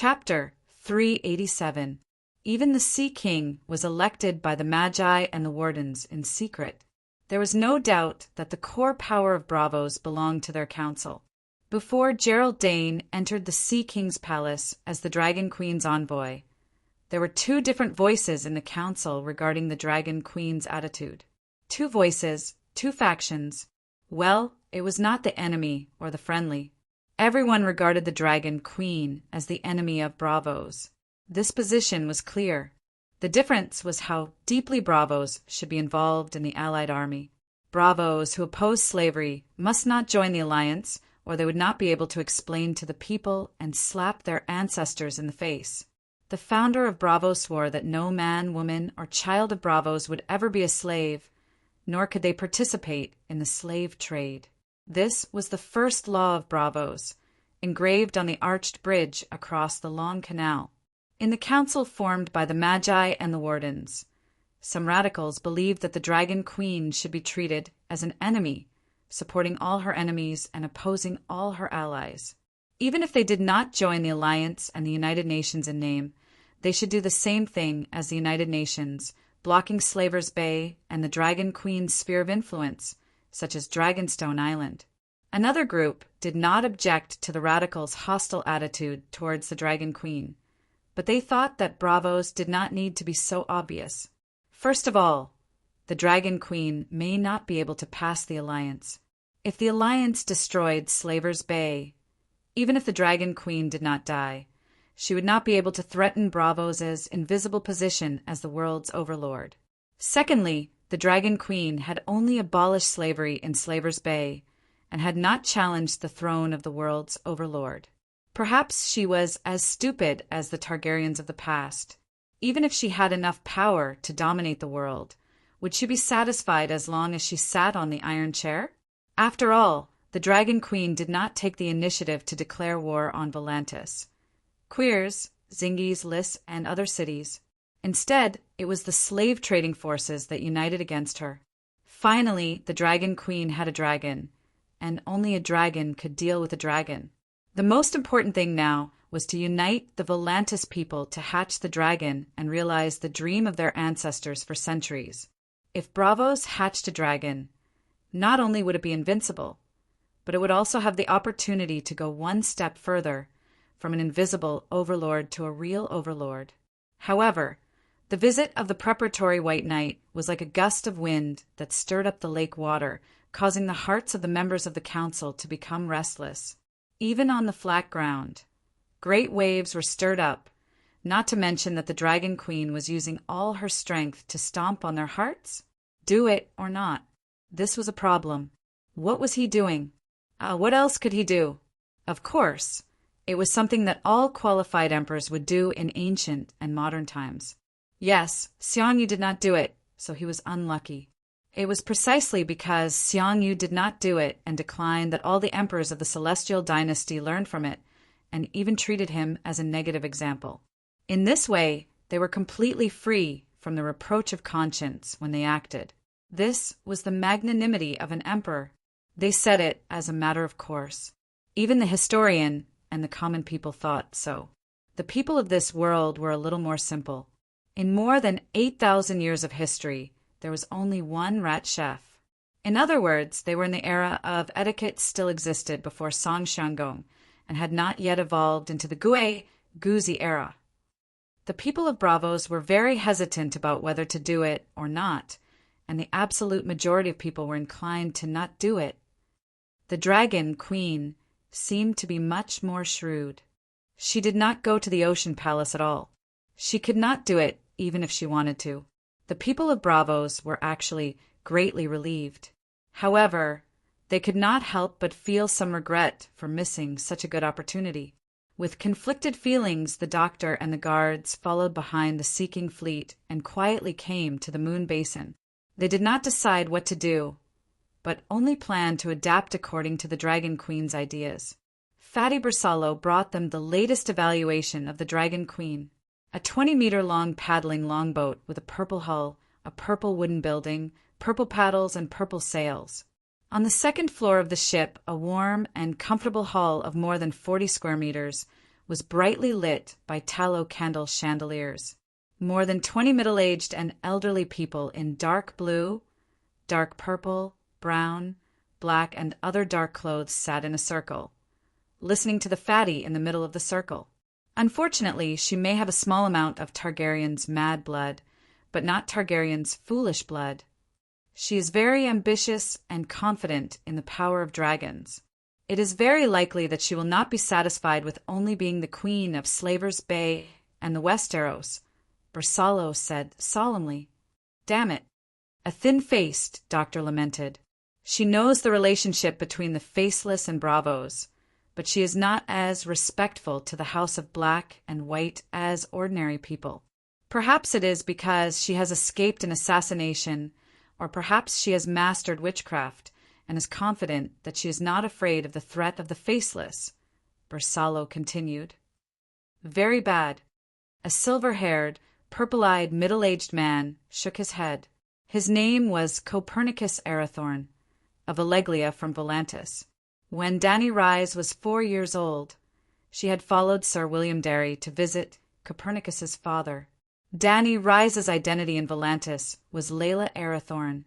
Chapter 387. Even the Sea King was elected by the Magi and the Wardens in secret. There was no doubt that the core power of Bravos belonged to their council. Before Gerald Dane entered the Sea King's palace as the Dragon Queen's envoy, there were two different voices in the council regarding the Dragon Queen's attitude. Two voices, two factions. Well, it was not the enemy or the friendly. Everyone regarded the Dragon Queen as the enemy of Bravos. This position was clear. The difference was how deeply Bravos should be involved in the Allied army. Bravos who opposed slavery must not join the alliance, or they would not be able to explain to the people and slap their ancestors in the face. The founder of Bravos swore that no man, woman, or child of Bravos would ever be a slave, nor could they participate in the slave trade. This was the first law of Bravos, engraved on the arched bridge across the long canal. In the council formed by the Magi and the Wardens, some radicals believed that the Dragon Queen should be treated as an enemy, supporting all her enemies and opposing all her allies. Even if they did not join the Alliance and the United Nations in name, they should do the same thing as the United Nations, blocking Slaver's Bay and the Dragon Queen's sphere of influence, such as Dragonstone Island. Another group did not object to the radicals' hostile attitude towards the Dragon Queen, but they thought that Bravos did not need to be so obvious. First of all, the Dragon Queen may not be able to pass the Alliance. If the Alliance destroyed Slaver's Bay, even if the Dragon Queen did not die, she would not be able to threaten Bravos' invisible position as the world's overlord. Secondly, the Dragon Queen had only abolished slavery in Slaver's Bay and had not challenged the throne of the world's overlord. Perhaps she was as stupid as the Targaryens of the past. Even if she had enough power to dominate the world, would she be satisfied as long as she sat on the iron chair? After all, the Dragon Queen did not take the initiative to declare war on Volantis, Queers, Zingis, Lys, and other cities. Instead, it was the slave trading forces that united against her. Finally, the Dragon Queen had a dragon, and only a dragon could deal with a dragon. The most important thing now was to unite the Volantis people to hatch the dragon and realize the dream of their ancestors for centuries. If Bravos hatched a dragon, not only would it be invincible, but it would also have the opportunity to go one step further from an invisible overlord to a real overlord. However, the visit of the preparatory White Knight was like a gust of wind that stirred up the lake water, causing the hearts of the members of the council to become restless. Even on the flat ground, great waves were stirred up, not to mention that the Dragon Queen was using all her strength to stomp on their hearts. Do it or not. This was a problem. What was he doing? What else could he do? Of course, it was something that all qualified emperors would do in ancient and modern times. Yes, Xiongyu did not do it, so he was unlucky. It was precisely because Xiongyu did not do it and declined that all the emperors of the Celestial Dynasty learned from it and even treated him as a negative example. In this way, they were completely free from the reproach of conscience when they acted. This was the magnanimity of an emperor. They said it as a matter of course. Even the historian and the common people thought so. The people of this world were a little more simple. In more than 8,000 years of history, there was only one rat chef. In other words, they were in the era of etiquette still existed before Song Xianggong and had not yet evolved into the Guzi era. The people of Bravos were very hesitant about whether to do it or not, and the absolute majority of people were inclined to not do it. The Dragon Queen seemed to be much more shrewd. She did not go to the Ocean Palace at all. She could not do it even if she wanted to. The people of Bravos were actually greatly relieved. However, they could not help but feel some regret for missing such a good opportunity. With conflicted feelings, the doctor and the guards followed behind the seeking fleet and quietly came to the Moon Basin. They did not decide what to do, but only planned to adapt according to the Dragon Queen's ideas. Fatty Bersallo brought them the latest evaluation of the Dragon Queen, a 20-meter-long paddling longboat with a purple hull, a purple wooden building, purple paddles, and purple sails. On the second floor of the ship, a warm and comfortable hall of more than 40 square meters was brightly lit by tallow candle chandeliers. More than 20 middle-aged and elderly people in dark blue, dark purple, brown, black, and other dark clothes sat in a circle, listening to the fatty in the middle of the circle. Unfortunately, she may have a small amount of Targaryen's mad blood, but not Targaryen's foolish blood. She is very ambitious and confident in the power of dragons. It is very likely that she will not be satisfied with only being the queen of Slavers Bay and the Westeros, Bersallo said solemnly. Damn it. A thin-faced doctor lamented. She knows the relationship between the faceless and bravos, but she is not as respectful to the House of Black and White as ordinary people. Perhaps it is because she has escaped an assassination, or perhaps she has mastered witchcraft and is confident that she is not afraid of the threat of the faceless, Bersallo continued. Very bad. A silver-haired, purple-eyed, middle-aged man shook his head. His name was Copernicus Arathorn, of Alleglia from Volantis. When Dany Rise was 4 years old, she had followed Sir William Darry to visit Copernicus's father. Dany Rise's identity in Volantis was Layla Arathorn,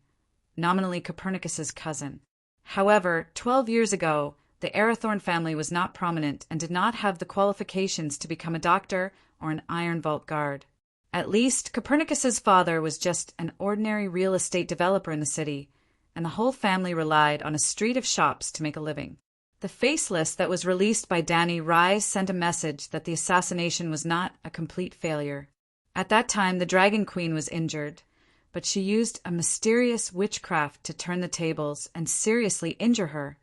nominally Copernicus's cousin. However, 12 years ago, the Arathorn family was not prominent and did not have the qualifications to become a doctor or an Iron Vault guard. At least, Copernicus's father was just an ordinary real estate developer in the city, and the whole family relied on a street of shops to make a living. The faceless that was released by Dany Rise sent a message that the assassination was not a complete failure. At that time, the Dragon Queen was injured, but she used a mysterious witchcraft to turn the tables and seriously injure her,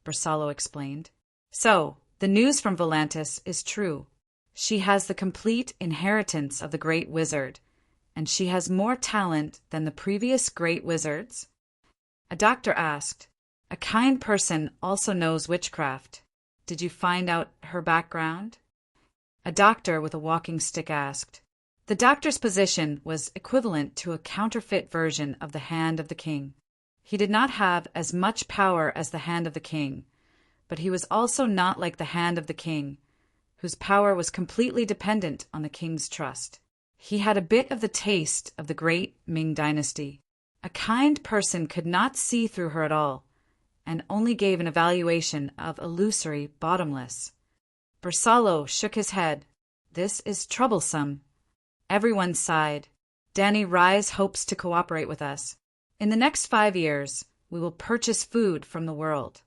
Bersallo explained. So, the news from Volantis is true. She has the complete inheritance of the Great Wizard, and she has more talent than the previous Great Wizards. A doctor asked. A kind person also knows witchcraft. Did you find out her background? A doctor with a walking stick asked. The doctor's position was equivalent to a counterfeit version of the Hand of the King. He did not have as much power as the Hand of the King, but he was also not like the Hand of the King, whose power was completely dependent on the king's trust. He had a bit of the taste of the great Ming dynasty. A kind person could not see through her at all, and only gave an evaluation of illusory bottomless. Bersallo shook his head. This is troublesome. Everyone sighed. Dany Rise hopes to cooperate with us. In the next 5 years, we will purchase food from the world.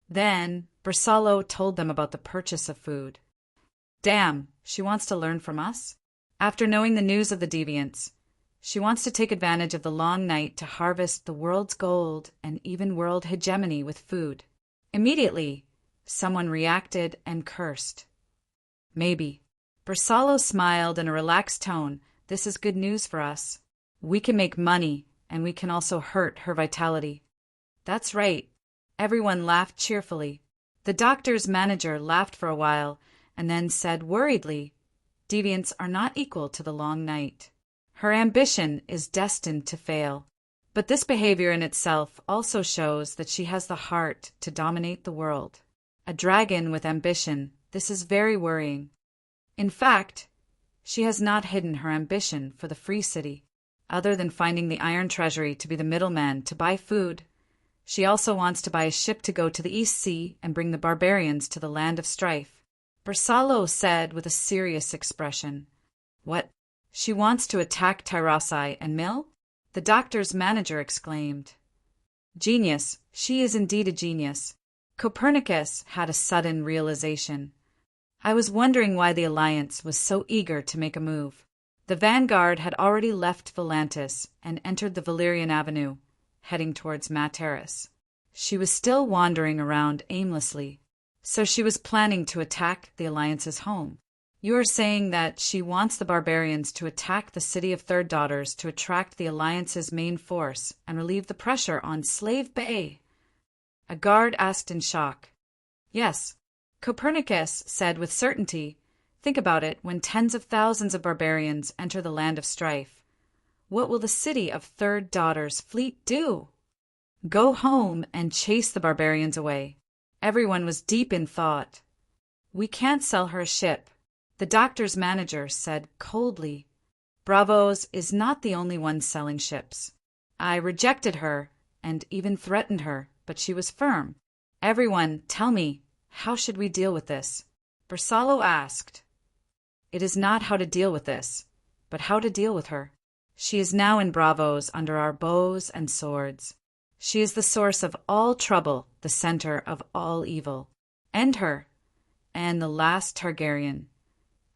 Then, Bersallo told them about the purchase of food. Damn, she wants to learn from us? After knowing the news of the deviants, she wants to take advantage of the long night to harvest the world's gold and even world hegemony with food. Immediately, someone reacted and cursed. Maybe. Bersallo smiled in a relaxed tone. This is good news for us. We can make money, and we can also hurt her vitality. That's right. Everyone laughed cheerfully. The doctor's manager laughed for a while, and then said worriedly, Deviants are not equal to the long night. Her ambition is destined to fail. But this behavior in itself also shows that she has the heart to dominate the world. A dragon with ambition, this is very worrying. In fact, she has not hidden her ambition for the Free City. Other than finding the Iron Treasury to be the middleman to buy food, she also wants to buy a ship to go to the East Sea and bring the barbarians to the Land of Strife. Bersallo said with a serious expression. What? She wants to attack Tyrossai and Mill? The doctor's manager exclaimed. Genius. She is indeed a genius. Copernicus had a sudden realization. I was wondering why the Alliance was so eager to make a move. The vanguard had already left Volantis and entered the Valyrian Avenue, heading towards Materis. She was still wandering around aimlessly, so she was planning to attack the Alliance's home. You are saying that she wants the barbarians to attack the city of Third Daughters to attract the Alliance's main force and relieve the pressure on Slave Bay? A guard asked in shock. Yes. Copernicus said with certainty, think about it, when tens of thousands of barbarians enter the Land of Strife, what will the city of Third Daughters fleet do? Go home and chase the barbarians away. Everyone was deep in thought. "We can't sell her a ship," the doctor's manager said coldly. "Bravos is not the only one selling ships. I rejected her and even threatened her, but she was firm. Everyone, tell me, how should we deal with this?" Bersallo asked. "It is not how to deal with this, but how to deal with her. She is now in Bravos under our bows and swords. She is the source of all trouble, the center of all evil. End her, and the last Targaryen,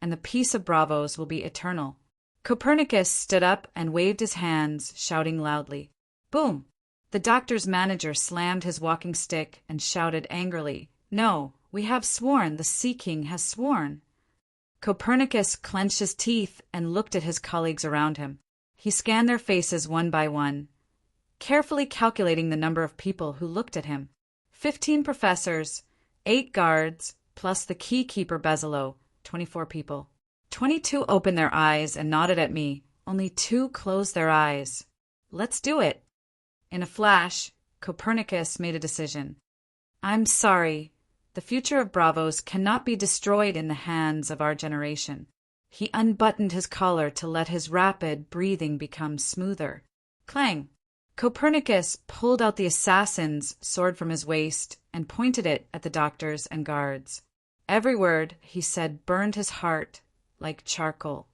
and the peace of Bravos will be eternal." Copernicus stood up and waved his hands, shouting loudly. Boom! The doctor's manager slammed his walking stick and shouted angrily, "No, we have sworn, the Sea King has sworn." Copernicus clenched his teeth and looked at his colleagues around him. He scanned their faces one by one, carefully calculating the number of people who looked at him. 15 professors, 8 guards, plus the key-keeper Bezalel, 24 people. 22 opened their eyes and nodded at me. Only 2 closed their eyes. Let's do it. In a flash, Copernicus made a decision. "I'm sorry. The future of Bravos cannot be destroyed in the hands of our generation." He unbuttoned his collar to let his rapid breathing become smoother. Clang! Copernicus pulled out the assassin's sword from his waist and pointed it at the doctors and guards. Every word he said burned his heart like charcoal.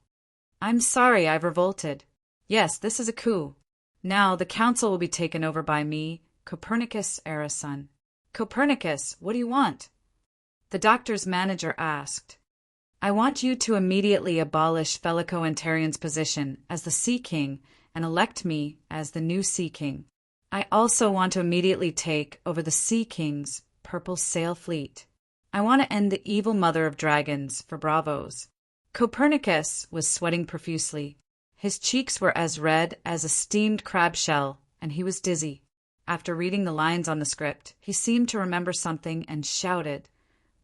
"I'm sorry I've revolted. Yes, this is a coup. Now the council will be taken over by me, Copernicus' heir son." "Copernicus, what do you want?" the doctor's manager asked. "I want you to immediately abolish Felico Antarion's position as the Sea King and elect me as the new Sea King. I also want to immediately take over the Sea King's purple sail fleet. I want to end the evil mother of dragons for Bravos." Copernicus was sweating profusely. His cheeks were as red as a steamed crab shell, and he was dizzy. After reading the lines on the script, he seemed to remember something and shouted,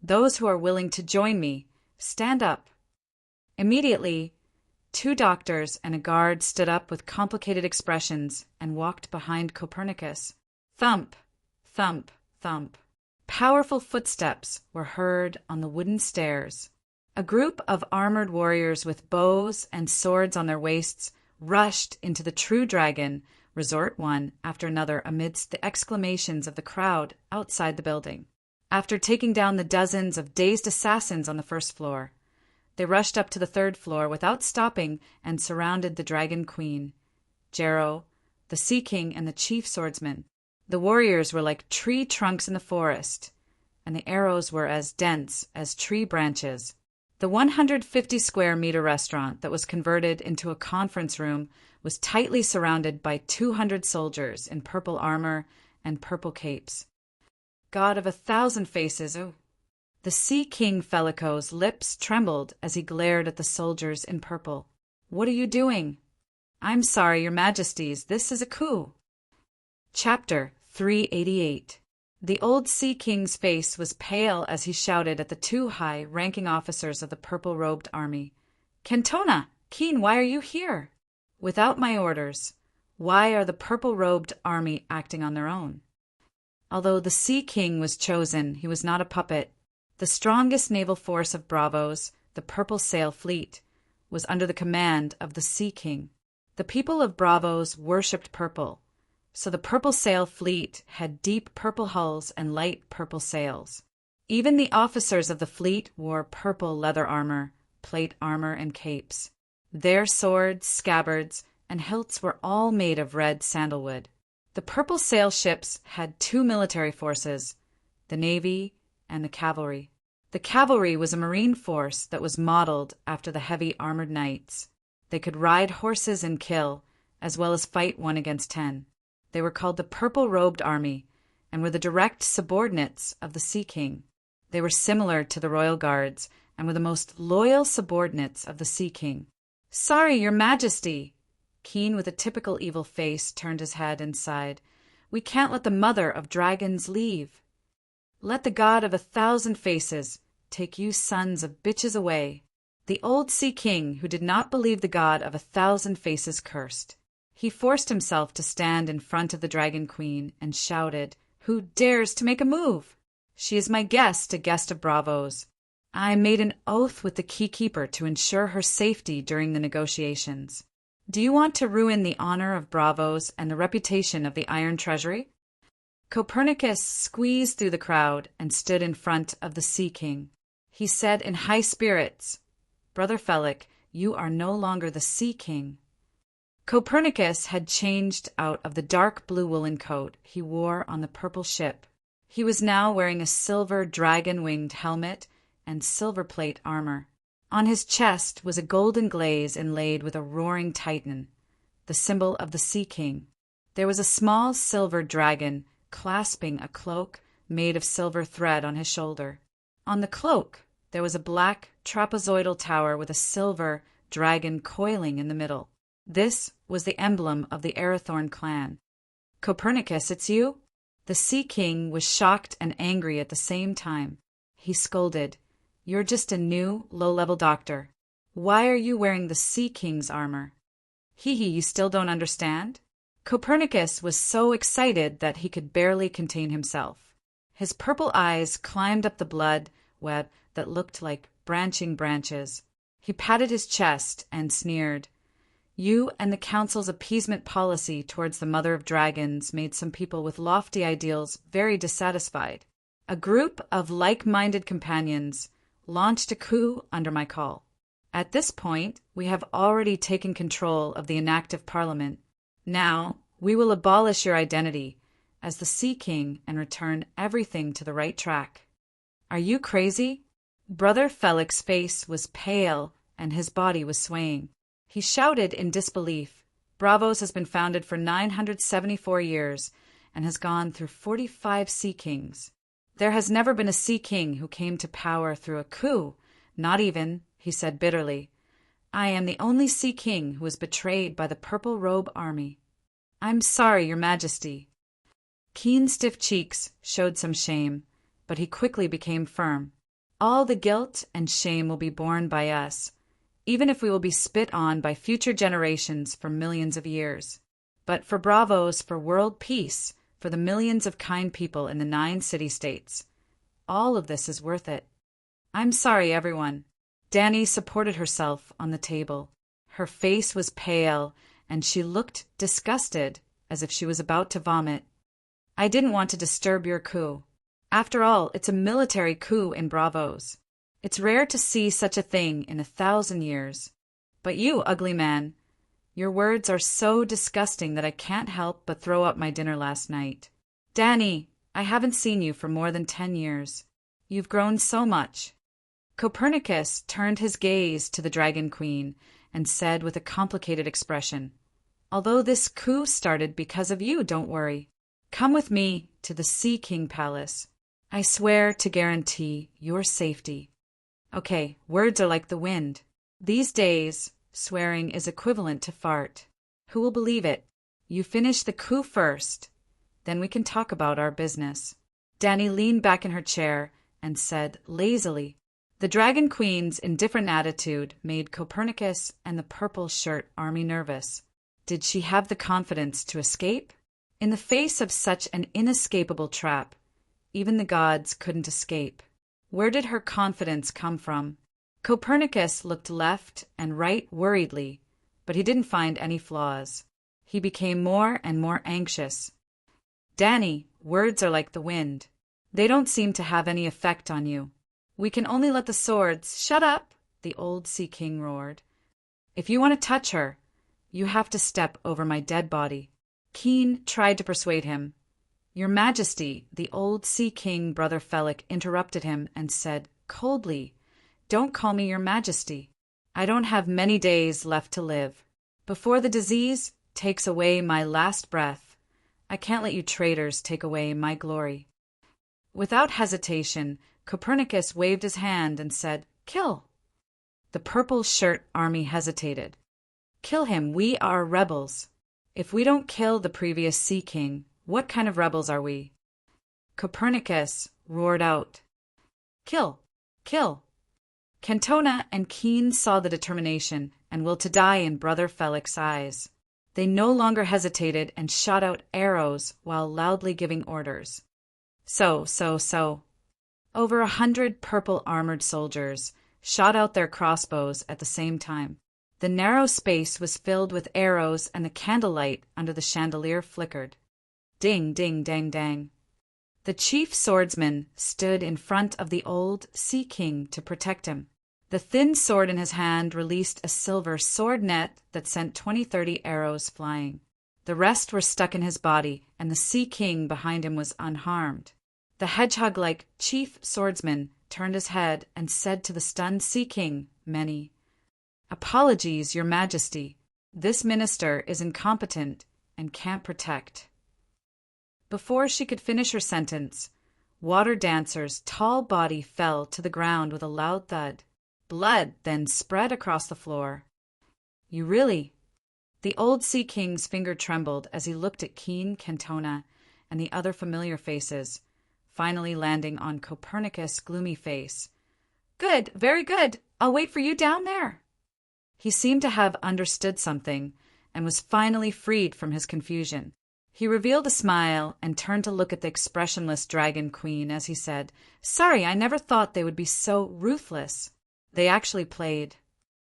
"Those who are willing to join me, stand up." Immediately, 2 doctors and a guard stood up with complicated expressions and walked behind Copernicus. Thump, thump, thump. Powerful footsteps were heard on the wooden stairs. A group of armored warriors with bows and swords on their waists rushed into the True Dragon, Resort one after another amidst the exclamations of the crowd outside the building. After taking down the dozens of dazed assassins on the first floor, they rushed up to the 3rd floor without stopping and surrounded the Dragon Queen, Jero, the Sea King, and the chief swordsman. The warriors were like tree trunks in the forest, and the arrows were as dense as tree branches. The 150-square-meter restaurant that was converted into a conference room was tightly surrounded by 200 soldiers in purple armor and purple capes. God of 1,000 faces, oh! The Sea King Felico's lips trembled as he glared at the soldiers in purple. "What are you doing?" "I'm sorry, Your Majesties, this is a coup." Chapter 388. The old Sea King's face was pale as he shouted at the 2 high-ranking officers of the purple-robed army. "Cantona! Keen, why are you here?" "Without my orders. Why are the purple-robed army acting on their own?" Although the Sea King was chosen, he was not a puppet. The strongest naval force of Bravos, the Purple Sail Fleet, was under the command of the Sea King. The people of Bravos worshipped purple, so the Purple Sail Fleet had deep purple hulls and light purple sails. Even the officers of the fleet wore purple leather armor, plate armor, and capes. Their swords, scabbards, and hilts were all made of red sandalwood. The Purple Sail ships had 2 military forces, the Navy and the Cavalry. The Cavalry was a marine force that was modeled after the heavy armored knights. They could ride horses and kill, as well as fight 1 against 10. They were called the Purple-Robed Army and were the direct subordinates of the Sea King. They were similar to the Royal Guards and were the most loyal subordinates of the Sea King. "Sorry, Your Majesty!" Keen, with a typical evil face, turned his head and sighed. "We can't let the mother of dragons leave. Let the god of 1,000 faces take you sons of bitches away." The old Sea King, who did not believe the god of 1,000 faces, cursed. He forced himself to stand in front of the Dragon Queen and shouted, "Who dares to make a move? She is my guest, a guest of Bravos. I made an oath with the keykeeper to ensure her safety during the negotiations. Do you want to ruin the honor of Bravos and the reputation of the Iron Treasury? Copernicus squeezed through the crowd and stood in front of the Sea King. He said in high spirits, "Brother Felic, you are no longer the Sea King." Copernicus had changed out of the dark blue woolen coat he wore on the purple ship. He was now wearing a silver dragon-winged helmet and silver plate armor. On his chest was a golden glaze inlaid with a roaring titan, the symbol of the Sea King. There was a small silver dragon clasping a cloak made of silver thread on his shoulder. On the cloak there was a black trapezoidal tower with a silver dragon coiling in the middle. This was the emblem of the Arathorn clan. "Copernicus, it's you?" The Sea King was shocked and angry at the same time. He scolded, "You're just a new, low-level doctor. Why are you wearing the Sea King's armor?" "Hee, you still don't understand?" Copernicus was so excited that he could barely contain himself. His purple eyes climbed up the blood web that looked like branching branches. He patted his chest and sneered. "You and the Council's appeasement policy towards the Mother of Dragons made some people with lofty ideals very dissatisfied. A group of like-minded companions launched a coup under my call. At this point, we have already taken control of the inactive Parliament. Now, we will abolish your identity as the Sea King and return everything to the right track." "Are you crazy?" Brother Felic's face was pale and his body was swaying. He shouted in disbelief. "Bravos has been founded for 974 years and has gone through 45 Sea Kings. There has never been a Sea King who came to power through a coup, not even," he said bitterly. "I am the only Sea King who was betrayed by the Purple Robe Army. I'm sorry, Your Majesty." Keen's stiff cheeks showed some shame, but he quickly became firm. "All the guilt and shame will be borne by us, even if we will be spit on by future generations for millions of years. But for Bravos, for world peace, for the millions of kind people in the 9 city-states, all of this is worth it. I'm sorry, everyone." Dani supported herself on the table. Her face was pale, and she looked disgusted, as if she was about to vomit. "I didn't want to disturb your coup. After all, it's a military coup in Bravos. It's rare to see such a thing in 1,000 years. But you, ugly man, your words are so disgusting that I can't help but throw up my dinner last night. Dani, I haven't seen you for more than 10 years. You've grown so much." Copernicus turned his gaze to the Dragon Queen and said with a complicated expression, "Although this coup started because of you, don't worry. Come with me to the Sea King Palace. I swear to guarantee your safety." Okay, words are like the wind. These days, swearing is equivalent to fart. Who will believe it? You finish the coup first, then we can talk about our business. Dani leaned back in her chair and said lazily. The Dragon Queen's indifferent attitude made Copernicus and the Purple Shirt Army nervous. Did she have the confidence to escape? In the face of such an inescapable trap, even the gods couldn't escape. Where did her confidence come from? Copernicus looked left and right worriedly, but he didn't find any flaws. He became more and more anxious. "Dani, words are like the wind. They don't seem to have any effect on you. We can only let the swords—" "Shut up!" the old Sea King roared. "If you want to touch her, you have to step over my dead body." Keen tried to persuade him. "Your Majesty," the old Sea King, Brother Felic, interrupted him and said coldly, "Don't call me Your Majesty. I don't have many days left to live. Before the disease takes away my last breath, I can't let you traitors take away my glory." Without hesitation, Copernicus waved his hand and said, "Kill." The Purple Shirt Army hesitated. "Kill him. We are rebels. If we don't kill the previous Sea King, what kind of rebels are we?" Copernicus roared out, "Kill! Kill!" Cantona and Keen saw the determination and will to die in Brother Felic's eyes. They no longer hesitated and shot out arrows while loudly giving orders. So. Over 100 purple-armored soldiers shot out their crossbows at the same time. The narrow space was filled with arrows, and the candlelight under the chandelier flickered. Ding, ding, dang, dang. The chief swordsman stood in front of the old Sea King to protect him. The thin sword in his hand released a silver sword net that sent 20-30 arrows flying. The rest were stuck in his body, and the Sea King behind him was unharmed. The hedgehog-like chief swordsman turned his head and said to the stunned Sea King, "Many apologies, Your Majesty. This minister is incompetent and can't protect." Before she could finish her sentence, Water Dancer's tall body fell to the ground with a loud thud. Blood then spread across the floor. "You really—" The old Sea King's finger trembled as he looked at Keen, Cantona, and the other familiar faces, finally landing on Copernicus' gloomy face. "Good, very good. I'll wait for you down there." He seemed to have understood something and was finally freed from his confusion. He revealed a smile and turned to look at the expressionless Dragon Queen as he said, "Sorry, I never thought they would be so ruthless." They actually played.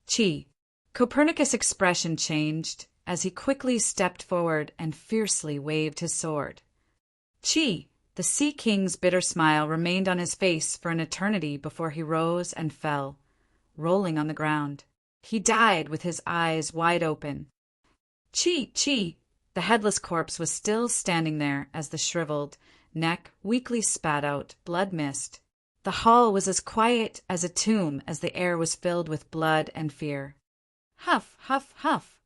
Chi. Copernicus' expression changed as he quickly stepped forward and fiercely waved his sword. Chi. The Sea King's bitter smile remained on his face for an eternity before he rose and fell, rolling on the ground. He died with his eyes wide open. Chi, Chi! The headless corpse was still standing there as the shriveled neck weakly spat out blood mist. The hall was as quiet as a tomb as the air was filled with blood and fear. Huff, huff, huff.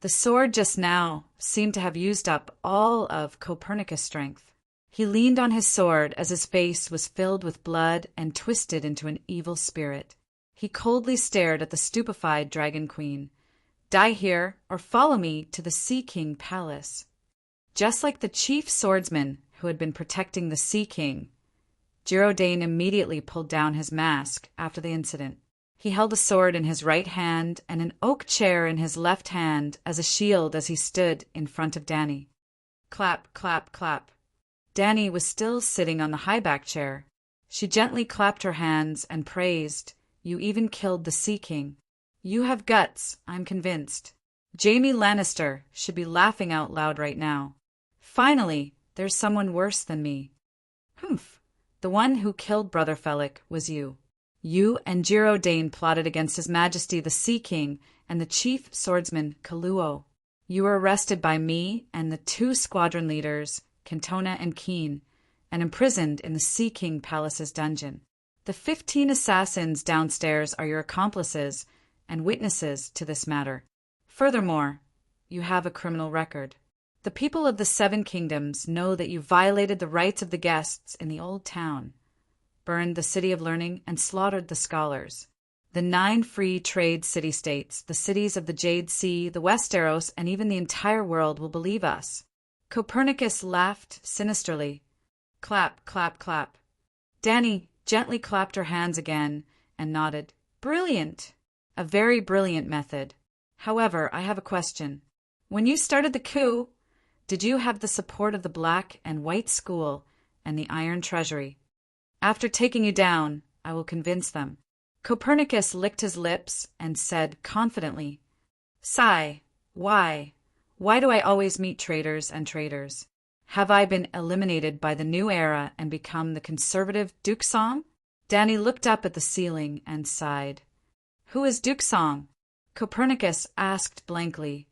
The sword just now seemed to have used up all of Copernicus' strength. He leaned on his sword as his face was filled with blood and twisted into an evil spirit. He coldly stared at the stupefied Dragon Queen. "Die here, or follow me to the Sea King Palace." Just like the chief swordsman who had been protecting the Sea King, Giraudain immediately pulled down his mask after the incident. He held a sword in his right hand and an oak chair in his left hand as a shield as he stood in front of Dany. Clap, clap, clap. Dany was still sitting on the high-back chair. She gently clapped her hands and praised, "You even killed the Sea King. You have guts, I'm convinced. Jaime Lannister should be laughing out loud right now. Finally, there's someone worse than me." "Humph. The one who killed Brother Fellic was you. You and Giraudain plotted against His Majesty the Sea King and the chief swordsman Kaluo. You were arrested by me and the 2 squadron leaders, Cantona and Keen, and imprisoned in the Sea King Palace's dungeon. The 15 assassins downstairs are your accomplices and witnesses to this matter. Furthermore, you have a criminal record. The people of the 7 kingdoms know that you violated the rights of the guests in the old town, burned the City of Learning, and slaughtered the scholars. The 9 free trade city-states, the cities of the Jade Sea, the Westeros, and even the entire world will believe us." Copernicus laughed sinisterly. Clap, clap, clap. Dany gently clapped her hands again and nodded. "Brilliant. A very brilliant method. However, I have a question. When you started the coup, did you have the support of the Black and White School and the Iron Treasury? After taking you down, I will convince them." Copernicus licked his lips and said confidently, "Sigh, why? Why do I always meet traitors and traitors? Have I been eliminated by the new era and become the conservative Duke Song?" Dany looked up at the ceiling and sighed. "Who is Duke Song?" Copernicus asked blankly.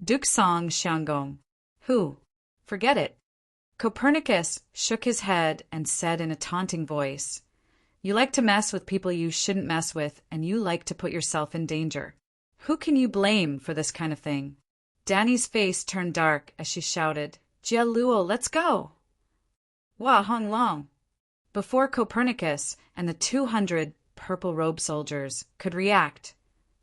"Duke Song Xianggong." "Who?" "Forget it." Copernicus shook his head and said in a taunting voice, "You like to mess with people you shouldn't mess with, and you like to put yourself in danger. Who can you blame for this kind of thing?" Dany's face turned dark as she shouted, "Jia Luo, let's go!" "Wah Hung Long!" Before Copernicus and the 200 purple-robed soldiers could react,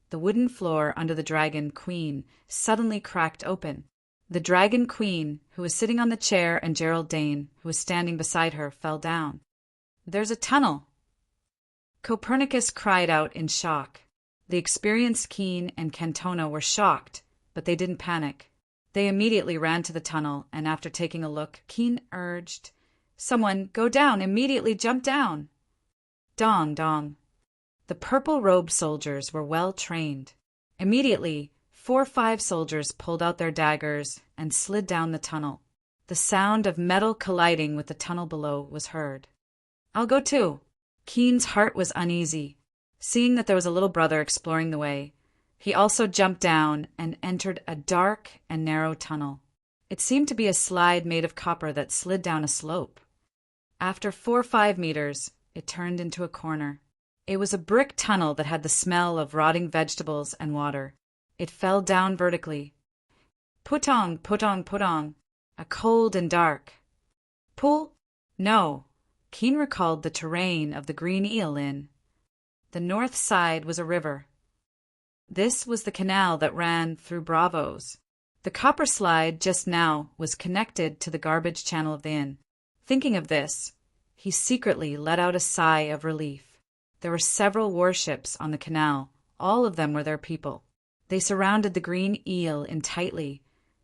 the wooden floor under the Dragon Queen suddenly cracked open. The Dragon Queen, who was sitting on the chair, and Giraudain, who was standing beside her, fell down. "There's a tunnel!" Copernicus cried out in shock. The experienced Keen and Cantona were shocked, but they didn't panic. They immediately ran to the tunnel, and after taking a look, Keen urged, "Someone, go down, immediately jump down!" Dong, dong. The purple-robed soldiers were well trained. Immediately, 4 or 5 soldiers pulled out their daggers and slid down the tunnel. The sound of metal colliding with the tunnel below was heard. "I'll go too." Keen's heart was uneasy, seeing that there was a little brother exploring the way. He also jumped down and entered a dark and narrow tunnel. It seemed to be a slide made of copper that slid down a slope. After 4 or 5 meters, it turned into a corner. It was a brick tunnel that had the smell of rotting vegetables and water. It fell down vertically. Putong, putong, putong. A cold and dark. Pool? No. Keen recalled the terrain of the Green Eel Inn. The north side was a river. This was the canal that ran through Bravos. The copper slide just now was connected to the garbage channel of the inn. Thinking of this, he secretly let out a sigh of relief. There were several warships on the canal. All of them were their people. They surrounded the Green Eel Inn tightly,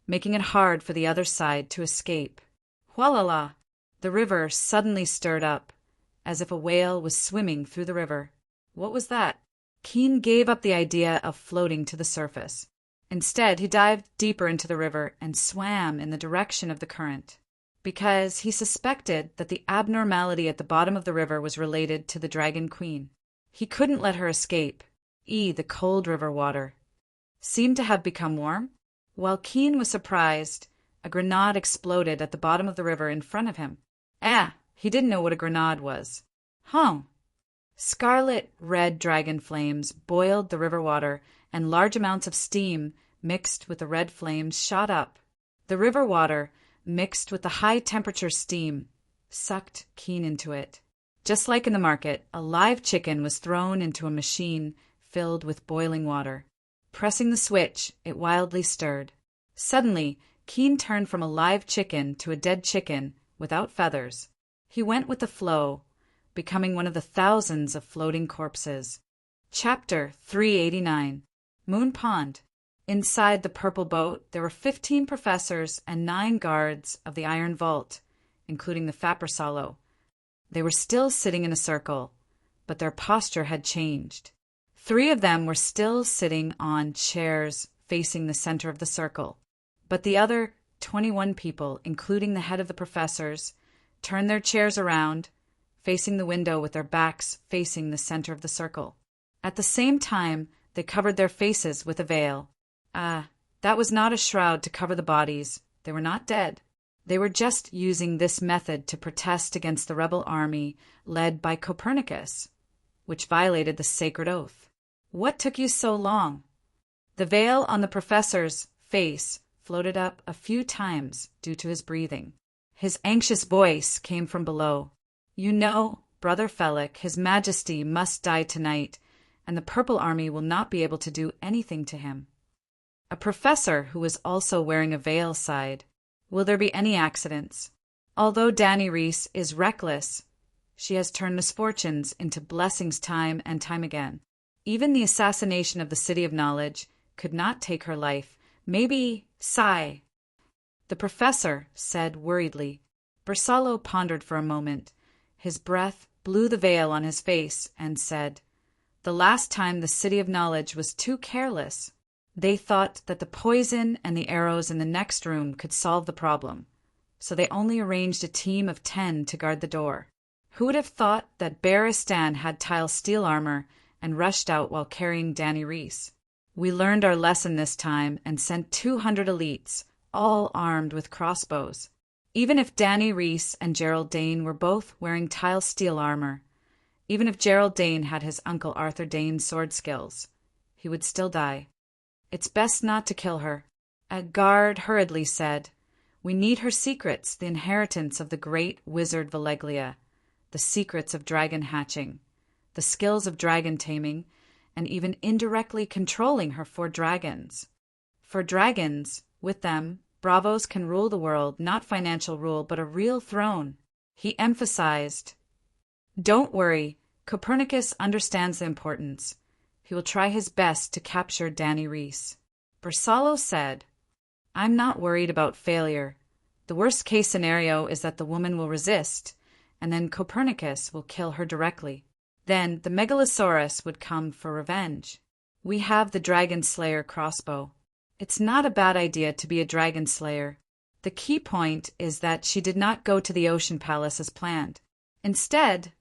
making it hard for the other side to escape. Whalala! The river suddenly stirred up, as if a whale was swimming through the river. What was that? Keen gave up the idea of floating to the surface. Instead, he dived deeper into the river and swam in the direction of the current, because he suspected that the abnormality at the bottom of the river was related to the Dragon Queen. He couldn't let her escape. The cold river water seemed to have become warm. While Keen was surprised, a grenade exploded at the bottom of the river in front of him. He didn't know what a grenade was. Scarlet-red dragon flames boiled the river water, and large amounts of steam mixed with the red flames shot up. The river water, mixed with the high-temperature steam, sucked Keen into it. Just like in the market, a live chicken was thrown into a machine filled with boiling water. Pressing the switch, it wildly stirred. Suddenly, Keen turned from a live chicken to a dead chicken without feathers. He went with the flow, becoming one of the thousands of floating corpses. Chapter 389. Moon Pond. Inside the purple boat, there were 15 professors and 9 guards of the Iron Vault, including the fat Bersalo. They were still sitting in a circle, but their posture had changed. 3 of them were still sitting on chairs facing the center of the circle, but the other 21 people, including the head of the professors, turned their chairs around, facing the window with their backs facing the center of the circle. At the same time, they covered their faces with a veil. That was not a shroud to cover the bodies. They were not dead. They were just using this method to protest against the rebel army led by Copernicus, which violated the sacred oath. What took you so long? The veil on the professor's face floated up a few times due to his breathing. His anxious voice came from below. You know, Brother Felix, His Majesty must die tonight, and the Purple Army will not be able to do anything to him. A professor who was also wearing a veil sighed. Will there be any accidents? Although Dani Reese is reckless, she has turned misfortunes into blessings time and time again. Even the assassination of the City of Knowledge could not take her life. Maybe sigh. The professor said worriedly. Bersalo pondered for a moment. His breath blew the veil on his face and said, The last time the City of Knowledge was too careless. They thought that the poison and the arrows in the next room could solve the problem, so they only arranged a team of 10 to guard the door. Who would have thought that Barristan had tile steel armor and rushed out while carrying Dani Reese? We learned our lesson this time and sent 200 elites, all armed with crossbows. Even if Dani Reese and Gerald Dane were both wearing tile steel armor, even if Gerald Dane had his uncle Arthur Dane's sword skills, he would still die. It's best not to kill her. A guard hurriedly said, We need her secrets, the inheritance of the great wizard Valeglia, the secrets of dragon hatching, the skills of dragon taming, and even indirectly controlling her 4 dragons. For dragons, with them, Bravos can rule the world, not financial rule, but a real throne. He emphasized, Don't worry, Copernicus understands the importance. He will try his best to capture Dani Reese. Bersalo said, I'm not worried about failure. The worst-case scenario is that the woman will resist, and then Copernicus will kill her directly. Then the Megalosaurus would come for revenge. We have the Dragon Slayer crossbow. It's not a bad idea to be a dragon slayer. The key point is that she did not go to the Ocean Palace as planned. Instead,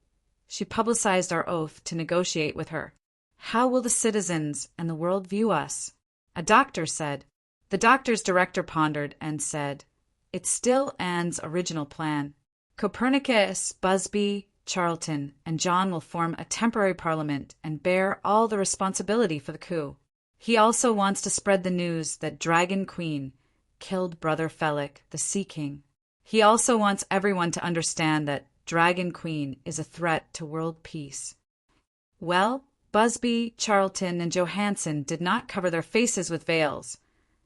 she publicized our oath to negotiate with her. How will the citizens and the world view us? A doctor said. The doctor's director pondered and said, It's still Anne's original plan. Copernicus, Busby, Charlton, and John will form a temporary parliament and bear all the responsibility for the coup. He also wants to spread the news that Dragon Queen killed Brother Felic, the Sea King. He also wants everyone to understand that Dragon Queen is a threat to world peace. Well, Busby, Charlton, and Johansson did not cover their faces with veils,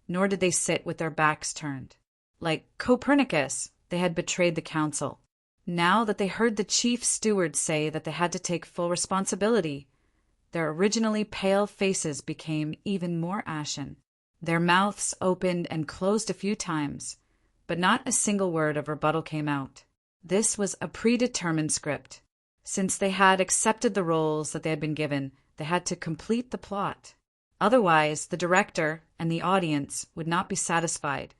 nor did they sit with their backs turned. Like Copernicus, they had betrayed the council. Now that they heard the chief steward say that they had to take full responsibility, their originally pale faces became even more ashen. Their mouths opened and closed a few times, but not a single word of rebuttal came out. This was a predetermined script. Since they had accepted the roles that they had been given, they had to complete the plot. Otherwise, the director and the audience would not be satisfied.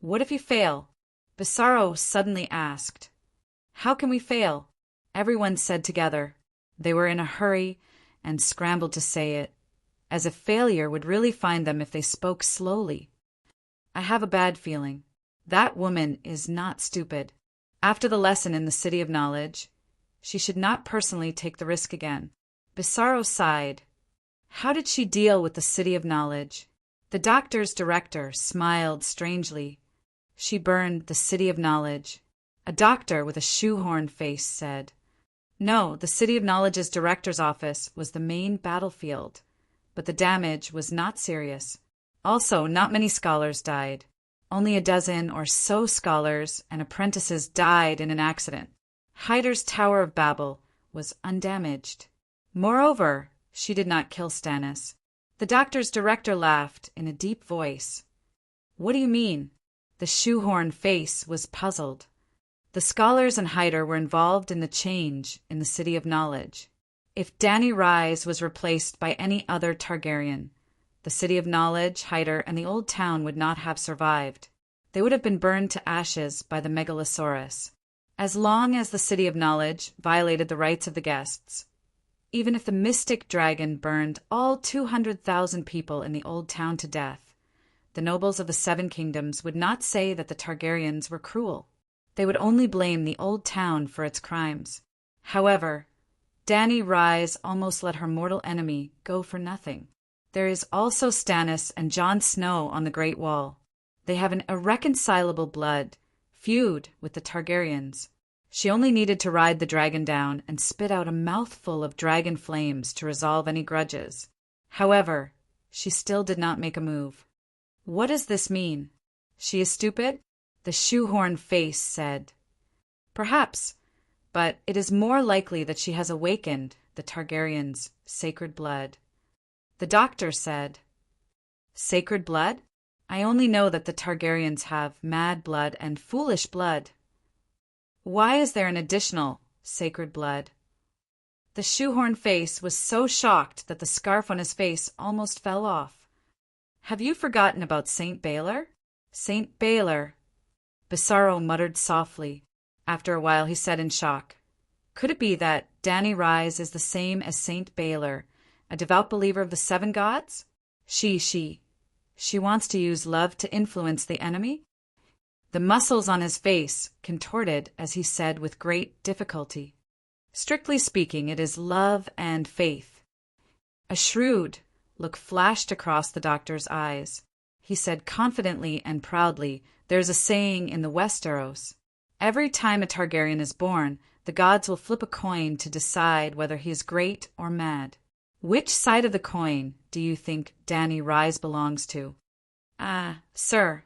What if you fail? Pissarro suddenly asked. How can we fail? Everyone said together. They were in a hurry and scrambled to say it, as if failure would really find them if they spoke slowly. I have a bad feeling. That woman is not stupid. After the lesson in the City of Knowledge, she should not personally take the risk again. Pissarro sighed. How did she deal with the City of Knowledge? The doctor's director smiled strangely. She burned the City of Knowledge. A doctor with a shoehorn face said, No, the City of Knowledge's director's office was the main battlefield, but the damage was not serious. Also, not many scholars died. Only a dozen or so scholars and apprentices died in an accident. Hyder's Tower of Babel was undamaged. Moreover, she did not kill Stannis. The doctor's director laughed in a deep voice. What do you mean? The shoehorn face was puzzled. The scholars and Hyder were involved in the change in the City of Knowledge. If Dany Rise was replaced by any other Targaryen, the City of Knowledge, Hyder, and the Old Town would not have survived. They would have been burned to ashes by the Megalosaurus. As long as the City of Knowledge violated the rights of the guests, even if the mystic dragon burned all 200,000 people in the Old Town to death, the nobles of the Seven Kingdoms would not say that the Targaryens were cruel. They would only blame the Old Town for its crimes. However, Dany Rise almost let her mortal enemy go for nothing. There is also Stannis and Jon Snow on the Great Wall. They have an irreconcilable feud with the Targaryens. She only needed to ride the dragon down and spit out a mouthful of dragon flames to resolve any grudges. However, she still did not make a move. What does this mean? She is stupid? The shoehorn face said. Perhaps, but it is more likely that she has awakened the Targaryens' sacred blood. The doctor said, Sacred blood? I only know that the Targaryens have mad blood and foolish blood. Why is there an additional sacred blood? The shoehorn face was so shocked that the scarf on his face almost fell off. Have you forgotten about Saint Baelor? Saint Baelor. Pissarro muttered softly. After a while he said in shock, Could it be that Dany Rise is the same as Saint Baelor, a devout believer of the seven gods? She wants to use love to influence the enemy? The muscles on his face contorted as he said with great difficulty, Strictly speaking, it is love and faith. A shrewd look flashed across the doctor's eyes. He said confidently and proudly, There's a saying in the Westeros. Every time a Targaryen is born, the gods will flip a coin to decide whether he is great or mad. Which side of the coin do you think Dany Rise belongs to? Sir,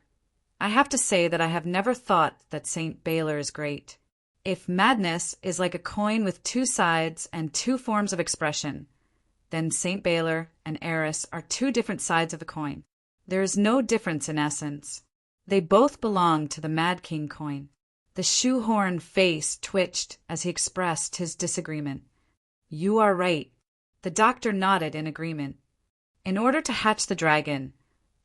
I have to say that I have never thought that Saint Baelor is great. If madness is like a coin with two sides and two forms of expression, then Saint Baelor and Eris are two different sides of the coin. There is no difference in essence. They both belong to the Mad King coin. The shoehorn face twitched as he expressed his disagreement. You are right. The doctor nodded in agreement. In order to hatch the dragon,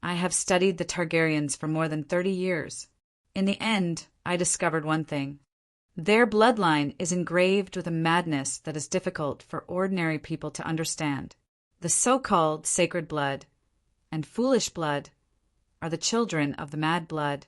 I have studied the Targaryens for more than 30 years. In the end, I discovered one thing. Their bloodline is engraved with a madness that is difficult for ordinary people to understand. The so-called sacred blood and foolish blood are the children of the mad blood.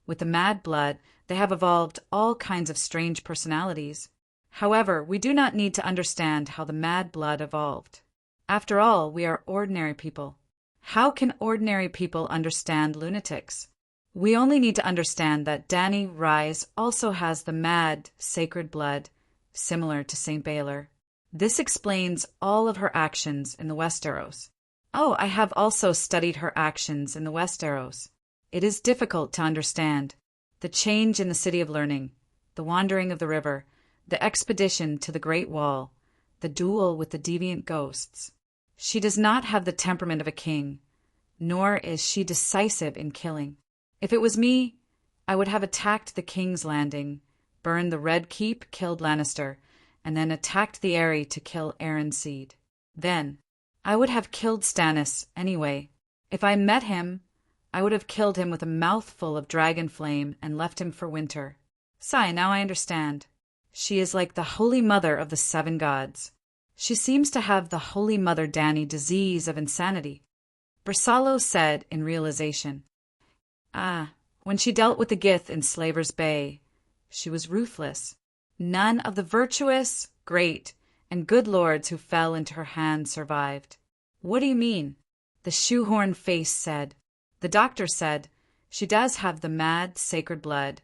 With the mad blood, they have evolved all kinds of strange personalities. However, we do not need to understand how the mad blood evolved. After all, we are ordinary people. How can ordinary people understand lunatics? We only need to understand that Dany Rise also has the mad, sacred blood, similar to St. Baelor. This explains all of her actions in the Westeros. Oh, I have also studied her actions in the Westeros. It is difficult to understand. The change in the City of Learning, the wandering of the river, the expedition to the Great Wall, the duel with the deviant ghosts. She does not have the temperament of a king, nor is she decisive in killing. If it was me, I would have attacked the King's Landing, burned the Red Keep, killed Lannister, and then attacked the Eyrie to kill Aaron Seed. Then, I would have killed Stannis anyway. If I met him, I would have killed him with a mouthful of dragon flame and left him for winter. Sigh, now I understand. She is like the Holy Mother of the Seven Gods. She seems to have the Holy Mother Dany disease of insanity. Bersallo said in realization. When she dealt with the Gith in Slaver's Bay, she was ruthless. None of the virtuous, great, and good lords who fell into her hands survived. What do you mean? The shoehorn face said. The doctor said, she does have the mad, sacred blood,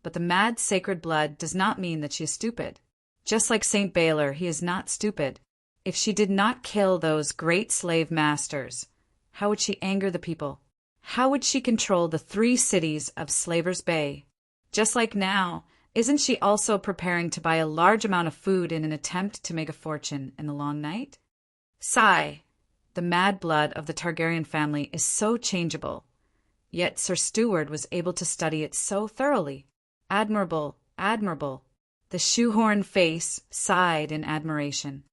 but the mad, sacred blood does not mean that she is stupid. Just like St. Baelor, he is not stupid. If she did not kill those great slave masters, how would she anger the people? How would she control the 3 cities of Slaver's Bay? Just like now, isn't she also preparing to buy a large amount of food in an attempt to make a fortune in the long night? Sigh. The mad blood of the Targaryen family is so changeable, yet Sir Steward was able to study it so thoroughly. Admirable, admirable. The shoehorn face sighed in admiration.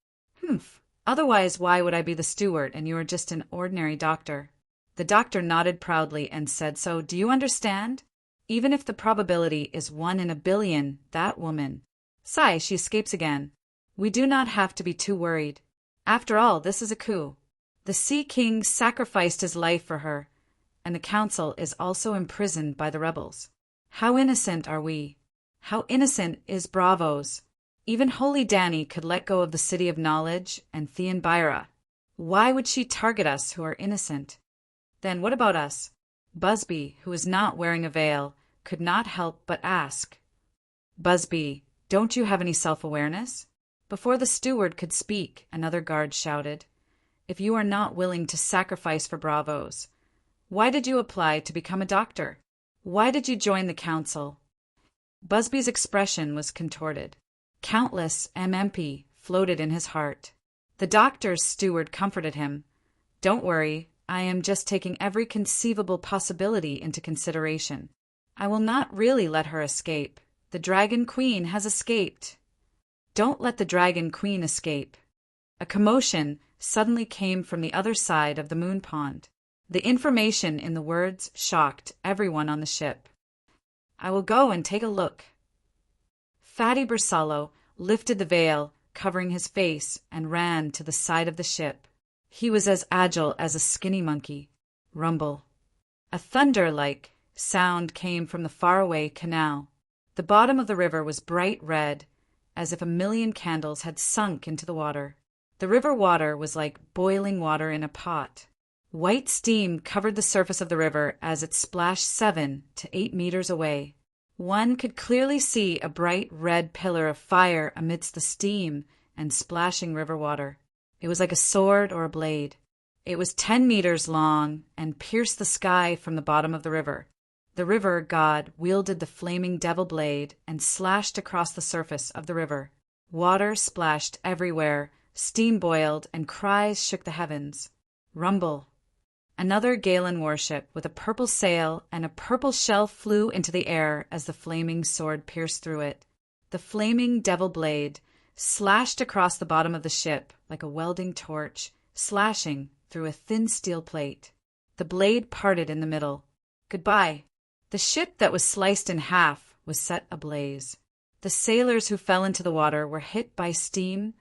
Humph. Otherwise, why would I be the steward and you are just an ordinary doctor? The doctor nodded proudly and said, so do you understand? Even if the probability is 1 in a billion, that woman. Sigh, she escapes again. We do not have to be too worried. After all, this is a coup. The Sea King sacrificed his life for her, and the council is also imprisoned by the rebels. How innocent are we? How innocent is Braavos? Even holy Dany could let go of the City of Knowledge and Theon Byra. Why would she target us who are innocent? Then what about us? Busby, who is not wearing a veil, could not help but ask. Busby, don't you have any self-awareness? Before the steward could speak, another guard shouted, if you are not willing to sacrifice for Braavos, why did you apply to become a doctor? Why did you join the council? Busby's expression was contorted. Countless MMP floated in his heart. The doctor's steward comforted him. Don't worry, I am just taking every conceivable possibility into consideration. I will not really let her escape. The Dragon Queen has escaped. Don't let the Dragon Queen escape. A commotion suddenly came from the other side of the moon pond. The information in the words shocked everyone on the ship. I will go and take a look. Fatty Bersallo lifted the veil, covering his face, and ran to the side of the ship. He was as agile as a skinny monkey. Rumble. A thunder-like sound came from the faraway canal. The bottom of the river was bright red, as if a million candles had sunk into the water. The river water was like boiling water in a pot. White steam covered the surface of the river as it splashed 7 to 8 meters away. One could clearly see a bright red pillar of fire amidst the steam and splashing river water. It was like a sword or a blade. It was 10 meters long and pierced the sky from the bottom of the river. The river god wielded the flaming devil blade and slashed across the surface of the river. Water splashed everywhere, steam boiled, and cries shook the heavens. Rumble. Another Galen warship with a purple sail and a purple shell flew into the air as the flaming sword pierced through it. The flaming devil blade slashed across the bottom of the ship like a welding torch, slashing through a thin steel plate. The blade parted in the middle. Goodbye. The ship that was sliced in half was set ablaze. The sailors who fell into the water were hit by steam,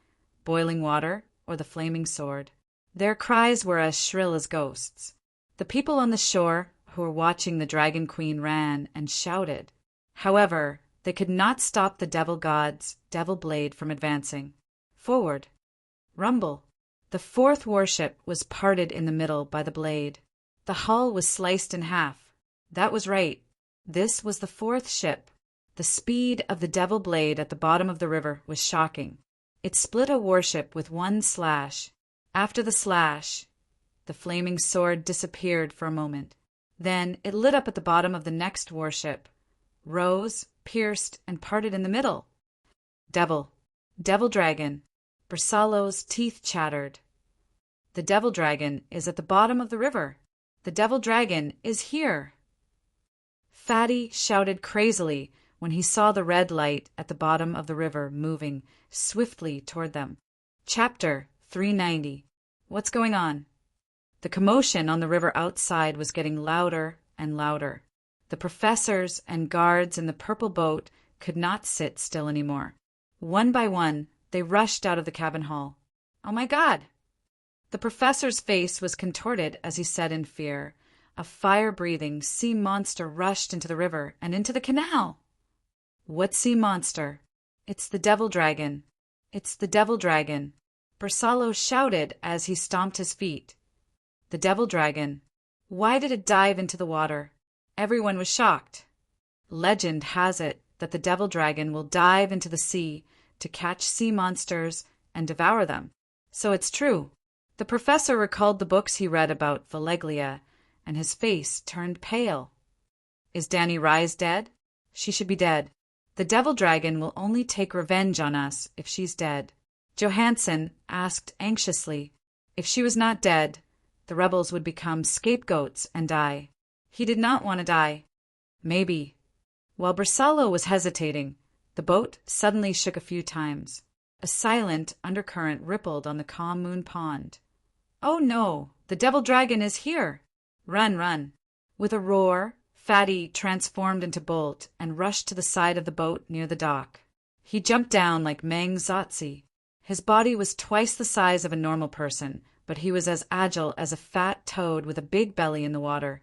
boiling water, or the flaming sword. Their cries were as shrill as ghosts. The people on the shore who were watching the Dragon Queen ran and shouted. However, they could not stop the devil god's devil blade from advancing. Forward. Rumble. The fourth warship was parted in the middle by the blade. The hull was sliced in half. That was right. This was the fourth ship. The speed of the devil blade at the bottom of the river was shocking. It split a warship with one slash. After the slash, the flaming sword disappeared for a moment. Then it lit up at the bottom of the next warship, rose, pierced, and parted in the middle. Devil dragon. Bersallo's teeth chattered. The devil dragon is at the bottom of the river. The devil dragon is here. Fatty shouted crazily when he saw the red light at the bottom of the river moving swiftly toward them. Chapter 390. What's going on? The commotion on the river outside was getting louder and louder. The professors and guards in the purple boat could not sit still anymore. One by one, they rushed out of the cabin hall. Oh my God! The professor's face was contorted as he said in fear, a fire-breathing sea monster rushed into the river and into the canal. What sea monster? It's the devil dragon. It's the devil dragon. Bersallo shouted as he stomped his feet. The devil dragon. Why did it dive into the water? Everyone was shocked. Legend has it that the devil dragon will dive into the sea to catch sea monsters and devour them. So it's true. The professor recalled the books he read about Valeglia, and his face turned pale. Is Danny Rise dead? She should be dead. The devil dragon will only take revenge on us if she's dead. Johansen asked anxiously. If she was not dead, the rebels would become scapegoats and die. He did not want to die. Maybe. While Bersallo was hesitating, the boat suddenly shook a few times. A silent undercurrent rippled on the calm moon pond. Oh no, the devil dragon is here! Run, run! With a roar, Fatty transformed into Bolt and rushed to the side of the boat near the dock. He jumped down like Meng Zotzi. His body was twice the size of a normal person, but he was as agile as a fat toad with a big belly in the water.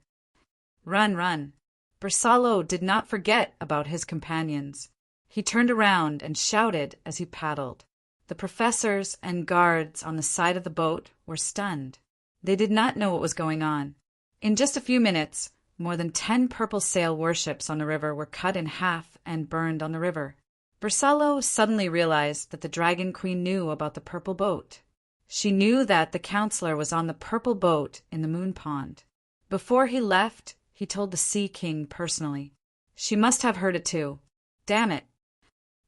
Run, run! Bersallo did not forget about his companions. He turned around and shouted as he paddled. The professors and guards on the side of the boat were stunned. They did not know what was going on. In just a few minutes, more than 10 purple sail warships on the river were cut in half and burned on the river. Bersallo suddenly realized that the Dragon Queen knew about the purple boat. She knew that the counselor was on the purple boat in the moon pond. Before he left, he told the Sea King personally. She must have heard it too. Damn it.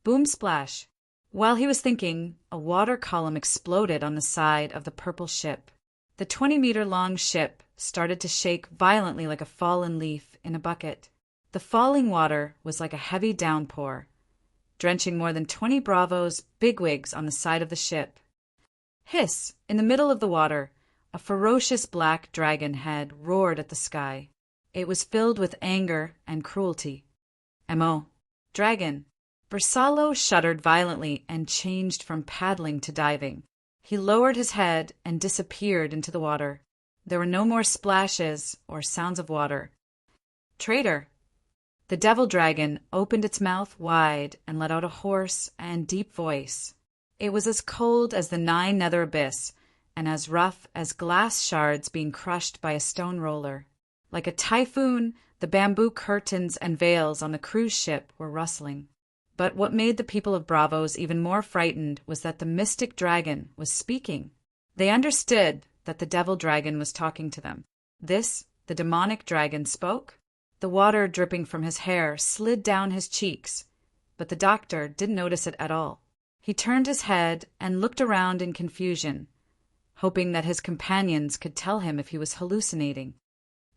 Boom splash. While he was thinking, a water column exploded on the side of the purple ship. The 20-meter-long ship started to shake violently like a fallen leaf in a bucket. The falling water was like a heavy downpour, drenching more than 20 Bravos bigwigs on the side of the ship. Hiss! In the middle of the water, a ferocious black dragon head roared at the sky. It was filled with anger and cruelty. M.O. Dragon. Bersallo shuddered violently and changed from paddling to diving. He lowered his head and disappeared into the water. There were no more splashes or sounds of water. Traitor! The devil dragon opened its mouth wide and let out a hoarse and deep voice. It was as cold as the 9 nether abyss and as rough as glass shards being crushed by a stone roller. Like a typhoon, the bamboo curtains and veils on the cruise ship were rustling. But what made the people of Bravos even more frightened was that the mystic dragon was speaking. They understood that the devil dragon was talking to them. This, the demonic dragon, spoke. The water dripping from his hair slid down his cheeks, but the doctor didn't notice it at all. He turned his head and looked around in confusion, hoping that his companions could tell him if he was hallucinating.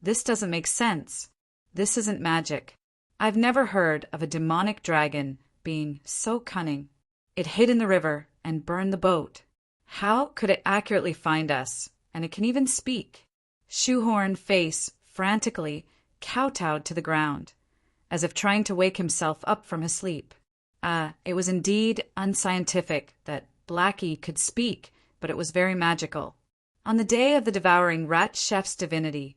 This doesn't make sense. This isn't magic. I've never heard of a demonic dragon being so cunning. It hid in the river and burned the boat. How could it accurately find us? And it can even speak. Shoehorn face frantically kowtowed to the ground, as if trying to wake himself up from his sleep. It was indeed unscientific that Blackie could speak, but it was very magical. On the day of the devouring rat chef's divinity,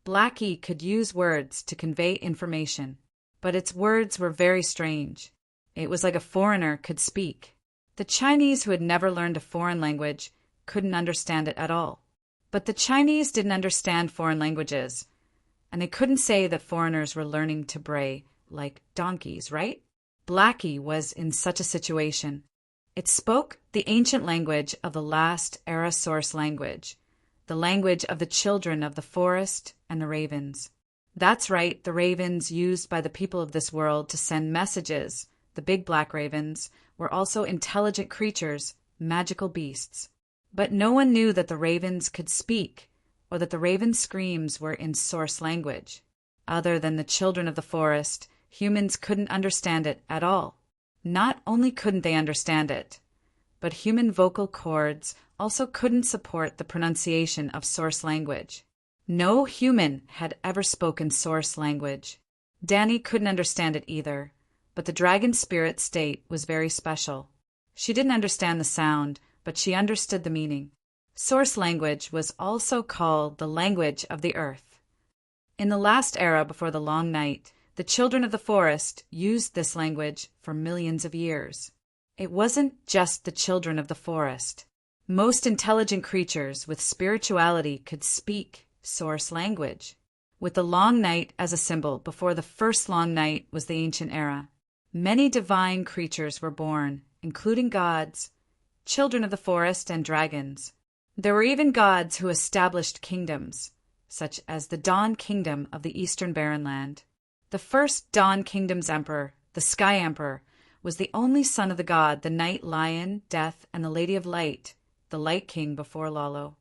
Blackie could use words to convey information, but its words were very strange. It was like a foreigner could speak. The Chinese who had never learned a foreign language couldn't understand it at all. But the Chinese didn't understand foreign languages, and they couldn't say that foreigners were learning to bray like donkeys, right? Blackie was in such a situation. It spoke the ancient language of the last era source language, the language of the children of the forest and the ravens. That's right, the ravens used by the people of this world to send messages, the big black ravens, were also intelligent creatures, magical beasts. But no one knew that the ravens could speak, or that the raven screams were in source language. Other than the children of the forest, humans couldn't understand it at all. Not only couldn't they understand it, but human vocal cords also couldn't support the pronunciation of source language. No human had ever spoken source language. Danny couldn't understand it either, but the dragon spirit state was very special. She didn't understand the sound, but she understood the meaning. Source language was also called the language of the earth. In the last era before the long night, the children of the forest used this language for millions of years. It wasn't just the children of the forest. Most intelligent creatures with spirituality could speak source language. With the long night as a symbol before the first long night was the ancient era, many divine creatures were born, including gods, children of the forest, and dragons. There were even gods who established kingdoms, such as the Dawn Kingdom of the Eastern Barrenland. The first Dawn Kingdom's emperor, the Sky Emperor, was the only son of the god, the Night Lion, Death, and the Lady of Light, the Light King before Lalo.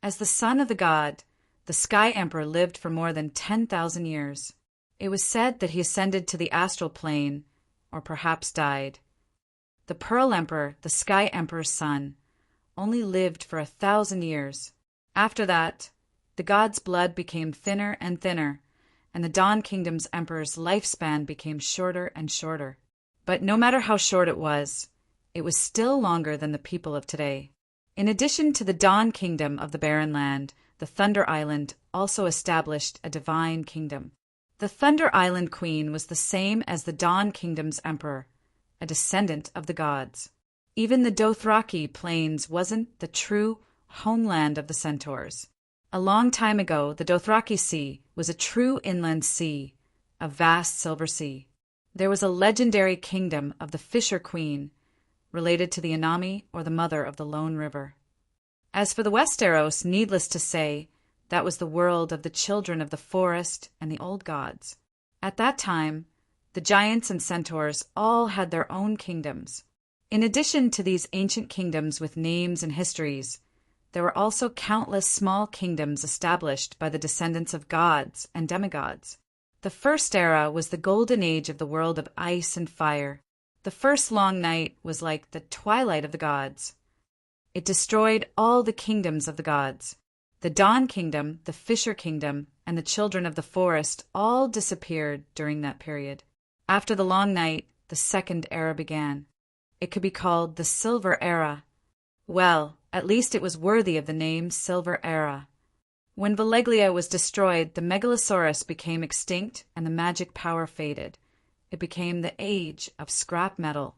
As the son of the god, the Sky Emperor lived for more than 10,000 years. It was said that he ascended to the astral plane, or perhaps died. The Pearl Emperor, the Sky Emperor's son, only lived for 1,000 years. After that, the god's blood became thinner and thinner, and the Dawn Kingdom's emperor's lifespan became shorter and shorter. But no matter how short it was still longer than the people of today. In addition to the Dawn Kingdom of the Barren Land, the Thunder Island also established a divine kingdom. The Thunder Island Queen was the same as the Dawn Kingdom's emperor, a descendant of the gods. Even the Dothraki Plains wasn't the true homeland of the centaurs. A long time ago, the Dothraki Sea was a true inland sea, a vast silver sea. There was a legendary kingdom of the Fisher Queen, related to the Anami or the mother of the Lone River. As for the Westeros, needless to say, that was the world of the children of the forest and the old gods. At that time, the giants and centaurs all had their own kingdoms. In addition to these ancient kingdoms with names and histories, there were also countless small kingdoms established by the descendants of gods and demigods. The first era was the golden age of the world of ice and fire. The first long night was like the twilight of the gods. It destroyed all the kingdoms of the gods. The Dawn Kingdom, the Fisher Kingdom, and the children of the forest all disappeared during that period. After the long night, the second era began. It could be called the Silver Era. Well, at least it was worthy of the name Silver Era. When Valeglia was destroyed, the Megalosaurus became extinct and the magic power faded. It became the age of scrap metal.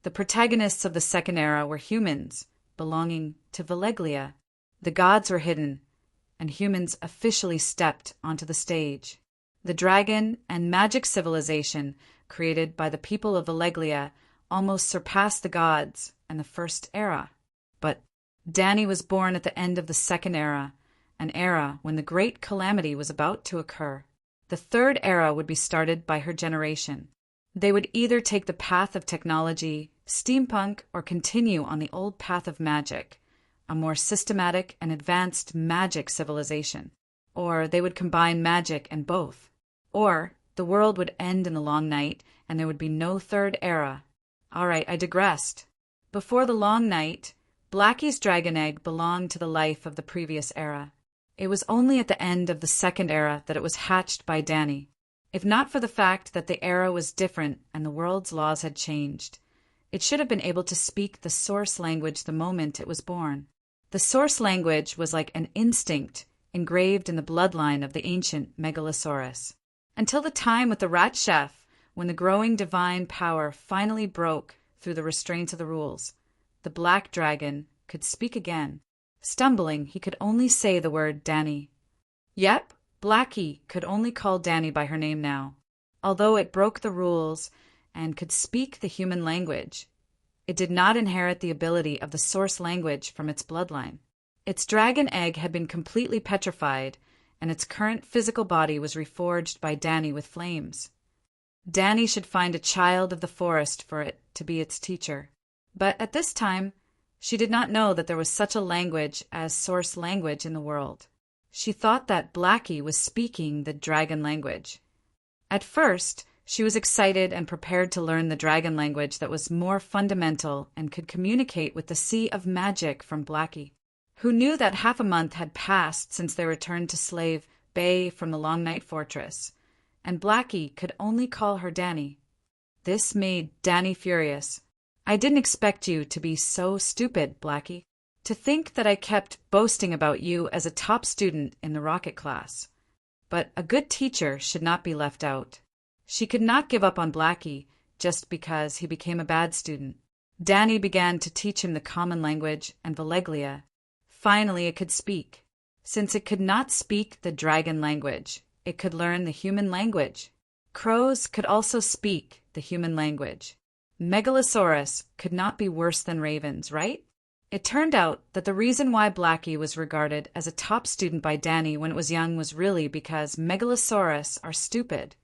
The protagonists of the second era were humans, belonging to Valeglia. The gods were hidden, and humans officially stepped onto the stage. The dragon and magic civilization created by the people of Valeglia almost surpassed the gods and the first era. But Dany was born at the end of the second era, an era when the great calamity was about to occur. The third era would be started by her generation. They would either take the path of technology, steampunk, or continue on the old path of magic, a more systematic and advanced magic civilization. Or they would combine magic and both. Or the world would end in the long night and there would be no third era. All right, I digressed. Before the long night, Blackie's dragon egg belonged to the life of the previous era. It was only at the end of the second era that it was hatched by Danny. If not for the fact that the era was different and the world's laws had changed, it should have been able to speak the source language the moment it was born. The source language was like an instinct engraved in the bloodline of the ancient Megalosaurus. Until the time with the rat chef, when the growing divine power finally broke through the restraints of the rules, the black dragon could speak again. Stumbling, he could only say the word Danny. Yep, Blackie could only call Danny by her name now. Although it broke the rules and could speak the human language, it did not inherit the ability of the source language from its bloodline. Its dragon egg had been completely petrified, and its current physical body was reforged by Danny with flames. Danny should find a child of the forest for it to be its teacher. But at this time, she did not know that there was such a language as source language in the world. She thought that Blackie was speaking the dragon language. At first, she was excited and prepared to learn the dragon language that was more fundamental and could communicate with the sea of magic from Blackie, who knew that half a month had passed since they returned to Slave Bay from the Long Night Fortress, and Blackie could only call her Danny. This made Danny furious. I didn't expect you to be so stupid, Blackie. To think that I kept boasting about you as a top student in the rocket class. But a good teacher should not be left out. She could not give up on Blackie just because he became a bad student. Danny began to teach him the common language and Valeglia. Finally, it could speak. Since it could not speak the dragon language, it could learn the human language. Crows could also speak the human language. Megalosaurus could not be worse than ravens, right? It turned out that the reason why Blackie was regarded as a top student by Danny when it was young was really because Megalosaurus are stupid.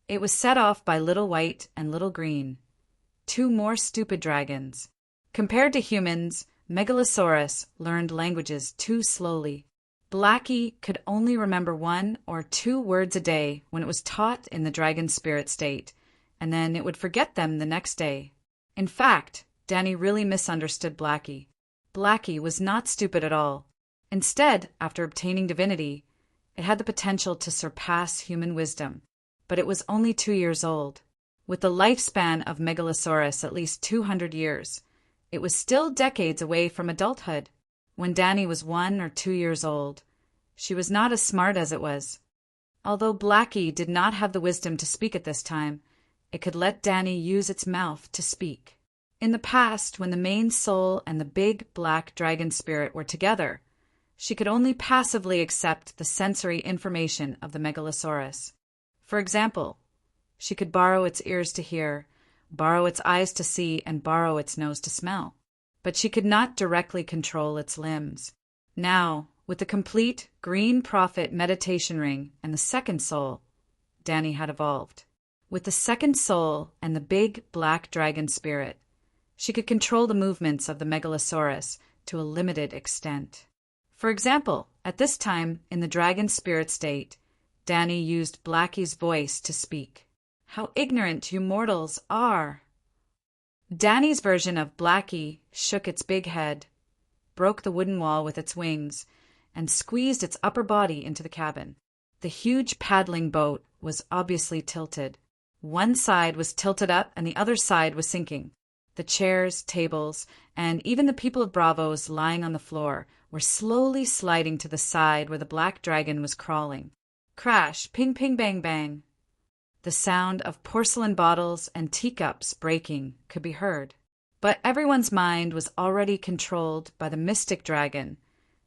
It was set off by Little White and Little Green, two more stupid dragons. Compared to humans, Megalosaurus learned languages too slowly. Blackie could only remember 1 or 2 words a day when it was taught in the dragon spirit state, and then it would forget them the next day. In fact, Danny really misunderstood Blackie. Blackie was not stupid at all. Instead, after obtaining divinity, it had the potential to surpass human wisdom, but it was only 2 years old. With the lifespan of Megalosaurus at least 200 years, it was still decades away from adulthood. When Danny was 1 or 2 years old, she was not as smart as it was. Although Blackie did not have the wisdom to speak at this time, it could let Danny use its mouth to speak. In the past, when the main soul and the big black dragon spirit were together, she could only passively accept the sensory information of the Megalosaurus. For example, she could borrow its ears to hear, borrow its eyes to see, and borrow its nose to smell. But she could not directly control its limbs. Now, with the complete green prophet meditation ring and the second soul, Danny had evolved. With the second soul and the big black dragon spirit, she could control the movements of the Megalosaurus to a limited extent. For example, at this time in the dragon spirit state, Danny used Blackie's voice to speak. How ignorant you mortals are! Danny's version of Blackie shook its big head, broke the wooden wall with its wings, and squeezed its upper body into the cabin. The huge paddling boat was obviously tilted. One side was tilted up and the other side was sinking. The chairs, tables, and even the people of Bravos lying on the floor were slowly sliding to the side where the black dragon was crawling. Crash, ping, ping, bang, bang. The sound of porcelain bottles and teacups breaking could be heard. But everyone's mind was already controlled by the mystic dragon,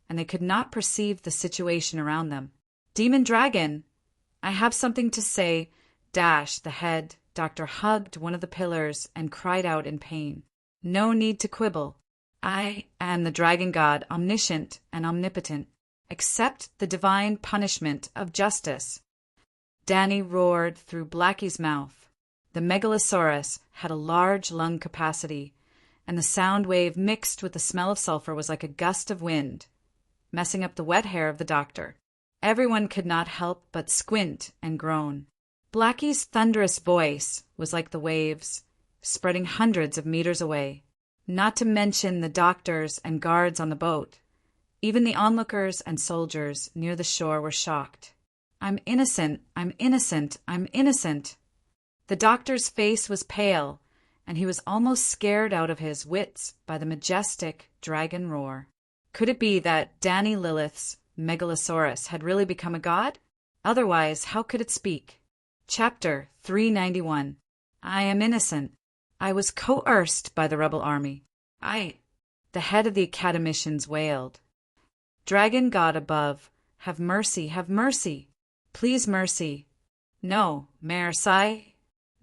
and they could not perceive the situation around them. Demon Dragon, I have something to say. Dash, the head doctor, hugged one of the pillars and cried out in pain. No need to quibble. I am the dragon god, omniscient and omnipotent. Accept the divine punishment of justice. Danny roared through Blackie's mouth. The Megalosaurus had a large lung capacity, and the sound wave mixed with the smell of sulfur was like a gust of wind, messing up the wet hair of the doctor. Everyone could not help but squint and groan. Blackie's thunderous voice was like the waves. spreading hundreds of meters away. Not to mention the doctors and guards on the boat. Even the onlookers and soldiers near the shore were shocked. "I'm innocent, I'm innocent, I'm innocent." The doctor's face was pale, and he was almost scared out of his wits by the majestic dragon roar. Could it be that Danny Lilith's Megalosaurus had really become a god? Otherwise, how could it speak? Chapter 391. I am innocent. I was coerced by the rebel army. The head of the academicians wailed. "Dragon god above, have mercy, have mercy. Please mercy." "No, merci."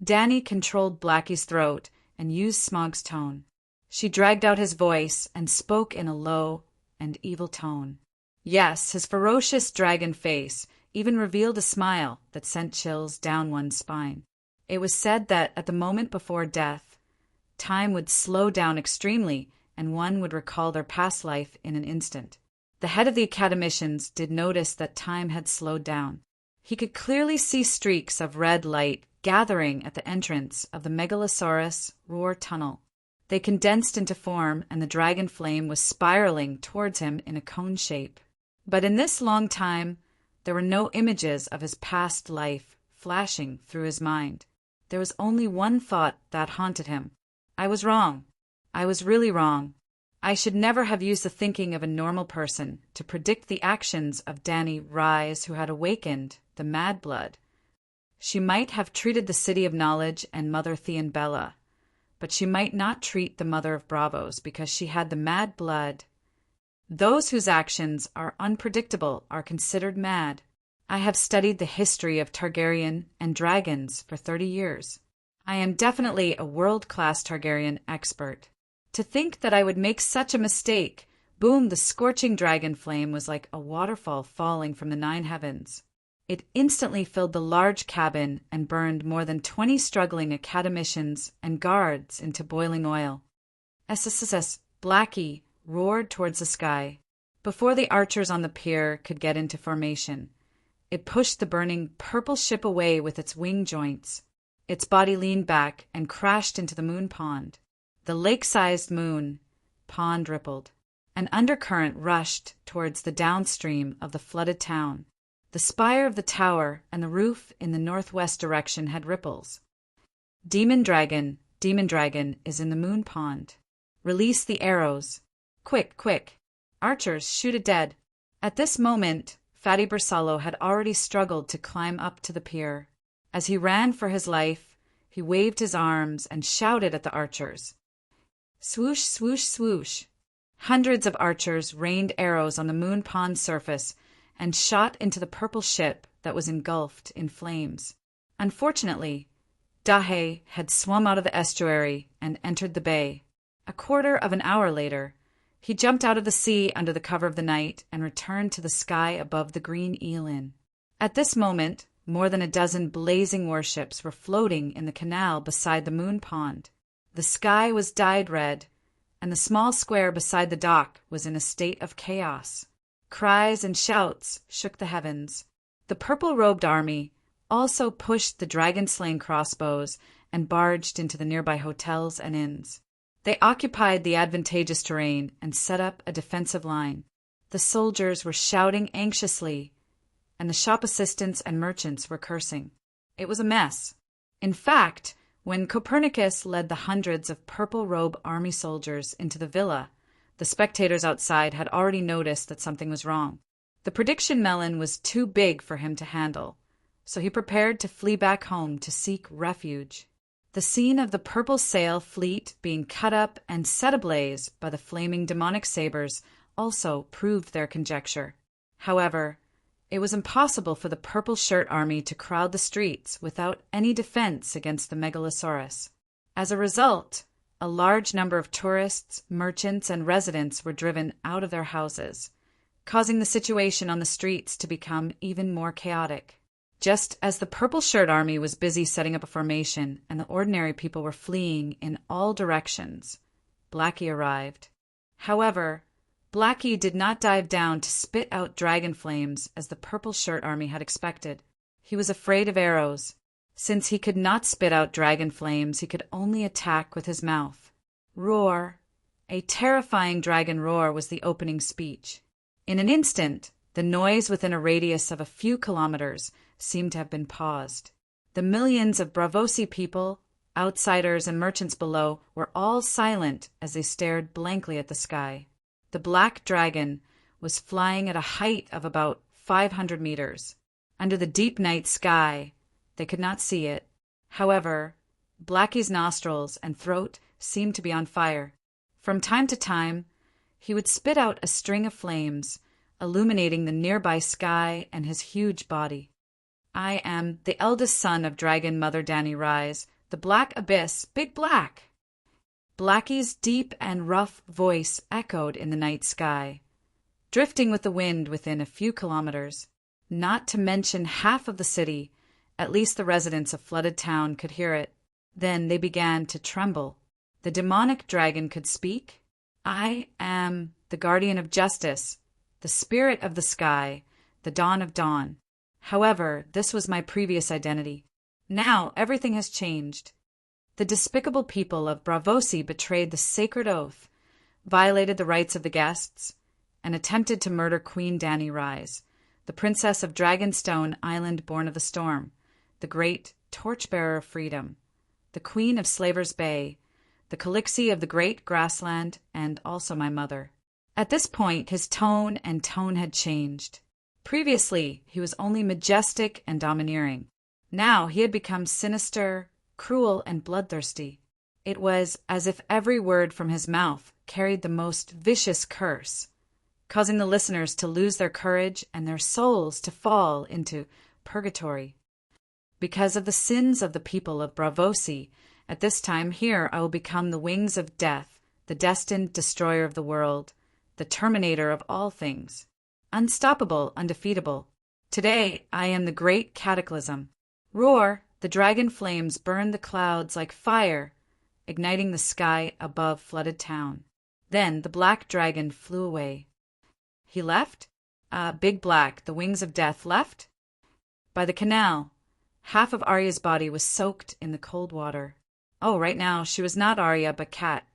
Danny controlled Blackie's throat and used Smog's tone. She dragged out his voice and spoke in a low and evil tone. Yes, his ferocious dragon face even revealed a smile that sent chills down one's spine. It was said that at the moment before death, time would slow down extremely and one would recall their past life in an instant. The head of the academicians did notice that time had slowed down. He could clearly see streaks of red light gathering at the entrance of the Megalosaurus roar tunnel. They condensed into form, and the dragon flame was spiraling towards him in a cone shape. But in this long time, there were no images of his past life flashing through his mind. There was only one thought that haunted him. I was wrong. I was really wrong. I should never have used the thinking of a normal person to predict the actions of Danny Rise, who had awakened the mad blood. She might have treated the City of Knowledge and Mother Theonbella, but she might not treat the Mother of Bravos because she had the mad blood. Those whose actions are unpredictable are considered mad. I have studied the history of Targaryen and dragons for 30 years. I am definitely a world-class Targaryen expert. To think that I would make such a mistake! Boom, the scorching dragon flame was like a waterfall falling from the 9 heavens. It instantly filled the large cabin and burned more than 20 struggling academicians and guards into boiling oil. SSSS Blackie roared towards the sky. Before the archers on the pier could get into formation, it pushed the burning purple ship away with its wing joints. Its body leaned back and crashed into the moon pond. The lake-sized moon pond rippled. An undercurrent rushed towards the downstream of the flooded town. The spire of the tower and the roof in the northwest direction had ripples. Demon dragon is in the moon pond. Release the arrows. Quick, quick. Archers, shoot it dead. At this moment, Fatty Bersallo had already struggled to climb up to the pier. As he ran for his life, he waved his arms and shouted at the archers. Swoosh, swoosh, swoosh. Hundreds of archers rained arrows on the moon pond surface and shot into the purple ship that was engulfed in flames. Unfortunately, Dahe had swum out of the estuary and entered the bay. A quarter of an hour later, he jumped out of the sea under the cover of the night and returned to the sky above the Green Eel Inn. At this moment, more than a dozen blazing warships were floating in the canal beside the moon pond. The sky was dyed red, and the small square beside the dock was in a state of chaos. Cries and shouts shook the heavens. The purple-robed army also pushed the dragon-slaying crossbows and barged into the nearby hotels and inns. They occupied the advantageous terrain and set up a defensive line. The soldiers were shouting anxiously, and the shop assistants and merchants were cursing. It was a mess. In fact, when Copernicus led the hundreds of purple-robe army soldiers into the villa, the spectators outside had already noticed that something was wrong. The prediction melon was too big for him to handle, so he prepared to flee back home to seek refuge. The scene of the purple sail fleet being cut up and set ablaze by the flaming demonic sabers also proved their conjecture. However, it was impossible for the purple shirt army to crowd the streets without any defense against the Megalosaurus. As a result, a large number of tourists, merchants, and residents were driven out of their houses, causing the situation on the streets to become even more chaotic. Just as the purple shirt army was busy setting up a formation and the ordinary people were fleeing in all directions, Blackie arrived. However, Blackie did not dive down to spit out dragon flames as the purple shirt army had expected. He was afraid of arrows. Since he could not spit out dragon flames, he could only attack with his mouth. Roar! A terrifying dragon roar was the opening speech. In an instant, the noise within a radius of a few kilometers seemed to have been paused. The millions of Braavosi people, outsiders and merchants below, were all silent as they stared blankly at the sky. The black dragon was flying at a height of about 500 meters. Under the deep night sky, they could not see it. However, Blackie's nostrils and throat seemed to be on fire. From time to time, he would spit out a string of flames, illuminating the nearby sky and his huge body. I am the eldest son of Dragon Mother Dani Rise, the Black Abyss, Big Black. Blackie's deep and rough voice echoed in the night sky, drifting with the wind within a few kilometers. Not to mention half of the city, at least the residents of Flooded Town, could hear it. Then they began to tremble. The demonic dragon could speak. I am the guardian of justice, the spirit of the sky, the dawn of dawn. However, this was my previous identity. Now everything has changed. The despicable people of Braavosi betrayed the sacred oath, violated the rights of the guests, and attempted to murder Queen Dani Rise, the princess of Dragonstone Island born of the storm, the great torchbearer of freedom, the queen of Slaver's Bay, the Calixie of the great grassland, and also my mother. At this point, his tone had changed. Previously, he was only majestic and domineering. Now he had become sinister, cruel, and bloodthirsty. It was as if every word from his mouth carried the most vicious curse, causing the listeners to lose their courage and their souls to fall into purgatory. Because of the sins of the people of Braavosi, at this time here I will become the wings of death, the destined destroyer of the world, the terminator of all things. Unstoppable, undefeatable. Today I am the great cataclysm. Roar! The dragon flames burned the clouds like fire, igniting the sky above Flooded Town. Then the black dragon flew away. He left? Big Black, the wings of death, left? By the canal. Half of Arya's body was soaked in the cold water. Oh, right now, she was not Arya, but Cat.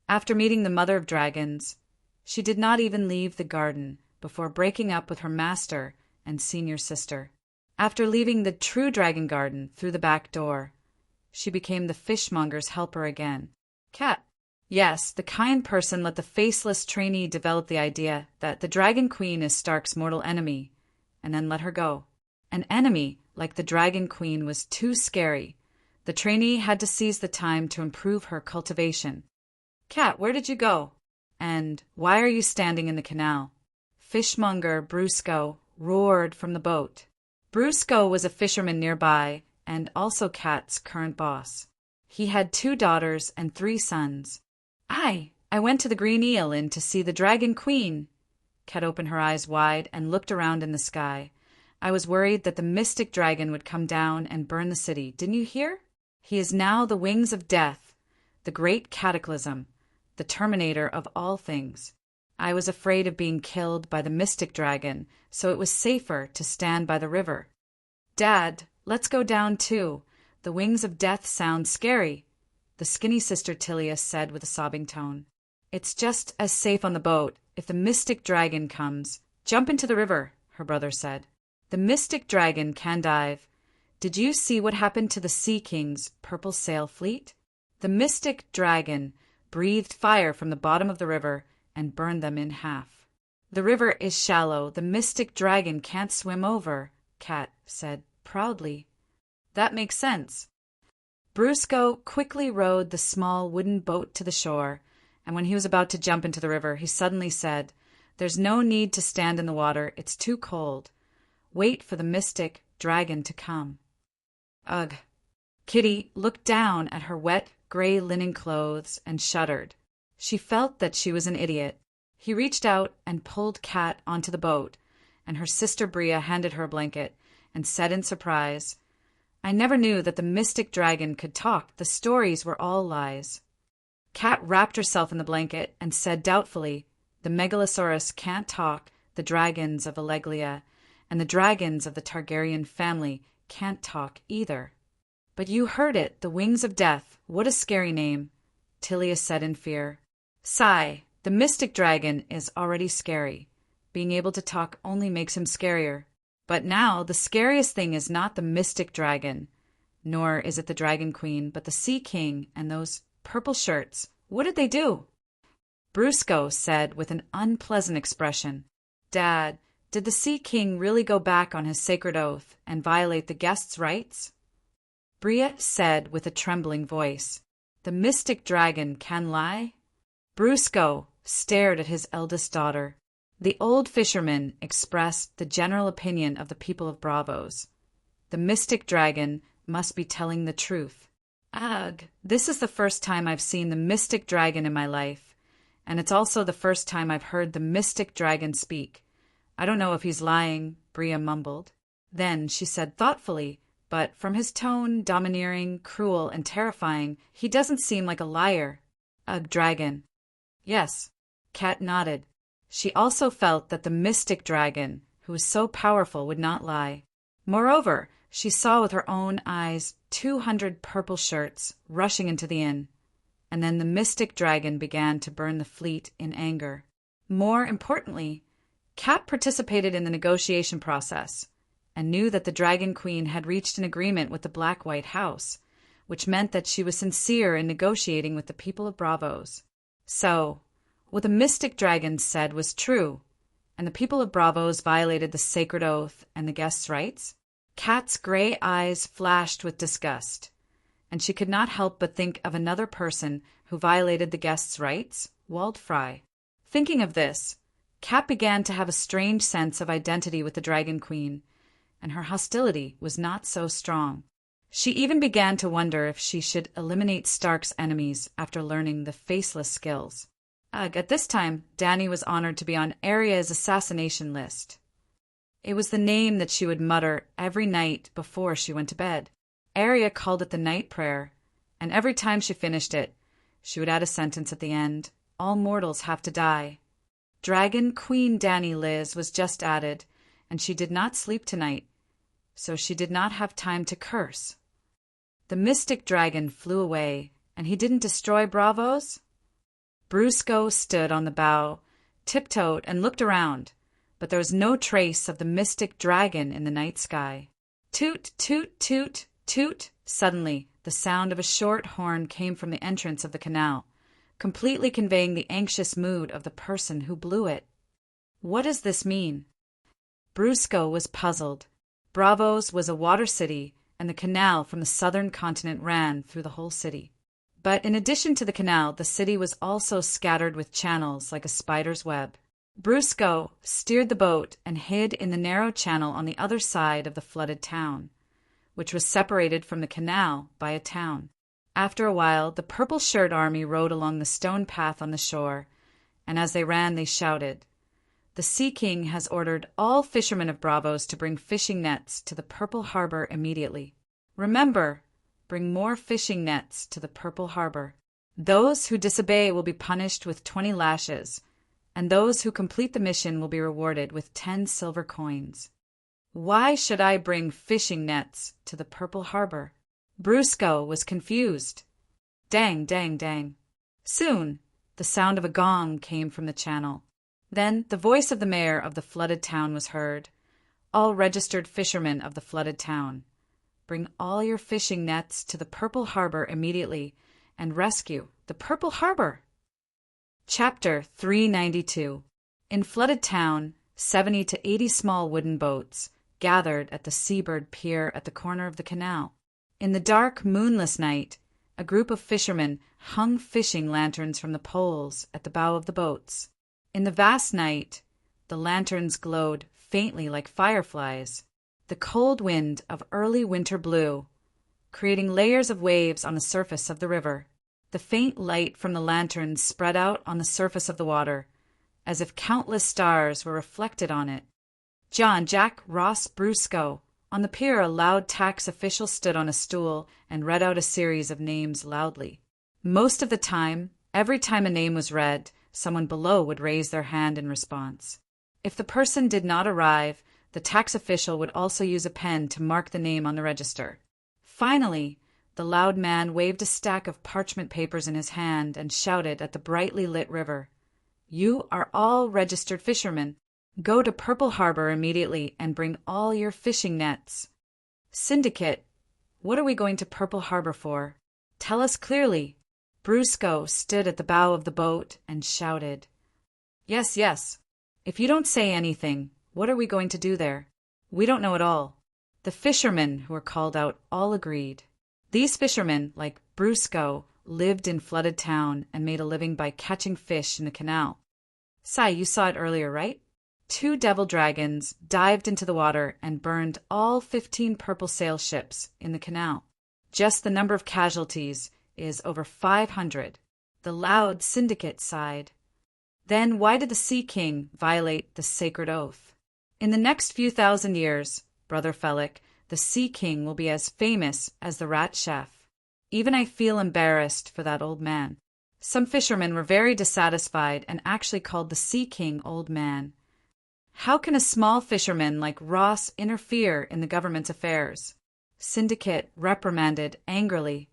After meeting the Mother of Dragons, she did not even leave the garden before breaking up with her master and senior sister. After leaving the true dragon garden through the back door, she became the fishmonger's helper again. Cat. Yes, the kind person let the faceless trainee develop the idea that the Dragon Queen is Stark's mortal enemy, and then let her go. An enemy like the Dragon Queen was too scary. The trainee had to seize the time to improve her cultivation. Cat, where did you go? And why are you standing in the canal? Fishmonger Brusco roared from the boat. Brusco was a fisherman nearby and also Cat's current boss. He had 2 daughters and 3 sons. I went to the Green Eel Inn to see the Dragon Queen. Cat opened her eyes wide and looked around in the sky. I was worried that the mystic dragon would come down and burn the city. Didn't you hear? He is now the wings of death, the great cataclysm, the terminator of all things. I was afraid of being killed by the mystic dragon, so it was safer to stand by the river. Dad, let's go down too. The wings of death sound scary, the skinny sister Tilia said with a sobbing tone. It's just as safe on the boat. If the mystic dragon comes, jump into the river, her brother said. The mystic dragon can dive. Did you see what happened to the Sea King's purple sail fleet? The mystic dragon breathed fire from the bottom of the river and burned them in half. The river is shallow. The mystic dragon can't swim over, Cat said proudly. That makes sense. Brusco quickly rowed the small wooden boat to the shore, and when he was about to jump into the river, he suddenly said, "There's no need to stand in the water. It's too cold. Wait for the mystic dragon to come." Ugh. Kitty looked down at her wet, gray linen clothes and shuddered. She felt that she was an idiot. He reached out and pulled Cat onto the boat, and her sister Bria handed her a blanket and said in surprise, "I never knew that the mystic dragon could talk. The stories were all lies." Cat wrapped herself in the blanket and said doubtfully, "The Megalosaurus can't talk, the dragons of Alleglia, and the dragons of the Targaryen family can't talk either." But you heard it, the wings of death. What a scary name, Tilius said in fear. Sigh, the mystic dragon is already scary. Being able to talk only makes him scarier. But now the scariest thing is not the mystic dragon, nor is it the dragon queen, but the sea king and those purple shirts. What did they do? Brusco said with an unpleasant expression. Dad, did the sea king really go back on his sacred oath and violate the guests' rights? Bria said with a trembling voice. The mystic dragon can lie? Brusco stared at his eldest daughter. The old fisherman expressed the general opinion of the people of Bravos. The mystic dragon must be telling the truth. Ugh, this is the first time I've seen the mystic dragon in my life, and it's also the first time I've heard the mystic dragon speak. I don't know if he's lying, Bria mumbled. Then she said thoughtfully, but from his tone, domineering, cruel, and terrifying, he doesn't seem like a liar. Ugh, dragon. Yes, Kat nodded. She also felt that the mystic dragon, who was so powerful, would not lie. Moreover, she saw with her own eyes 200 purple shirts rushing into the inn, and then the mystic dragon began to burn the fleet in anger. More importantly, Kat participated in the negotiation process and knew that the Dragon Queen had reached an agreement with the Black White House, which meant that she was sincere in negotiating with the people of Bravos. So, what the mystic dragon said was true, and the people of Bravos violated the sacred oath and the guests' rights? Kat's gray eyes flashed with disgust, and she could not help but think of another person who violated the guests' rights, Waldfrei. Thinking of this, Kat began to have a strange sense of identity with the Dragon Queen, and her hostility was not so strong. She even began to wonder if she should eliminate Stark's enemies after learning the faceless skills. At this time, Dany was honored to be on Arya's assassination list. It was the name that she would mutter every night before she went to bed. Arya called it the night prayer, and every time she finished it, she would add a sentence at the end, all mortals have to die. Dragon Queen Dany Liz was just added, and she did not sleep tonight, so she did not have time to curse. The mystic dragon flew away, and he didn't destroy Bravos? Brusco stood on the bow, tiptoed, and looked around, but there was no trace of the mystic dragon in the night sky. Toot, toot, toot, toot! Suddenly, the sound of a short horn came from the entrance of the canal, completely conveying the anxious mood of the person who blew it. What does this mean? Brusco was puzzled. Bravos was a water city, and the canal from the southern continent ran through the whole city. But in addition to the canal, the city was also scattered with channels like a spider's web. Brusco steered the boat and hid in the narrow channel on the other side of the flooded town, which was separated from the canal by a town. After a while, the Purple Shirt Army rode along the stone path on the shore, and as they ran, they shouted, "The Sea King has ordered all fishermen of Bravos to bring fishing nets to the Purple Harbor immediately. Remember, bring more fishing nets to the Purple Harbor. Those who disobey will be punished with 20 lashes, and those who complete the mission will be rewarded with 10 silver coins." Why should I bring fishing nets to the Purple Harbor? Brusco was confused. Dang, dang, dang. Soon, the sound of a gong came from the channel. Then the voice of the mayor of the flooded town was heard. "All registered fishermen of the flooded town, bring all your fishing nets to the Purple Harbor immediately and rescue the Purple Harbor." Chapter 392. In flooded town, 70 to 80 small wooden boats gathered at the Seabird Pier at the corner of the canal. In the dark, moonless night, a group of fishermen hung fishing lanterns from the poles at the bow of the boats. In the vast night, the lanterns glowed faintly like fireflies. The cold wind of early winter blew, creating layers of waves on the surface of the river. The faint light from the lanterns spread out on the surface of the water, as if countless stars were reflected on it. John Jack Ross Brusco. On the pier, a loud tax official stood on a stool and read out a series of names loudly. Most of the time, every time a name was read, someone below would raise their hand in response. If the person did not arrive, the tax official would also use a pen to mark the name on the register. Finally, The loud man waved a stack of parchment papers in his hand and shouted at the brightly lit river. "You are all registered fishermen. Go to Purple Harbor immediately and bring all your fishing nets." "Syndicate, what are we going to Purple Harbor for? Tell us clearly." Brusco stood at the bow of the boat and shouted. "Yes, yes. If you don't say anything, what are we going to do there? We don't know at all." The fishermen who were called out all agreed. These fishermen, like Brusco, lived in flooded town and made a living by catching fish in the canal. Sai, you saw it earlier, right? 2 devil dragons dived into the water and burned all 15 purple sail ships in the canal. Just the number of casualties is over 500. The loud syndicate sighed. Then why did the Sea King violate the sacred oath? In the next few thousand years, Brother Felix, the Sea King will be as famous as the Rat Chef. Even I feel embarrassed for that old man. Some fishermen were very dissatisfied and actually called the Sea King Old Man. How can a small fisherman like Ross interfere in the government's affairs? Syndicate reprimanded angrily.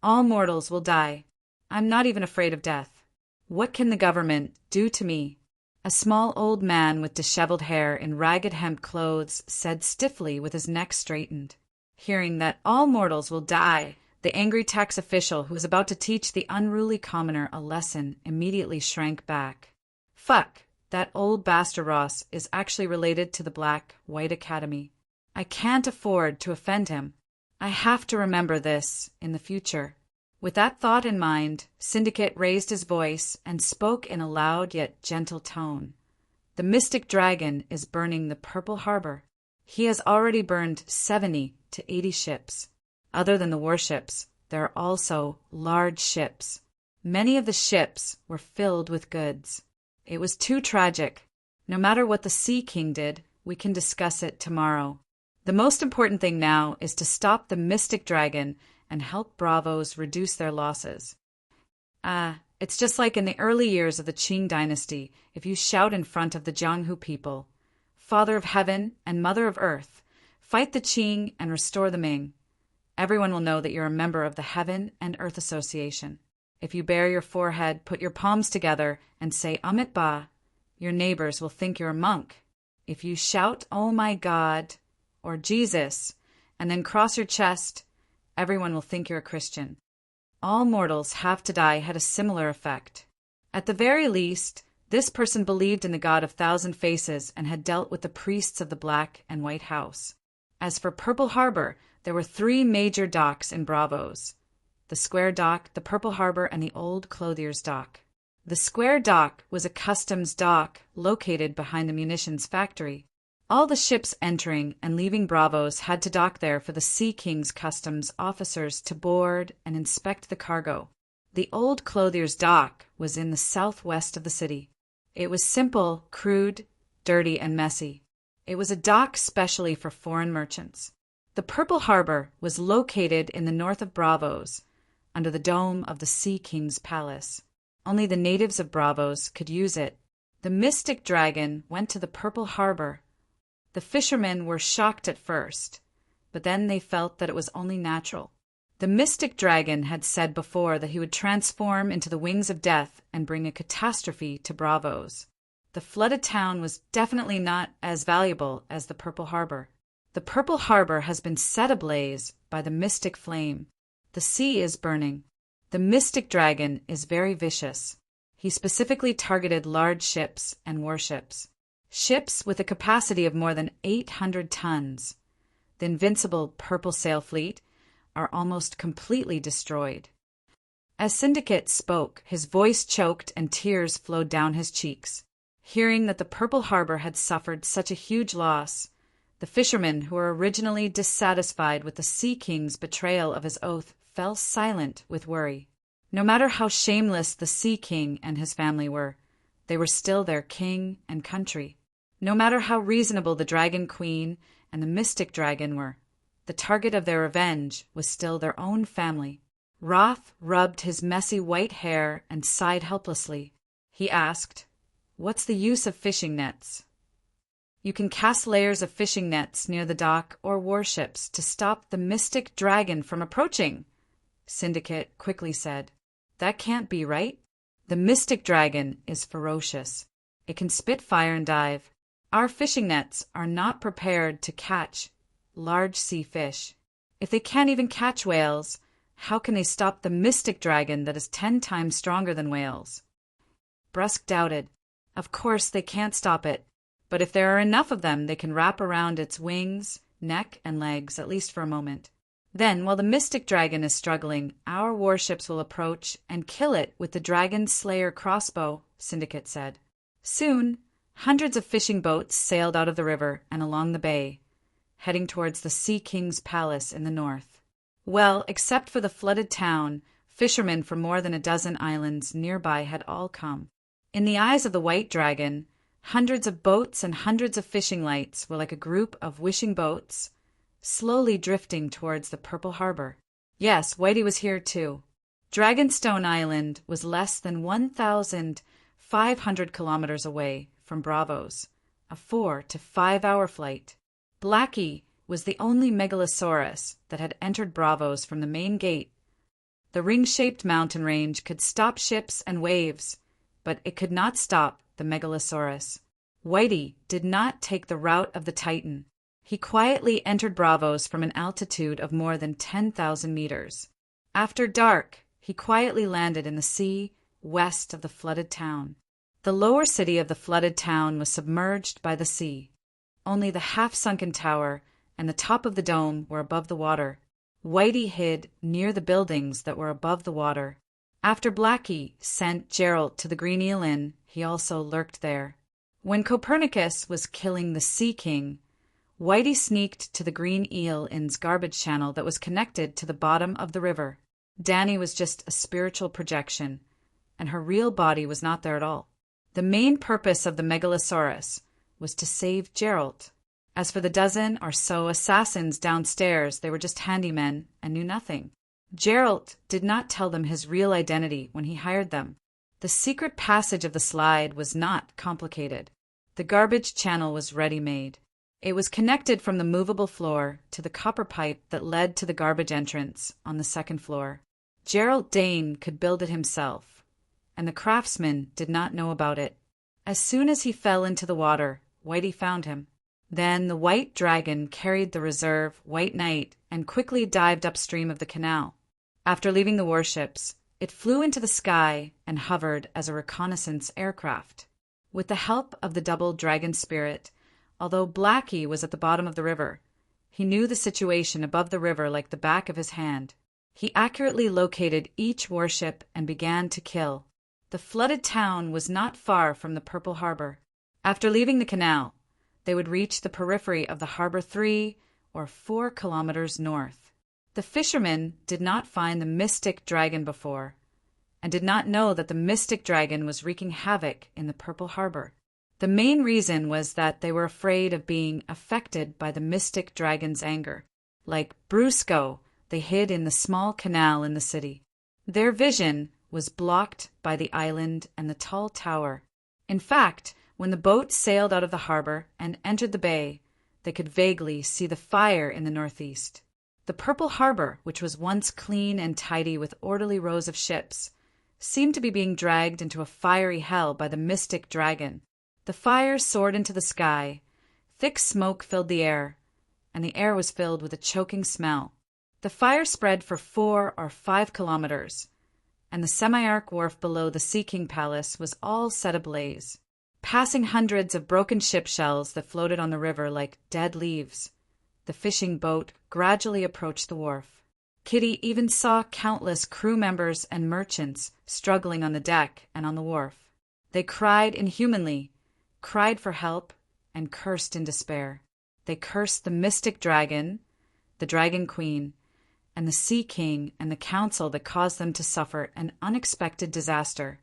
"All mortals will die. I'm not even afraid of death. What can the government do to me?" A small old man with disheveled hair in ragged hemp clothes said stiffly with his neck straightened. Hearing that all mortals will die, the angry tax official who was about to teach the unruly commoner a lesson immediately shrank back. "Fuck, that old bastard Ross is actually related to the Black-White Academy. I can't afford to offend him. I have to remember this in the future." With that thought in mind, Syndicate raised his voice and spoke in a loud yet gentle tone. "The mystic dragon is burning the Purple Harbor. He has already burned 70 to 80 ships. Other than the warships, there are also large ships. Many of the ships were filled with goods. It was too tragic. No matter what the Sea King did, we can discuss it tomorrow. The most important thing now is to stop the mystic dragon and help Bravos reduce their losses. It's just like in the early years of the Qing dynasty, if you shout in front of the Jianghu people, 'Father of Heaven and Mother of Earth, fight the Qing and restore the Ming,' everyone will know that you're a member of the Heaven and Earth Association. If you bare your forehead, put your palms together, and say Amit Ba, your neighbors will think you're a monk. If you shout, 'Oh my God,' or 'Jesus,' and then cross your chest, everyone will think you're a Christian. All mortals have to die had a similar effect. At the very least, this person believed in the God of Thousand Faces and had dealt with the priests of the Black and White House. As for Purple Harbor, there were 3 major docks in Bravos: the Square Dock, the Purple Harbor, and the Old Clothier's Dock. The Square Dock was a customs dock located behind the munitions factory. All the ships entering and leaving Bravos had to dock there for the Sea King's customs officers to board and inspect the cargo. The Old Clothier's Dock was in the southwest of the city. It was simple, crude, dirty, and messy. It was a dock specially for foreign merchants. The Purple Harbor was located in the north of Bravos, under the dome of the Sea King's palace. Only the natives of Bravos could use it. The mystic dragon went to the Purple Harbor. The fishermen were shocked at first, but then they felt that it was only natural. The mystic dragon had said before that he would transform into the wings of death and bring a catastrophe to Bravos. The flooded town was definitely not as valuable as the Purple Harbor. The Purple Harbor has been set ablaze by the mystic flame. The sea is burning. The mystic dragon is very vicious. He specifically targeted large ships and warships. Ships with a capacity of more than 800 tons, the invincible Purple Sail Fleet, are almost completely destroyed. As Syndicate spoke, his voice choked and tears flowed down his cheeks. Hearing that the Purple Harbor had suffered such a huge loss, the fishermen who were originally dissatisfied with the Sea King's betrayal of his oath fell silent with worry. No matter how shameless the Sea King and his family were, they were still their king and country. No matter how reasonable the Dragon Queen and the Mystic Dragon were, the target of their revenge was still their own family. Roth rubbed his messy white hair and sighed helplessly. He asked, "What's the use of fishing nets?" You can cast layers of fishing nets near the dock or warships to stop the mystic dragon from approaching, Syndicate quickly said. That can't be right. The mystic dragon is ferocious. It can spit fire and dive. Our fishing nets are not prepared to catch large sea fish. If they can't even catch whales, how can they stop the mystic dragon that is 10 times stronger than whales? Brusque doubted. Of course they can't stop it, but if there are enough of them, they can wrap around its wings, neck, and legs, at least for a moment. Then, while the mystic dragon is struggling, our warships will approach and kill it with the Dragon Slayer crossbow, Syndicate said. Soon, hundreds of fishing boats sailed out of the river and along the bay, heading towards the Sea King's palace in the north. Well, except for the flooded town, fishermen from more than a dozen islands nearby had all come. In the eyes of the White Dragon, hundreds of boats and hundreds of fishing lights were like a group of wishing boats, slowly drifting towards the Purple Harbor. Yes, Whitey was here too. Dragonstone Island was less than 1,500 kilometers away from Bravos, a 4 to 5 hour flight. Blackie was the only megalosaurus that had entered Bravos from the main gate. The ring-shaped mountain range could stop ships and waves, but it could not stop the megalosaurus. Whitey did not take the route of the Titan. He quietly entered Bravos from an altitude of more than 10,000 meters. After dark, he quietly landed in the sea west of the flooded town. The lower city of the flooded town was submerged by the sea. Only the half-sunken tower and the top of the dome were above the water. Whitey hid near the buildings that were above the water. After Blackie sent Gerald to the Green Eel Inn, he also lurked there. When Copernicus was killing the Sea King, Whitey sneaked to the Green Eel Inn's garbage channel that was connected to the bottom of the river. Danny was just a spiritual projection, and her real body was not there at all. The main purpose of the Megalosaurus was to save Gerald. As for the dozen or so assassins downstairs, they were just handymen and knew nothing. Gerald did not tell them his real identity when he hired them. The secret passage of the slide was not complicated. The garbage channel was ready-made. It was connected from the movable floor to the copper pipe that led to the garbage entrance on the second floor. Gerald Dane could build it himself, and the craftsman did not know about it. As soon as he fell into the water, Whitey found him. Then the White Dragon carried the reserve White Knight and quickly dived upstream of the canal. After leaving the warships, it flew into the sky and hovered as a reconnaissance aircraft. With the help of the double dragon spirit, although Blackie was at the bottom of the river, he knew the situation above the river like the back of his hand. He accurately located each warship and began to kill. The flooded town was not far from the Purple Harbor. After leaving the canal, they would reach the periphery of the harbor 3 or 4 kilometers north. The fishermen did not find the mystic dragon before, and did not know that the mystic dragon was wreaking havoc in the Purple Harbor. The main reason was that they were afraid of being affected by the mystic dragon's anger. Like Brusco, they hid in the small canal in the city. Their vision was blocked by the island and the tall tower. In fact, when the boat sailed out of the harbor and entered the bay, they could vaguely see the fire in the northeast. The Purple Harbor, which was once clean and tidy with orderly rows of ships, seemed to be being dragged into a fiery hell by the mystic dragon. The fire soared into the sky, thick smoke filled the air, and the air was filled with a choking smell. The fire spread for 4 or 5 kilometers, and the semi-arc wharf below the Sea King Palace was all set ablaze. Passing hundreds of broken ship shells that floated on the river like dead leaves, the fishing boat gradually approached the wharf. Kitty even saw countless crew members and merchants struggling on the deck and on the wharf. They cried inhumanly, cried for help, and cursed in despair. They cursed the mystic dragon, the dragon queen, and the Sea King and the council that caused them to suffer an unexpected disaster.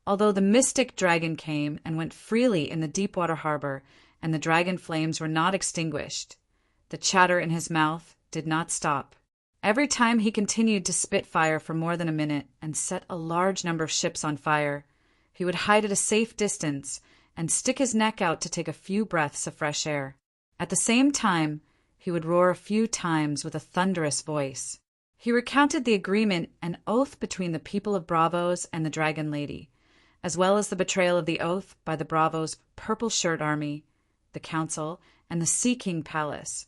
Although the mystic dragon came and went freely in the Deepwater Harbor and the dragon flames were not extinguished, the chatter in his mouth did not stop. Every time he continued to spit fire for more than a minute and set a large number of ships on fire, he would hide at a safe distance and stick his neck out to take a few breaths of fresh air. At the same time, he would roar a few times with a thunderous voice. He recounted the agreement and oath between the people of Bravos and the Dragon Lady, as well as the betrayal of the oath by the Bravos' Purple Shirt Army, the Council, and the Sea King Palace.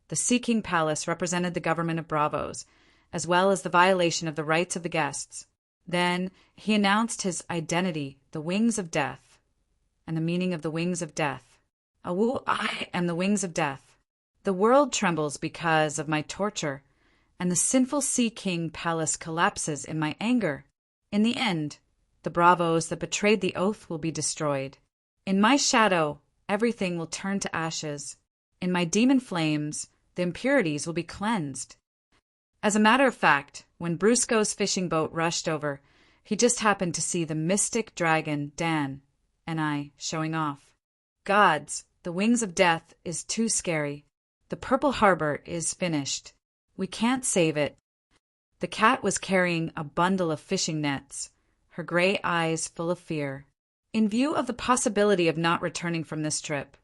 The Sea King Palace represented the government of Bravos, as well as the violation of the rights of the guests. Then he announced his identity, the Wings of Death, and the meaning of the Wings of Death. I am the Wings of Death. The world trembles because of my torture, and the sinful Sea King Palace collapses in my anger. In the end, the Bravos that betrayed the oath will be destroyed. In my shadow, everything will turn to ashes. In my demon flames, the impurities will be cleansed. As a matter of fact, when Brusco's fishing boat rushed over, he just happened to see the mystic dragon, Dan, and I showing off. Gods, the Wings of Death is too scary. The Purple Harbor is finished. We can't save it. The cat was carrying a bundle of fishing nets, her gray eyes full of fear. In view of the possibility of not returning from this trip,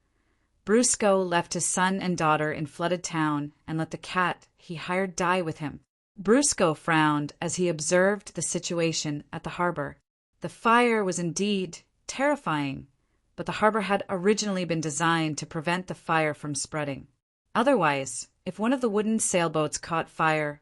Brusco left his son and daughter in flooded town and let the cat he hired die with him. Brusco frowned as he observed the situation at the harbor. The fire was indeed terrifying, but the harbor had originally been designed to prevent the fire from spreading. Otherwise, if one of the wooden sailboats caught fire,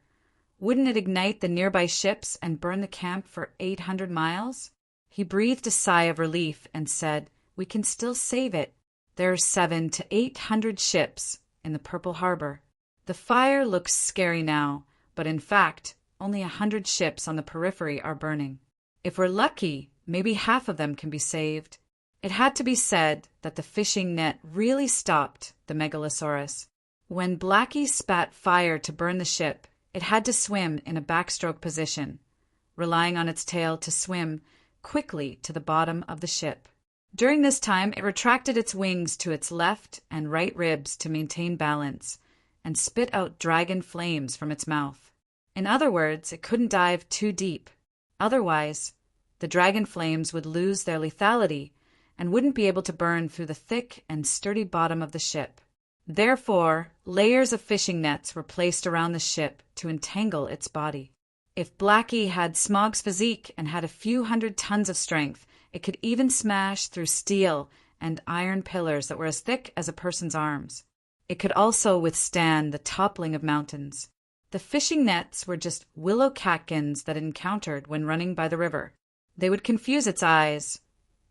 wouldn't it ignite the nearby ships and burn the camp for 800 miles? He breathed a sigh of relief and said, "We can still save it. There are 700 to 800 ships in the Purple Harbor. The fire looks scary now, but in fact, only 100 ships on the periphery are burning. If we're lucky, maybe half of them can be saved." It had to be said that the fishing net really stopped the Megalosaurus. When Blackie spat fire to burn the ship, it had to swim in a backstroke position, relying on its tail to swim quickly to the bottom of the ship. During this time, it retracted its wings to its left and right ribs to maintain balance, and spit out dragon flames from its mouth. In other words, it couldn't dive too deep. Otherwise, the dragon flames would lose their lethality and wouldn't be able to burn through the thick and sturdy bottom of the ship. Therefore, layers of fishing nets were placed around the ship to entangle its body. If Blackie had Smog's physique and had a few 100 tons of strength, it could even smash through steel and iron pillars that were as thick as a person's arms. It could also withstand the toppling of mountains. The fishing nets were just willow catkins that it encountered when running by the river. They would confuse its eyes,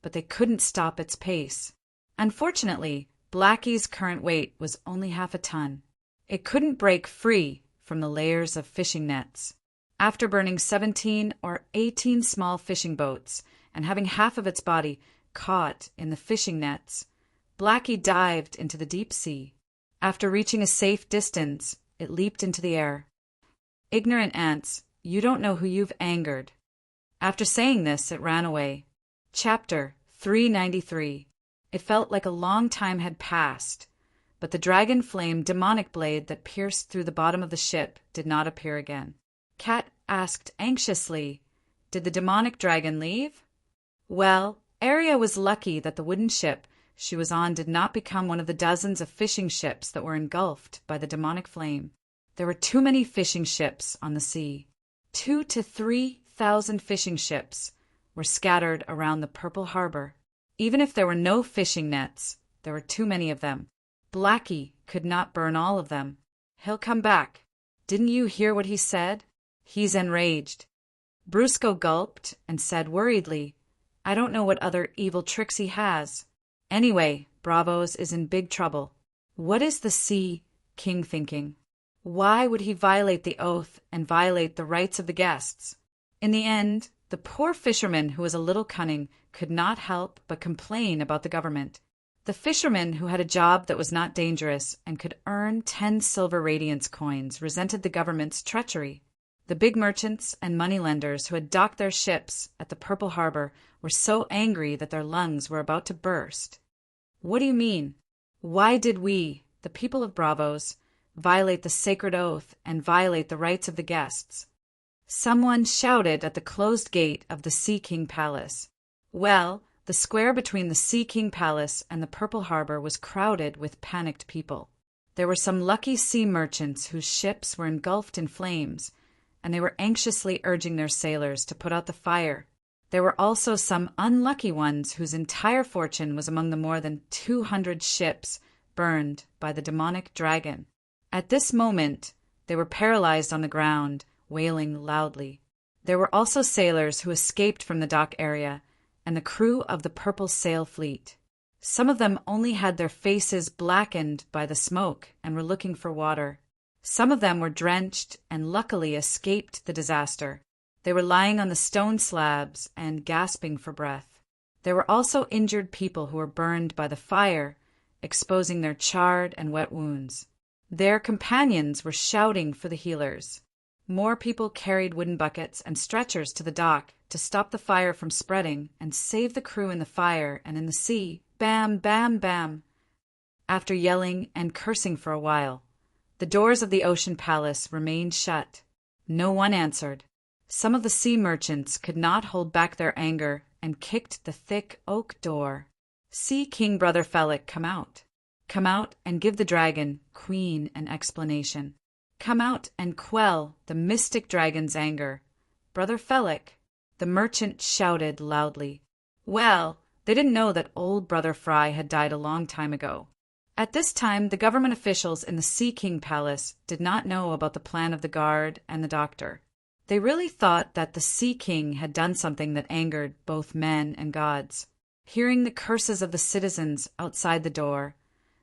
but they couldn't stop its pace. Unfortunately, Blackie's current weight was only half a ton. It couldn't break free from the layers of fishing nets. After burning 17 or 18 small fishing boats and having half of its body caught in the fishing nets, Blackie dived into the deep sea. After reaching a safe distance, it leaped into the air. "Ignorant ants, you don't know who you've angered." After saying this, it ran away. Chapter 393. It felt like a long time had passed, but the dragon flame demonic blade that pierced through the bottom of the ship did not appear again. Kat asked anxiously, "Did the demonic dragon leave?" Well, Aria was lucky that the wooden ship she was on did not become one of the dozens of fishing ships that were engulfed by the demonic flame. There were too many fishing ships on the sea. 2,000 to 3,000 fishing ships were scattered around the Purple Harbor. Even if there were no fishing nets, there were too many of them. Blackie could not burn all of them. "He'll come back. Didn't you hear what he said? He's enraged." Brusco gulped and said worriedly, "I don't know what other evil tricks he has. Anyway, Bravos is in big trouble. What is the Sea King thinking? Why would he violate the oath and violate the rights of the guests?" In the end, the poor fisherman, who was a little cunning, could not help but complain about the government. The fisherman, who had a job that was not dangerous and could earn 10 silver radiance coins, resented the government's treachery. The big merchants and moneylenders who had docked their ships at the Purple Harbor were so angry that their lungs were about to burst. "What do you mean? Why did we, the people of Bravos, violate the sacred oath and violate the rights of the guests?" Someone shouted at the closed gate of the Sea King Palace. Well, The square between the Sea King Palace and the Purple Harbor was crowded with panicked people. There were some lucky sea merchants whose ships were engulfed in flames, and they were anxiously urging their sailors to put out the fire. There were also some unlucky ones whose entire fortune was among the more than 200 ships burned by the demonic dragon. At this moment, they were paralyzed on the ground, wailing loudly. There were also sailors who escaped from the dock area, and the crew of the Purple Sail Fleet. Some of them only had their faces blackened by the smoke and were looking for water. Some of them were drenched and luckily escaped the disaster. They were lying on the stone slabs and gasping for breath. There were also injured people who were burned by the fire, exposing their charred and wet wounds. Their companions were shouting for the healers. More people carried wooden buckets and stretchers to the dock to stop the fire from spreading and save the crew in the fire and in the sea. Bam, bam, bam. After yelling and cursing for a while, the doors of the ocean palace remained shut. No one answered. Some of the sea merchants could not hold back their anger and kicked the thick oak door. "See King Brother Felix come out. Come out and give the dragon, queen, an explanation. Come out and quell the mystic dragon's anger. Brother Felix," the merchant shouted loudly. Well, they didn't know that old Brother Fry had died a long time ago. At this time, the government officials in the Sea King Palace did not know about the plan of the guard and the doctor. They really thought that the Sea King had done something that angered both men and gods. Hearing the curses of the citizens outside the door,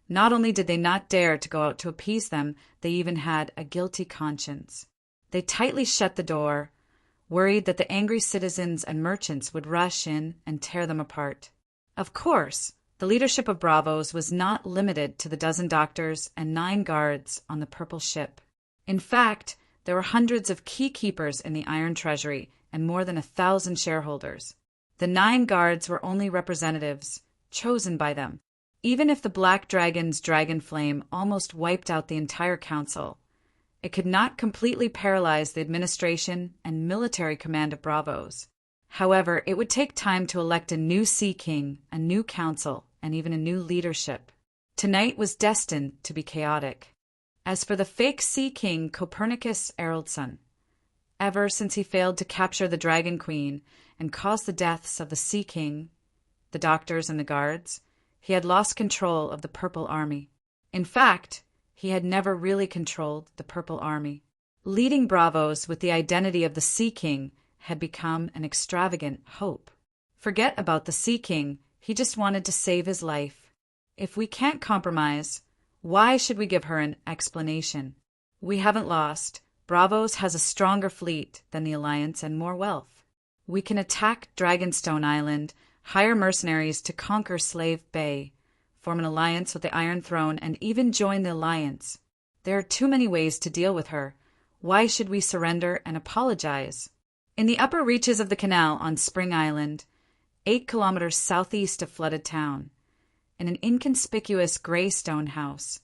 not only did they not dare to go out to appease them, they even had a guilty conscience. They tightly shut the door, worried that the angry citizens and merchants would rush in and tear them apart. Of course, the leadership of Bravos was not limited to the dozen doctors and 9 guards on the purple ship. In fact, there were hundreds of key keepers in the Iron Treasury and more than 1,000 shareholders. The 9 guards were only representatives, chosen by them. Even if the Black Dragon's dragon flame almost wiped out the entire council, it could not completely paralyze the administration and military command of Bravos. However, it would take time to elect a new Sea King, a new council, and even a new leadership. Tonight was destined to be chaotic. As for the fake Sea King Copernicus Eraldson, ever since he failed to capture the Dragon Queen and caused the deaths of the Sea King, the doctors, and the guards, he had lost control of the Purple Army. In fact, he had never really controlled the Purple Army. Leading Bravos with the identity of the Sea King had become an extravagant hope. Forget about the Sea King, he just wanted to save his life. If we can't compromise, why should we give her an explanation? We haven't lost. Bravos has a stronger fleet than the Alliance and more wealth. We can attack Dragonstone Island, hire mercenaries to conquer Slave Bay, form an alliance with the Iron Throne, and even join the Alliance. There are too many ways to deal with her. Why should we surrender and apologize? In the upper reaches of the canal on Spring Island, 8 kilometers southeast of flooded town, in an inconspicuous gray stone house,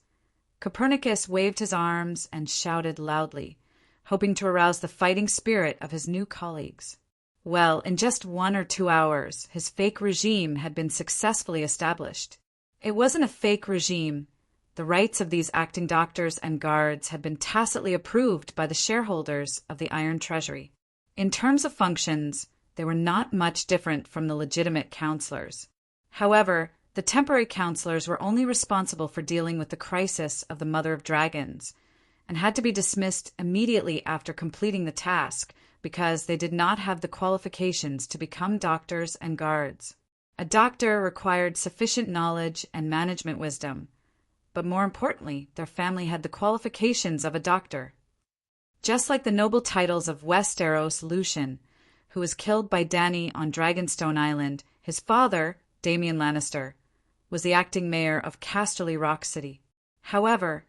Copernicus waved his arms and shouted loudly, hoping to arouse the fighting spirit of his new colleagues. Well, in just 1 or 2 hours, his fake regime had been successfully established. It wasn't a fake regime. The rights of these acting doctors and guards had been tacitly approved by the shareholders of the Iron Treasury. In terms of functions, they were not much different from the legitimate counselors. However, the temporary counselors were only responsible for dealing with the crisis of the Mother of Dragons, and had to be dismissed immediately after completing the task because they did not have the qualifications to become doctors and guards. A doctor required sufficient knowledge and management wisdom, but more importantly, their family had the qualifications of a doctor. Just like the noble titles of Westeros Lucian, who was killed by Dany on Dragonstone Island, his father, Daemon Lannister, was the acting mayor of Casterly Rock City. However,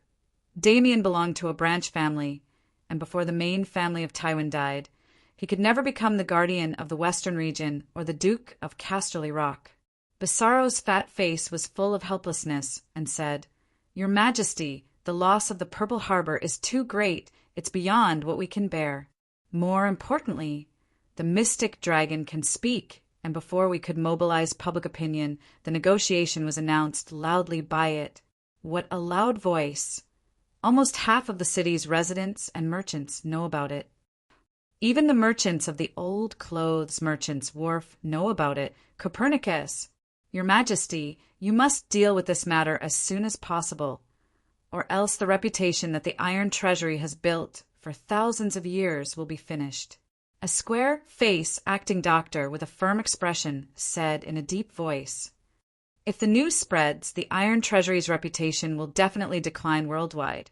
Daemon belonged to a branch family, and before the main family of Tywin died, he could never become the guardian of the Western region or the Duke of Casterly Rock. Bassaro's fat face was full of helplessness and said, "Your Majesty, the loss of the Purple Harbor is too great. It's beyond what we can bear. More importantly, the mystic dragon can speak and before we could mobilize public opinion, the negotiation was announced loudly by it. What a loud voice! Almost half of the city's residents and merchants know about it. Even the merchants of the old clothes merchants' wharf know about it. Copernicus, Your Majesty, you must deal with this matter as soon as possible, or else the reputation that the iron treasury has built for thousands of years will be finished. A square-faced acting doctor with a firm expression said in a deep voice, "If the news spreads, the iron treasury's reputation will definitely decline worldwide,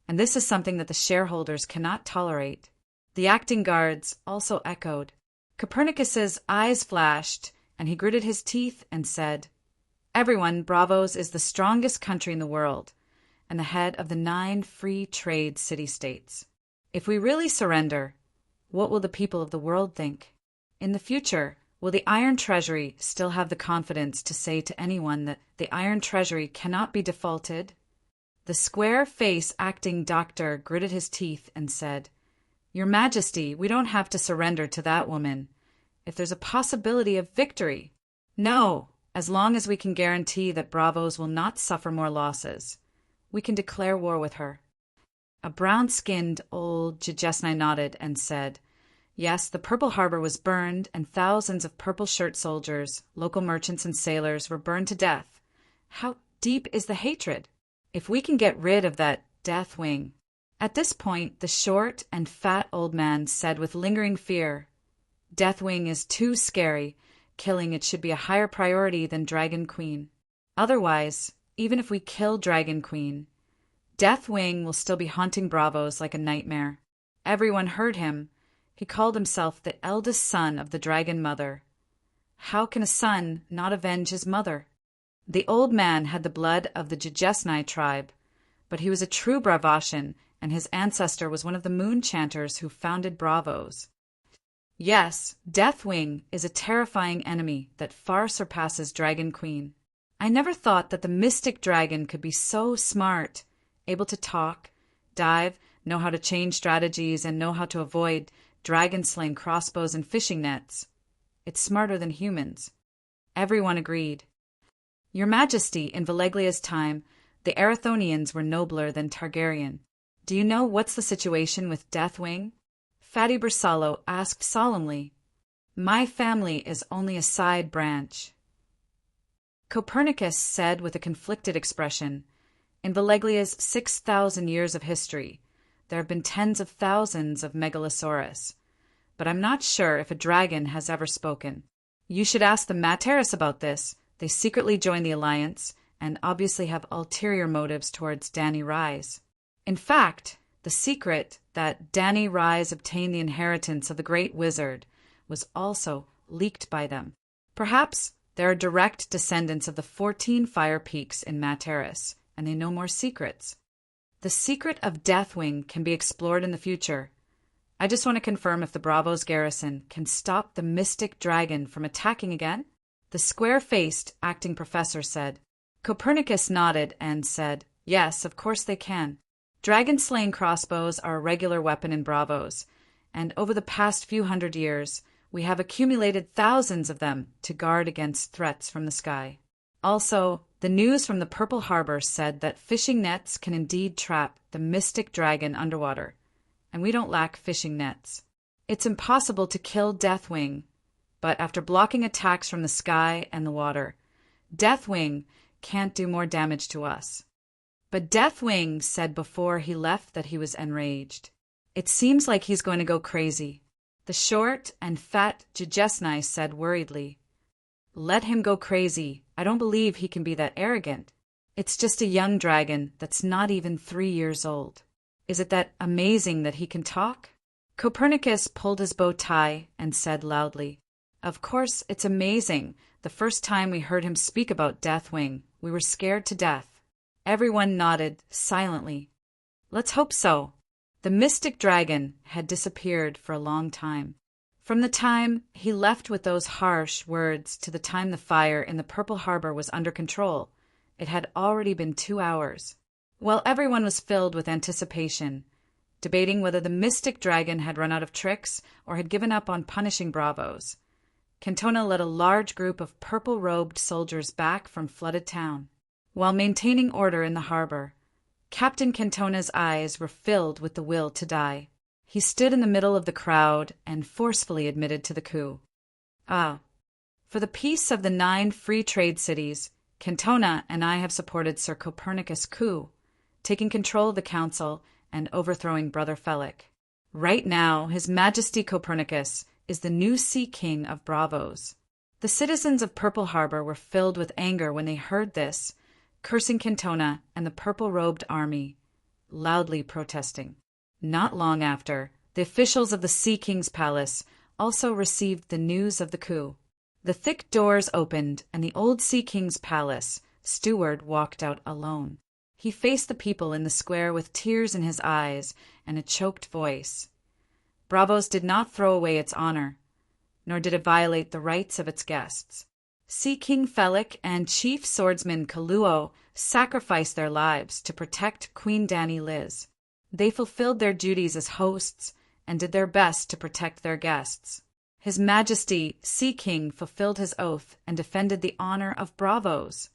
and this is something that the shareholders cannot tolerate." The acting guards also echoed. Copernicus's eyes flashed, and he gritted his teeth and said, "Everyone, Bravos is the strongest country in the world, and the head of the 9 free trade city-states. If we really surrender, what will the people of the world think? In the future, will the Iron Treasury still have the confidence to say to anyone that the Iron Treasury cannot be defaulted?" The square-faced acting doctor gritted his teeth and said, "Your Majesty, we don't have to surrender to that woman. If there's a possibility of victory, no, as long as we can guarantee that Bravos will not suffer more losses, we can declare war with her." A brown-skinned old Jijesnai nodded and said, "Yes, the Purple Harbor was burned, and thousands of purple-shirt soldiers, local merchants and sailors were burned to death. How deep is the hatred? If we can get rid of that death wing—" At this point, the short and fat old man said with lingering fear, "Deathwing is too scary. Killing it should be a higher priority than Dragon Queen. Otherwise, even if we kill Dragon Queen, Deathwing will still be haunting Bravos like a nightmare." Everyone heard him. He called himself the eldest son of the Dragon Mother. How can a son not avenge his mother? The old man had the blood of the Jijesnai tribe, but he was a true Bravashan, and his ancestor was one of the moon chanters who founded Bravos. Yes, Deathwing is a terrifying enemy that far surpasses Dragon Queen. I never thought that the mystic dragon could be so smart, able to talk, dive, know how to change strategies, and know how to avoid dragon-slaying crossbows and fishing nets. It's smarter than humans. Everyone agreed. Your Majesty, in Valeglia's time, the Arathonians were nobler than Targaryen. Do you know what's the situation with Deathwing? Fatty Bersalo asked solemnly. My family is only a side branch. Copernicus said with a conflicted expression, in Valeglia's 6,000 years of history, there have been tens of thousands of Megalosaurus, but I'm not sure if a dragon has ever spoken. You should ask the Materis about this. They secretly joined the alliance and obviously have ulterior motives towards Dany Rise. In fact, the secret that Dany Rise obtained the inheritance of the Great Wizard was also leaked by them. Perhaps they are direct descendants of the 14 Fire Peaks in Materis, and they know more secrets. The secret of Deathwing can be explored in the future. I just want to confirm if the Bravos garrison can stop the mystic dragon from attacking again? The square-faced acting professor said. Copernicus nodded and said, "Yes, of course they can. Dragon-slaying crossbows are a regular weapon in Bravos, and over the past few hundred years, we have accumulated thousands of them to guard against threats from the sky. Also, the news from the Purple Harbor said that fishing nets can indeed trap the mystic dragon underwater, and we don't lack fishing nets. It's impossible to kill Deathwing, but after blocking attacks from the sky and the water, Deathwing can't do more damage to us." But Deathwing said before he left that he was enraged. "It seems like he's going to go crazy." The short and fat Jijesnai said worriedly, "Let him go crazy. I don't believe he can be that arrogant. It's just a young dragon that's not even 3 years old. Is it that amazing that he can talk?" Copernicus pulled his bow tie and said loudly, "Of course it's amazing. The first time we heard him speak about Deathwing, we were scared to death." Everyone nodded silently. Let's hope so. The mystic dragon had disappeared for a long time. From the time he left with those harsh words to the time the fire in the Purple Harbor was under control, it had already been 2 hours. While everyone was filled with anticipation, debating whether the mystic dragon had run out of tricks or had given up on punishing Bravos, Cantona led a large group of purple-robed soldiers back from flooded town. While maintaining order in the harbor, Captain Cantona's eyes were filled with the will to die. He stood in the middle of the crowd and forcefully admitted to the coup. Ah, for the peace of the 9 free trade cities, Cantona and I have supported Sir Copernicus' coup, taking control of the council and overthrowing Brother Felic. Right now, His Majesty Copernicus is the new Sea King of Bravos. The citizens of Purple Harbor were filled with anger when they heard this, cursing Cantona and the purple-robed army, loudly protesting. Not long after, the officials of the Sea King's palace also received the news of the coup. The thick doors opened, and the old Sea King's palace steward walked out alone. He faced the people in the square with tears in his eyes and a choked voice. Bravos did not throw away its honor, nor did it violate the rights of its guests. Sea King Felic and Chief Swordsman Kaluo sacrificed their lives to protect Queen Dani Liz. They fulfilled their duties as hosts and did their best to protect their guests. His Majesty, Sea King, fulfilled his oath and defended the honor of Bravos.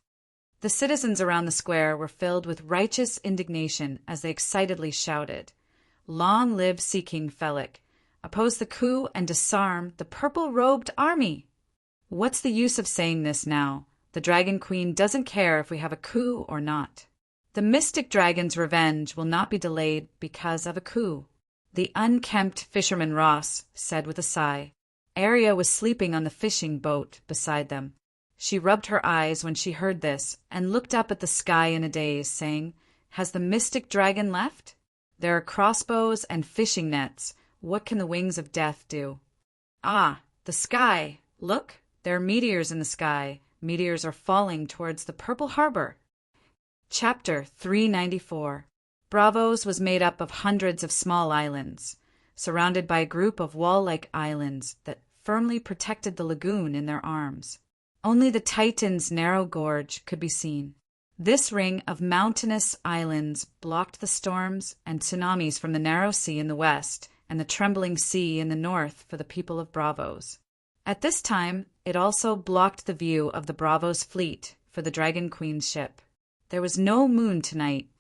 The citizens around the square were filled with righteous indignation as they excitedly shouted, "Long live Sea King Felic! Oppose the coup and disarm the purple-robed army!" What's the use of saying this now? The Dragon Queen doesn't care if we have a coup or not. The mystic dragon's revenge will not be delayed because of a coup. The unkempt fisherman Ross said with a sigh. Arya was sleeping on the fishing boat beside them. She rubbed her eyes when she heard this and looked up at the sky in a daze, saying, "Has the mystic dragon left? There are crossbows and fishing nets. What can the wings of death do?" Ah, the sky! Look, there are meteors in the sky. Meteors are falling towards the Purple Harbor. Chapter 394. Bravos was made up of hundreds of small islands, surrounded by a group of wall-like islands that firmly protected the lagoon in their arms. Only the Titan's narrow gorge could be seen. This ring of mountainous islands blocked the storms and tsunamis from the narrow sea in the west and the trembling sea in the north for the people of Bravos. At this time, it also blocked the view of the Bravos fleet for the Dragon Queen's ship. There was no moon tonight.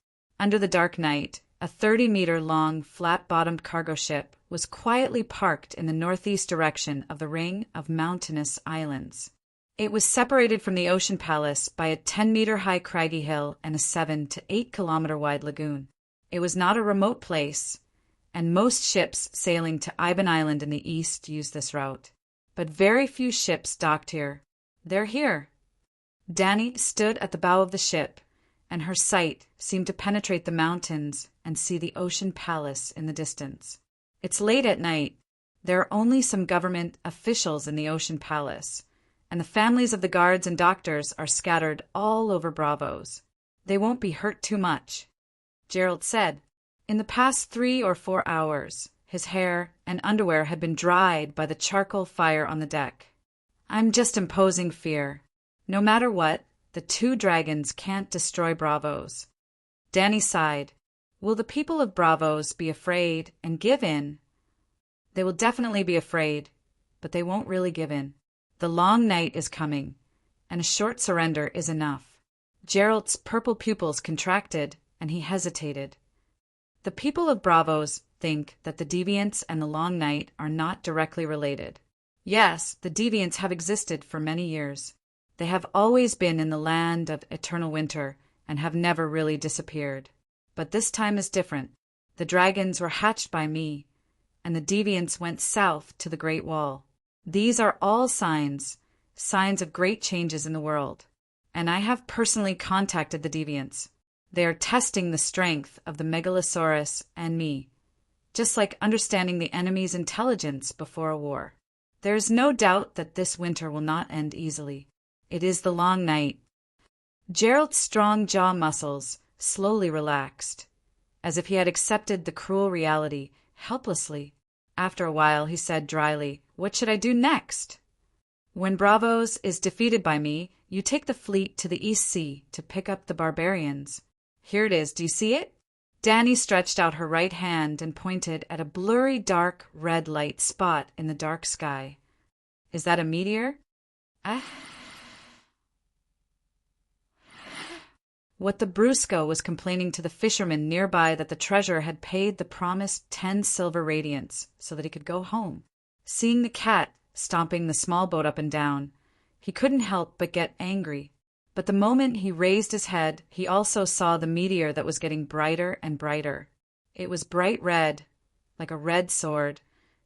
Under the dark night, a 30-meter-long, flat-bottomed cargo ship was quietly parked in the northeast direction of the ring of mountainous islands. It was separated from the Ocean Palace by a 10-meter-high craggy hill and a 7 to 8-kilometer-wide lagoon. It was not a remote place, and most ships sailing to Iban Island in the east used this route. But very few ships docked here. They're here. Dani stood at the bow of the ship, and her sight seemed to penetrate the mountains and see the Ocean Palace in the distance. It's late at night. There are only some government officials in the Ocean Palace, and the families of the guards and doctors are scattered all over Bravos. They won't be hurt too much, Gerald said. In the past 3 or 4 hours, his hair and underwear had been dried by the charcoal fire on the deck. I'm just imposing fear. No matter what, the 2 dragons can't destroy Bravos. Dani sighed. Will the people of Bravos be afraid and give in? They will definitely be afraid, but they won't really give in. The long night is coming, and a short surrender is enough. Gerald's purple pupils contracted, and he hesitated. The people of Bravos think that the deviants and the long night are not directly related. Yes, the deviants have existed for many years. They have always been in the land of eternal winter and have never really disappeared. But this time is different. The dragons were hatched by me, and the deviants went south to the Great Wall. These are all signs of great changes in the world, and I have personally contacted the deviants. They are testing the strength of the Megalosaurus and me, just like understanding the enemy's intelligence before a war. There is no doubt that this winter will not end easily. It is the long night. Gerald's strong jaw muscles slowly relaxed, as if he had accepted the cruel reality helplessly. After a while, he said dryly, "What should I do next?" "When Bravos is defeated by me, you take the fleet to the East Sea to pick up the barbarians. Here it is, do you see it?" Dani stretched out her right hand and pointed at a blurry dark red light spot in the dark sky. Is that a meteor? Ah. What the Brusco was complaining to the fisherman nearby that the treasurer had paid the promised 10 silver radiants so that he could go home. Seeing the cat stomping the small boat up and down, he couldn't help but get angry. But the moment he raised his head, he also saw the meteor that was getting brighter and brighter. It was bright red, like a red sword,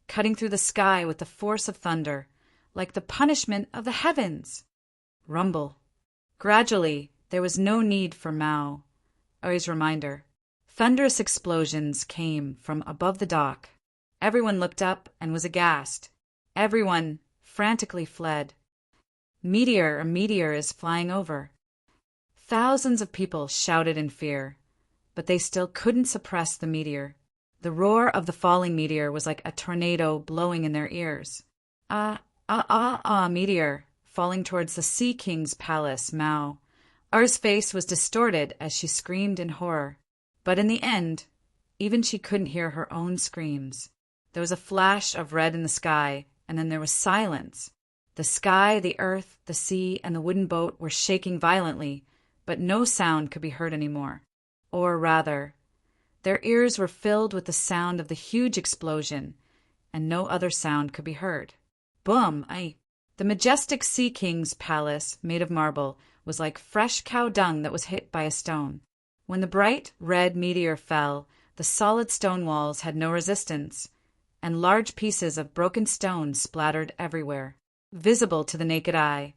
cutting through the sky with the force of thunder, like the punishment of the heavens. Rumble. Gradually, there was no need for Mao, or his reminder. Thunderous explosions came from above the dock. Everyone looked up and was aghast. Everyone frantically fled. Meteor, a meteor is flying over. Thousands of people shouted in fear, but they still couldn't suppress the meteor. The roar of the falling meteor was like a tornado blowing in their ears. Meteor, falling towards the Sea King's palace, Mao. R's face was distorted as she screamed in horror. But in the end, even she couldn't hear her own screams. There was a flash of red in the sky, and then there was silence. The sky, the earth, the sea, and the wooden boat were shaking violently, but no sound could be heard anymore. Or rather, their ears were filled with the sound of the huge explosion, and no other sound could be heard. Boom! The majestic Sea King's palace, made of marble, was like fresh cow dung that was hit by a stone. When the bright red meteor fell, the solid stone walls had no resistance, and large pieces of broken stone splattered everywhere. Visible to the naked eye,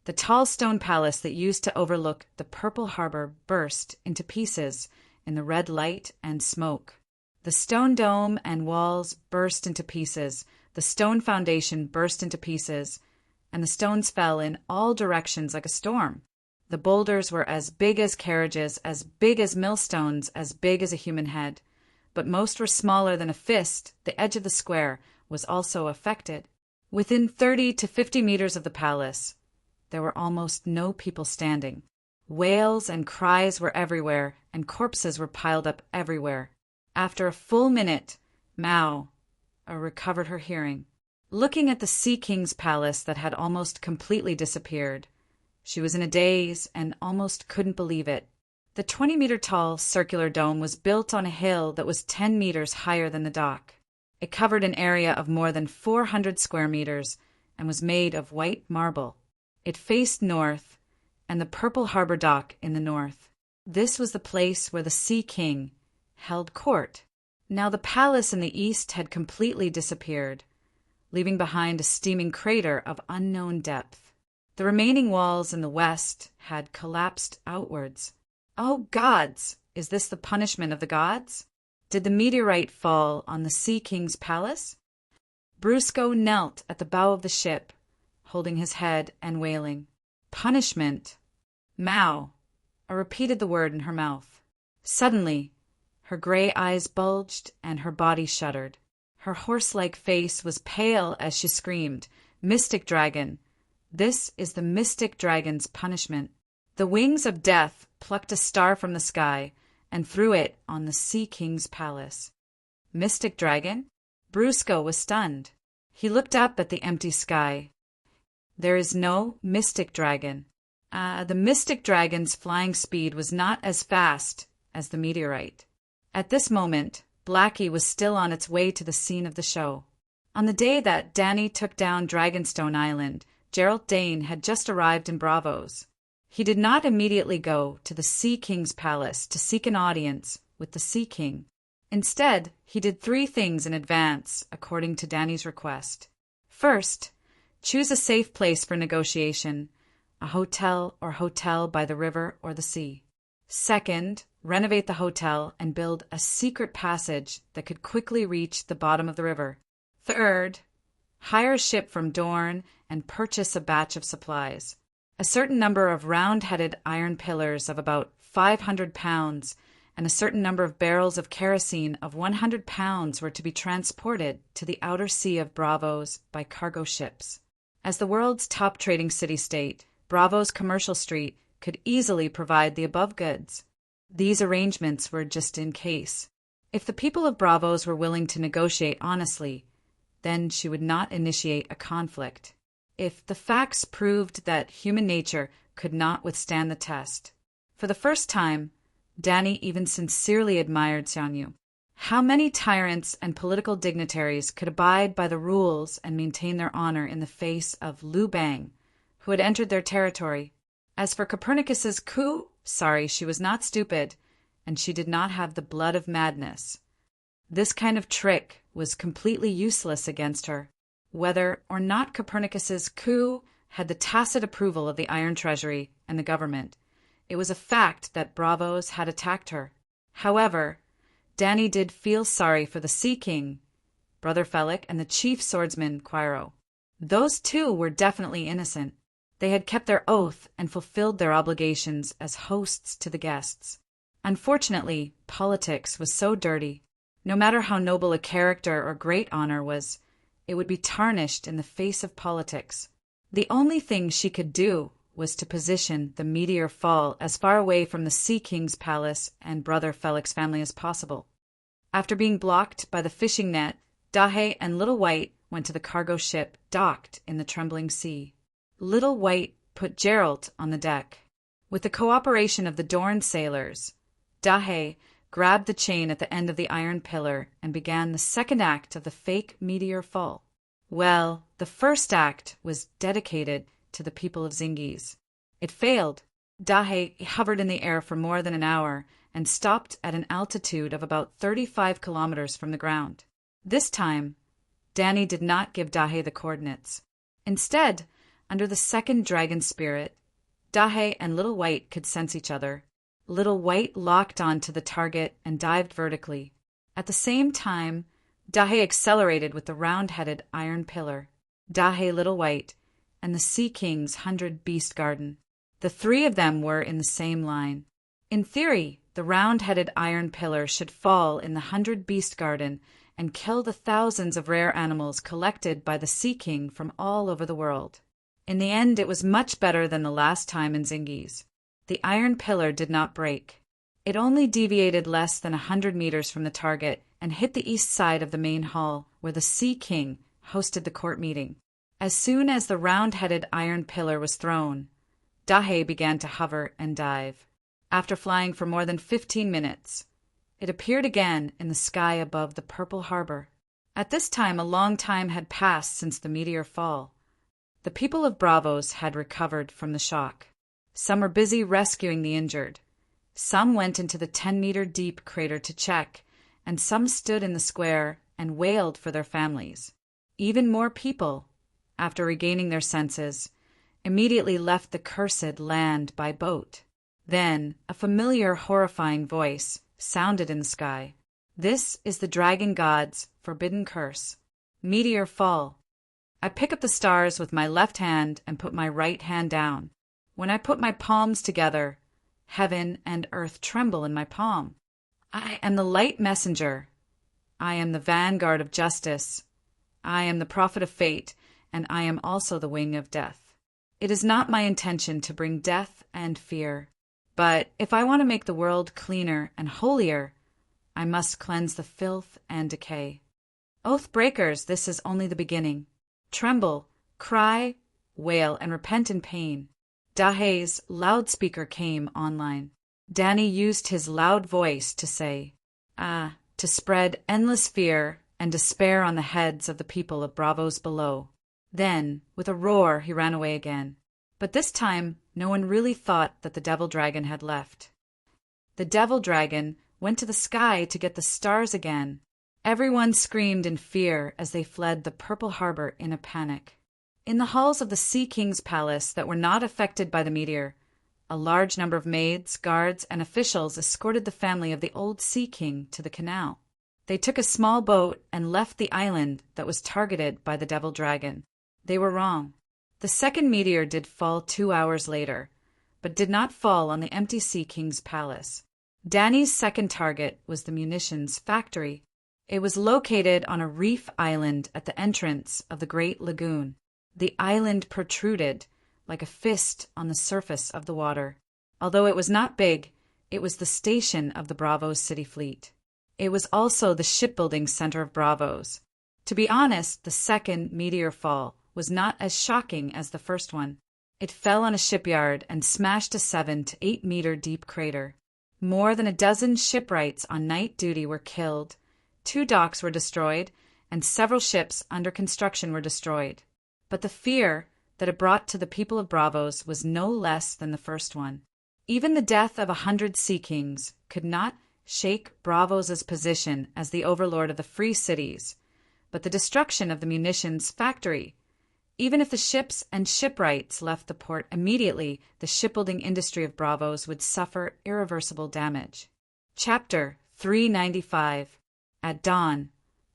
the tall stone palace that used to overlook the purple harbor burst into pieces in the red light and smoke. The stone dome and walls burst into pieces, the stone foundation burst into pieces, and the stones fell in all directions like a storm. The boulders were as big as carriages, as big as millstones, as big as a human head. But most were smaller than a fist. The edge of the square was also affected. Within 30 to 50 meters of the palace, there were almost no people standing. Wails and cries were everywhere, and corpses were piled up everywhere. After a full minute, Mao recovered her hearing. Looking at the Sea King's palace that had almost completely disappeared, she was in a daze and almost couldn't believe it. The 20-meter-tall circular dome was built on a hill that was 10 meters higher than the dock. It covered an area of more than 400 square meters and was made of white marble. It faced north, and the purple harbor dock in the north. This was the place where the Sea King held court. Now the palace in the east had completely disappeared, leaving behind a steaming crater of unknown depth. The remaining walls in the west had collapsed outwards. Oh gods! Is this the punishment of the gods? Did the meteorite fall on the Sea King's palace? Brusco knelt at the bow of the ship, holding his head and wailing. Punishment! Mao! Repeated the word in her mouth. Suddenly, her gray eyes bulged and her body shuddered. Her horse-like face was pale as she screamed, Mystic Dragon! This is the Mystic Dragon's punishment. The wings of death plucked a star from the sky and threw it on the Sea King's palace. Mystic Dragon? Brusco was stunned. He looked up at the empty sky. There is no Mystic Dragon. The Mystic Dragon's flying speed was not as fast as the meteorite. At this moment, Blackie was still on its way to the scene of the show. On the day that Danny took down Dragonstone Island, Gerald Dane had just arrived in Bravos. He did not immediately go to the Sea King's palace to seek an audience with the Sea King. Instead, he did 3 things in advance, according to Danny's request. First, choose a safe place for negotiation, a hotel or hotel by the river or the sea. Second, renovate the hotel and build a secret passage that could quickly reach the bottom of the river. Third, hire a ship from Dorne and purchase a batch of supplies. A certain number of round-headed iron pillars of about 500 pounds and a certain number of barrels of kerosene of 100 pounds were to be transported to the outer sea of Bravos by cargo ships. As the world's top trading city-state, Bravos Commercial Street could easily provide the above goods. These arrangements were just in case. If the people of Bravos were willing to negotiate honestly, then she would not initiate a conflict. if the facts proved that human nature could not withstand the test. For the first time, Danny even sincerely admired Xianyu. How many tyrants and political dignitaries could abide by the rules and maintain their honor in the face of Liu Bang, who had entered their territory? As for Copernicus's coup, sorry, she was not stupid, and she did not have the blood of madness. This kind of trick was completely useless against her. Whether or not Copernicus's coup had the tacit approval of the Iron Treasury and the government, it was a fact that Bravos had attacked her. However, Danny did feel sorry for the Sea King, Brother Felic, and the chief swordsman Quiro. Those two were definitely innocent. They had kept their oath and fulfilled their obligations as hosts to the guests. Unfortunately, politics was so dirty. No matter how noble a character or great honor was, it would be tarnished in the face of politics. The only thing she could do was to position the meteor fall as far away from the Sea King's palace and Brother Felic's family as possible. After being blocked by the fishing net, Dahe and Little White went to the cargo ship docked in the trembling sea. Little White put Gerald on the deck. With the cooperation of the Dorn sailors, Dahe grabbed the chain at the end of the iron pillar and began the second act of the fake meteor fall. Well, the first act was dedicated to the people of Zingis. It failed. Dahe hovered in the air for more than an hour and stopped at an altitude of about 35 kilometers from the ground. This time, Danny did not give Dahe the coordinates. Instead, under the second dragon spirit, Dahe and Little White could sense each other. Little White locked onto the target and dived vertically. At the same time, Dahe accelerated with the round-headed iron pillar. Dahe, Little White, and the Sea King's 100 Beast Garden. The three of them were in the same line. In theory, the round-headed iron pillar should fall in the 100 Beast Garden and kill the thousands of rare animals collected by the Sea King from all over the world. In the end, it was much better than the last time in Zingis. The iron pillar did not break. It only deviated less than 100 meters from the target and hit the east side of the main hall, where the Sea King hosted the court meeting. As soon as the round-headed iron pillar was thrown, Dahe began to hover and dive. After flying for more than 15 minutes, it appeared again in the sky above the purple harbor. At this time, a long time had passed since the meteor fall. The people of Bravos had recovered from the shock. Some were busy rescuing the injured. Some went into the 10-meter-deep crater to check, and some stood in the square and wailed for their families. Even more people, after regaining their senses, immediately left the cursed land by boat. Then a familiar, horrifying voice sounded in the sky. This is the dragon god's forbidden curse. Meteor fall. I pick up the stars with my left hand and put my right hand down. When I put my palms together, heaven and earth tremble in my palm. I am the light messenger. I am the vanguard of justice. I am the prophet of fate, and I am also the wing of death. It is not my intention to bring death and fear. But if I want to make the world cleaner and holier, I must cleanse the filth and decay. Oath breakers, this is only the beginning. Tremble, cry, wail, and repent in pain. Dahe's loudspeaker came online. Danny used his loud voice to say, to spread endless fear and despair on the heads of the people of Bravos below. Then, with a roar, he ran away again. But this time, no one really thought that the Devil Dragon had left. The Devil Dragon went to the sky to get the stars again. Everyone screamed in fear as they fled the purple harbor in a panic. In the halls of the Sea King's palace that were not affected by the meteor, a large number of maids, guards, and officials escorted the family of the old Sea King to the canal. They took a small boat and left the island that was targeted by the Devil Dragon. They were wrong. The second meteor did fall 2 hours later, but did not fall on the empty Sea King's palace. Danny's second target was the munitions factory. It was located on a reef island at the entrance of the Great Lagoon. The island protruded like a fist on the surface of the water. Although it was not big, it was the station of the Bravos city fleet. It was also the shipbuilding center of Bravos. To be honest, the second meteor fall was not as shocking as the first one. It fell on a shipyard and smashed a 7 to 8 meter deep crater. More than a dozen shipwrights on night duty were killed, 2 docks were destroyed, and several ships under construction were destroyed. But the fear that it brought to the people of Bravos was no less than the first one. Even the death of 100 sea kings could not shake Bravos' position as the overlord of the free cities, but the destruction of the munitions factory. Even if the ships and shipwrights left the port immediately, the shipbuilding industry of Bravos would suffer irreversible damage. Chapter 395. At dawn,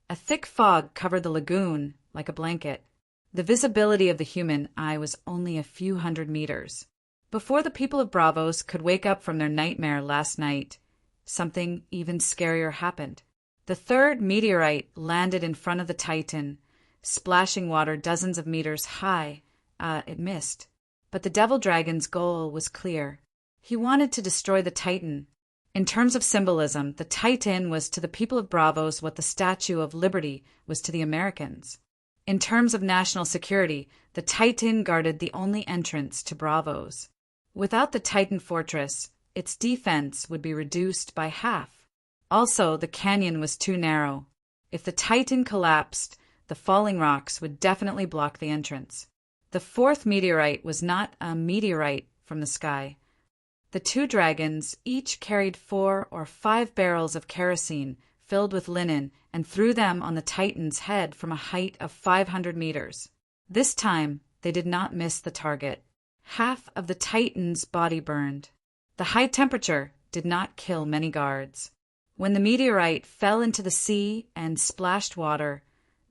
a thick fog covered the lagoon like a blanket. The visibility of the human eye was only a few hundred meters. Before the people of Bravos could wake up from their nightmare last night, something even scarier happened. The third meteorite landed in front of the Titan, splashing water dozens of meters high. It missed. But the Devil Dragon's goal was clear. He wanted to destroy the Titan. In terms of symbolism, the Titan was to the people of Bravos what the Statue of Liberty was to the Americans. In terms of national security, the Titan guarded the only entrance to Bravos. Without the Titan fortress, its defense would be reduced by half. Also, the canyon was too narrow. If the Titan collapsed, the falling rocks would definitely block the entrance. The fourth meteorite was not a meteorite from the sky. The 2 dragons each carried 4 or 5 barrels of kerosene filled with linen and threw them on the Titan's head from a height of 500 meters. This time, they did not miss the target. Half of the Titan's body burned. The high temperature did not kill many guards. When the meteorite fell into the sea and splashed water,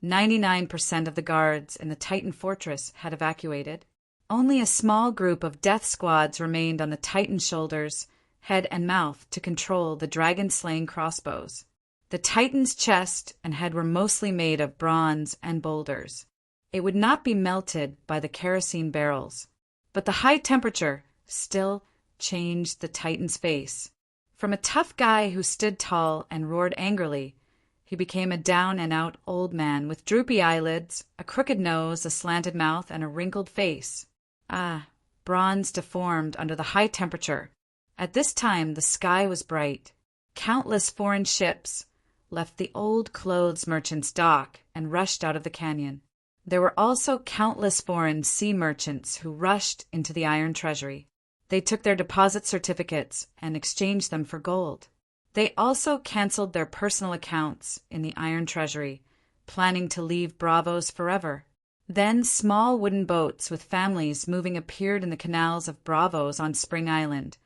99% of the guards in the Titan fortress had evacuated. Only a small group of death squads remained on the Titan's shoulders, head and mouth to control the dragon-slaying crossbows. The Titan's chest and head were mostly made of bronze and boulders. It would not be melted by the kerosene barrels. But the high temperature still changed the Titan's face. From a tough guy who stood tall and roared angrily, he became a down-and-out old man with droopy eyelids, a crooked nose, a slanted mouth, and a wrinkled face. Bronze deformed under the high temperature. At this time the sky was bright. Countless foreign ships left the old clothes merchant's dock and rushed out of the canyon. There were also countless foreign sea merchants who rushed into the iron treasury. They took their deposit certificates and exchanged them for gold. They also canceled their personal accounts in the iron treasury, planning to leave Bravos forever. Then small wooden boats with families moving appeared in the canals of Bravos on Spring Island.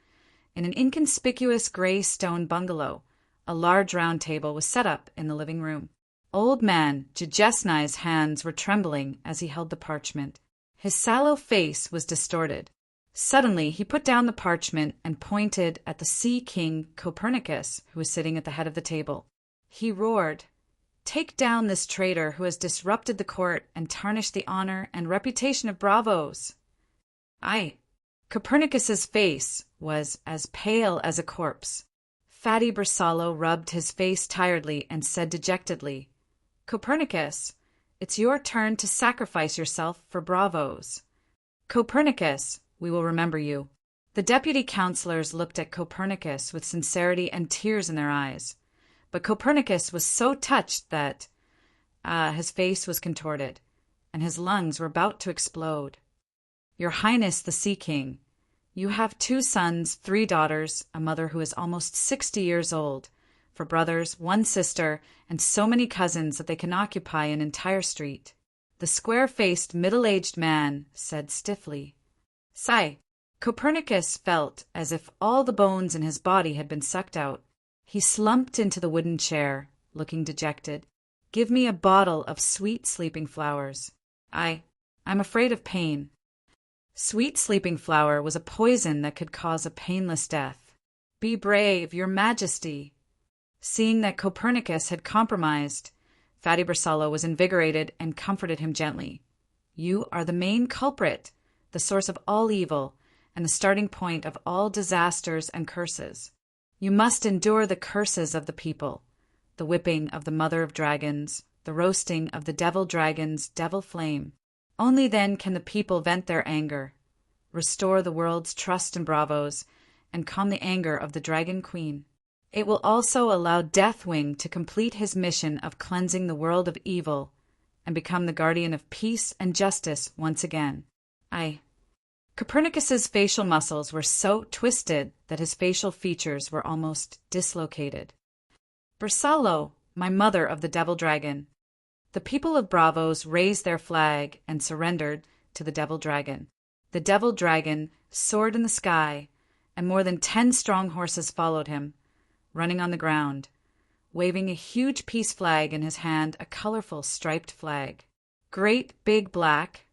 In an inconspicuous gray stone bungalow, a large round table was set up in the living room. Old man Jajesnai's hands were trembling as he held the parchment. His sallow face was distorted. Suddenly he put down the parchment and pointed at the sea king Copernicus, who was sitting at the head of the table. He roared, "Take down this traitor who has disrupted the court and tarnished the honor and reputation of Bravos." Copernicus's face was as pale as a corpse. Fatty Bersallo rubbed his face tiredly and said dejectedly, "Copernicus, it's your turn to sacrifice yourself for Bravos." "Copernicus, we will remember you." The deputy counselors looked at Copernicus with sincerity and tears in their eyes. But Copernicus was so touched that his face was contorted, and his lungs were about to explode. "Your Highness the Sea King, you have 2 sons, 3 daughters, a mother who is almost 60 years old, 4 brothers, 1 sister, and so many cousins that they can occupy an entire street." The square-faced, middle-aged man said stiffly, "Sigh." Copernicus felt as if all the bones in his body had been sucked out. He slumped into the wooden chair, looking dejected. "Give me a bottle of sweet sleeping flowers. I'm afraid of pain." Sweet sleeping flower was a poison that could cause a painless death. "Be brave, your majesty." Seeing that Copernicus had compromised, Fatty Bersallo was invigorated and comforted him gently. "You are the main culprit, the source of all evil, and the starting point of all disasters and curses. You must endure the curses of the people, the whipping of the mother of dragons, the roasting of the devil dragon's devil flame. Only then can the people vent their anger, restore the world's trust in Bravos, and calm the anger of the Dragon Queen. It will also allow Deathwing to complete his mission of cleansing the world of evil and become the guardian of peace and justice once again. Copernicus's facial muscles were so twisted that his facial features were almost dislocated. Bersallo, my mother of the Devil Dragon. The people of Bravos raised their flag and surrendered to the Devil Dragon. The Devil Dragon soared in the sky, and more than 10 strong horses followed him, running on the ground, waving a huge peace flag in his hand, a colorful striped flag. Great big black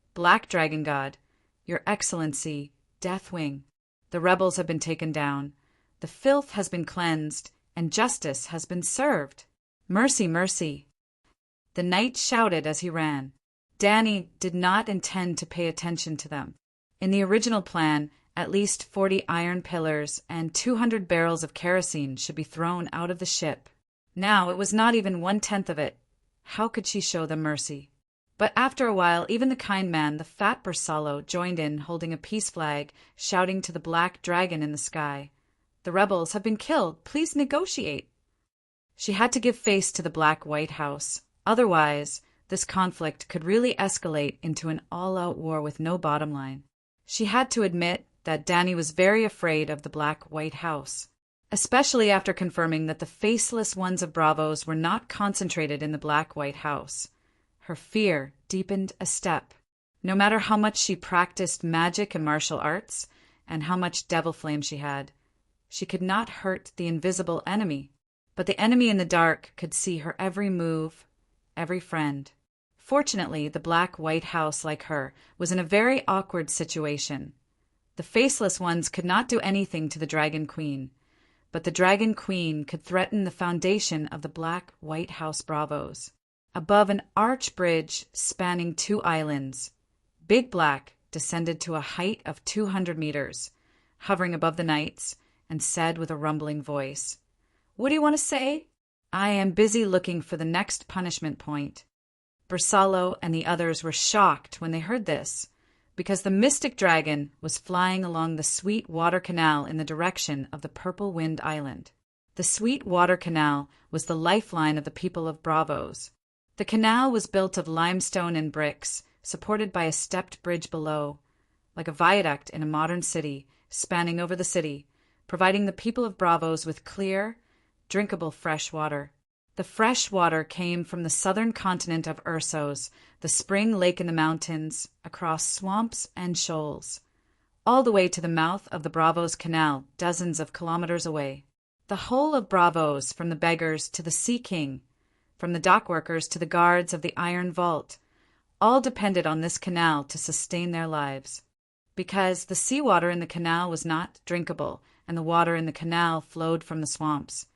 dragon god, Your Excellency, Deathwing, the rebels have been taken down, the filth has been cleansed, and justice has been served. Mercy, mercy. The knight shouted as he ran. Danny did not intend to pay attention to them. In the original plan, at least 40 iron pillars and 200 barrels of kerosene should be thrown out of the ship. Now it was not even 1/10 of it. How could she show them mercy? But after a while, even the kind man, the fat Bersallo, joined in, holding a peace flag, shouting to the black dragon in the sky, "The rebels have been killed. Please negotiate." She had to give face to the Black White House. Otherwise, this conflict could really escalate into an all-out war with no bottom line. She had to admit that Danny was very afraid of the Black White House, especially after confirming that the faceless ones of Bravos were not concentrated in the Black White House. Her fear deepened a step. No matter how much she practiced magic and martial arts, and how much devil flame she could not hurt the invisible enemy. But the enemy in the dark could see her every move, every friend. Fortunately, the Black White House, like her, was in a very awkward situation. The faceless ones could not do anything to the Dragon Queen, but the Dragon Queen could threaten the foundation of the Black White House Bravos. Above an arch bridge spanning 2 islands, Big Black descended to a height of 200 meters, hovering above the knights, and said with a rumbling voice, "What do you want to say?" "I am busy looking for the next punishment point." Bersallo and the others were shocked when they heard this, because the mystic dragon was flying along the Sweet Water Canal in the direction of the Purple Wind Island. The Sweet Water Canal was the lifeline of the people of Bravos. The canal was built of limestone and bricks, supported by a stepped bridge below, like a viaduct in a modern city, spanning over the city, providing the people of Bravos with clear, drinkable fresh water. The fresh water came from the southern continent of Ursos, the spring lake in the mountains, across swamps and shoals, all the way to the mouth of the Bravos Canal, dozens of kilometers away. The whole of Bravos, from the beggars to the Sea King, from the dockworkers to the guards of the Iron Vault, all depended on this canal to sustain their lives. Because the seawater in the canal was not drinkable, and the water in the canal flowed from the swamps.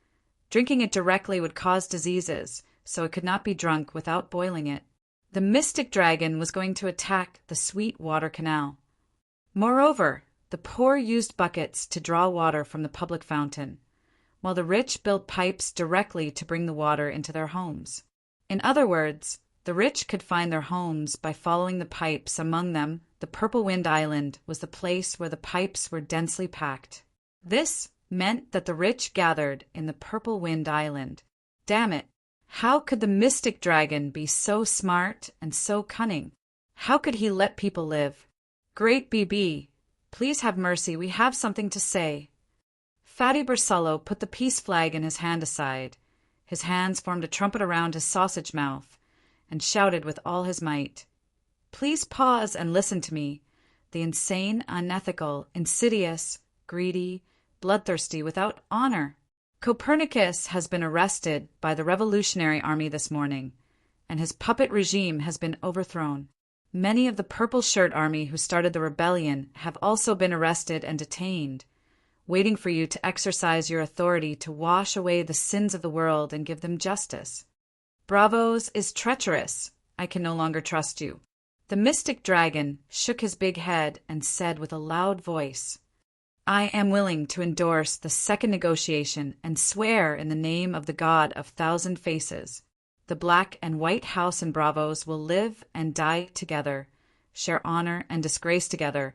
Drinking it directly would cause diseases, so it could not be drunk without boiling it. The mystic dragon was going to attack the Sweet Water Canal. Moreover, the poor used buckets to draw water from the public fountain, while the rich built pipes directly to bring the water into their homes. In other words, the rich could find their homes by following the pipes. Among them, the Purple Wind Island was the place where the pipes were densely packed. This meant that the rich gathered in the Purple Wind Island. Damn it! How could the mystic dragon be so smart and so cunning? How could he let people live? "Great BB, please have mercy, we have something to say." Fatty Bersallo put the peace flag in his hand aside. His hands formed a trumpet around his sausage mouth, and shouted with all his might, "Please pause and listen to me. The insane, unethical, insidious, greedy, bloodthirsty, without honor. Copernicus has been arrested by the Revolutionary Army this morning, and his puppet regime has been overthrown. Many of the Purple Shirt Army who started the rebellion have also been arrested and detained, waiting for you to exercise your authority to wash away the sins of the world and give them justice. Bravos is treacherous. I can no longer trust you." The mystic dragon shook his big head and said with a loud voice, "I am willing to endorse the second negotiation and swear in the name of the God of Thousand Faces. The Black and White House and Bravos will live and die together, share honor and disgrace together,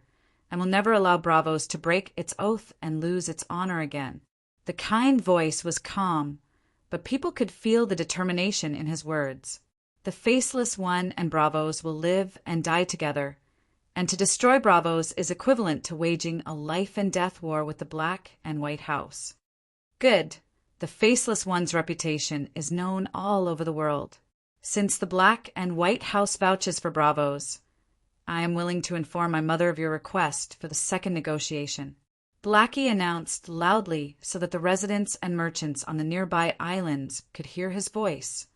and will never allow Bravos to break its oath and lose its honor again. The kind voice was calm, but people could feel the determination in his words. The Faceless One and Bravos will live and die together, and to destroy Bravos is equivalent to waging a life-and-death war with the Black and White House. Good. The Faceless One's reputation is known all over the world. Since the Black and White House vouches for Bravos, I am willing to inform my mother of your request for the second negotiation. Blackie announced loudly so that the residents and merchants on the nearby islands could hear his voice.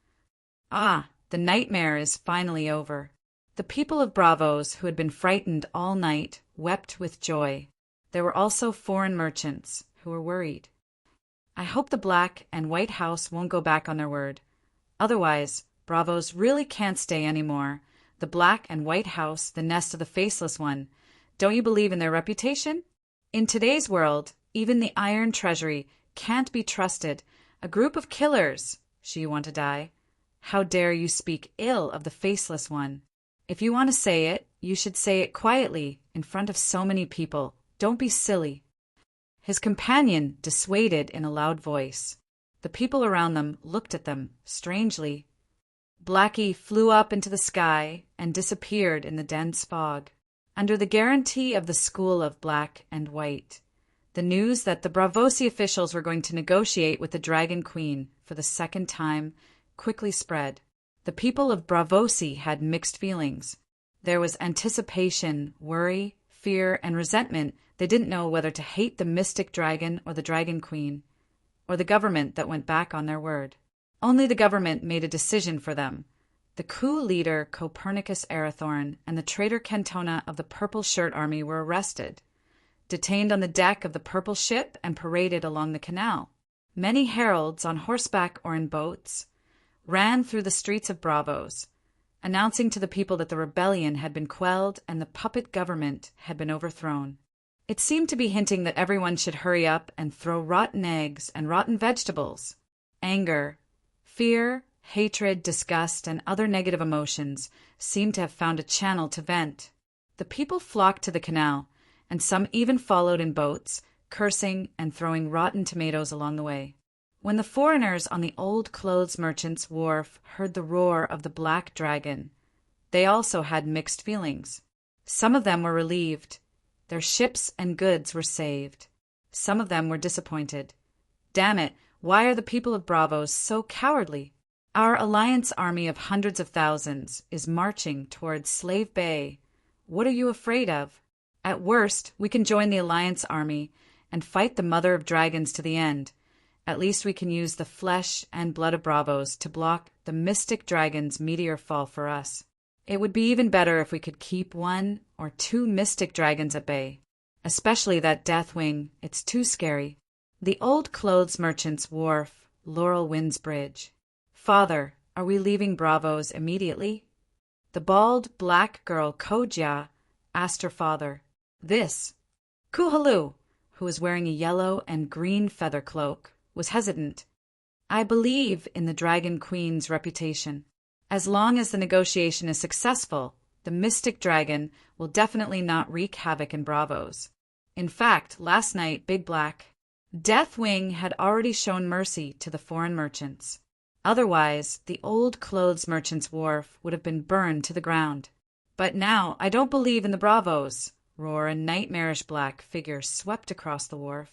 Ah, the nightmare is finally over. The people of Bravos, who had been frightened all night, wept with joy. There were also foreign merchants who were worried. I hope the Black and White House won't go back on their word. Otherwise, Bravos really can't stay anymore. The Black and White House, the nest of the Faceless One. Don't you believe in their reputation? In today's world, even the Iron Treasury can't be trusted. A group of killers. Should you want to die? How dare you speak ill of the Faceless One? If you want to say it, you should say it quietly, in front of so many people. Don't be silly. His companion dissuaded in a loud voice. The people around them looked at them strangely. Blackie flew up into the sky and disappeared in the dense fog. Under the guarantee of the School of Black and White, the news that the Bravosi officials were going to negotiate with the Dragon Queen for the second time quickly spread. The people of Bravosi had mixed feelings. There was anticipation, worry, fear, and resentment. They didn't know whether to hate the mystic dragon or the Dragon Queen, or the government that went back on their word. Only the government made a decision for them. The coup leader Copernicus Arathorn and the traitor Cantona of the Purple Shirt Army were arrested, detained on the deck of the purple ship and paraded along the canal. Many heralds, on horseback or in boats, ran through the streets of Bravos, announcing to the people that the rebellion had been quelled and the puppet government had been overthrown. It seemed to be hinting that everyone should hurry up and throw rotten eggs and rotten vegetables. Anger, fear, hatred, disgust, and other negative emotions seemed to have found a channel to vent. The people flocked to the canal, and some even followed in boats, cursing and throwing rotten tomatoes along the way. When the foreigners on the old clothes merchant's wharf heard the roar of the Black Dragon, they also had mixed feelings. Some of them were relieved. Their ships and goods were saved. Some of them were disappointed. Damn it, why are the people of Bravos so cowardly? Our alliance army of hundreds of thousands is marching towards Slave Bay. What are you afraid of? At worst, we can join the alliance army and fight the mother of dragons to the end. At least we can use the flesh and blood of Bravos to block the mystic dragon's meteor fall for us. It would be even better if we could keep 1 or 2 mystic dragons at bay. Especially that Deathwing, it's too scary. The old clothes merchant's wharf, Laurel Wind's Bridge. Father, are we leaving Bravos immediately? The bald, black girl Kodja asked her father. This, Kuhalu, who was wearing a yellow and green feather cloak, was hesitant. I believe in the Dragon Queen's reputation. As long as the negotiation is successful, the mystic dragon will definitely not wreak havoc in Bravos. In fact, last night, Big Black Deathwing had already shown mercy to the foreign merchants. Otherwise, the old clothes merchant's wharf would have been burned to the ground. But now I don't believe in the Bravos, roar a nightmarish black figure swept across the wharf.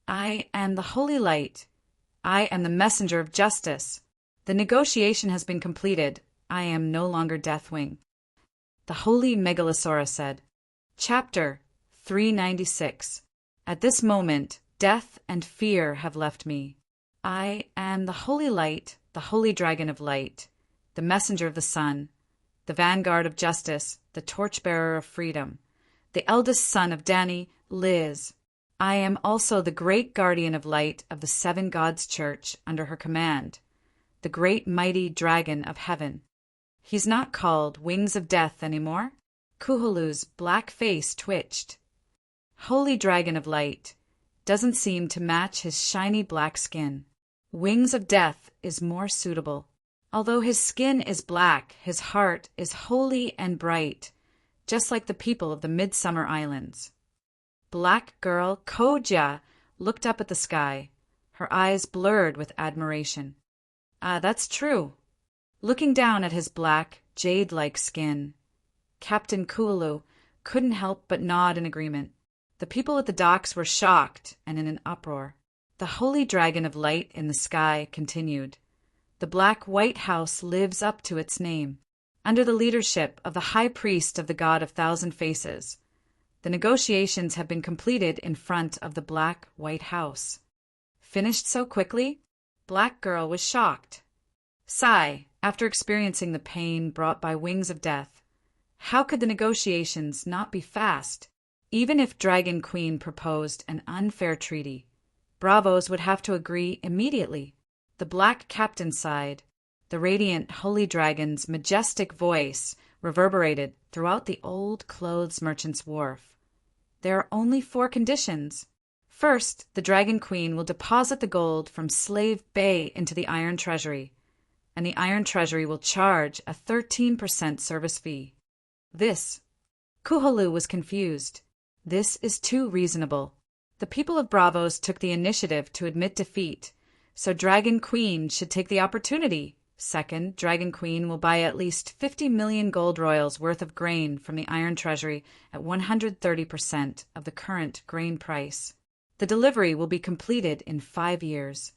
I am the holy light. I am the messenger of justice. The negotiation has been completed. I am no longer Deathwing. The holy Megalosaurus said. Chapter 396. At this moment, death and fear have left me. I am the holy light, the holy dragon of light, the messenger of the sun, the vanguard of justice, the torchbearer of freedom, the eldest son of Dani, Liz. I am also the great guardian of light of the 7 gods' church under her command, the great mighty dragon of heaven. He's not called Wings of Death anymore. Kuhulu's black face twitched. Holy dragon of light doesn't seem to match his shiny black skin. Wings of Death is more suitable. Although his skin is black, his heart is holy and bright. just like the people of the Midsummer Islands. Black girl Koja looked up at the sky, her eyes blurred with admiration. Ah, that's true. Looking down at his black, jade-like skin, Captain Kulu couldn't help but nod in agreement. The people at the docks were shocked and in an uproar. The holy dragon of light in the sky continued. The Black White House lives up to its name. Under the leadership of the High Priest of the God of Thousand Faces, the negotiations have been completed in front of the Black White House. Finished so quickly? Black Girl was shocked. Sigh, after experiencing the pain brought by wings of death, how could the negotiations not be fast? Even if Dragon Queen proposed an unfair treaty, Bravos would have to agree immediately. The Black Captain sighed. The radiant Holy Dragon's majestic voice reverberated throughout the old clothes merchant's wharf. There are only 4 conditions. First, the Dragon Queen will deposit the gold from Slave Bay into the Iron Treasury, and the Iron Treasury will charge a 13% service fee. This. Kuholu was confused. This is too reasonable. The people of Bravos took the initiative to admit defeat, so Dragon Queen should take the opportunity. Second, Dragon Queen will buy at least 50 million gold royals worth of grain from the Iron Treasury at 130% of the current grain price. The delivery will be completed in 5 years.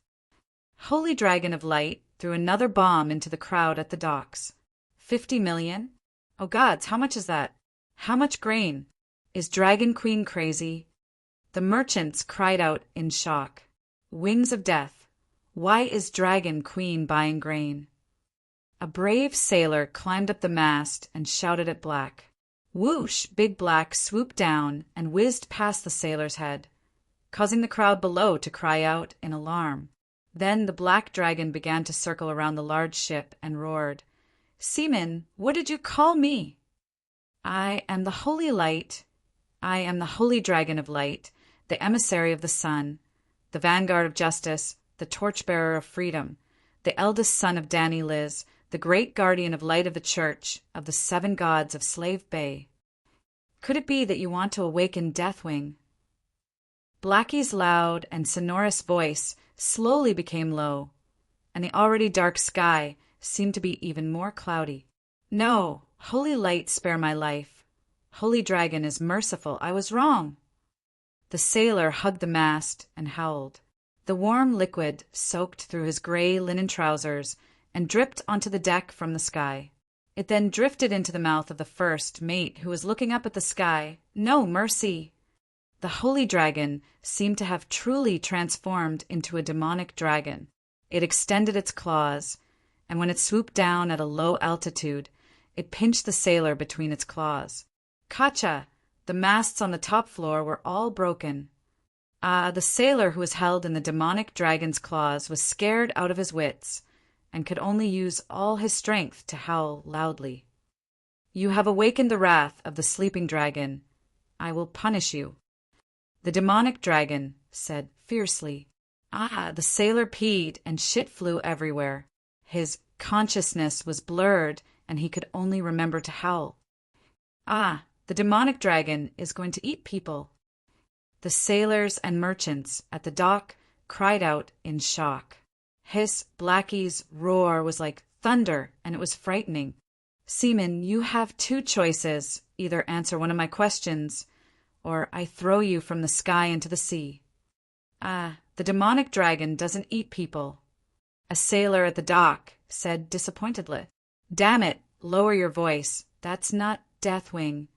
Holy Dragon of Light threw another bomb into the crowd at the docks. 50 million? Oh gods, how much is that? How much grain? Is Dragon Queen crazy? The merchants cried out in shock. Wings of Death. Why is Dragon Queen buying grain? A brave sailor climbed up the mast and shouted at Black. Whoosh! Big Black swooped down and whizzed past the sailor's head, causing the crowd below to cry out in alarm. Then the Black Dragon began to circle around the large ship and roared, Seaman, what did you call me? I am the Holy Light. I am the Holy Dragon of Light, the emissary of the sun, the vanguard of justice, the torchbearer of freedom, the eldest son of Danny Liz, the great guardian of light of the church, of the 7 gods of Slave Bay. Could it be that you want to awaken Deathwing? Blackie's loud and sonorous voice slowly became low, and the already dark sky seemed to be even more cloudy. No, Holy Light, spare my life. Holy Dragon is merciful. I was wrong. The sailor hugged the mast and howled. The warm liquid soaked through his gray linen trousers and dripped onto the deck from the sky. It then drifted into the mouth of the first mate, who was looking up at the sky. No mercy! The Holy Dragon seemed to have truly transformed into a demonic dragon. It extended its claws, and when it swooped down at a low altitude, it pinched the sailor between its claws. Kacha! The masts on the top floor were all broken. The sailor who was held in the demonic dragon's claws was scared out of his wits, and could only use all his strength to howl loudly. You have awakened the wrath of the sleeping dragon. I will punish you. The demonic dragon said fiercely. The sailor peed and shit flew everywhere. His consciousness was blurred, and he could only remember to howl. The demonic dragon is going to eat people. The sailors and merchants at the dock cried out in shock. Blackie's roar was like thunder, and it was frightening. Seaman, you have 2 choices. Either answer one of my questions, or I throw you from the sky into the sea. The demonic dragon doesn't eat people. A sailor at the dock said disappointedly. Damn it, lower your voice. That's not Deathwing,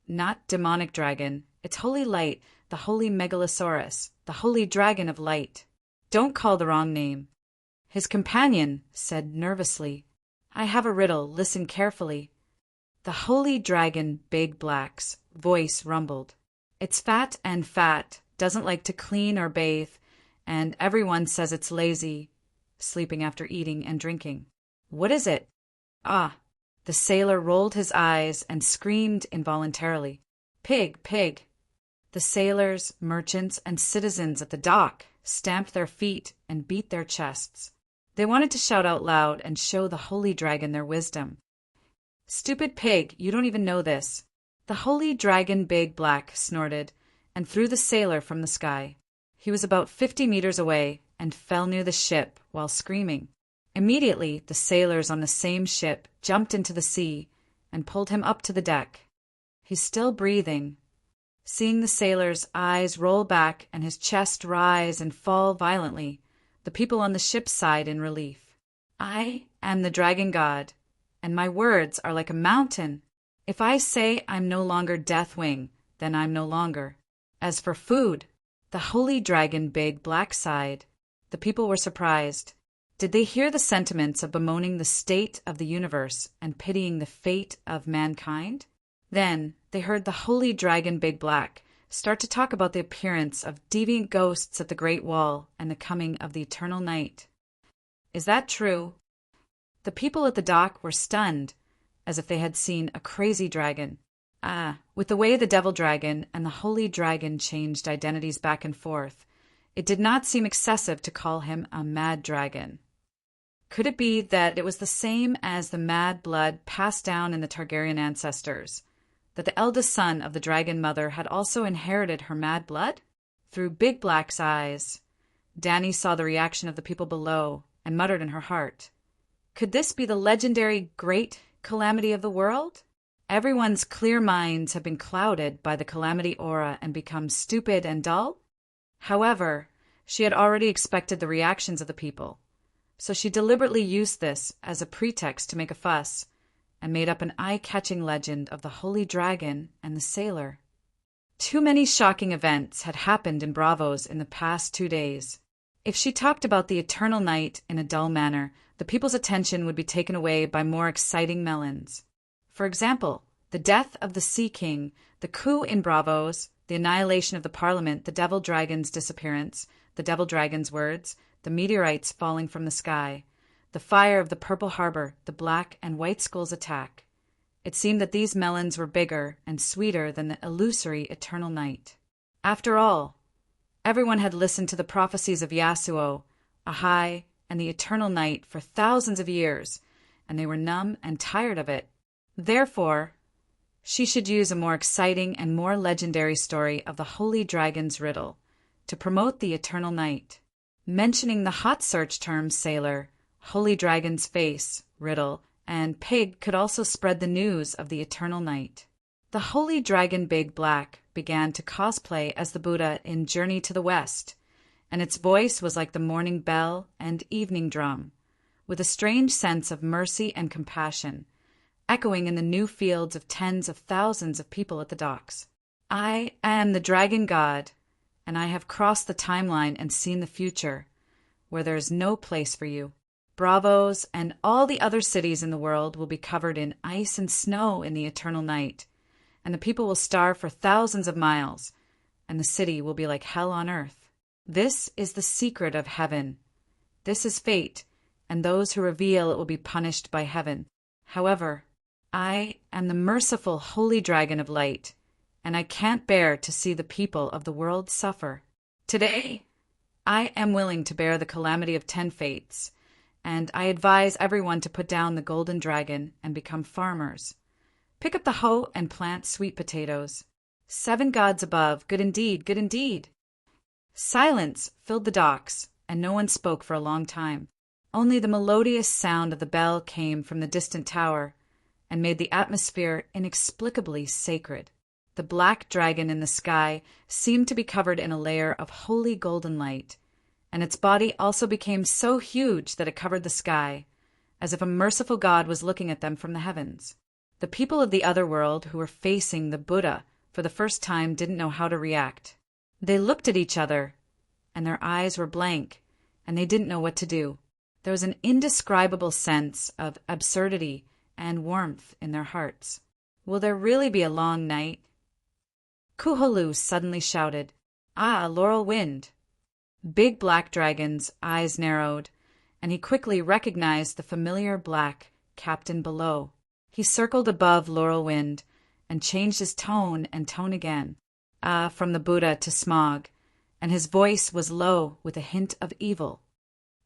not demonic dragon. It's Holy Light, the Holy Megalosaurus, the Holy Dragon of Light. Don't call the wrong name. His companion said nervously, I have a riddle, listen carefully. The Holy Dragon Big Black's voice rumbled. It's fat, doesn't like to clean or bathe, and everyone says it's lazy, sleeping after eating and drinking. What is it? The sailor rolled his eyes and screamed involuntarily. Pig, pig. The sailors, merchants, and citizens at the dock stamped their feet and beat their chests. They wanted to shout out loud and show the Holy Dragon their wisdom. Stupid pig, you don't even know this. The holy dragon Big Black snorted and threw the sailor from the sky. He was about 50 meters away and fell near the ship while screaming. Immediately, the sailors on the same ship jumped into the sea and pulled him up to the deck. He's still breathing. Seeing the sailor's eyes roll back and his chest rise and fall violently, the people on the ship sighed in relief. I am the dragon god, and my words are like a mountain. If I say I'm no longer Deathwing, then I'm no longer. As for food, the holy dragon Big Black sighed. The people were surprised. Did they hear the sentiments of bemoaning the state of the universe and pitying the fate of mankind? Then they heard the holy dragon Big Black start to talk about the appearance of deviant ghosts at the Great Wall and the coming of the eternal night. Is that true? The people at the dock were stunned, as if they had seen a crazy dragon. With the way the devil dragon and the holy dragon changed identities back and forth, it did not seem excessive to call him a mad dragon. Could it be that it was the same as the mad blood passed down in the Targaryen ancestors, that the eldest son of the dragon mother had also inherited her mad blood? Through Big Black's eyes, Dany saw the reaction of the people below and muttered in her heart, could this be the legendary great calamity of the world? Everyone's clear minds have been clouded by the calamity aura and become stupid and dull. However, she had already expected the reactions of the people, so she deliberately used this as a pretext to make a fuss and made up an eye-catching legend of the holy dragon and the sailor. Too many shocking events had happened in Braavos in the past 2 days. If she talked about the eternal night in a dull manner, the people's attention would be taken away by more exciting melons. For example, the death of the Sea King, the coup in Braavos, the annihilation of the Parliament, the Devil Dragon's disappearance, the Devil Dragon's words, the meteorites falling from the sky, the fire of the Purple Harbor, the Black and White Skull's attack. It seemed that these melons were bigger and sweeter than the illusory eternal night. After all, everyone had listened to the prophecies of Yasuo, Ahai, and the eternal night for thousands of years, and they were numb and tired of it. Therefore, she should use a more exciting and more legendary story of the Holy Dragon's riddle to promote the eternal night. Mentioning the hot search terms sailor, Holy Dragon's face, riddle, and pig could also spread the news of the eternal night. The Holy Dragon Big Black began to cosplay as the Buddha in Journey to the West, and its voice was like the morning bell and evening drum, with a strange sense of mercy and compassion, echoing in the new fields of tens of thousands of people at the docks. I am the Dragon God, and I have crossed the timeline and seen the future, where there is no place for you. Braavos and all the other cities in the world will be covered in ice and snow in the eternal night, and the people will starve for thousands of miles, and the city will be like hell on earth. This is the secret of heaven. This is fate, and those who reveal it will be punished by heaven. However, I am the merciful holy dragon of light, and I can't bear to see the people of the world suffer. Today, I am willing to bear the calamity of 10 fates, and I advise everyone to put down the golden dragon and become farmers. Pick up the hoe and plant sweet potatoes. 7 gods above, good indeed, good indeed. Silence filled the docks, and no one spoke for a long time. Only the melodious sound of the bell came from the distant tower and made the atmosphere inexplicably sacred. The black dragon in the sky seemed to be covered in a layer of holy golden light, and its body also became so huge that it covered the sky, as if a merciful God was looking at them from the heavens. The people of the other world who were facing the Buddha for the first time didn't know how to react. They looked at each other, and their eyes were blank, and they didn't know what to do. There was an indescribable sense of absurdity and warmth in their hearts. Will there really be a long night? Kuholu suddenly shouted, "Ah, Laurel Wind!" Big Black Dragon's eyes narrowed, and he quickly recognized the familiar black captain below. He circled above Laurel Wind and changed his tone and tone again, from the Buddha to Smog, and his voice was low with a hint of evil.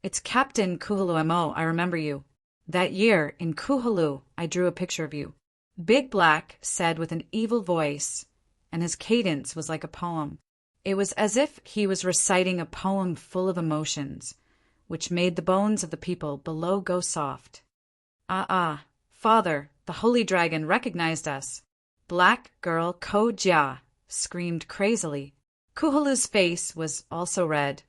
"It's Captain Kuholu Mo, I remember you. That year, in Kuholu, I drew a picture of you. Big Black said with an evil voice, and his cadence was like a poem. It was as if he was reciting a poem full of emotions, which made the bones of the people below go soft. Ah, Father, the holy dragon recognized us. Black girl Ko Jia screamed crazily. Kuhulu's face was also red,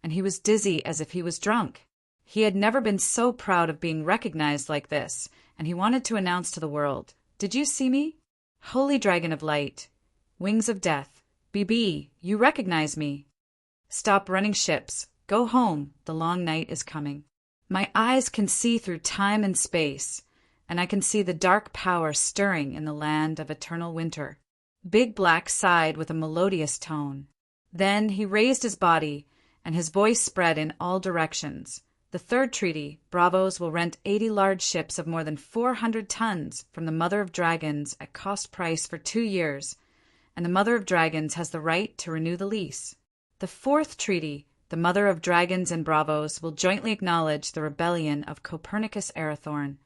and he was dizzy as if he was drunk. He had never been so proud of being recognized like this, and he wanted to announce to the world, "Did you see me? Holy dragon of light, wings of death, BB, you recognize me. Stop running ships, go home, the long night is coming. My eyes can see through time and space, and I can see the dark power stirring in the land of eternal winter." Big Black sighed with a melodious tone. Then he raised his body, and his voice spread in all directions. The third treaty, Bravos will rent 80 large ships of more than 400 tons from the Mother of Dragons at cost price for 2 years, and the Mother of Dragons has the right to renew the lease. The fourth treaty, the Mother of Dragons and Bravos will jointly acknowledge the rebellion of Copernicus Arathorn,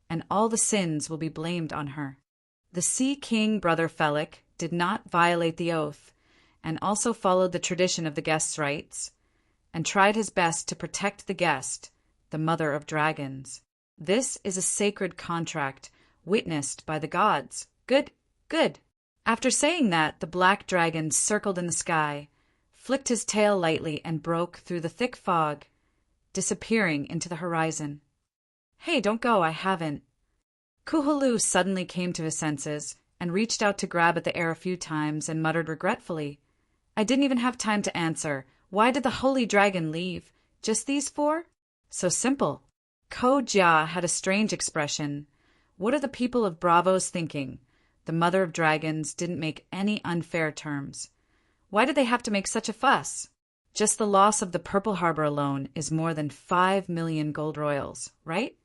and all the sins will be blamed on her. The Sea King Brother Felic did not violate the oath, and also followed the tradition of the guest's rights, and tried his best to protect the guest, the Mother of Dragons. This is a sacred contract, witnessed by the gods. Good, good. After saying that, the black dragon circled in the sky, flicked his tail lightly, and broke through the thick fog, disappearing into the horizon. Hey, don't go, I haven't. Kuhulu suddenly came to his senses and reached out to grab at the air a few times and muttered regretfully, "I didn't even have time to answer. Why did the holy dragon leave? Just these 4? So simple." Ko Jia had a strange expression. What are the people of Bravos thinking? The Mother of Dragons didn't make any unfair terms. Why did they have to make such a fuss? Just the loss of the Purple Harbor alone is more than 5 million gold royals, right?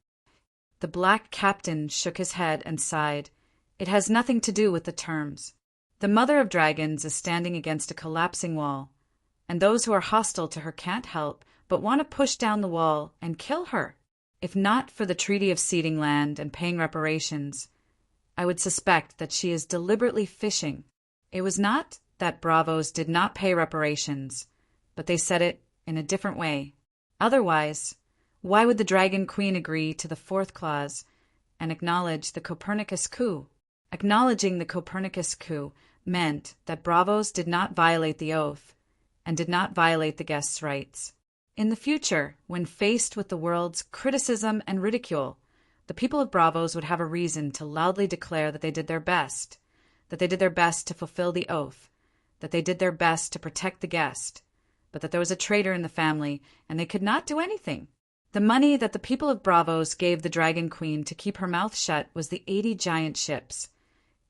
The black captain shook his head and sighed. It has nothing to do with the terms. The Mother of Dragons is standing against a collapsing wall, and those who are hostile to her can't help but want to push down the wall and kill her. If not for the Treaty of Ceding Land and paying reparations, I would suspect that she is deliberately fishing. It was not that Bravos did not pay reparations, but they said it in a different way. Otherwise, why would the Dragon Queen agree to the 4th clause and acknowledge the Copernicus coup? Acknowledging the Copernicus coup meant that Bravos did not violate the oath and did not violate the guest's rights. In the future, when faced with the world's criticism and ridicule, the people of Bravos would have a reason to loudly declare that they did their best, to fulfill the oath, that they did their best to protect the guest, but that there was a traitor in the family and they could not do anything. The money that the people of Bravos gave the Dragon Queen to keep her mouth shut was the 80 giant ships,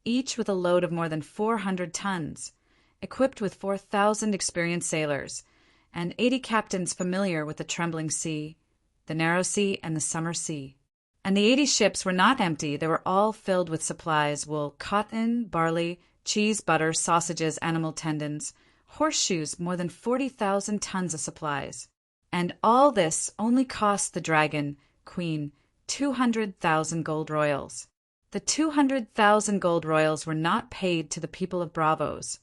each with a load of more than 400 tons, equipped with 4,000 experienced sailors, and 80 captains familiar with the trembling sea, the narrow sea, and the summer sea. And the 80 ships were not empty. They were all filled with supplies: wool, cotton, barley, cheese, butter, sausages, animal tendons, horseshoes, more than 40,000 tons of supplies. And all this only cost the Dragon Queen 200,000 gold royals. The 200,000 gold royals were not paid to the people of Bravos,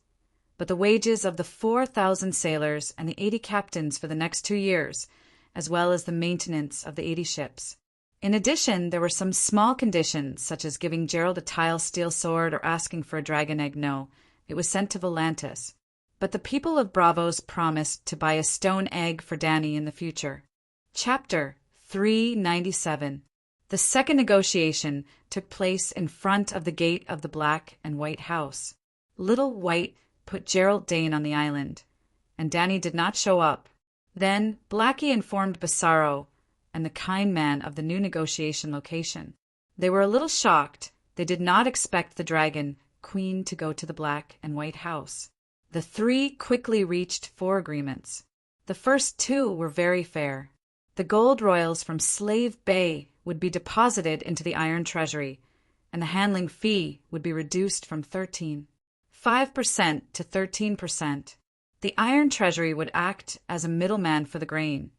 but the wages of the 4,000 sailors and the 80 captains for the next 2 years, as well as the maintenance of the 80 ships. In addition, there were some small conditions, such as giving Gerald a tile steel sword or asking for a dragon egg. No, it was sent to Volantis. But the people of Bravos promised to buy a stone egg for Danny in the future. Chapter 397. The second negotiation took place in front of the gate of the Black and White House. Little White put Gerald Dane on the island, and Danny did not show up. Then Blackie informed Basaro and the kind man of the new negotiation location. They were a little shocked. They did not expect the Dragon Queen to go to the Black and White House. The 3 quickly reached 4 agreements. The first 2 were very fair. The gold royals from Slave Bay would be deposited into the Iron Treasury, and the handling fee would be reduced from 13.5% to 13%. The Iron Treasury would act as a middleman for the grain,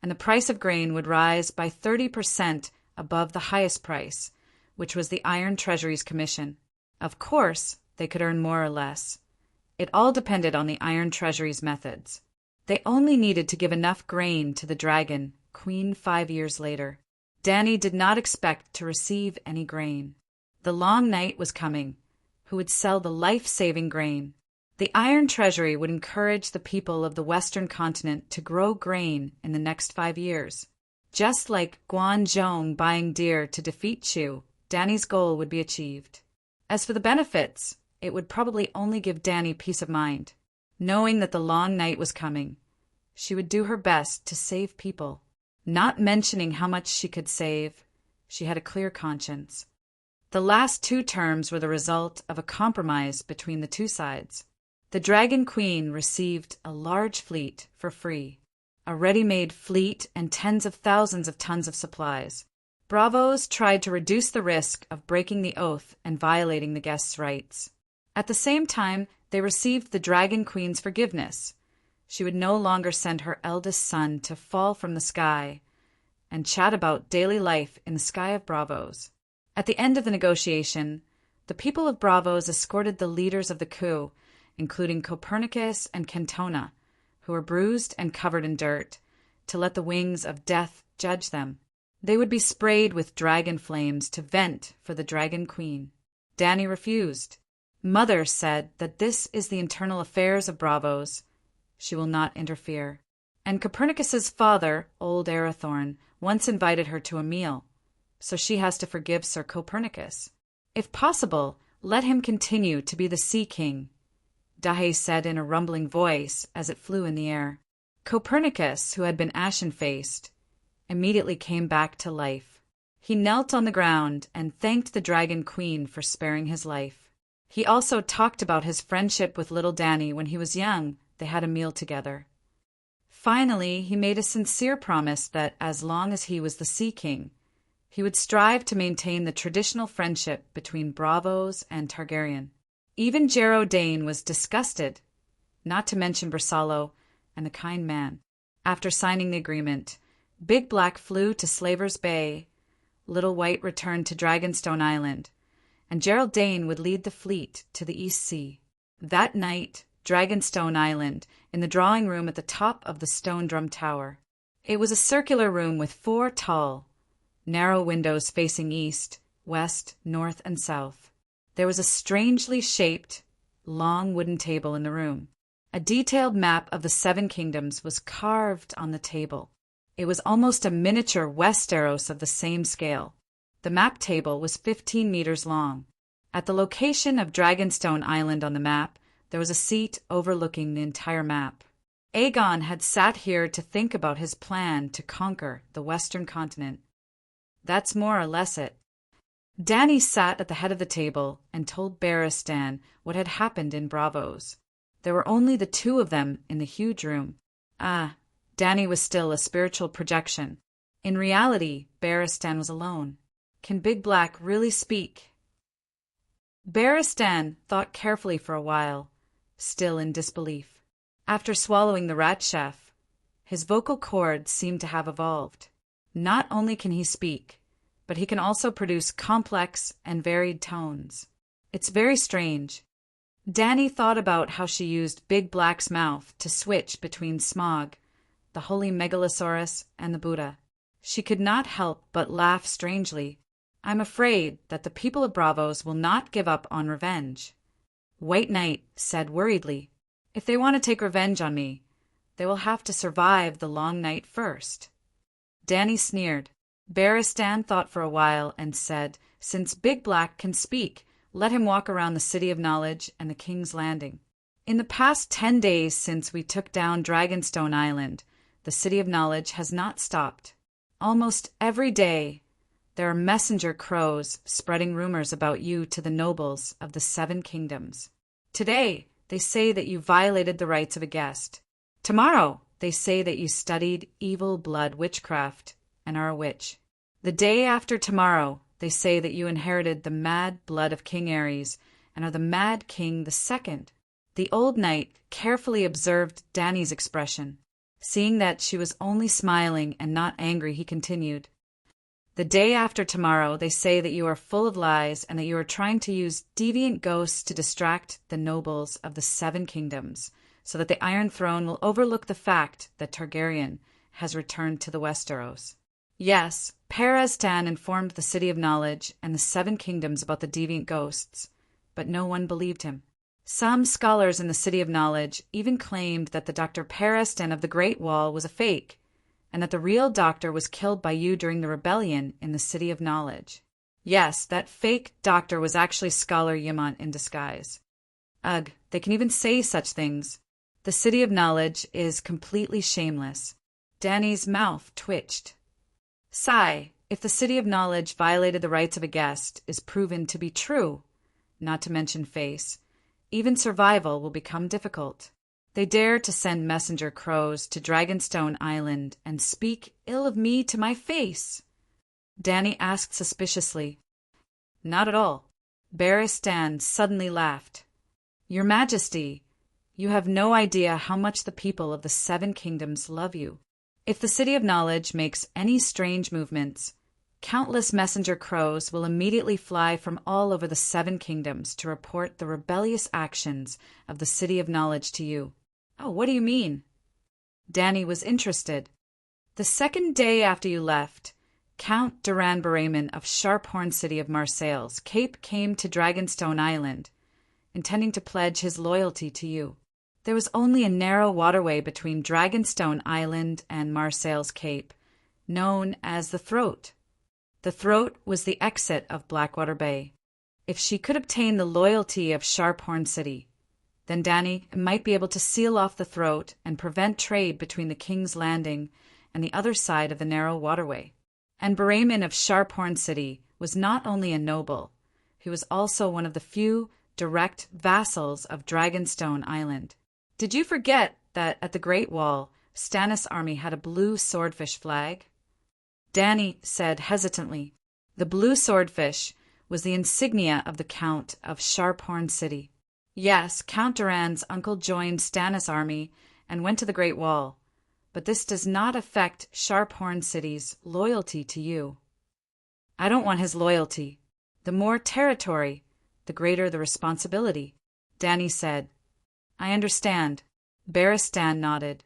and the price of grain would rise by 30% above the highest price, which was the Iron Treasury's commission. Of course, they could earn more or less. It all depended on the Iron Treasury's methods. They only needed to give enough grain to the dragon queen 5 years later. Dany did not expect to receive any grain. The long night was coming. Who would sell the life-saving grain? The Iron Treasury would encourage the people of the Western continent to grow grain in the next 5 years. Just like Guan buying deer to defeat Chu, Dany's goal would be achieved. As for the benefits, it would probably only give Dany peace of mind. Knowing that the long night was coming, she would do her best to save people. Not mentioning how much she could save, she had a clear conscience. The last 2 terms were the result of a compromise between the 2 sides. The Dragon Queen received a large fleet for free, a ready-made fleet and tens of thousands of tons of supplies. Bravos tried to reduce the risk of breaking the oath and violating the guests' rights. At the same time, they received the Dragon Queen's forgiveness. She would no longer send her eldest son to fall from the sky and chat about daily life in the sky of Bravos. At the end of the negotiation, the people of Bravos escorted the leaders of the coup, including Copernicus and Cantona, who were bruised and covered in dirt, to let the wings of death judge them. They would be sprayed with dragon flames to vent for the Dragon Queen. Dany refused. Mother said that this is the internal affairs of Bravos. She will not interfere. And Copernicus's father, old Arathorn, once invited her to a meal, so she has to forgive Sir Copernicus. If possible, let him continue to be the Sea King, Dahe said in a rumbling voice as it flew in the air. Copernicus, who had been ashen-faced, immediately came back to life. He knelt on the ground and thanked the Dragon Queen for sparing his life. He also talked about his friendship with little Dany when he was young. They had a meal together. Finally, he made a sincere promise that as long as he was the Sea King, he would strive to maintain the traditional friendship between Bravos and Targaryen. Even Jarrow Dane was disgusted, not to mention Bersallo and the kind man. After signing the agreement, Big Black flew to Slaver's Bay, Little White returned to Dragonstone Island, and Gerald Dane would lead the fleet to the East Sea. That night, Dragonstone Island, in the drawing room at the top of the Stone Drum Tower. It was a circular room with 4 tall, narrow windows facing east, west, north, and south. There was a strangely shaped, long wooden table in the room. A detailed map of the 7 kingdoms was carved on the table. It was almost a miniature Westeros of the same scale. The map table was 15 meters long. At the location of Dragonstone Island on the map, there was a seat overlooking the entire map. Aegon had sat here to think about his plan to conquer the western continent. That's more or less it. Dany sat at the head of the table and told Barristan what had happened in Bravos. There were only the 2 of them in the huge room. Dany was still a spiritual projection. In reality, Barristan was alone. Can Big Black really speak? Barristan thought carefully for a while, still in disbelief. After swallowing the rat chef, his vocal cords seemed to have evolved. Not only can he speak, but he can also produce complex and varied tones. It's very strange. Dany thought about how she used Big Black's mouth to switch between Smaug, the holy megalosaurus, and the Buddha. She could not help but laugh strangely. I'm afraid that the people of Bravos will not give up on revenge. White Knight said worriedly, if they want to take revenge on me, they will have to survive the long night first. Dany sneered. Barristan thought for a while and said, since Big Black can speak, let him walk around the City of Knowledge and the King's Landing. In the past 10 days since we took down Dragonstone Island, the City of Knowledge has not stopped. Almost every day, there are messenger crows spreading rumors about you to the nobles of the 7 kingdoms. Today, they say that you violated the rights of a guest. Tomorrow, they say that you studied evil blood witchcraft and are a witch. The day after tomorrow, they say that you inherited the mad blood of King Aerys and are the Mad King II. The old knight carefully observed Dany's expression. Seeing that she was only smiling and not angry, he continued, The day after tomorrow, they say that you are full of lies and that you are trying to use deviant ghosts to distract the nobles of the 7 kingdoms, so that the Iron Throne will overlook the fact that Targaryen has returned to the Westeros. Yes, Perestan informed the City of Knowledge and the 7 kingdoms about the deviant ghosts, but no one believed him. Some scholars in the City of Knowledge even claimed that the Dr. Perestan of the Great Wall was a fake, and that the real doctor was killed by you during the rebellion in the City of Knowledge. Yes, that fake doctor was actually Scholar Yamant in disguise. Ugh, they can even say such things. The City of Knowledge is completely shameless. Dany's mouth twitched. Sigh, if the City of Knowledge violated the rights of a guest is proven to be true, not to mention face, even survival will become difficult. They dare to send messenger crows to Dragonstone Island and speak ill of me to my face. Dany asked suspiciously. Not at all. Barristan suddenly laughed. Your Majesty, you have no idea how much the people of the 7 kingdoms love you. If the City of Knowledge makes any strange movements, countless messenger crows will immediately fly from all over the 7 kingdoms to report the rebellious actions of the City of Knowledge to you. Oh, what do you mean? Dany was interested. The 2nd day after you left, Count Duran Baramin of Sharphorn City of Marseille's Cape came to Dragonstone Island, intending to pledge his loyalty to you. There was only a narrow waterway between Dragonstone Island and Marseille's Cape, known as the Throat. The Throat was the exit of Blackwater Bay. If she could obtain the loyalty of Sharphorn City, then Dany might be able to seal off the Throat and prevent trade between the King's Landing and the other side of the narrow waterway. And Baramin of Sharphorn City was not only a noble, he was also one of the few direct vassals of Dragonstone Island. Did you forget that at the Great Wall, Stannis' army had a blue swordfish flag? Dany said hesitantly. The blue swordfish was the insignia of the Count of Sharphorn City. Yes, Count Duran's uncle joined Stannis' army and went to the Great Wall, but this does not affect Sharphorn City's loyalty to you. I don't want his loyalty. The more territory, the greater the responsibility, Dany said. I understand. Barristan nodded.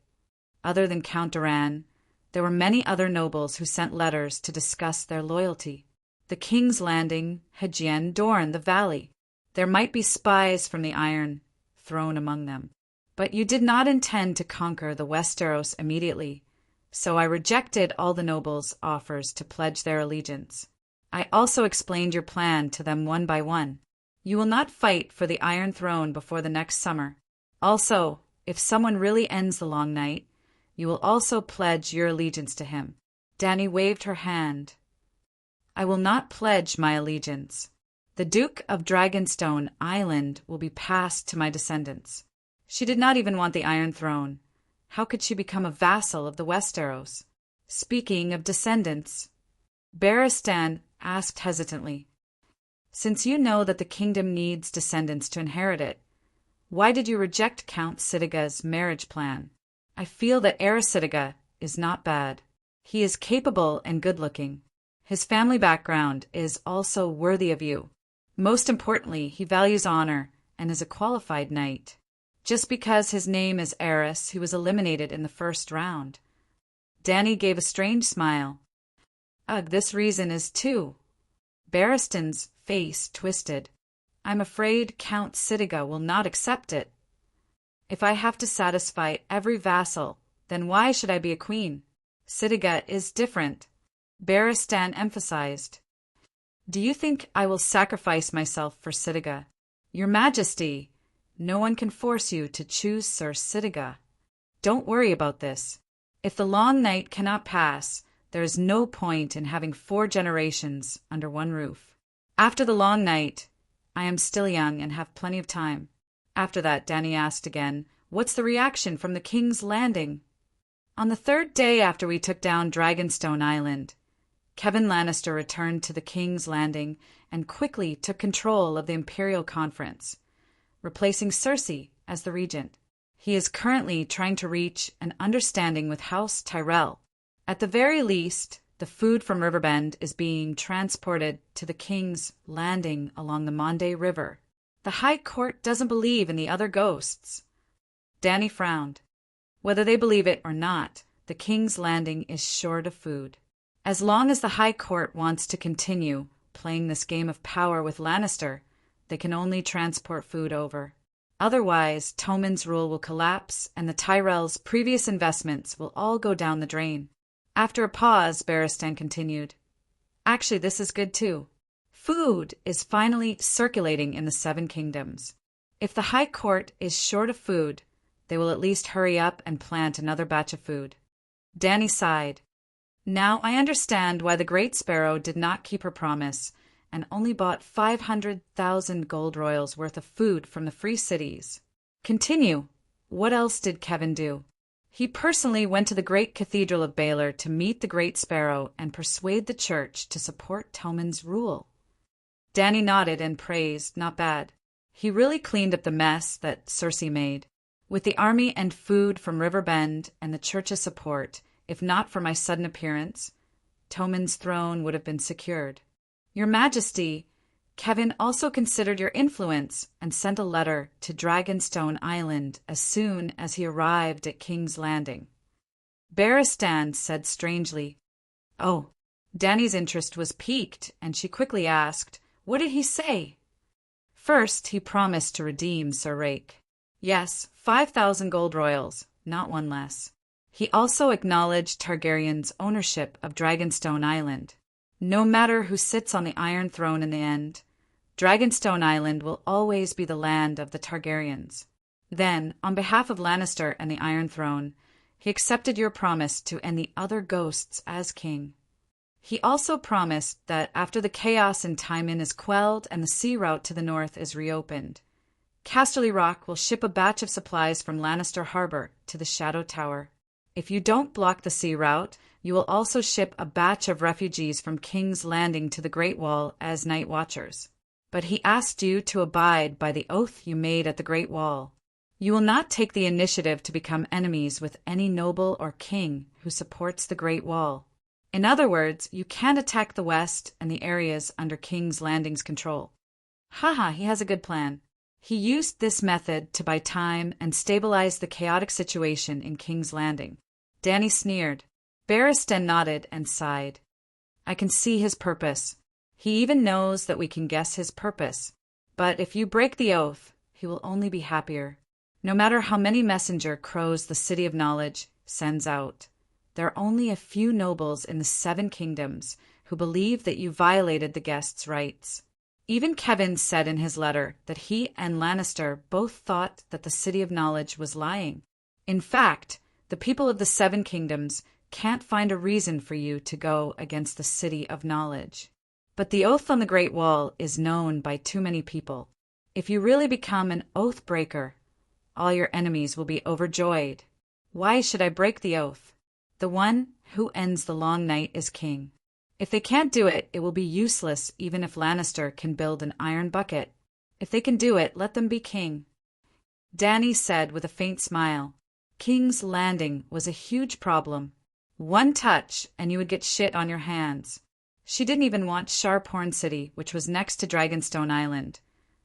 Other than Count Duran, there were many other nobles who sent letters to discuss their loyalty. The King's Landing had Jen Dorn the Valley. There might be spies from the Iron Throne among them. But you did not intend to conquer the Westeros immediately, so I rejected all the nobles' offers to pledge their allegiance. I also explained your plan to them one by one. You will not fight for the Iron Throne before the next summer. Also, if someone really ends the Long Night, you will also pledge your allegiance to him. Dany waved her hand. I will not pledge my allegiance. The Duke of Dragonstone Island will be passed to my descendants. She did not even want the Iron Throne. How could she become a vassal of the Westeros? Speaking of descendants, Barristan asked hesitantly, since you know that the kingdom needs descendants to inherit it, why did you reject Count Sitiga's marriage plan? I feel that Heir Sitiga is not bad. He is capable and good-looking. His family background is also worthy of you. Most importantly, he values honor and is a qualified knight. Just because his name is Aerys, who was eliminated in the first round. Dany gave a strange smile. Ugh, this reason is too. Barristan's face twisted. I'm afraid Count Sitiga will not accept it. If I have to satisfy every vassal, then why should I be a queen? Sitiga is different, Barristan emphasized. Do you think I will sacrifice myself for Sitiga? Your Majesty, no one can force you to choose Sir Sitiga. Don't worry about this. If the long night cannot pass, there is no point in having 4 generations under one roof. After the long night, I am still young and have plenty of time. After that, Dany asked again, what's the reaction from the King's Landing? On the 3rd day after we took down Dragonstone Island, Kevan Lannister returned to the King's Landing and quickly took control of the Imperial Conference, replacing Cersei as the regent. He is currently trying to reach an understanding with House Tyrell. At the very least, The food from Riverbend is being transported to the King's Landing along the Monday River. The High Court doesn't believe in the other ghosts. Danny frowned. Whether they believe it or not, the King's Landing is short of food. As long as the High Court wants to continue playing this game of power with Lannister, they can only transport food over. Otherwise, Tommen's rule will collapse and the Tyrells' previous investments will all go down the drain. After a pause, Barristan continued. Actually, this is good too. Food is finally circulating in the Seven Kingdoms. If the High Court is short of food, they will at least hurry up and plant another batch of food. Danny sighed. Now I understand why the Great Sparrow did not keep her promise and only bought 500,000 gold royals worth of food from the free cities. Continue. What else did Kevin do? He personally went to the great cathedral of Baelor to meet the Great Sparrow and persuade the church to support Tommen's rule. Danny nodded and praised, not bad. He really cleaned up the mess that Cersei made. With the army and food from Riverbend and the church's support, if not for my sudden appearance, Tommen's throne would have been secured. Your Majesty, Kevin also considered your influence and sent a letter to Dragonstone Island as soon as he arrived at King's Landing. Barristan said strangely. Oh, Danny's interest was piqued, and she quickly asked, what did he say? First, he promised to redeem Sir Rake. Yes, 5,000 gold royals, not one less. He also acknowledged Targaryen's ownership of Dragonstone Island. No matter who sits on the Iron Throne in the end, Dragonstone Island will always be the land of the Targaryens. Then, on behalf of Lannister and the Iron Throne, he accepted your promise to end the other ghosts as king. He also promised that after the chaos in Tywin is quelled and the sea route to the north is reopened, Casterly Rock will ship a batch of supplies from Lannister Harbor to the Shadow Tower. If you don't block the sea route, you will also ship a batch of refugees from King's Landing to the Great Wall as night watchers. But he asked you to abide by the oath you made at the Great Wall. You will not take the initiative to become enemies with any noble or king who supports the Great Wall. In other words, you can't attack the West and the areas under King's Landing's control. Haha, he has a good plan. He used this method to buy time and stabilize the chaotic situation in King's Landing. Danny sneered. Barristan nodded and sighed. I can see his purpose. He even knows that we can guess his purpose. But if you break the oath, he will only be happier. No matter how many messenger crows the City of Knowledge sends out, there are only a few nobles in the Seven Kingdoms who believe that you violated the guest's rights. Even Kevin said in his letter that he and Lannister both thought that the City of Knowledge was lying. In fact, the people of the Seven Kingdoms can't find a reason for you to go against the City of Knowledge. But the oath on the Great Wall is known by too many people. If you really become an oath breaker, all your enemies will be overjoyed. Why should I break the oath? The one who ends the long night is king. If they can't do it, it will be useless even if Lannister can build an iron bucket. If they can do it, let them be king. Danny said with a faint smile. King's Landing was a huge problem. One touch and you would get shit on your hands. She didn't even want Sharphorn City, which was next to Dragonstone Island.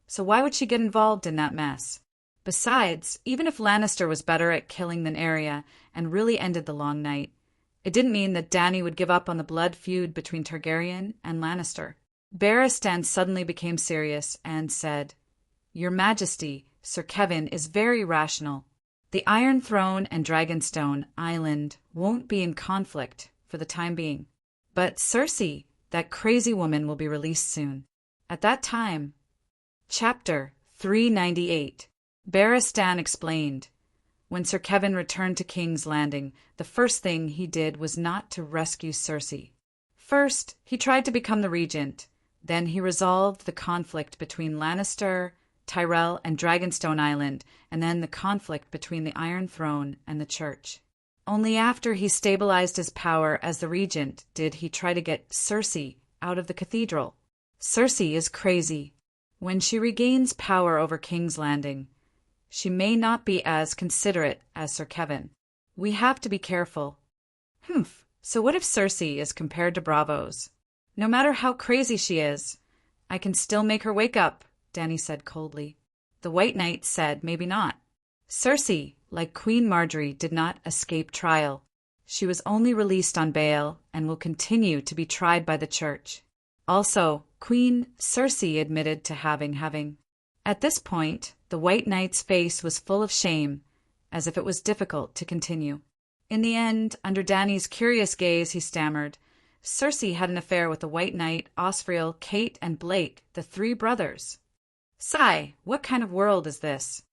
So why would she get involved in that mess? Besides, even if Lannister was better at killing than Arya and really ended the long night, it didn't mean that Danny would give up on the blood feud between Targaryen and Lannister. Barristan suddenly became serious and said, Your Majesty, Sir Kevin is very rational. The Iron Throne and Dragonstone Island won't be in conflict for the time being. But Cersei, that crazy woman, will be released soon. At that time... Chapter 398. Barristan explained. When Sir Kevin returned to King's Landing, the first thing he did was not to rescue Cersei. First, he tried to become the regent. Then he resolved the conflict between Lannister, Tyrell, and Dragonstone Island, and then the conflict between the Iron Throne and the Church. Only after he stabilized his power as the regent did he try to get Cersei out of the cathedral. Cersei is crazy. When she regains power over King's Landing, she may not be as considerate as Sir Kevin. We have to be careful. Humph, So what if Cersei is compared to Braavos? No matter how crazy she is, I can still make her wake up, Dany said coldly. The White Knight said maybe not. Cersei, like Queen Marjorie, did not escape trial. She was only released on bail and will continue to be tried by the church. Also, Queen Cersei admitted to having. At this point, the White Knight's face was full of shame, as if it was difficult to continue. In the end, under Dany's curious gaze, he stammered, Cersei had an affair with the White Knight, Osriel, Kate, and Blake, the 3 brothers. Sigh, what kind of world is this?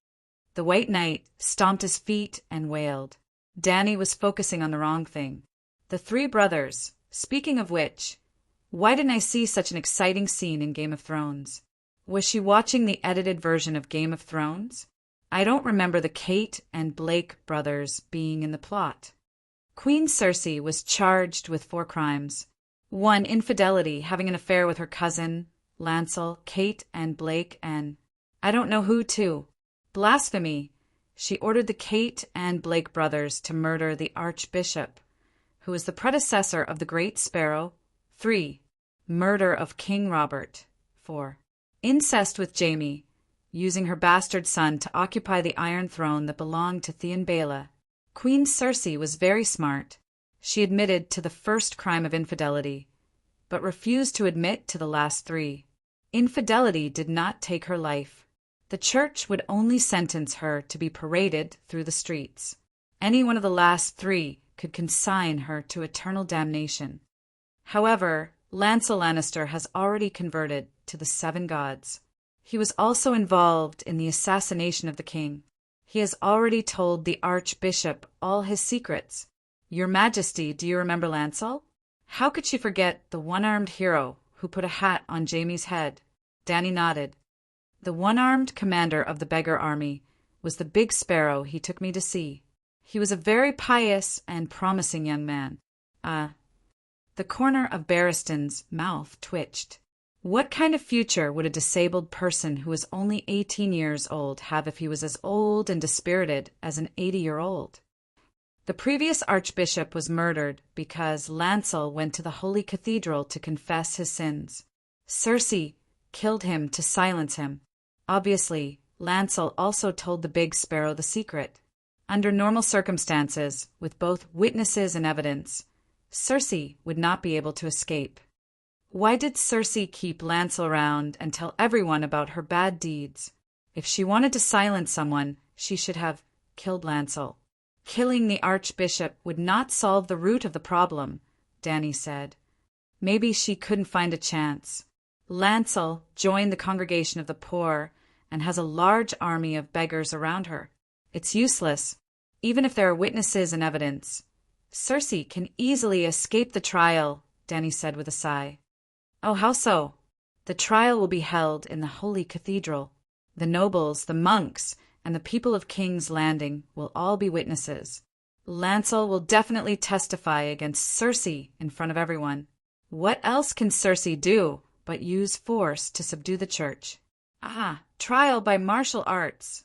The White Knight stomped his feet and wailed. Dany was focusing on the wrong thing. The 3 brothers, speaking of which, why didn't I see such an exciting scene in Game of Thrones? Was she watching the edited version of Game of Thrones? I don't remember the Kate and Blake brothers being in the plot. Queen Cersei was charged with 4 crimes. 1, infidelity, having an affair with her cousin, Lancel, Kate and Blake, and I don't know who too. Blasphemy. She ordered the Kate and Blake brothers to murder the Archbishop, who was the predecessor of the Great Sparrow. 3. Murder of King Robert. 4. Incest with Jaime, using her bastard son to occupy the Iron Throne that belonged to Theon Baela. Queen Cersei was very smart. She admitted to the first crime of infidelity, but refused to admit to the last 3. Infidelity did not take her life. The church would only sentence her to be paraded through the streets. Any one of the last 3 could consign her to eternal damnation. However, Lancel Lannister has already converted to the 7 gods. He was also involved in the assassination of the king. He has already told the Archbishop all his secrets. Your Majesty, do you remember Lancel? How could she forget the one-armed hero who put a hat on Jaime's head? Dany nodded. The one-armed commander of the beggar army was the big sparrow he took me to see. He was a very pious and promising young man. The corner of Barristan's mouth twitched. What kind of future would a disabled person who was only 18 years old have if he was as old and dispirited as an 80-year-old? The previous archbishop was murdered because Lancel went to the Holy Cathedral to confess his sins. Cersei killed him to silence him. Obviously, Lancel also told the Big Sparrow the secret. Under normal circumstances, with both witnesses and evidence, Cersei would not be able to escape. Why did Cersei keep Lancel around and tell everyone about her bad deeds? If she wanted to silence someone, she should have killed Lancel. Killing the archbishop would not solve the root of the problem, Dany said. Maybe she couldn't find a chance. Lancel joined the Congregation of the Poor and has a large army of beggars around her. It's useless, even if there are witnesses and evidence. Cersei can easily escape the trial, Dany said with a sigh. Oh, how so? The trial will be held in the Holy Cathedral. The nobles, the monks, and the people of King's Landing will all be witnesses. Lancel will definitely testify against Cersei in front of everyone. What else can Cersei do but use force to subdue the church? Trial by martial arts.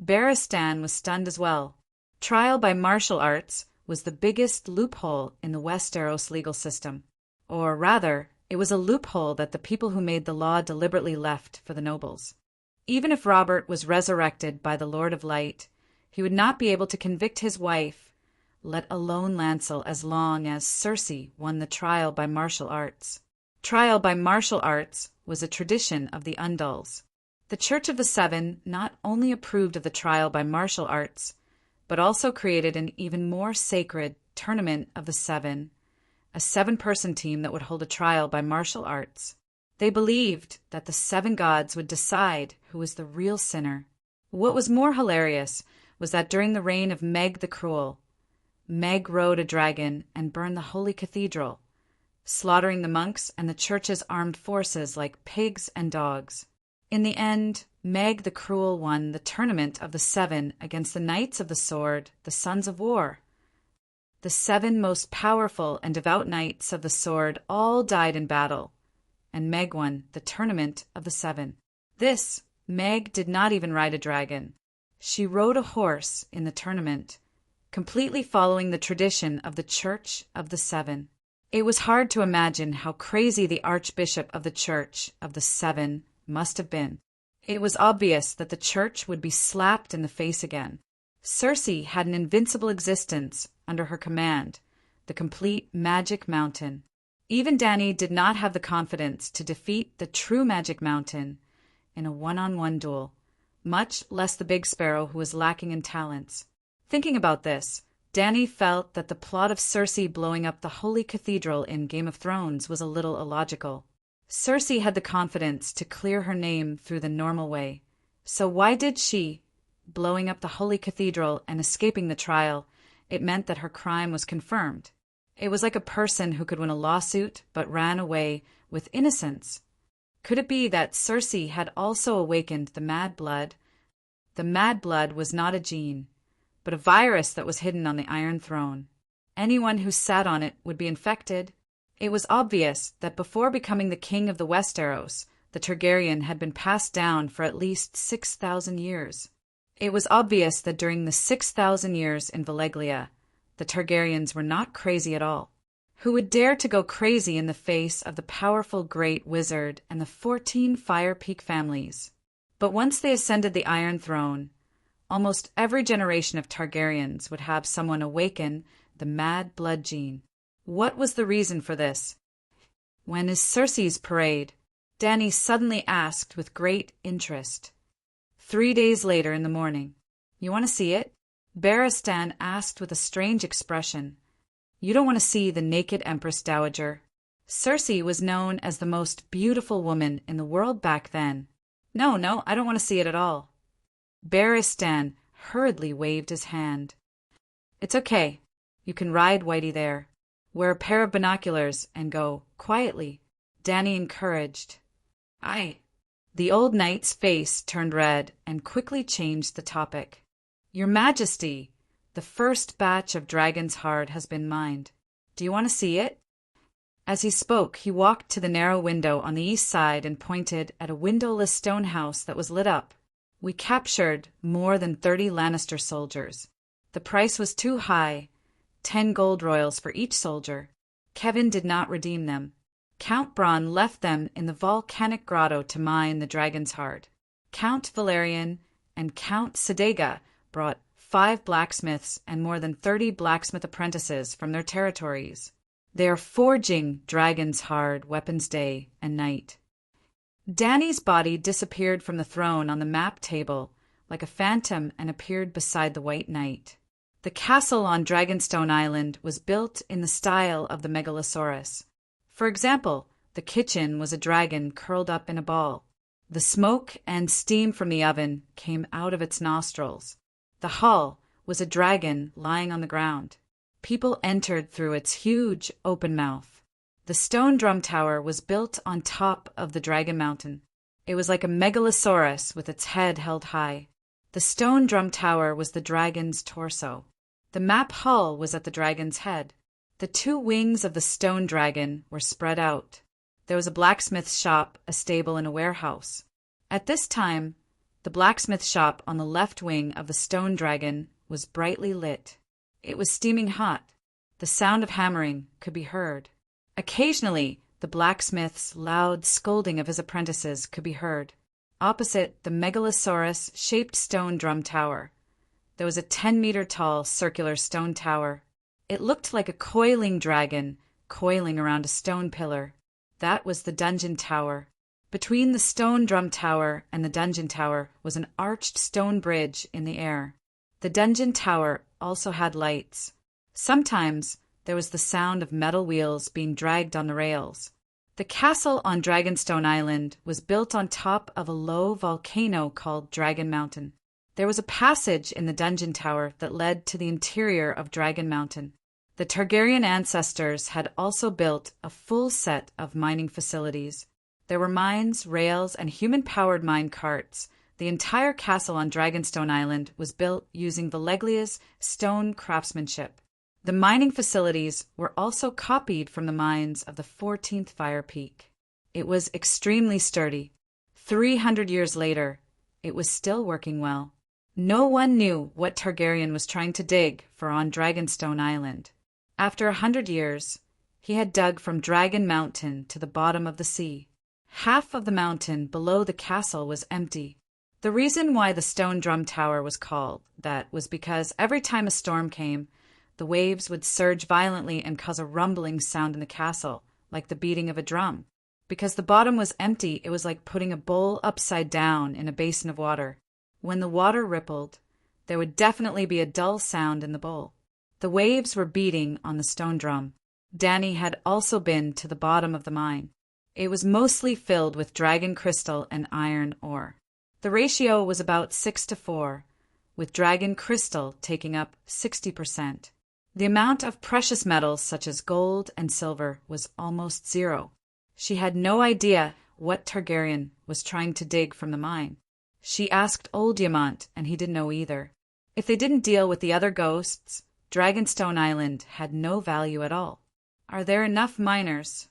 Barristan was stunned as well. Trial by martial arts was the biggest loophole in the Westeros legal system. Or rather, it was a loophole that the people who made the law deliberately left for the nobles. Even if Robert was resurrected by the Lord of Light, he would not be able to convict his wife, let alone Lancel, as long as Cersei won the trial by martial arts. Trial by martial arts was a tradition of the Undulls. The Church of the Seven not only approved of the trial by martial arts, but also created an even more sacred Tournament of the Seven, a 7-person team that would hold a trial by martial arts. They believed that the 7 gods would decide who was the real sinner. What was more hilarious was that during the reign of Meg the Cruel, Meg rode a dragon and burned the Holy Cathedral, slaughtering the monks and the church's armed forces like pigs and dogs. In the end, Meg the Cruel won the Tournament of the Seven against the Knights of the Sword, the Sons of War. The 7 most powerful and devout Knights of the Sword all died in battle, and Meg won the Tournament of the Seven. Meg did not even ride a dragon. She rode a horse in the tournament, completely following the tradition of the Church of the Seven. It was hard to imagine how crazy the Archbishop of the Church of the Seven must have been. It was obvious that the church would be slapped in the face again. Circe had an invincible existence under her command, the complete Magic Mountain. Even Dani did not have the confidence to defeat the true Magic Mountain in a one-on-one duel, much less the Big Sparrow who was lacking in talents. Thinking about this, Dani felt that the plot of Circe blowing up the Holy Cathedral in Game of Thrones was a little illogical. Circe had the confidence to clear her name through the normal way. So why did she, blowing up the Holy Cathedral and escaping the trial, it meant that her crime was confirmed. It was like a person who could win a lawsuit but ran away with innocence. Could it be that Circe had also awakened the mad blood? The mad blood was not a gene, but a virus that was hidden on the Iron Throne. Anyone who sat on it would be infected. It was obvious that before becoming the king of the Westeros, the Targaryen had been passed down for at least 6,000 years. It was obvious that during the 6,000 years in Valeglia, the Targaryens were not crazy at all. Who would dare to go crazy in the face of the powerful Great Wizard and the 14 Fire Peak families? But once they ascended the Iron Throne, almost every generation of Targaryens would have someone awaken the mad blood gene. What was the reason for this? When is Circe's parade? Dani suddenly asked with great interest. 3 days later in the morning. You want to see it? Barristan asked with a strange expression. You don't want to see the naked Empress Dowager? Circe was known as the most beautiful woman in the world back then. No, I don't want to see it at all. Barristan hurriedly waved his hand. It's okay. You can ride Whitey there. Wear a pair of binoculars and go quietly, Dani encouraged. Aye. The old knight's face turned red and quickly changed the topic. Your Majesty, the first batch of Dragon's Heart has been mined. Do you want to see it? As he spoke, he walked to the narrow window on the east side and pointed at a windowless stone house that was lit up. We captured more than 30 Lannister soldiers. The price was too high, 10 gold royals for each soldier. Kevin did not redeem them. Count Bronn left them in the volcanic grotto to mine the Dragon's Heart. Count Valerian and Count Sedega brought 5 blacksmiths and more than 30 blacksmith apprentices from their territories. They are forging Dragon's Heart weapons day and night. Dany's body disappeared from the throne on the map table like a phantom and appeared beside the White Knight. The castle on Dragonstone Island was built in the style of the Megalosaurus. For example, the kitchen was a dragon curled up in a ball. The smoke and steam from the oven came out of its nostrils. The hall was a dragon lying on the ground. People entered through its huge open mouth. The stone drum tower was built on top of the Dragon Mountain. It was like a megalosaurus with its head held high. The stone drum tower was the dragon's torso. The map hull was at the dragon's head. The 2 wings of the stone dragon were spread out. There was a blacksmith's shop, a stable, and a warehouse. At this time, the blacksmith shop on the left wing of the stone dragon was brightly lit. It was steaming hot. The sound of hammering could be heard. Occasionally, the blacksmith's loud scolding of his apprentices could be heard. Opposite the megalosaurus-shaped stone drum tower, there was a 10-meter-tall circular stone tower. It looked like a coiling dragon coiling around a stone pillar. That was the dungeon tower. Between the stone drum tower and the dungeon tower was an arched stone bridge in the air. The dungeon tower also had lights. Sometimes there was the sound of metal wheels being dragged on the rails. The castle on Dragonstone Island was built on top of a low volcano called Dragon Mountain. There was a passage in the dungeon tower that led to the interior of Dragon Mountain. The Targaryen ancestors had also built a full set of mining facilities. There were mines, rails, and human-powered mine carts. The entire castle on Dragonstone Island was built using Valeglia's stone craftsmanship. The mining facilities were also copied from the mines of the 14th Fire Peak. It was extremely sturdy. 300 years later, it was still working well. No one knew what Targaryen was trying to dig for on Dragonstone Island. After 100 years, he had dug from Dragon Mountain to the bottom of the sea. Half of the mountain below the castle was empty. The reason why the stone drum tower was called that was because every time a storm came, the waves would surge violently and cause a rumbling sound in the castle, like the beating of a drum. Because the bottom was empty, it was like putting a bowl upside down in a basin of water. When the water rippled, there would definitely be a dull sound in the bowl. The waves were beating on the stone drum. Dany had also been to the bottom of the mine. It was mostly filled with dragon crystal and iron ore. The ratio was about 6-4, with dragon crystal taking up 60%. The amount of precious metals such as gold and silver was almost zero. She had no idea what Targaryen was trying to dig from the mine. She asked Old Diamant, and he didn't know either. If they didn't deal with the other ghosts, Dragonstone Island had no value at all. Are there enough miners?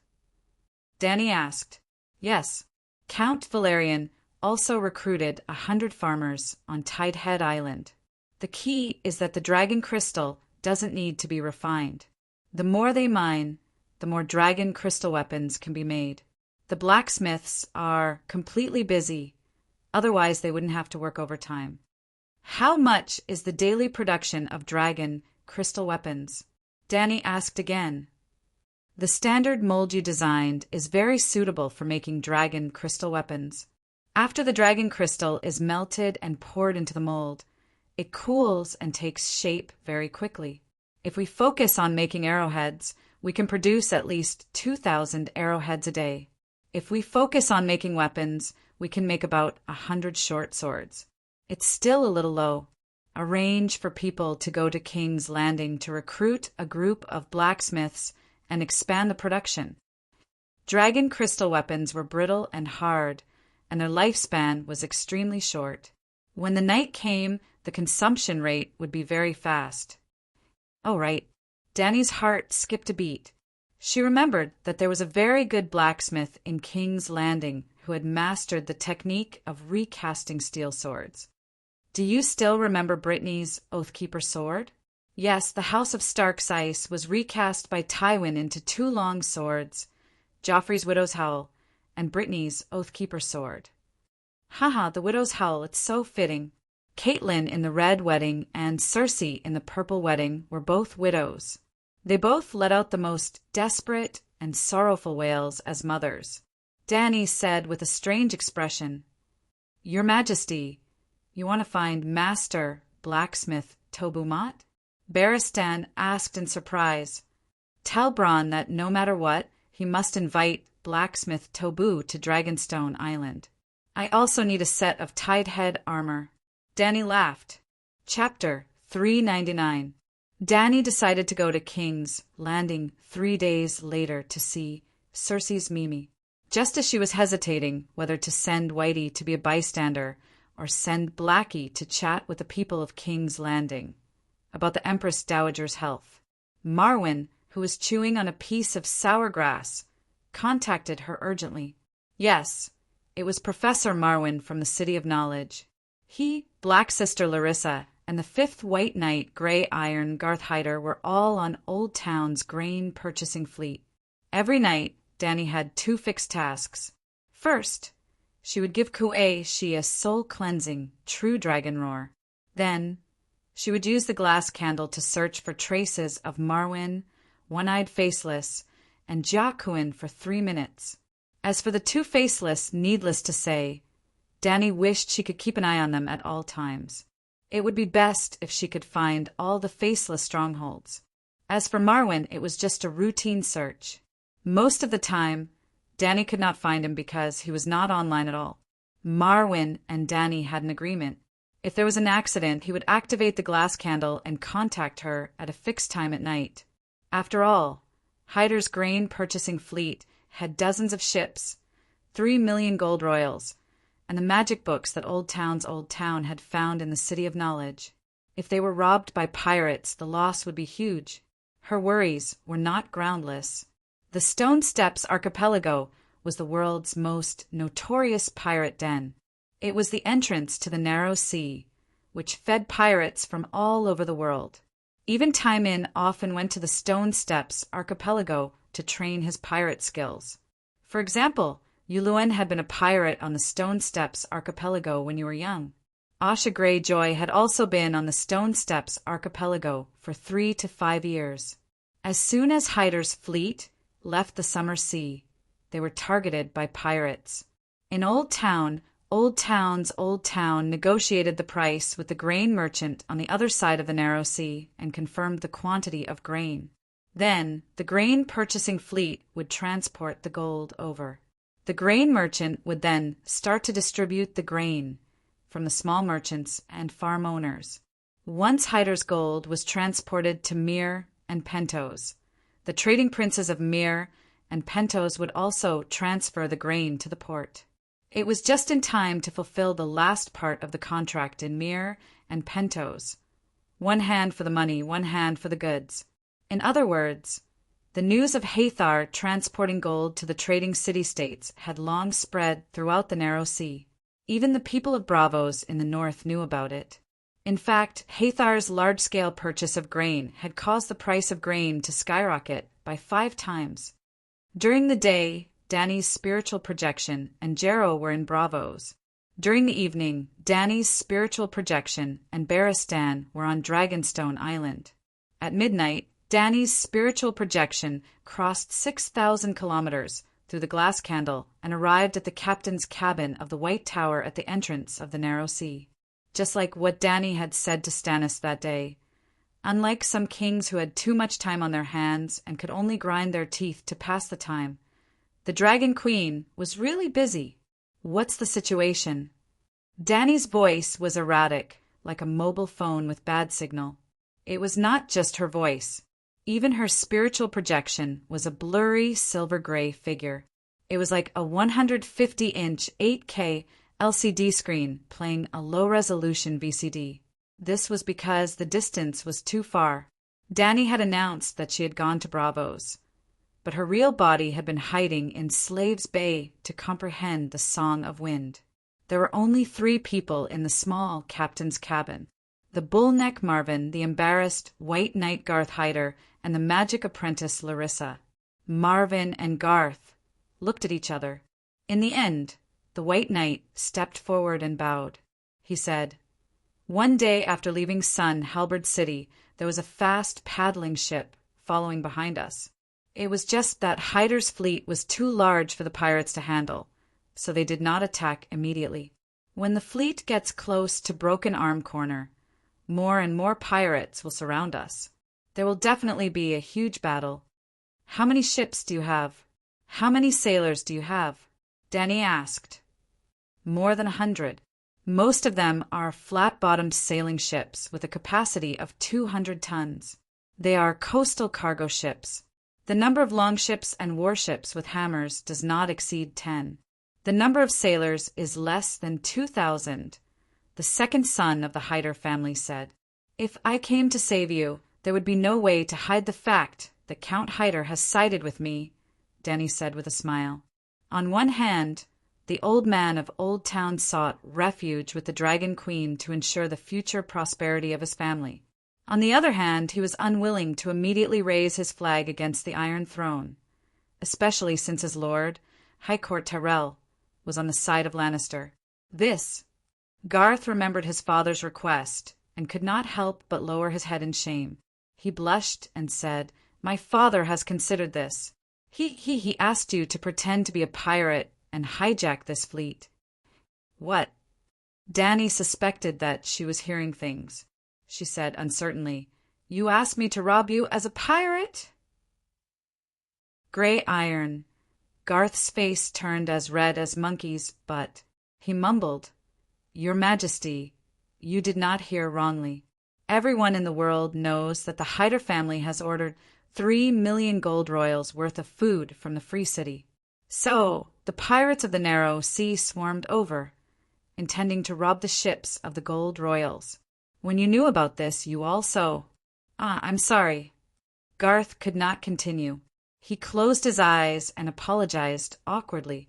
Dany asked. Yes. Count Valerian also recruited 100 farmers on Tidehead Island. The key is that the dragon crystal doesn't need to be refined. The more they mine, the more dragon crystal weapons can be made. The blacksmiths are completely busy, otherwise they wouldn't have to work overtime. How much is the daily production of dragon crystal weapons? Dany asked again. The standard mold you designed is very suitable for making dragon crystal weapons. After the dragon crystal is melted and poured into the mold, it cools and takes shape very quickly. If we focus on making arrowheads, we can produce at least 2,000 arrowheads a day. If we focus on making weapons, we can make about 100 short swords. It's still a little low. Arrange for people to go to King's Landing to recruit a group of blacksmiths and expand the production. Dragon crystal weapons were brittle and hard, and their lifespan was extremely short. When the night came, the consumption rate would be very fast. Oh, right. Dany's heart skipped a beat. She remembered that there was a very good blacksmith in King's Landing who had mastered the technique of recasting steel swords. Do you still remember Brittany's Oathkeeper sword? Yes, the House of Stark's Ice was recast by Tywin into 2 long swords, Joffrey's Widow's Howl and Brittany's Oathkeeper sword. Haha, the Widow's Howl, it's so fitting. Catelyn in the Red Wedding and Cersei in the Purple Wedding were both widows. They both let out the most desperate and sorrowful wails as mothers. Dany said with a strange expression, Your Majesty, you want to find Master Blacksmith Tobumat? Barristan asked in surprise. Tell Bronn that no matter what, he must invite Blacksmith Tobu to Dragonstone Island. I also need a set of Tidehead armor. Dany laughed. Chapter 399. Dany decided to go to King's Landing 3 days later to see Cersei's Mimi. Just as she was hesitating whether to send Whitey to be a bystander or send Blackie to chat with the people of King's Landing about the Empress Dowager's health, Marwyn, who was chewing on a piece of sour grass, contacted her urgently. Yes, it was Professor Marwyn from the City of Knowledge. He, Black Sister Larissa, and the 5th White Knight Grey Iron Garth Hyder were all on Old Town's grain purchasing fleet. Every night, Dany had 2 fixed tasks. First, she would give Ku'e a soul-cleansing, true dragon roar. Then, she would use the glass candle to search for traces of Marwyn, One-Eyed Faceless, and Jaquen for 3 minutes. As for the 2 Faceless, needless to say, Dany wished she could keep an eye on them at all times. It would be best if she could find all the faceless strongholds. As for Marwyn, it was just a routine search. Most of the time, Dany could not find him because he was not online at all. Marwyn and Dany had an agreement. If there was an accident, he would activate the glass candle and contact her at a fixed time at night. After all, Hyder's grain purchasing fleet had dozens of ships, 3 million gold royals, and the magic books that Old Town had found in the City of Knowledge. If they were robbed by pirates, the loss would be huge. Her worries were not groundless. The Stone Steps Archipelago was the world's most notorious pirate den. It was the entrance to the narrow sea, which fed pirates from all over the world. Even Timon often went to the Stone Steps archipelago to train his pirate skills. For example, Yuluen had been a pirate on the Stone Steps archipelago when you were young. Asha Greyjoy had also been on the Stone Steps archipelago for 3 to 5 years. As soon as Hydar's fleet left the Summer Sea, they were targeted by pirates. In Old Town negotiated the price with the grain merchant on the other side of the Narrow Sea and confirmed the quantity of grain. Then, the grain purchasing fleet would transport the gold over. The grain merchant would then start to distribute the grain from the small merchants and farm owners. Once Hydar's gold was transported to Myr and Pentos, the trading princes of Myr and Pentos would also transfer the grain to the port. It was just in time to fulfill the last part of the contract in Myr and Pentos. One hand for the money, one hand for the goods. In other words, the news of Hathar transporting gold to the trading city-states had long spread throughout the Narrow Sea. Even the people of Braavos in the north knew about it. In fact, Hathar's large-scale purchase of grain had caused the price of grain to skyrocket by 5 times. During the day, Dany's spiritual projection and Jarrow were in Braavos. During the evening, Dany's spiritual projection and Barristan were on Dragonstone Island. At midnight, Dany's spiritual projection crossed 6,000 kilometers through the glass candle and arrived at the captain's cabin of the White Tower at the entrance of the Narrow Sea. Just like what Dany had said to Stannis that day, unlike some kings who had too much time on their hands and could only grind their teeth to pass the time, the Dragon Queen was really busy. What's the situation? Dany's voice was erratic, like a mobile phone with bad signal. It was not just her voice. Even her spiritual projection was a blurry silver-gray figure. It was like a 150-inch 8K LCD screen playing a low-resolution VCD. This was because the distance was too far. Dany had announced that she had gone to Braavos, but her real body had been hiding in Slaves Bay to comprehend the Song of Wind. There were only 3 people in the small captain's cabin: the bull-neck Marvin, the embarrassed White Knight Garth Hyder, and the magic apprentice Larissa. Marvin and Garth looked at each other. In the end, the White Knight stepped forward and bowed. He said, "One day after leaving Sun Halberd City, there was a fast paddling ship following behind us. It was just that Hydar's fleet was too large for the pirates to handle, so they did not attack immediately. When the fleet gets close to Broken Arm Corner, more and more pirates will surround us. There will definitely be a huge battle. How many ships do you have? How many sailors do you have?" Dany asked. "More than 100. Most of them are flat-bottomed sailing ships with a capacity of 200 tons. They are coastal cargo ships. The number of longships and warships with hammers does not exceed 10. The number of sailors is less than 2,000. The second son of the Hyder family said, "If I came to save you, there would be no way to hide the fact that Count Hyder has sided with me," Dany said with a smile. On one hand, the old man of Old Town sought refuge with the Dragon Queen to ensure the future prosperity of his family. On the other hand, he was unwilling to immediately raise his flag against the Iron Throne, especially since his lord, High Court Tyrell, was on the side of Lannister. Garth remembered his father's request and could not help but lower his head in shame. He blushed and said, "My father has considered this. He asked you to pretend to be a pirate and hijack this fleet." "What?" Dany suspected that she was hearing things. She said uncertainly, "You asked me to rob you as a pirate?" Gray iron. Garth's face turned as red as Monkey's, but he mumbled, "Your Majesty, you did not hear wrongly. Everyone in the world knows that the Hyder family has ordered 3 million gold royals worth of food from the Free City. So, the pirates of the Narrow Sea swarmed over, intending to rob the ships of the gold royals. When you knew about this, you also—" "I'm sorry." Garth could not continue. He closed his eyes and apologized awkwardly.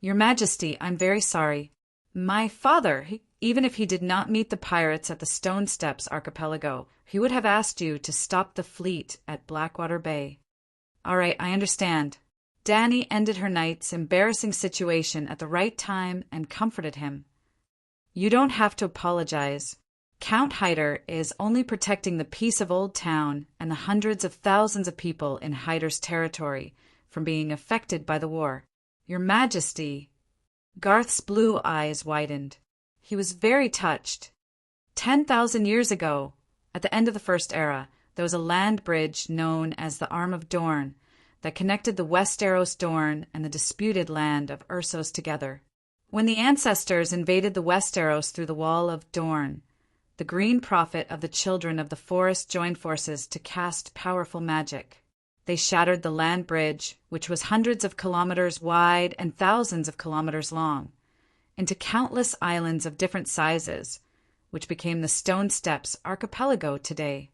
"Your Majesty, I'm very sorry. My father, Even if he did not meet the pirates at the Stone Steps archipelago, he would have asked you to stop the fleet at Blackwater Bay. All right, I understand. Dany ended her knight's embarrassing situation at the right time and comforted him. You don't have to apologize. Count Hyder is only protecting the peace of Old Town and the hundreds of thousands of people in Hyder's territory from being affected by the war. Your Majesty. Garth's blue eyes widened. He was very touched. 10,000 years ago, at the end of the First Era, there was a land bridge known as the Arm of Dorne that connected the Westeros Dorne and the disputed land of Ursos together. When the ancestors invaded the Westeros through the Wall of Dorne, the Green Prophet of the Children of the Forest joined forces to cast powerful magic. They shattered the land bridge, which was hundreds of kilometers wide and thousands of kilometers long, into countless islands of different sizes, which became the Stone Steps archipelago today.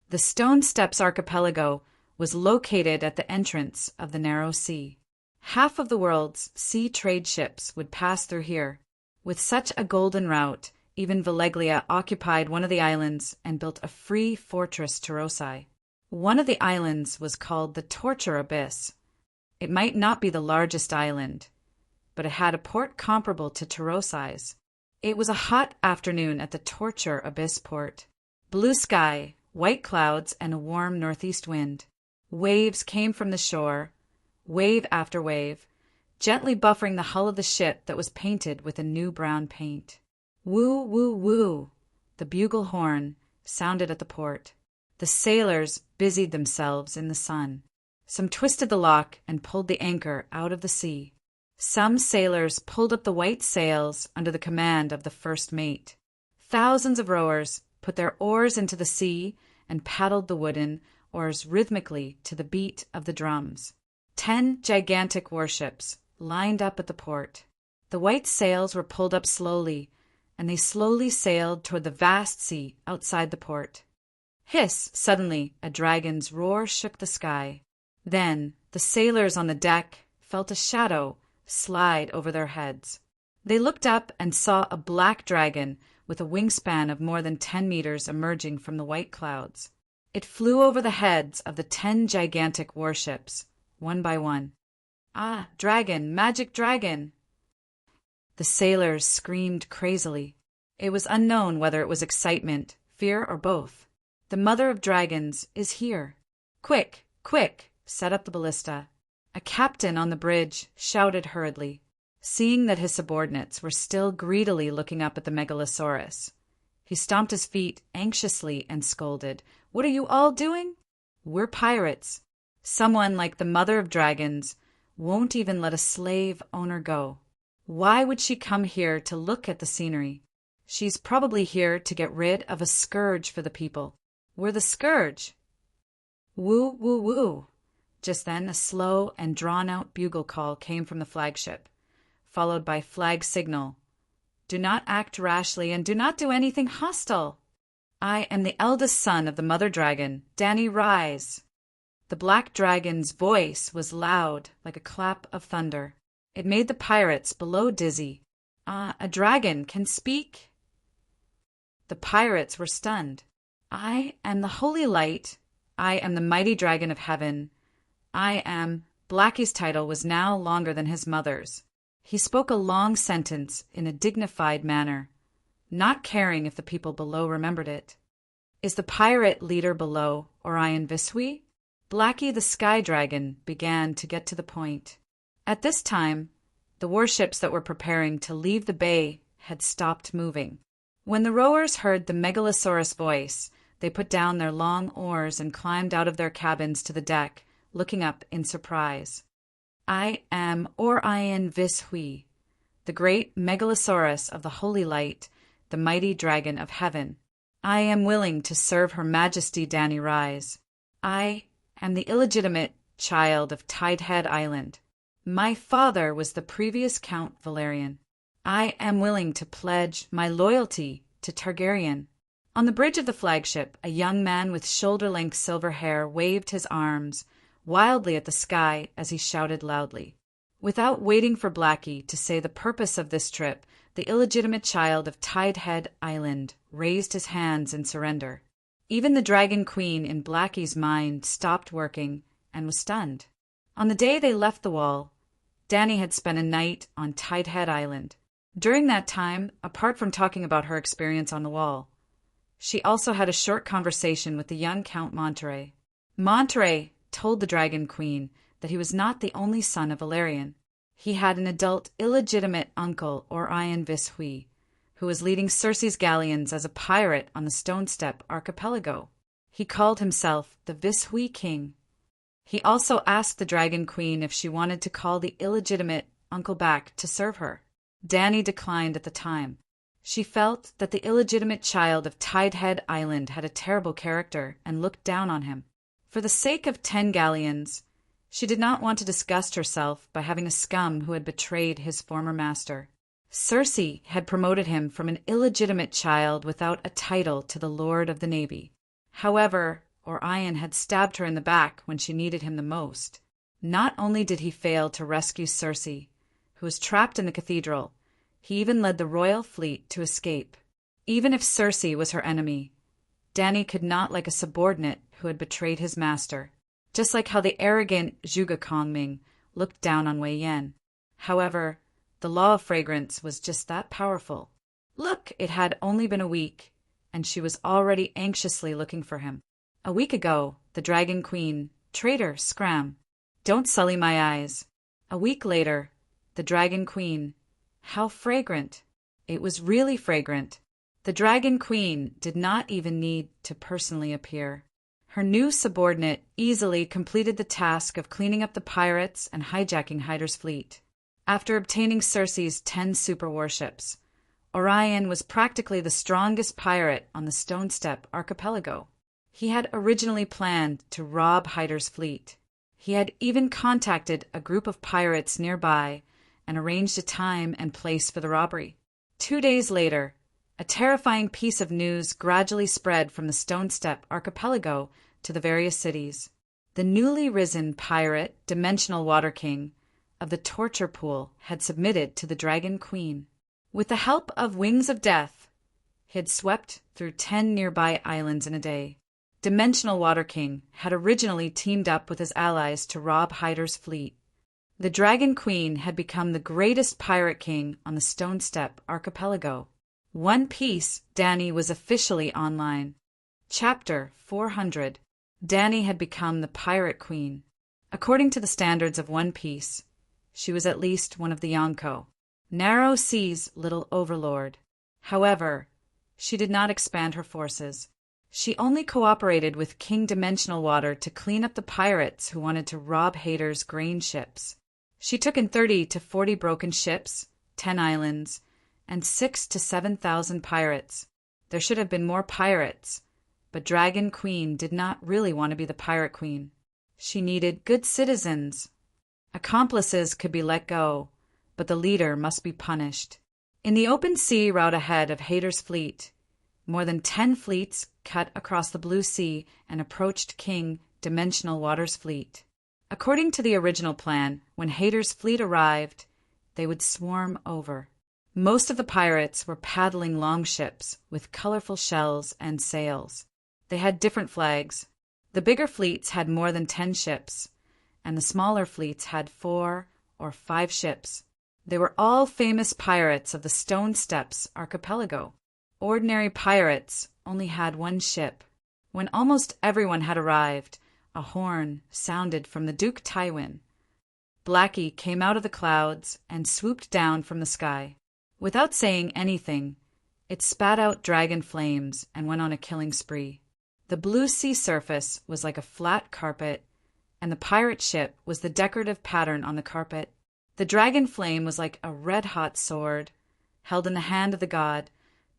The Stone Steps archipelago was located at the entrance of the Narrow Sea. Half of the world's sea trade ships would pass through here. With such a golden route, even Valeglia occupied one of the islands and built a free fortress Tarosai. One of the islands was called the Torture Abyss. It might not be the largest island, but it had a port comparable to Tarosai's. It was a hot afternoon at the Torture Abyss port. Blue sky, white clouds, and a warm northeast wind. Waves came from the shore, wave after wave, gently buffering the hull of the ship that was painted with a new brown paint. Woo, woo, woo, the bugle horn sounded at the port. The sailors busied themselves in the sun. Some twisted the lock and pulled the anchor out of the sea. Some sailors pulled up the white sails under the command of the first mate. Thousands of rowers put their oars into the sea and paddled the wooden oars rhythmically to the beat of the drums. 10 gigantic warships lined up at the port. The white sails were pulled up slowly, and they slowly sailed toward the vast sea outside the port. Hiss! Suddenly, a dragon's roar shook the sky. Then, the sailors on the deck felt a shadow slide over their heads. They looked up and saw a black dragon with a wingspan of more than 10 meters emerging from the white clouds. It flew over the heads of the 10 gigantic warships, one by one. Ah, dragon, magic dragon! The sailors screamed crazily. It was unknown whether it was excitement, fear, or both. The mother of dragons is here. Quick, quick, set up the ballista. A captain on the bridge shouted hurriedly, seeing that his subordinates were still greedily looking up at the megalosaurus. He stomped his feet anxiously and scolded, "What are you all doing? We're pirates. Someone like the mother of dragons won't even let a slave owner go. Why would she come here to look at the scenery? She's probably here to get rid of a scourge for the people. We're the scourge." Woo, woo, woo. Just then a slow and drawn-out bugle call came from the flagship, followed by flag signal. "Do not act rashly and do not do anything hostile. I am the eldest son of the mother dragon. Dany, rise." The black dragon's voice was loud like a clap of thunder. It made the pirates below dizzy. "Ah, a dragon can speak?" The pirates were stunned. "I am the holy light. I am the mighty dragon of heaven. I am—" Blackie's title was now longer than his mother's. He spoke a long sentence in a dignified manner, not caring if the people below remembered it. "Is the pirate leader below Orion Visui?" Blackie the Sky Dragon began to get to the point. At this time, the warships that were preparing to leave the bay had stopped moving. When the rowers heard the megalosaurus voice, they put down their long oars and climbed out of their cabins to the deck, looking up in surprise. "I am Orion Visui, the great megalosaurus of the holy light, the mighty dragon of heaven. I am willing to serve Her Majesty Dany Rise. I am the illegitimate child of Tidehead Island. My father was the previous Count Valerian. I am willing to pledge my loyalty to Targaryen." On the bridge of the flagship, a young man with shoulder-length silver hair waved his arms wildly at the sky as he shouted loudly, Without waiting for Blackie to say the purpose of this trip, the illegitimate child of Tidehead Island raised his hands in surrender. Even the Dragon Queen in Blackie's mind stopped working and was stunned. On the day they left the wall, Danny had spent a night on Tidehead Island. During that time, apart from talking about her experience on the wall, she also had a short conversation with the young Count Monterey. Monterey told the Dragon Queen that he was not the only son of Valerian. He had an adult illegitimate uncle, Orion Vishui, who was leading Circe's galleons as a pirate on the Stone Step archipelago. He called himself the Vishui King. He also asked the Dragon Queen if she wanted to call the illegitimate uncle back to serve her. Danny declined at the time. She felt that the illegitimate child of Tidehead Island had a terrible character and looked down on him. For the sake of 10 galleons, she did not want to disgust herself by having a scum who had betrayed his former master. Circe had promoted him from an illegitimate child without a title to the Lord of the Navy. However, Orion had stabbed her in the back when she needed him the most. Not only did he fail to rescue Circe, who was trapped in the cathedral, he even led the royal fleet to escape. Even if Circe was her enemy, Danny could not like a subordinate who had betrayed his master, just like how the arrogant Zhuge Kongming looked down on Wei Yan. However, the law of fragrance was just that powerful. Look, it had only been a week, and she was already anxiously looking for him. A week ago, the Dragon Queen, traitor, scram. Don't sully my eyes. A week later, the Dragon Queen. How fragrant. It was really fragrant. The Dragon Queen did not even need to personally appear. Her new subordinate easily completed the task of cleaning up the pirates and hijacking Hyder's fleet. After obtaining Circe's 10 super warships, Orion was practically the strongest pirate on the Stone Step archipelago. He had originally planned to rob Hyder's fleet. He had even contacted a group of pirates nearby and arranged a time and place for the robbery. 2 days later, a terrifying piece of news gradually spread from the Stone Step archipelago to the various cities. The newly risen pirate, Dimensional Water King, of the torture pool had submitted to the Dragon Queen. With the help of Wings of Death, he had swept through 10 nearby islands in a day. Dimensional Water King had originally teamed up with his allies to rob Hyder's fleet. The Dragon Queen had become the greatest pirate king on the Stone Step archipelago. One Piece, Danny was officially online. Chapter 400. Danny had become the Pirate Queen. According to the standards of One Piece, she was at least one of the Yonko, Narrow Sea's little overlord. However, she did not expand her forces. She only cooperated with King Dimensional Water to clean up the pirates who wanted to rob Hyder's grain ships. She took in 30 to 40 broken ships, 10 islands, and 6,000 to 7,000 pirates. There should have been more pirates, but Dragon Queen did not really want to be the Pirate Queen. She needed good citizens. Accomplices could be let go, but the leader must be punished. In the open sea route ahead of Hyder's fleet, more than 10 fleets cut across the blue sea and approached King Dimensional Water's fleet. According to the original plan, when Hyder's fleet arrived, they would swarm over. Most of the pirates were paddling longships with colorful shells and sails. They had different flags. The bigger fleets had more than 10 ships, and the smaller fleets had 4 or 5 ships. They were all famous pirates of the Stone Steps archipelago. Ordinary pirates only had 1 ship. When almost everyone had arrived, a horn sounded from the Duke Tywin. Blackie came out of the clouds and swooped down from the sky. Without saying anything, it spat out dragon flames and went on a killing spree. The blue sea surface was like a flat carpet, and the pirate ship was the decorative pattern on the carpet. The dragon flame was like a red-hot sword, held in the hand of the god,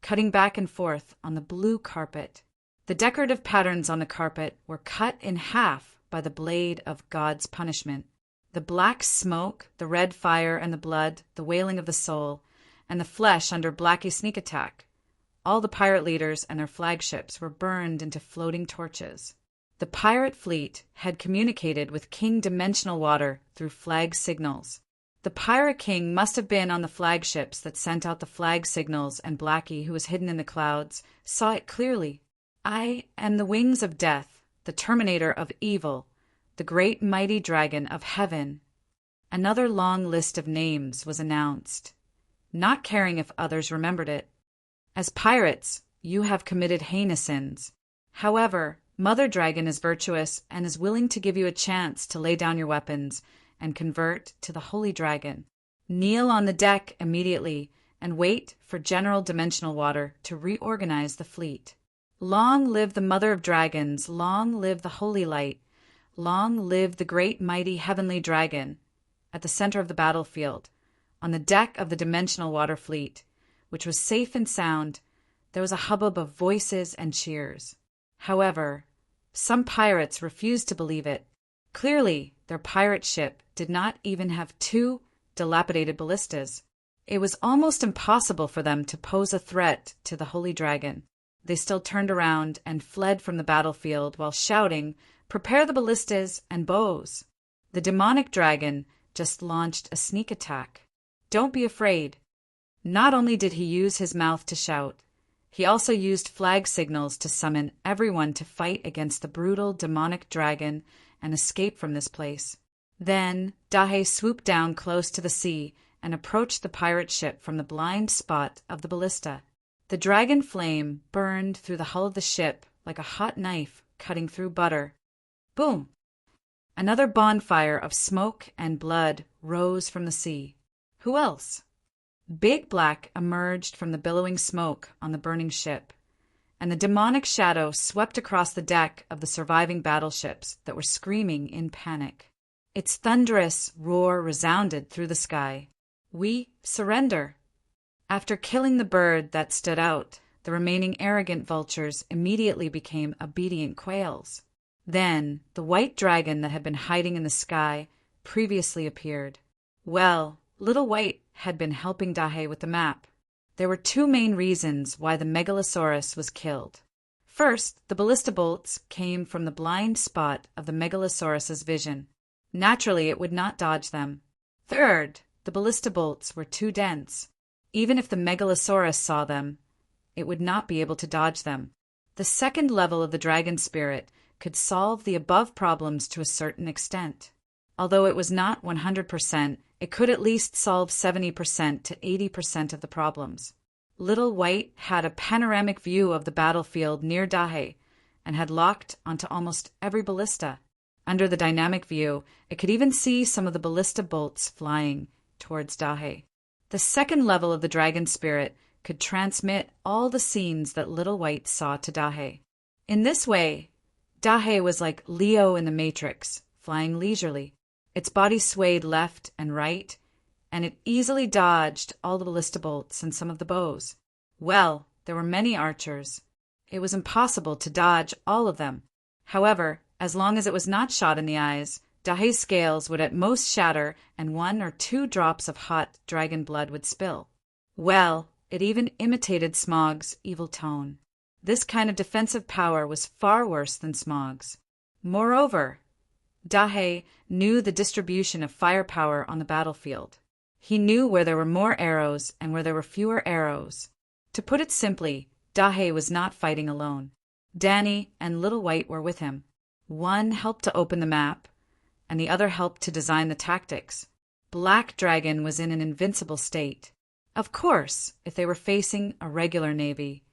cutting back and forth on the blue carpet. The decorative patterns on the carpet were cut in half by the blade of God's punishment. The black smoke, the red fire and the blood, the wailing of the soul, and the flesh under Blackie's sneak attack. All the pirate leaders and their flagships were burned into floating torches. The pirate fleet had communicated with King Dimensional Water through flag signals. The Pirate King must have been on the flagships that sent out the flag signals, and Blackie, who was hidden in the clouds, saw it clearly. I am the wings of death, the terminator of evil, the great mighty dragon of heaven. Another long list of names was announced, not caring if others remembered it. As pirates, you have committed heinous sins. However, Mother Dragon is virtuous and is willing to give you a chance to lay down your weapons and convert to the Holy Dragon. Kneel on the deck immediately and wait for General Dimensional Water to reorganize the fleet. Long live the Mother of Dragons, long live the Holy Light, long live the great mighty heavenly dragon. At the center of the battlefield, on the deck of the Dimensional Water fleet, which was safe and sound, there was a hubbub of voices and cheers. However, some pirates refused to believe it. Clearly, their pirate ship did not even have 2 dilapidated ballistas. It was almost impossible for them to pose a threat to the Holy Dragon. They still turned around and fled from the battlefield while shouting, "Prepare the ballistas and bows." The demonic dragon just launched a sneak attack. Don't be afraid. Not only did he use his mouth to shout, he also used flag signals to summon everyone to fight against the brutal demonic dragon and escape from this place. Then Dahe swooped down close to the sea and approached the pirate ship from the blind spot of the ballista. The dragon flame burned through the hull of the ship like a hot knife cutting through butter. Boom! Another bonfire of smoke and blood rose from the sea. Who else? Big Black emerged from the billowing smoke on the burning ship, and the demonic shadow swept across the deck of the surviving battleships that were screaming in panic. Its thunderous roar resounded through the sky. We surrender. After killing the bird that stood out, the remaining arrogant vultures immediately became obedient quails. Then the white dragon that had been hiding in the sky previously appeared. Well, Little White had been helping Dahe with the map. There were 2 main reasons why the Megalosaurus was killed. First, the ballista bolts came from the blind spot of the Megalosaurus's vision. Naturally, it would not dodge them. Third, the ballista bolts were too dense. Even if the Megalosaurus saw them, it would not be able to dodge them. The second level of the dragon spirit could solve the above problems to a certain extent. Although it was not 100%, it could at least solve 70% to 80% of the problems. Little White had a panoramic view of the battlefield near Dahe and had locked onto almost every ballista. Under the dynamic view, it could even see some of the ballista bolts flying towards Dahe. The second level of the dragon spirit could transmit all the scenes that Little White saw to Dahe. In this way, Dahe was like Leo in the Matrix, flying leisurely. Its body swayed left and right, and it easily dodged all the ballista bolts and some of the bows. Well, there were many archers. It was impossible to dodge all of them. However, as long as it was not shot in the eyes, Dahe's scales would at most shatter and 1 or 2 drops of hot dragon blood would spill. Well, it even imitated Smog's evil tone. This kind of defensive power was far worse than Smog's. Moreover, Dahe knew the distribution of firepower on the battlefield. He knew where there were more arrows and where there were fewer arrows. To put it simply, Dahe was not fighting alone. Danny and Little White were with him. One helped to open the map, and the other helped to design the tactics. Black Dragon was in an invincible state. Of course, if they were facing a regular navy,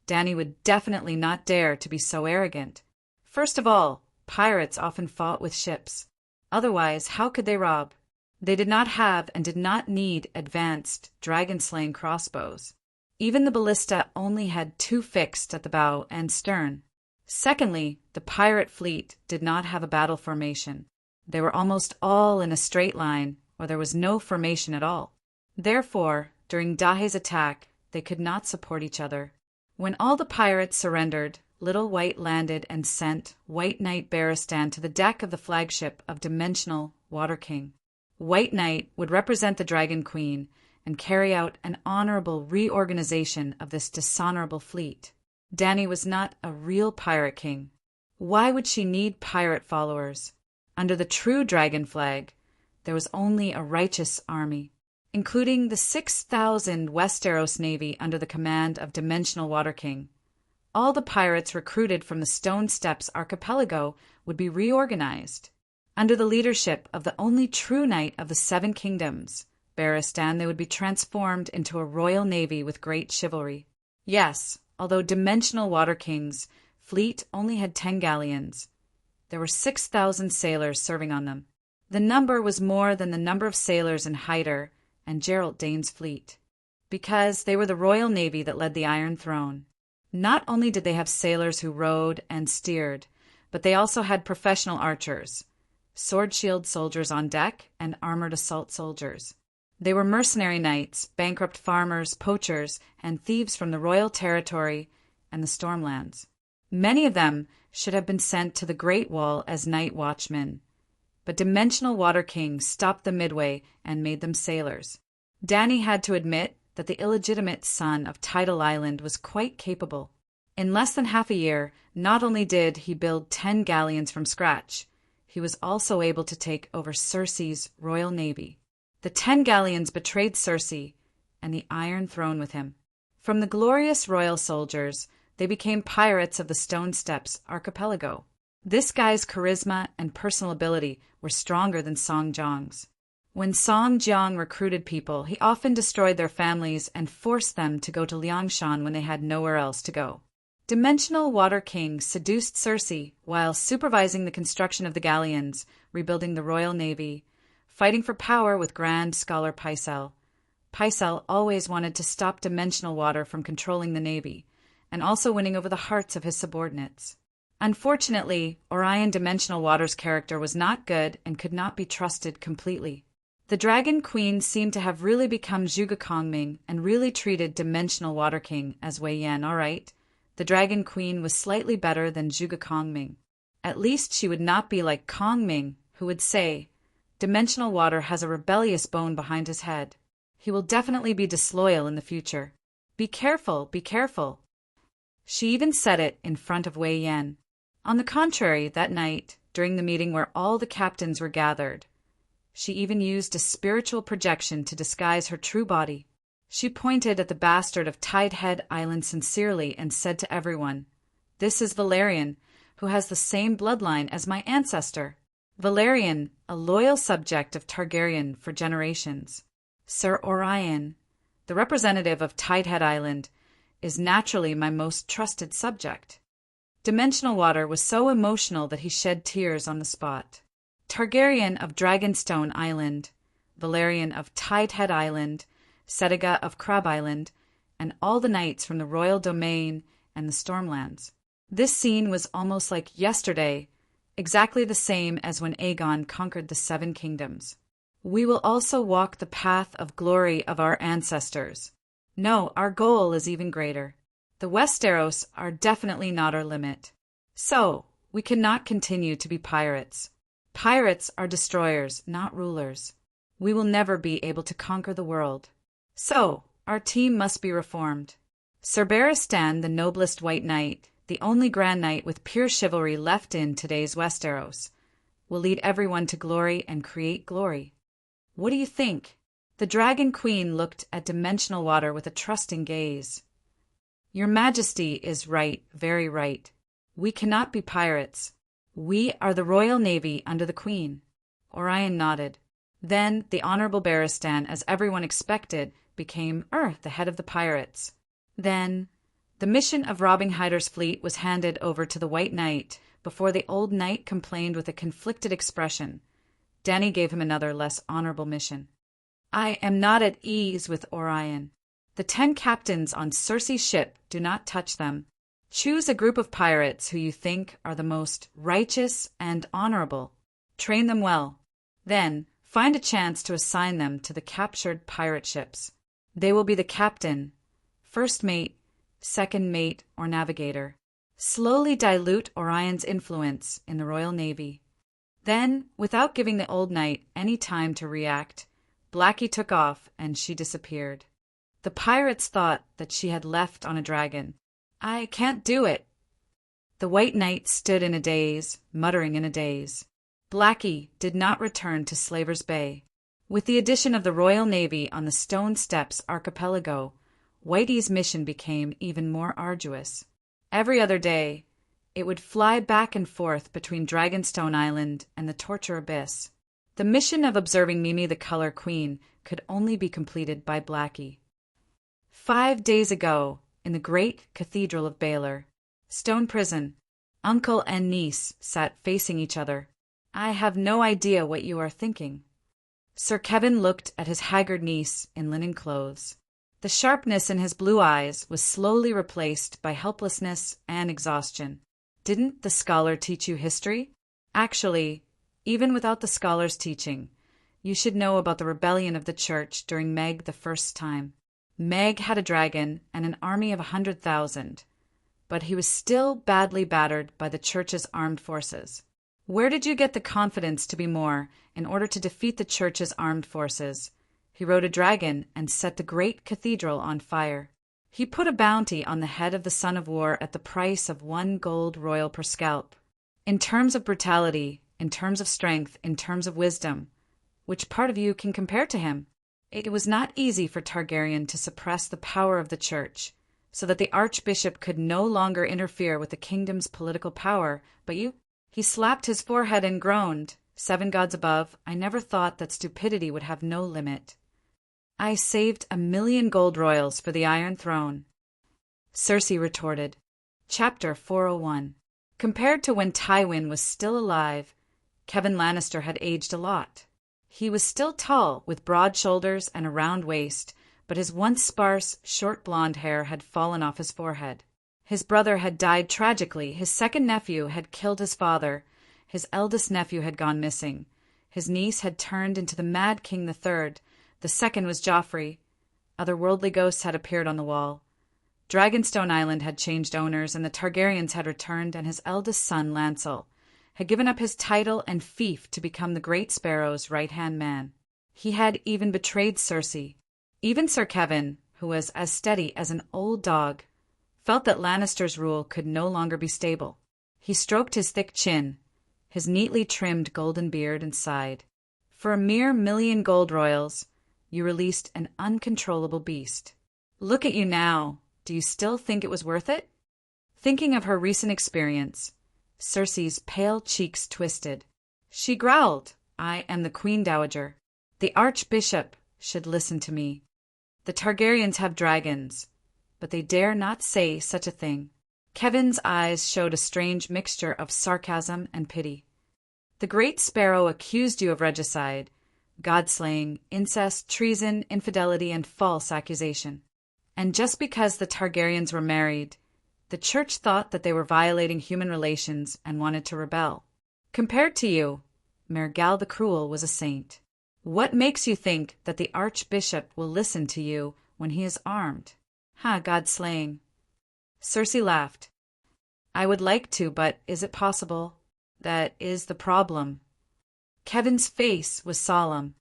Danny would definitely not dare to be so arrogant. First of all, pirates often fought with ships. Otherwise, how could they rob? They did not have and did not need advanced dragon-slaying crossbows. Even the ballista only had 2 fixed at the bow and stern. Secondly, the pirate fleet did not have a battle formation. They were almost all in a straight line, or there was no formation at all. Therefore, during Dahe's attack, they could not support each other. When all the pirates surrendered, Little White landed and sent White Knight Barristan to the deck of the flagship of Dimensional Water King. White Knight would represent the Dragon Queen and carry out an honorable reorganization of this dishonorable fleet. Danny was not a real pirate king. Why would she need pirate followers? Under the true dragon flag, there was only a righteous army, including the 6,000 Westeros Navy under the command of Dimensional Water King. All the pirates recruited from the Stone Steps archipelago would be reorganized. Under the leadership of the only true knight of the Seven Kingdoms, Barristan, they would be transformed into a royal navy with great chivalry. Yes, although Dimensional Water King's fleet only had 10 galleons, there were 6,000 sailors serving on them. The number was more than the number of sailors in Hyder and Gerald Dane's fleet, because they were the royal navy that led the Iron Throne. Not only did they have sailors who rowed and steered, but they also had professional archers, sword-shield soldiers on deck, and armored assault soldiers. They were mercenary knights, bankrupt farmers, poachers, and thieves from the royal territory and the Stormlands. Many of them should have been sent to the Great Wall as night watchmen, but Dimensional Water King stopped them midway and made them sailors. Dany had to admit that the illegitimate son of Tidal Island was quite capable. In less than half a year, not only did he build 10 galleons from scratch, he was also able to take over Cersei's royal navy. The 10 galleons betrayed Cersei and the Iron Throne with him. From the glorious royal soldiers, they became pirates of the Stone Steps archipelago. This guy's charisma and personal ability were stronger than Song Jiang's. When Song Jiang recruited people, he often destroyed their families and forced them to go to Liangshan when they had nowhere else to go. Dimensional Water King seduced Cersei while supervising the construction of the galleons, rebuilding the royal navy, fighting for power with Grand Scholar Pycelle. Pycelle always wanted to stop Dimensional Water from controlling the navy, and also winning over the hearts of his subordinates. Unfortunately, Orion Dimensional Water's character was not good and could not be trusted completely. The Dragon Queen seemed to have really become Zhuge Kongming and really treated Dimensional Water King as Wei Yan. All right, the Dragon Queen was slightly better than Zhuge Kongming. At least she would not be like Kongming, who would say, Dimensional Water has a rebellious bone behind his head. He will definitely be disloyal in the future. Be careful, be careful. She even said it in front of Wei Yan. On the contrary, that night, during the meeting where all the captains were gathered, she even used a spiritual projection to disguise her true body. She pointed at the bastard of Tidehead Island sincerely and said to everyone, "This is Valerian, who has the same bloodline as my ancestor. Valerian, a loyal subject of Targaryen for generations. Sir Orion, the representative of Tidehead Island, is naturally my most trusted subject." Dimensional Water was so emotional that he shed tears on the spot. Targaryen of Dragonstone Island, Valerian of Tidehead Island, Setiga of Crab Island, and all the knights from the royal domain and the Stormlands. This scene was almost like yesterday, exactly the same as when Aegon conquered the Seven Kingdoms. We will also walk the path of glory of our ancestors. No, our goal is even greater. The Westeros are definitely not our limit. So, we cannot continue to be pirates. Pirates are destroyers, not rulers. We will never be able to conquer the world. So, our team must be reformed. Sir Barristan, the noblest white knight, the only grand knight with pure chivalry left in today's Westeros, will lead everyone to glory and create glory. What do you think? The Dragon Queen looked at Dimensional Water with a trusting gaze. Your Majesty is right, very right. We cannot be pirates. We are the Royal Navy under the Queen. Orion nodded. Then the Honorable Barristan, as everyone expected, became the head of the pirates. Then the mission of robbing Hyder's fleet was handed over to the White Knight before the old knight complained with a conflicted expression. Dany gave him another, less honorable mission. I am not at ease with Orion. The 10 captains on Cersei's ship, do not touch them. Choose a group of pirates who you think are the most righteous and honorable. Train them well. Then, find a chance to assign them to the captured pirate ships. They will be the captain, first mate, second mate, or navigator. Slowly dilute Orion's influence in the Royal Navy. Then, without giving the old knight any time to react, Blackie took off and she disappeared. The pirates thought that she had left on a dragon. I can't do it. The White Knight stood in a daze, muttering in a daze. Blackie did not return to Slaver's Bay. With the addition of the Royal Navy on the Stone Steps archipelago, Whitey's mission became even more arduous. Every other day, it would fly back and forth between Dragonstone Island and the Torture Abyss. The mission of observing Mimi the Color Queen could only be completed by Blackie. 5 days ago, in the great Cathedral of Baylor, Stone Prison, uncle and niece sat facing each other. I have no idea what you are thinking. Sir Kevin looked at his haggard niece in linen clothes. The sharpness in his blue eyes was slowly replaced by helplessness and exhaustion. Didn't the scholar teach you history? Actually, even without the scholar's teaching, you should know about the rebellion of the church during Meg the first time. Meg had a dragon and an army of 100,000, but he was still badly battered by the church's armed forces. Where did you get the confidence to be more in order to defeat the church's armed forces? He rode a dragon and set the great cathedral on fire. He put a bounty on the head of the son of war at the price of 1 gold royal per scalp. In terms of brutality, in terms of strength, in terms of wisdom, which part of you can compare to him? It was not easy for Targaryen to suppress the power of the church, so that the archbishop could no longer interfere with the kingdom's political power, but you... He slapped his forehead and groaned. 7 gods above, I never thought that stupidity would have no limit. I saved 1,000,000 gold royals for the Iron Throne. Cersei retorted. Chapter 401. Compared to when Tywin was still alive, Kevin Lannister had aged a lot. He was still tall, with broad shoulders and a round waist, but his once sparse, short blonde hair had fallen off his forehead. His brother had died tragically, his second nephew had killed his father, his eldest nephew had gone missing, his niece had turned into the Mad King III, the second was Joffrey. Other worldly ghosts had appeared on the wall. Dragonstone Island had changed owners, and the Targaryens had returned, and his eldest son, Lancel, had given up his title and fief to become the Great Sparrow's right-hand man. He had even betrayed Cersei. Even Sir Kevin, who was as steady as an old dog, felt that Lannister's rule could no longer be stable. He stroked his thick chin, his neatly trimmed golden beard, and sighed. For a mere 1,000,000 gold royals, you released an uncontrollable beast. Look at you now. Do you still think it was worth it? Thinking of her recent experience, Cersei's pale cheeks twisted. She growled, I am the Queen Dowager. The Archbishop should listen to me. The Targaryens have dragons, but they dare not say such a thing. Kevin's eyes showed a strange mixture of sarcasm and pity. The Great Sparrow accused you of regicide, god-slaying, incest, treason, infidelity, and false accusation. And just because the Targaryens were married, the church thought that they were violating human relations and wanted to rebel. Compared to you, Mergal the Cruel was a saint. What makes you think that the Archbishop will listen to you when he is armed? God-slaying. Cersei laughed. I would like to, but is it possible? That is the problem. Kevin's face was solemn.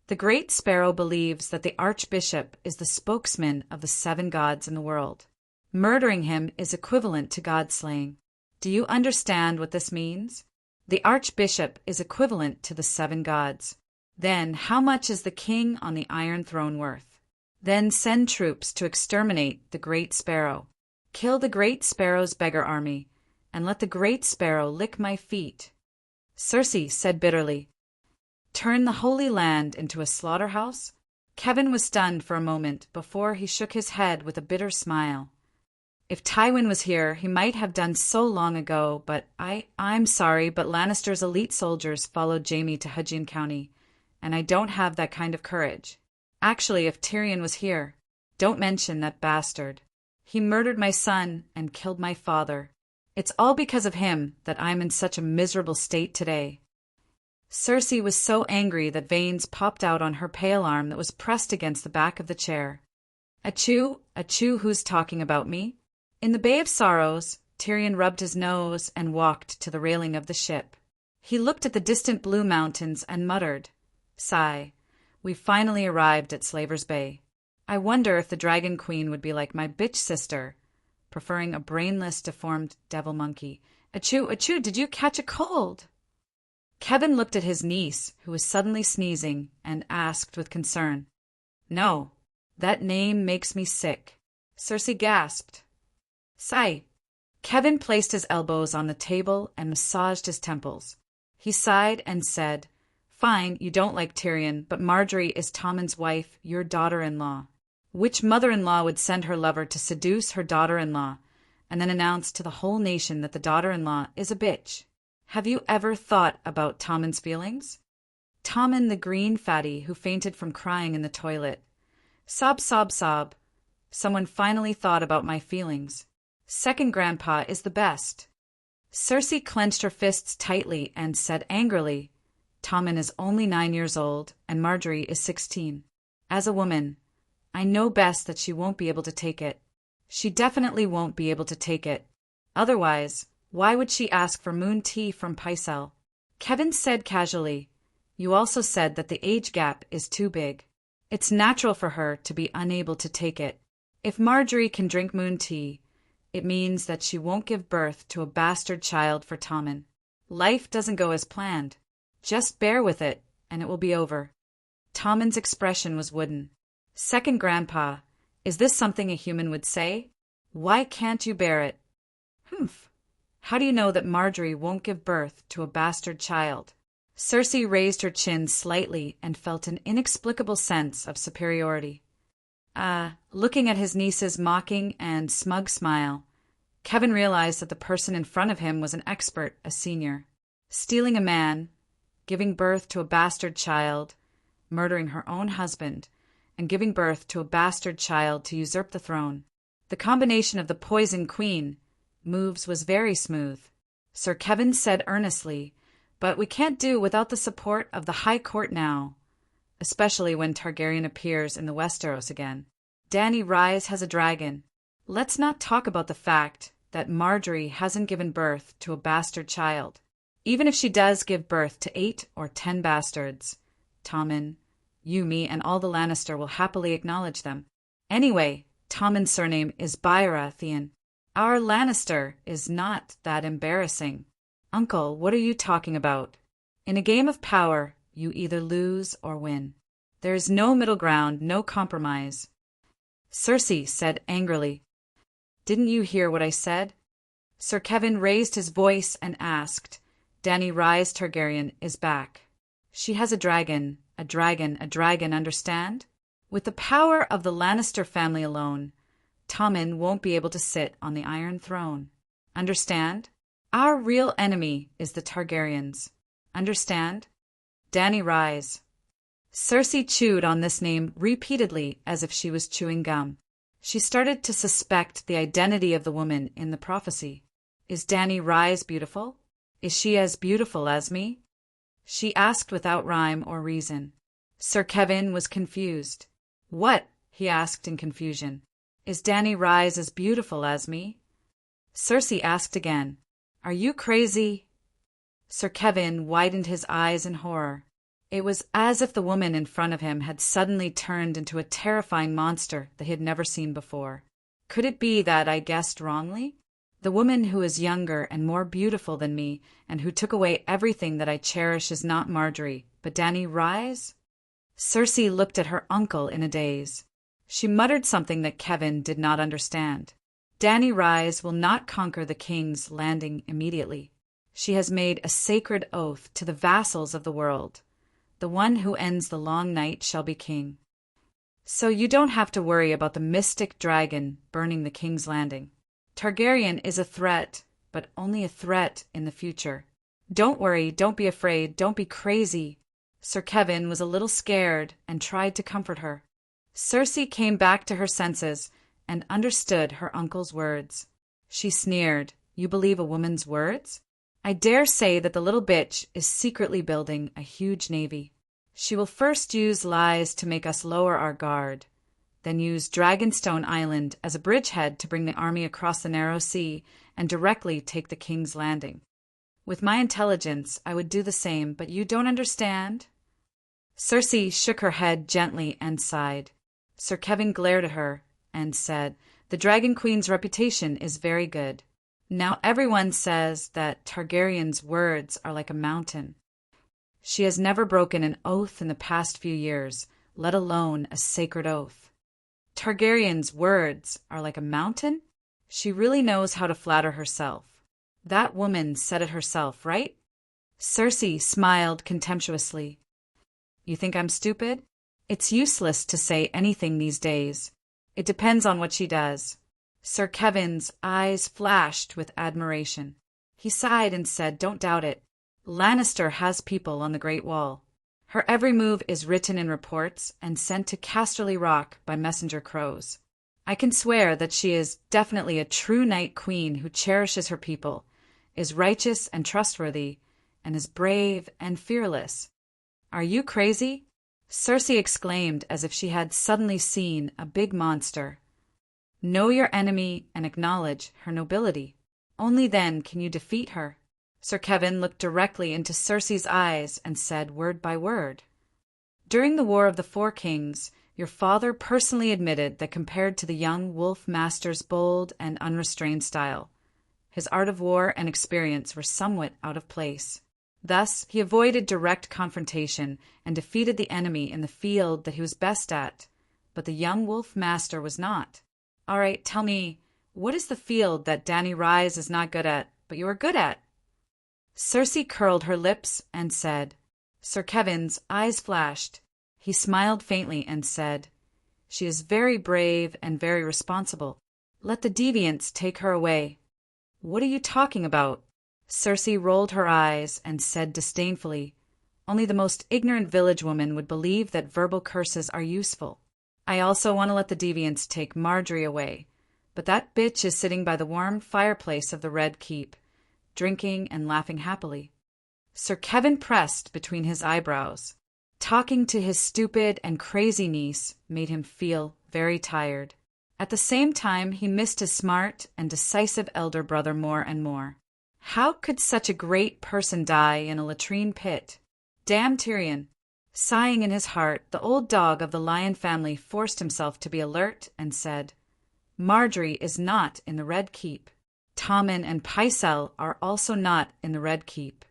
The Great Sparrow believes that the Archbishop is the spokesman of the 7 gods in the world. Murdering him is equivalent to god-slaying. Do you understand what this means? The Archbishop is equivalent to the 7 gods. Then how much is the king on the Iron Throne worth? Then send troops to exterminate the Great Sparrow. Kill the Great Sparrow's beggar army, and let the Great Sparrow lick my feet. Cersei said bitterly, Turn the Holy Land into a slaughterhouse? Kevin was stunned for a moment before he shook his head with a bitter smile. If Tywin was here, he might have done so long ago, but I'm sorry, but Lannister's elite soldiers followed Jaime to Hudgeon County, and I don't have that kind of courage. Actually, if Tyrion was here, don't mention that bastard. He murdered my son and killed my father. It's all because of him that I'm in such a miserable state today. Cersei was so angry that veins popped out on her pale arm that was pressed against the back of the chair. Achoo, who's talking about me? In the Bay of Sorrows, Tyrion rubbed his nose and walked to the railing of the ship. He looked at the distant blue mountains and muttered, Sigh, we've finally arrived at Slaver's Bay. I wonder if the Dragon Queen would be like my bitch sister, preferring a brainless, deformed devil monkey. Achoo, did you catch a cold? Kevin looked at his niece, who was suddenly sneezing, and asked with concern, "No, that name makes me sick." Cersei gasped. "Sigh." Kevin placed his elbows on the table and massaged his temples. He sighed and said, "Fine, you don't like Tyrion, but Marjorie is Tommen's wife, your daughter-in-law." Which mother-in-law would send her lover to seduce her daughter-in-law, and then announce to the whole nation that the daughter-in-law is a bitch? Have you ever thought about Tommen's feelings? Tommen the green fatty who fainted from crying in the toilet. Sob, sob, sob. Someone finally thought about my feelings. Second grandpa is the best. Cersei clenched her fists tightly and said angrily, "Tommen is only 9 years old, and Marjorie is 16. As a woman, I know best that she won't be able to take it. She definitely won't be able to take it. Otherwise, why would she ask for moon tea from Pycelle?" Kevin said casually, "You also said that the age gap is too big. It's natural for her to be unable to take it. If Marjorie can drink moon tea, it means that she won't give birth to a bastard child for Tommen. Life doesn't go as planned. Just bear with it, and it will be over." Tommen's expression was wooden. "Second grandpa, is this something a human would say? Why can't you bear it?" "Humph. How do you know that Marjorie won't give birth to a bastard child?" Cersei raised her chin slightly and felt an inexplicable sense of superiority. Looking at his niece's mocking and smug smile, Kevin realized that the person in front of him was an expert, a senior. Stealing a man, giving birth to a bastard child, murdering her own husband, and giving birth to a bastard child to usurp the throne. The combination of the Poison Queen moves was very smooth. Sir Kevin said earnestly, "But we can't do without the support of the High Court now, especially when Targaryen appears in the Westeros again. Dany Rise has a dragon. Let's not talk about the fact that Marjorie hasn't given birth to a bastard child. Even if she does give birth to 8 or 10 bastards, Tommen, you, me, and all the Lannister will happily acknowledge them. Anyway, Tommen's surname is Baratheon. Our Lannister is not that embarrassing." "Uncle, what are you talking about? In a game of power, you either lose or win. There is no middle ground, no compromise." Cersei said angrily, "Didn't you hear what I said?" Sir Kevin raised his voice and asked, "Dany Rise Targaryen is back. She has a dragon, a dragon, a dragon, understand? With the power of the Lannister family alone, Tommen won't be able to sit on the Iron Throne. Understand? Our real enemy is the Targaryens. Understand? Dany Rise." Cersei chewed on this name repeatedly as if she was chewing gum. She started to suspect the identity of the woman in the prophecy. "Is Dany Rise beautiful? Is she as beautiful as me?" she asked without rhyme or reason. Sir Kevin was confused. "What?" he asked in confusion. "Is Dany Rise as beautiful as me?" Cersei asked again, "Are you crazy?" Sir Kevin widened his eyes in horror. It was as if the woman in front of him had suddenly turned into a terrifying monster that he had never seen before. Could it be that I guessed wrongly? The woman who is younger and more beautiful than me, and who took away everything that I cherish, is not Marjorie, but Dany Rise? Cersei looked at her uncle in a daze. She muttered something that Kevin did not understand. "Dany Rise will not conquer the King's Landing immediately. She has made a sacred oath to the vassals of the world. The one who ends the long night shall be king. So you don't have to worry about the mystic dragon burning the King's Landing. Targaryen is a threat, but only a threat in the future. Don't worry, don't be afraid, don't be crazy." Sir Kevin was a little scared and tried to comfort her. Cersei came back to her senses and understood her uncle's words. She sneered, "You believe a woman's words? I dare say that the little bitch is secretly building a huge navy. She will first use lies to make us lower our guard, then use Dragonstone Island as a bridgehead to bring the army across the narrow sea and directly take the King's Landing. With my intelligence, I would do the same, but you don't understand?" Cersei shook her head gently and sighed. Sir Kevin glared at her and said, "The Dragon Queen's reputation is very good. Now everyone says that Targaryen's words are like a mountain. She has never broken an oath in the past few years, let alone a sacred oath. Targaryen's words are like a mountain? She really knows how to flatter herself. That woman said it herself, right? Cersei smiled contemptuously. You think I'm stupid? It's useless to say anything these days. It depends on what she does. Sir Kevin's eyes flashed with admiration. He sighed and said, Don't doubt it. Lannister has people on the Great Wall. Her every move is written in reports and sent to Casterly Rock by messenger crows. I can swear that she is definitely a true Night Queen who cherishes her people, is righteous and trustworthy, and is brave and fearless. Are you crazy? Cersei exclaimed as if she had suddenly seen a big monster. Know your enemy and acknowledge her nobility. Only then can you defeat her. Sir Kevin looked directly into Cersei's eyes and said word by word. During the War of the Four Kings, your father personally admitted that compared to the young Wolf Master's bold and unrestrained style, his art of war and experience were somewhat out of place. Thus, he avoided direct confrontation and defeated the enemy in the field that he was best at, but the young Wolf Master was not. All right, tell me, what is the field that Dany Rise is not good at, but you are good at? Cersei curled her lips and said. Sir Kevin's eyes flashed. He smiled faintly and said, She is very brave and very responsible. Let the deviants take her away. What are you talking about? Cersei rolled her eyes and said disdainfully, Only the most ignorant village woman would believe that verbal curses are useful. I also want to let the deviants take Margaery away, but that bitch is sitting by the warm fireplace of the Red Keep, drinking and laughing happily. Sir Kevin pressed between his eyebrows. Talking to his stupid and crazy niece made him feel very tired. At the same time, he missed his smart and decisive elder brother more and more. How could such a great person die in a latrine pit? Damn Tyrion! Sighing in his heart, the old dog of the Lion family forced himself to be alert and said, Margaery is not in the Red Keep. Tommen and Pycelle are also not in the Red Keep.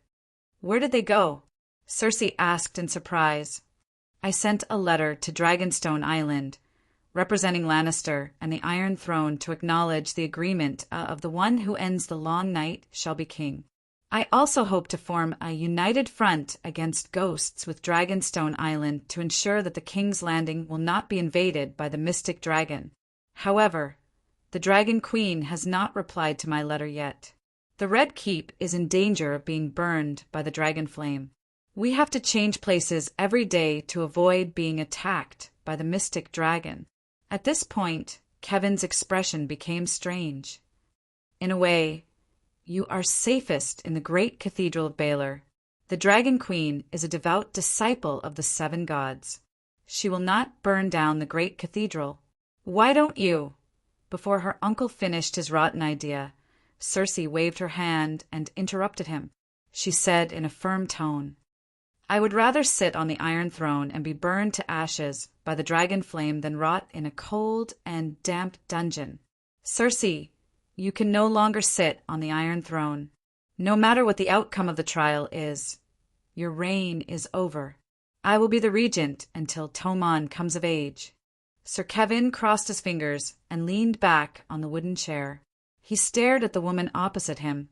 Where did they go? Cersei asked in surprise. I sent a letter to Dragonstone Island, representing Lannister and the Iron Throne to acknowledge the agreement of the one who ends the long night shall be king. I also hope to form a united front against ghosts with Dragonstone Island to ensure that the King's Landing will not be invaded by the mystic dragon. However, the Dragon Queen has not replied to my letter yet. The Red Keep is in danger of being burned by the dragon flame. We have to change places every day to avoid being attacked by the mystic dragon. At this point, Kevin's expression became strange. In a way, you are safest in the great cathedral of Baelor. The Dragon Queen is a devout disciple of the seven gods. She will not burn down the great cathedral. Why don't you? Before her uncle finished his rotten idea, Cersei waved her hand and interrupted him. She said in a firm tone, I would rather sit on the Iron Throne and be burned to ashes by the dragon flame than rot in a cold and damp dungeon. Cersei, you can no longer sit on the Iron Throne. No matter what the outcome of the trial is, your reign is over. I will be the regent until Tommen comes of age. Sir Kevin crossed his fingers and leaned back on the wooden chair. He stared at the woman opposite him,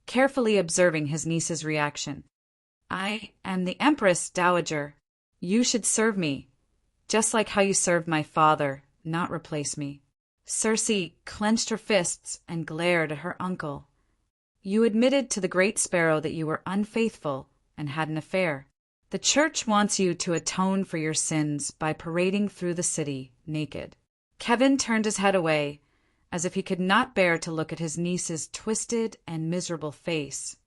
carefully observing his niece's reaction. I am the Empress Dowager. You should serve me, just like how you served my father, not replace me. Cersei clenched her fists and glared at her uncle. You admitted to the Great Sparrow that you were unfaithful and had an affair. The Church wants you to atone for your sins by parading through the city naked. Kevin turned his head away, as if he could not bear to look at his niece's twisted and miserable face.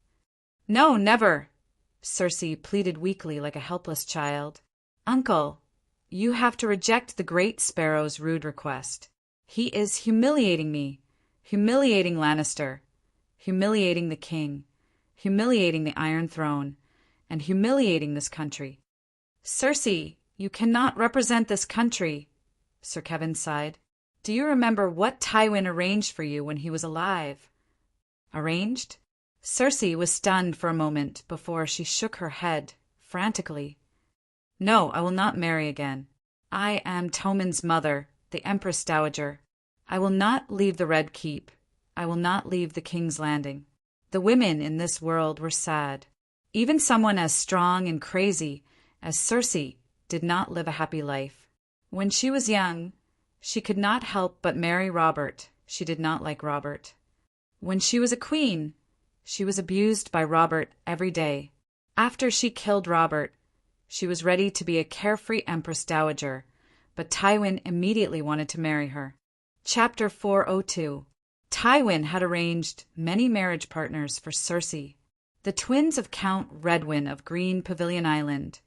No, never! Cersei pleaded weakly like a helpless child. Uncle, you have to reject the Great Sparrow's rude request. He is humiliating me, humiliating Lannister, humiliating the king, humiliating the Iron Throne, and humiliating this country. Cersei, you cannot represent this country, Sir Kevin sighed. Do you remember what Tywin arranged for you when he was alive? Arranged? Cersei was stunned for a moment before she shook her head, frantically. "No, I will not marry again. I am Tomin's mother, the Empress Dowager. I will not leave the Red Keep. I will not leave the King's Landing." The women in this world were sad. Even someone as strong and crazy as Circe did not live a happy life. When she was young, she could not help but marry Robert. She did not like Robert. When she was a queen, she was abused by Robert every day. After she killed Robert, she was ready to be a carefree Empress Dowager, but Tywin immediately wanted to marry her. Chapter 402. Tywin had arranged many marriage partners for Circe. The twins of Count Redwyn of Green Pavilion Island,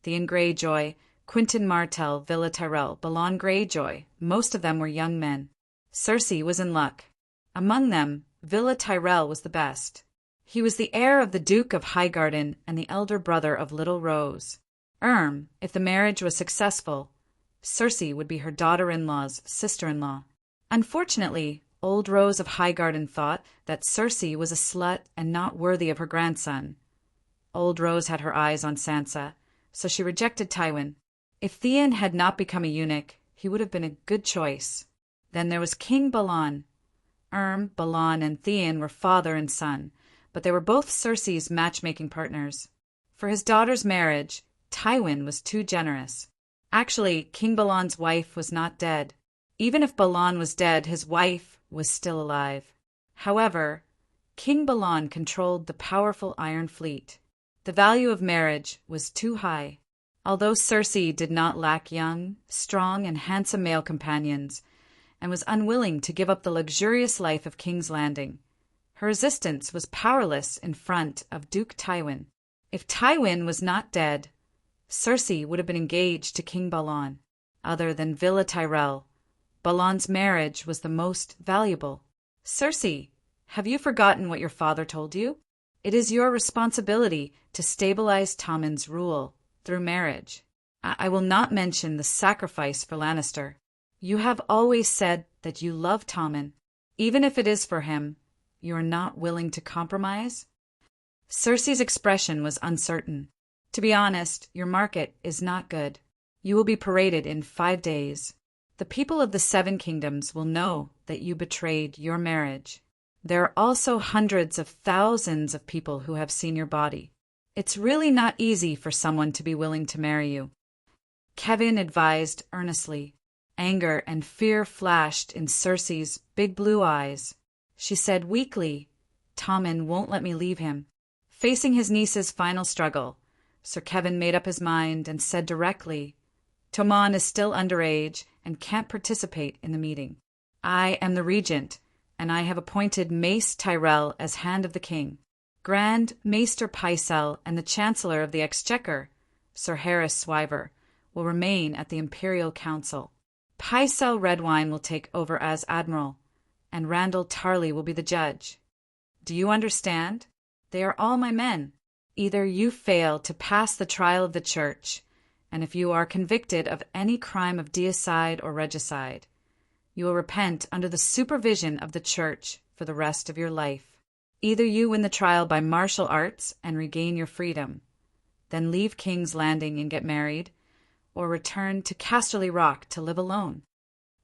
Theon Greyjoy, Quentyn Martell, Villa Tyrell, Balon Greyjoy, most of them were young men. Circe was in luck. Among them, Villa Tyrell was the best. He was the heir of the Duke of Highgarden and the elder brother of Little Rose. If the marriage was successful, Circe would be her daughter-in-law's sister-in-law. Unfortunately, old Rose of Highgarden thought that Circe was a slut and not worthy of her grandson. Old Rose had her eyes on Sansa, so she rejected Tywin. If Theon had not become a eunuch, he would have been a good choice. Then there was King Balon. Balon and Theon were father and son, but they were both Cersei's matchmaking partners. For his daughter's marriage, Tywin was too generous. Actually, King Balon's wife was not dead. Even if Balon was dead, his wife was still alive. However, King Balon controlled the powerful Iron Fleet. The value of marriage was too high. Although Circe did not lack young, strong, and handsome male companions, and was unwilling to give up the luxurious life of King's Landing, her resistance was powerless in front of Duke Tywin. If Tywin was not dead, Circe would have been engaged to King Balon. Other than Villa Tyrell, Balon's marriage was the most valuable. "Circe, have you forgotten what your father told you? It is your responsibility to stabilize Tommen's rule through marriage. I will not mention the sacrifice for Lannister. You have always said that you love Tommen. Even if it is for him, you are not willing to compromise?" Cersei's expression was uncertain. "To be honest, your market is not good. You will be paraded in 5 days. The people of the 7 kingdoms will know that you betrayed your marriage. There are also hundreds of thousands of people who have seen your body. It's really not easy for someone to be willing to marry you." Kevin advised earnestly. Anger and fear flashed in Cersei's big blue eyes. She said weakly, "Tommen won't let me leave him." Facing his niece's final struggle, Sir Kevin made up his mind and said directly, "Tommen is still underage and can't participate in the meeting. I am the regent, and I have appointed Mace Tyrell as Hand of the King. Grand Maester Pycelle and the Chancellor of the Exchequer, Sir Harris Swyver, will remain at the Imperial Council. Pycelle Redwine will take over as Admiral, and Randall Tarley will be the judge. Do you understand? They are all my men. Either you fail to pass the trial of the Church, and if you are convicted of any crime of deicide or regicide, you will repent under the supervision of the Church for the rest of your life. Either you win the trial by martial arts and regain your freedom, then leave King's Landing and get married, or return to Casterly Rock to live alone."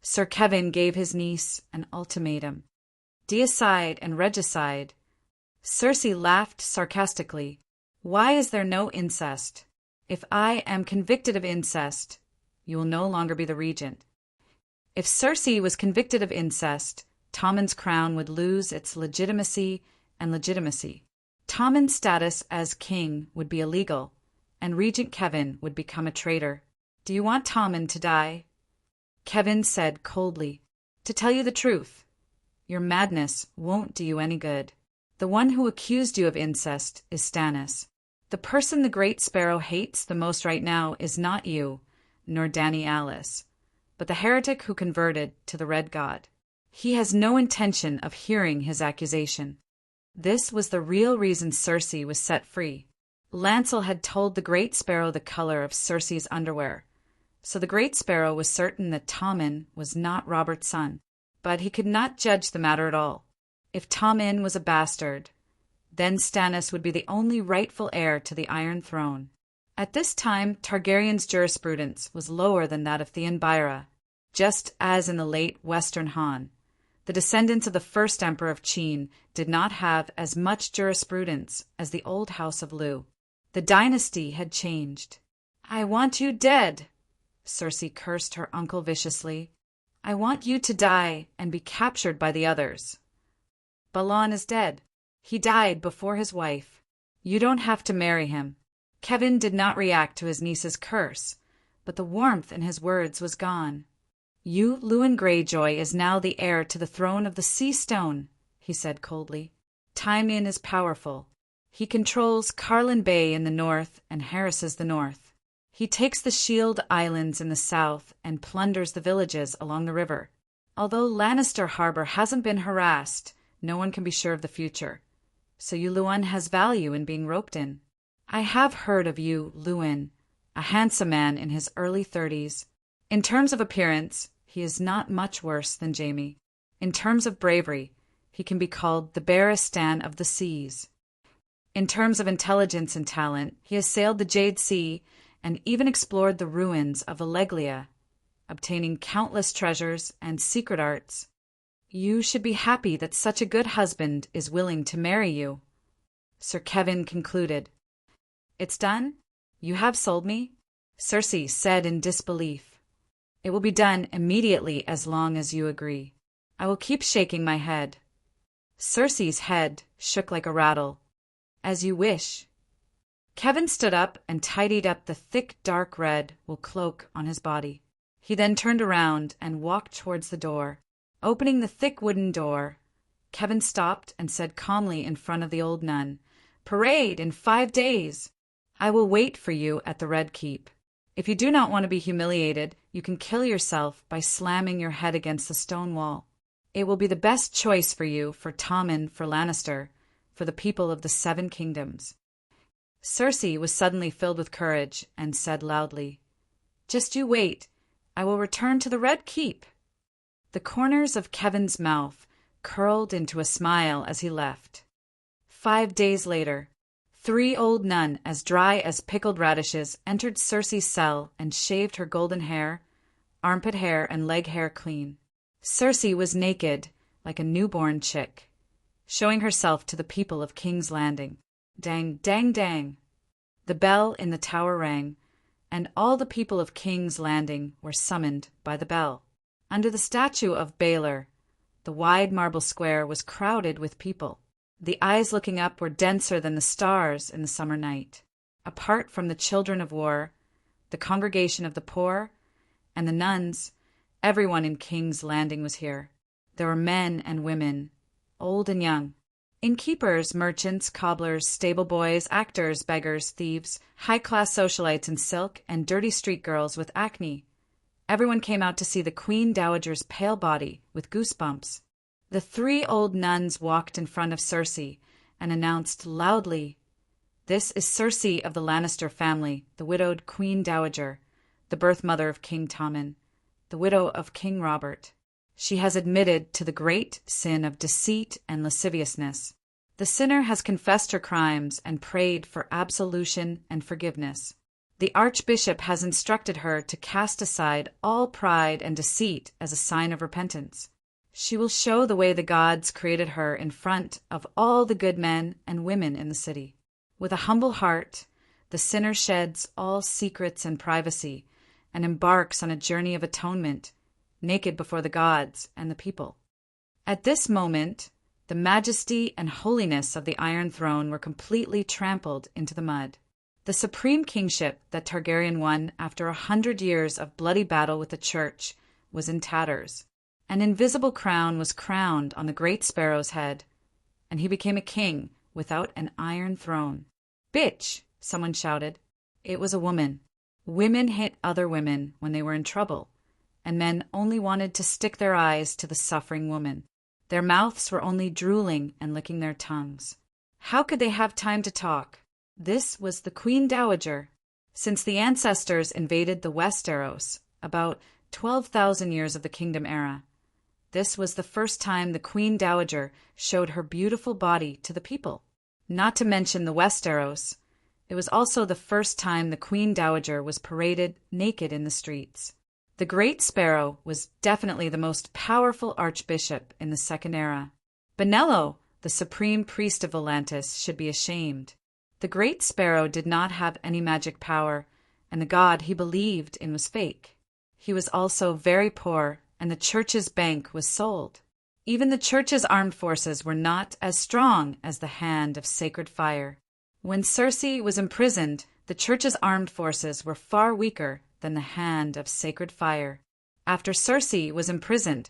Sir Kevin gave his niece an ultimatum. Deicide and regicide. Cersei laughed sarcastically. "Why is there no incest? If I am convicted of incest, you will no longer be the regent." If Cersei was convicted of incest, Tommen's crown would lose its legitimacy and legitimacy. Tommen's status as king would be illegal, and Regent Kevin would become a traitor. "Do you want Tommen to die?" Kevin said coldly, "To tell you the truth, your madness won't do you any good. The one who accused you of incest is Stannis. The person the Great Sparrow hates the most right now is not you, nor Dany Alice, but the heretic who converted to the Red God. He has no intention of hearing his accusation." This was the real reason Cersei was set free. Lancel had told the Great Sparrow the color of Cersei's underwear, so the Great Sparrow was certain that Tommen was not Robert's son. But he could not judge the matter at all. If Tommen was a bastard, then Stannis would be the only rightful heir to the Iron Throne. At this time, Targaryen's jurisprudence was lower than that of Theon just as in the late Western Han. The descendants of the first emperor of Qin did not have as much jurisprudence as the old house of Lu. The dynasty had changed. "I want you dead," Cersei cursed her uncle viciously. "I want you to die and be captured by the others. Balon is dead. He died before his wife. You don't have to marry him." Kevin did not react to his niece's curse, but the warmth in his words was gone. "You, Luwin Greyjoy, is now the heir to the throne of the Sea Stone," he said coldly. "Tywin is powerful. He controls Carlin Bay in the north and harasses the north. He takes the Shield Islands in the south and plunders the villages along the river. Although Lannister Harbor hasn't been harassed, no one can be sure of the future. So you Luwin has value in being roped in. I have heard of you, Luwin, a handsome man in his early 30s. In terms of appearance, he is not much worse than Jaime. In terms of bravery, he can be called the Barristan of the seas. In terms of intelligence and talent, he has sailed the Jade Sea and even explored the ruins of Alleglia, obtaining countless treasures and secret arts. You should be happy that such a good husband is willing to marry you." Sir Kevin concluded. "It's done? You have sold me?" Cersei said in disbelief. "It will be done immediately as long as you agree. I will keep shaking my head." Cersei's head shook like a rattle. "As you wish." Kevin stood up and tidied up the thick dark red wool cloak on his body. He then turned around and walked towards the door. Opening the thick wooden door, Kevin stopped and said calmly in front of the old nun, "Parade in 5 days. I will wait for you at the Red Keep. If you do not want to be humiliated, you can kill yourself by slamming your head against the stone wall. It will be the best choice for you, for Tommen, for Lannister, for the people of the 7 kingdoms." Cersei was suddenly filled with courage and said loudly, "Just you wait. I will return to the Red Keep." The corners of Kevin's mouth curled into a smile as he left. 5 days later, 3 old nun, as dry as pickled radishes, entered Cersei's cell and shaved her golden hair, armpit hair, and leg hair clean. Cersei was naked, like a newborn chick, showing herself to the people of King's Landing. Dang, dang, dang. The bell in the tower rang, and all the people of King's Landing were summoned by the bell. Under the statue of Baelor, the wide marble square was crowded with people. The eyes looking up were denser than the stars in the summer night. Apart from the children of war, the congregation of the poor, and the nuns, everyone in King's Landing was here. There were men and women, old and young. Innkeepers, merchants, cobblers, stable boys, actors, beggars, thieves, high-class socialites in silk, and dirty street girls with acne. Everyone came out to see the Queen Dowager's pale body with goosebumps. The 3 old nuns walked in front of Cersei and announced loudly, "This is Cersei of the Lannister family, the widowed Queen Dowager, the birth mother of King Tommen, the widow of King Robert. She has admitted to the great sin of deceit and lasciviousness. The sinner has confessed her crimes and prayed for absolution and forgiveness. The Archbishop has instructed her to cast aside all pride and deceit as a sign of repentance. She will show the way the gods created her in front of all the good men and women in the city. With a humble heart, the sinner sheds all secrets and privacy and embarks on a journey of atonement, naked before the gods and the people." At this moment, the majesty and holiness of the Iron Throne were completely trampled into the mud. The supreme kingship that Targaryen won after 100 years of bloody battle with the Church was in tatters. An invisible crown was crowned on the Great Sparrow's head, and he became a king without an iron throne. "Bitch!" someone shouted. It was a woman. Women hit other women when they were in trouble, and men only wanted to stick their eyes to the suffering woman. Their mouths were only drooling and licking their tongues. How could they have time to talk? This was the Queen Dowager. Since the ancestors invaded the Westeros, about 12,000 years of the Kingdom era, this was the first time the Queen Dowager showed her beautiful body to the people. Not to mention the Westeros, It was also the first time the Queen Dowager was paraded naked in the streets. The Great Sparrow was definitely the most powerful archbishop in the Second Era. Benello, the supreme priest of Volantis, should be ashamed. The Great Sparrow did not have any magic power, and the god he believed in was fake. He was also very poor, and the church's bank was sold. Even the church's armed forces were not as strong as the hand of sacred fire. When Circe was imprisoned, the church's armed forces were far weaker than the hand of sacred fire. After Circe was imprisoned,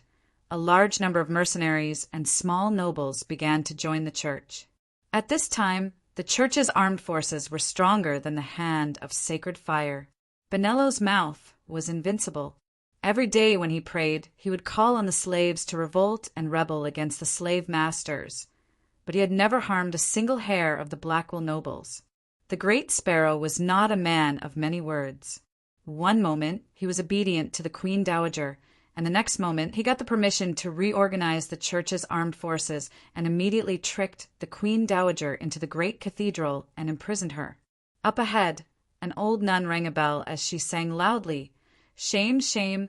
a large number of mercenaries and small nobles began to join the church. At this time, the church's armed forces were stronger than the hand of sacred fire. Benello's mouth was invincible. Every day when he prayed, he would call on the slaves to revolt and rebel against the slave masters, but he had never harmed a single hair of the Blackwell nobles. The Great Sparrow was not a man of many words. One moment he was obedient to the Queen Dowager, and the next moment he got the permission to reorganize the church's armed forces and immediately tricked the Queen Dowager into the great cathedral and imprisoned her. Up ahead, an old nun rang a bell as she sang loudly, "Shame, shame,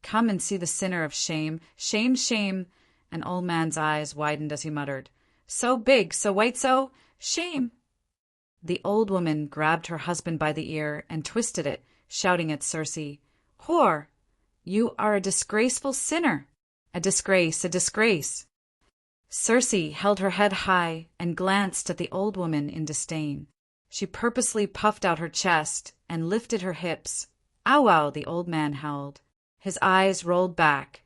come and see the sinner of shame, shame, shame." An old man's eyes widened as he muttered, "So big, so white, so shame." The old woman grabbed her husband by the ear and twisted it, shouting at Circe, "Whore, you are a disgraceful sinner. A disgrace, a disgrace." Circe held her head high and glanced at the old woman in disdain. She purposely puffed out her chest and lifted her hips. "Ow, ow," the old man howled. His eyes rolled back,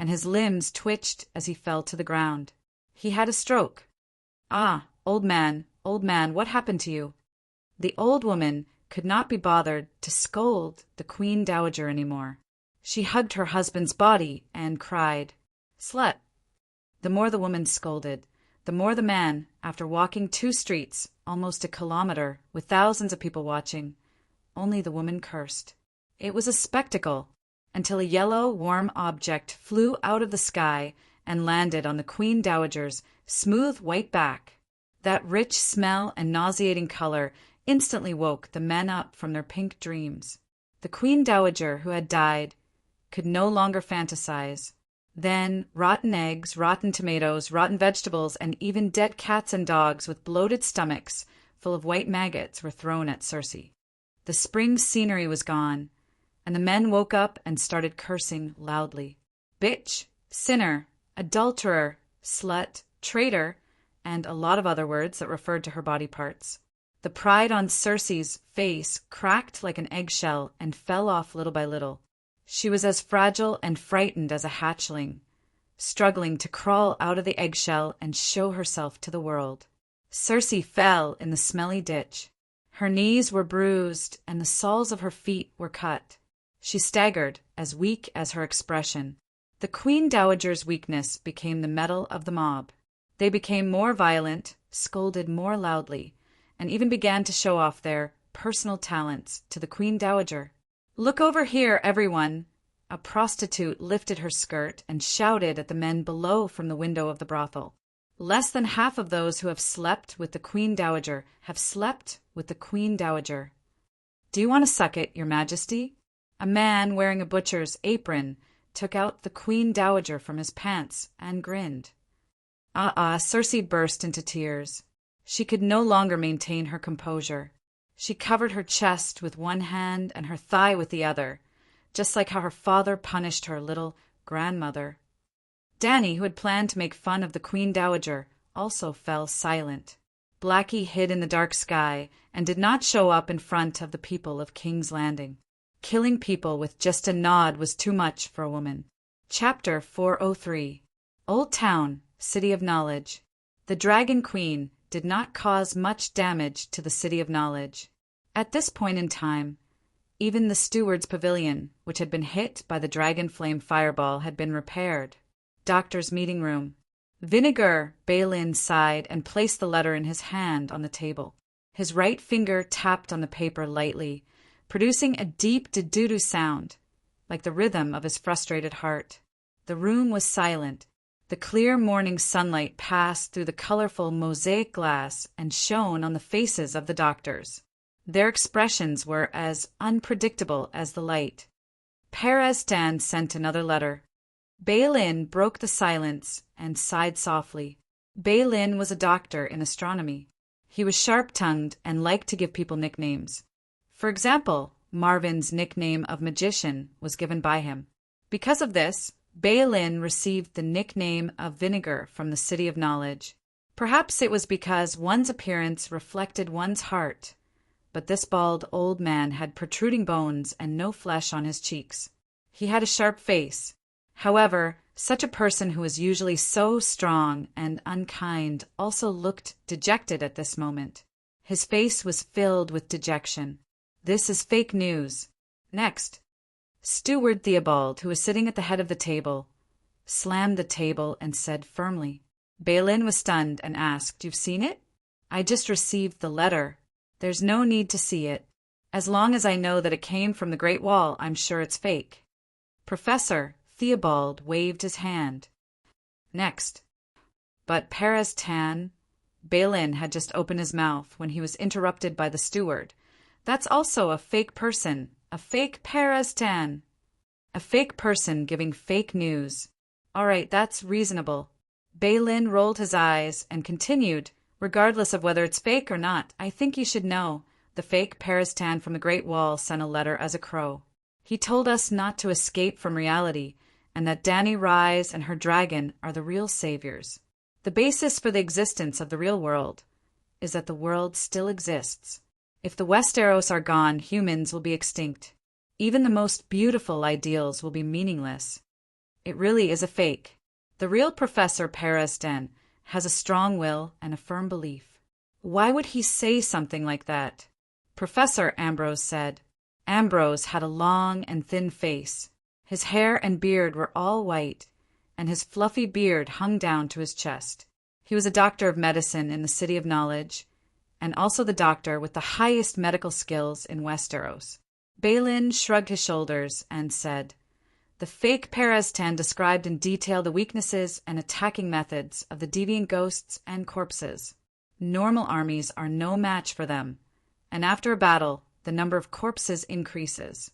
and his limbs twitched as he fell to the ground. He had a stroke. "Ah, old man, what happened to you?" The old woman could not be bothered to scold the Queen Dowager anymore. She hugged her husband's body and cried, "Slut." The more the woman scolded, the more the man, after walking 2 streets, almost a kilometer, with thousands of people watching, only the woman cursed. It was a spectacle, until a yellow, warm object flew out of the sky and landed on the Queen Dowager's smooth white back. That rich smell and nauseating color instantly woke the men up from their pink dreams. The Queen Dowager, who had died, could no longer fantasize. Then rotten eggs, rotten tomatoes, rotten vegetables, and even dead cats and dogs with bloated stomachs full of white maggots were thrown at Circe. The spring scenery was gone, and the men woke up and started cursing loudly. Bitch, sinner, adulterer, slut, traitor, and a lot of other words that referred to her body parts. The pride on Circe's face cracked like an eggshell and fell off little by little. She was as fragile and frightened as a hatchling, struggling to crawl out of the eggshell and show herself to the world. Circe fell in the smelly ditch. Her knees were bruised and the soles of her feet were cut. She staggered, as weak as her expression. The Queen Dowager's weakness became the mettle of the mob. They became more violent, scolded more loudly, and even began to show off their personal talents to the Queen Dowager. "Look over here, everyone!" A prostitute lifted her skirt and shouted at the men below from the window of the brothel. "Less than half of those who have slept with the Queen Dowager have slept with the Queen Dowager. Do you want to suck it, Your Majesty?" A man wearing a butcher's apron took out the Queen Dowager from his pants and grinned. Circe burst into tears. She could no longer maintain her composure. She covered her chest with one hand and her thigh with the other, just like how her father punished her little grandmother. Danny, who had planned to make fun of the Queen Dowager, also fell silent. Blackie hid in the dark sky and did not show up in front of the people of King's Landing. Killing people with just a nod was too much for a woman. Chapter 403. Old Town, City of Knowledge. The Dragon Queen did not cause much damage to the City of Knowledge. At this point in time, even the steward's pavilion, which had been hit by the dragon flame fireball, had been repaired. Doctor's meeting room. Vinegar, Balin sighed and placed the letter in his hand on the table. His right finger tapped on the paper lightly, producing a deep de-doo-doo sound, like the rhythm of his frustrated heart. The room was silent. The clear morning sunlight passed through the colorful mosaic glass and shone on the faces of the doctors. Their expressions were as unpredictable as the light. Perestan sent another letter. Balin broke the silence and sighed softly. Balin was a doctor in astronomy. He was sharp-tongued and liked to give people nicknames. For example, Marvin's nickname of magician was given by him. Because of this, Balin received the nickname of Vinegar from the City of Knowledge. Perhaps it was because one's appearance reflected one's heart, but this bald old man had protruding bones and no flesh on his cheeks. He had a sharp face. However, such a person who is usually so strong and unkind also looked dejected at this moment. His face was filled with dejection. This is fake news. Next. Steward Theobald, who was sitting at the head of the table, slammed the table and said firmly. Balin was stunned and asked, "You've seen it?" "I just received the letter. There's no need to see it. As long as I know that it came from the Great Wall, I'm sure it's fake." Professor Theobald waved his hand. Next. But Perestan. Balin had just opened his mouth when he was interrupted by the steward. "That's also a fake person. A fake Perestan. A fake person giving fake news. All right, that's reasonable." Balin rolled his eyes and continued, "Regardless of whether it's fake or not, I think you should know. The fake Perestan from the Great Wall sent a letter as a crow. He told us not to escape from reality, and that Dany Rise and her dragon are the real saviors. The basis for the existence of the real world is that the world still exists. If the Westeros are gone, humans will be extinct. Even the most beautiful ideals will be meaningless. It really is a fake. The real Professor Perestan has a strong will and a firm belief." "Why would he say something like that?" Professor Ambrose said. Ambrose had a long and thin face. His hair and beard were all white, and his fluffy beard hung down to his chest. He was a doctor of medicine in the City of Knowledge, and also the doctor with the highest medical skills in Westeros. Balin shrugged his shoulders and said, "The fake Perestan described in detail the weaknesses and attacking methods of the deviant ghosts and corpses. Normal armies are no match for them, and after a battle, the number of corpses increases.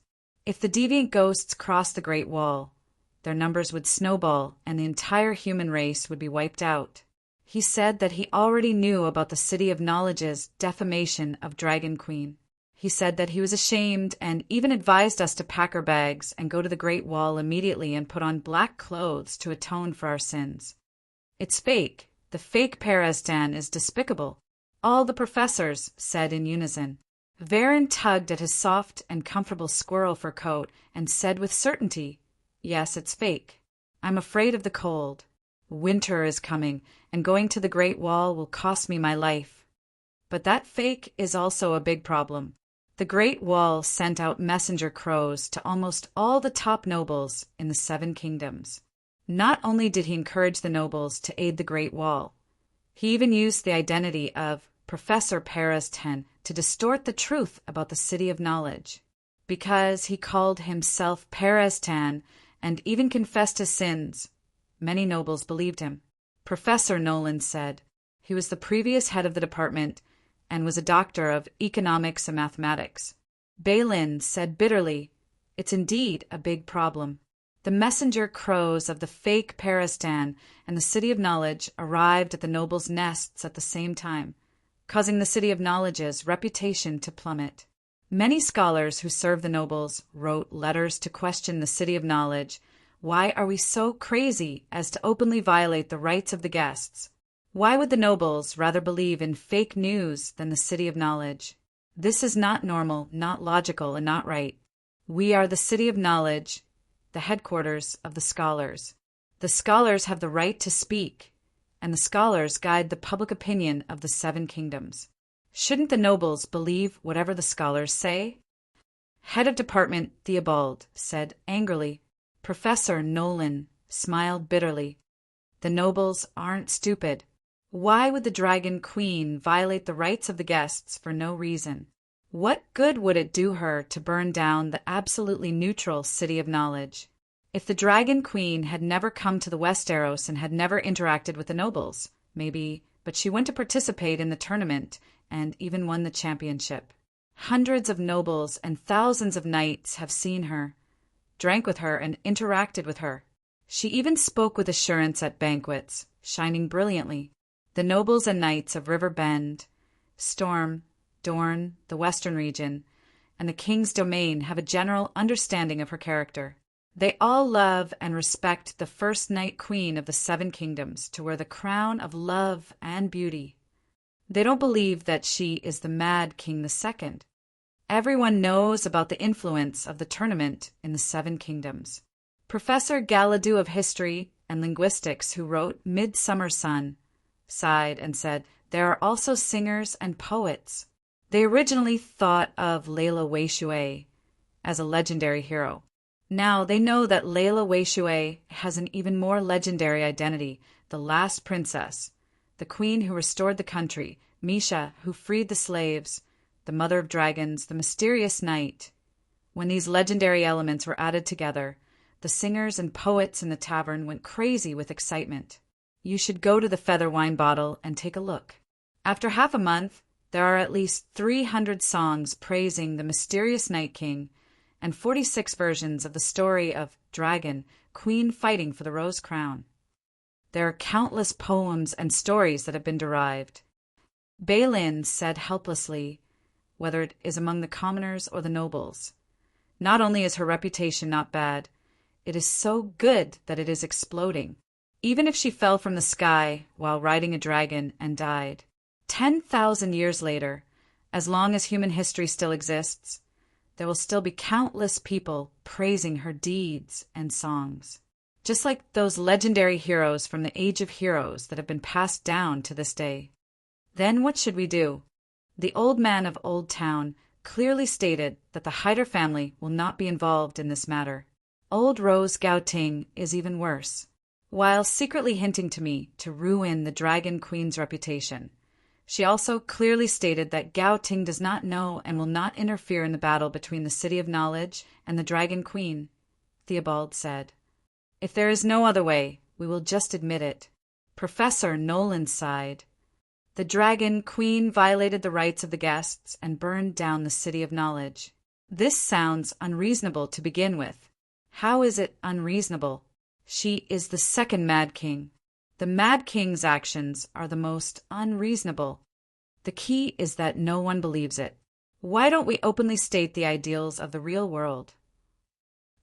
If the deviant ghosts crossed the Great Wall, their numbers would snowball and the entire human race would be wiped out." He said that he already knew about the City of Knowledge's defamation of Dragon Queen. He said that he was ashamed and even advised us to pack our bags and go to the Great Wall immediately and put on black clothes to atone for our sins. "It's fake. The fake Perestan is despicable," all the professors said in unison. Varen tugged at his soft and comfortable squirrel fur coat and said with certainty, "Yes, it's fake. I'm afraid of the cold. Winter is coming, and going to the Great Wall will cost me my life." But that fake is also a big problem. The Great Wall sent out messenger crows to almost all the top nobles in the Seven Kingdoms. Not only did he encourage the nobles to aid the Great Wall, he even used the identity of Professor Perestan to distort the truth about the City of Knowledge. Because he called himself Perestan and even confessed his sins, many nobles believed him. Professor Nolan said he was the previous head of the department and was a doctor of economics and mathematics. Balin said bitterly, "It's indeed a big problem." The messenger crows of the fake Perestan and the City of Knowledge arrived at the nobles' nests at the same time, causing the City of Knowledge's reputation to plummet. Many scholars who served the nobles wrote letters to question the City of Knowledge. Why are we so crazy as to openly violate the rights of the guests? Why would the nobles rather believe in fake news than the City of Knowledge? This is not normal, not logical, and not right. We are the City of Knowledge, the headquarters of the scholars. The scholars have the right to speak, and the scholars guide the public opinion of the Seven Kingdoms. Shouldn't the nobles believe whatever the scholars say? Head of Department Theobald said angrily. Professor Nolan smiled bitterly. The nobles aren't stupid. Why would the Dragon Queen violate the rights of the guests for no reason? What good would it do her to burn down the absolutely neutral City of Knowledge? If the Dragon Queen had never come to the Westeros and had never interacted with the nobles, maybe, but she went to participate in the tournament and even won the championship. Hundreds of nobles and thousands of knights have seen her, drank with her, and interacted with her. She even spoke with assurance at banquets, shining brilliantly. The nobles and knights of River Bend, Storm, Dorne, the Western region, and the King's Domain have a general understanding of her character. They all love and respect the first Night Queen of the Seven Kingdoms to wear the crown of love and beauty. They don't believe that she is the Mad King II. Everyone knows about the influence of the tournament in the Seven Kingdoms. Professor Gallaudet of History and Linguistics, who wrote Midsummer Sun, sighed and said, "There are also singers and poets." They originally thought of Layla Weishue as a legendary hero. Now they know that Layla Weishue has an even more legendary identity, the last princess, the queen who restored the country, Misha, who freed the slaves, the mother of dragons, the mysterious night. When these legendary elements were added together, the singers and poets in the tavern went crazy with excitement. You should go to the Feather Wine Bottle and take a look. After half a month, there are at least 300 songs praising the mysterious Night King and 46 versions of the story of Dragon, Queen fighting for the Rose Crown. There are countless poems and stories that have been derived. Balin said helplessly, whether it is among the commoners or the nobles. Not only is her reputation not bad, it is so good that it is exploding. Even if she fell from the sky while riding a dragon and died, 10,000 years later, as long as human history still exists, there will still be countless people praising her deeds and songs. Just like those legendary heroes from the Age of Heroes that have been passed down to this day. Then what should we do? The old man of Old Town clearly stated that the Hyder family will not be involved in this matter. Old Rose Gauting is even worse. While secretly hinting to me to ruin the Dragon Queen's reputation, she also clearly stated that Gauting does not know and will not interfere in the battle between the City of Knowledge and the Dragon Queen. Theobald said, "If there is no other way, we will just admit it." Professor Nolan sighed. The Dragon Queen violated the rights of the guests and burned down the City of Knowledge. This sounds unreasonable to begin with. How is it unreasonable? She is the second Mad King. The Mad King's actions are the most unreasonable. The key is that no one believes it. Why don't we openly state the ideals of the real world?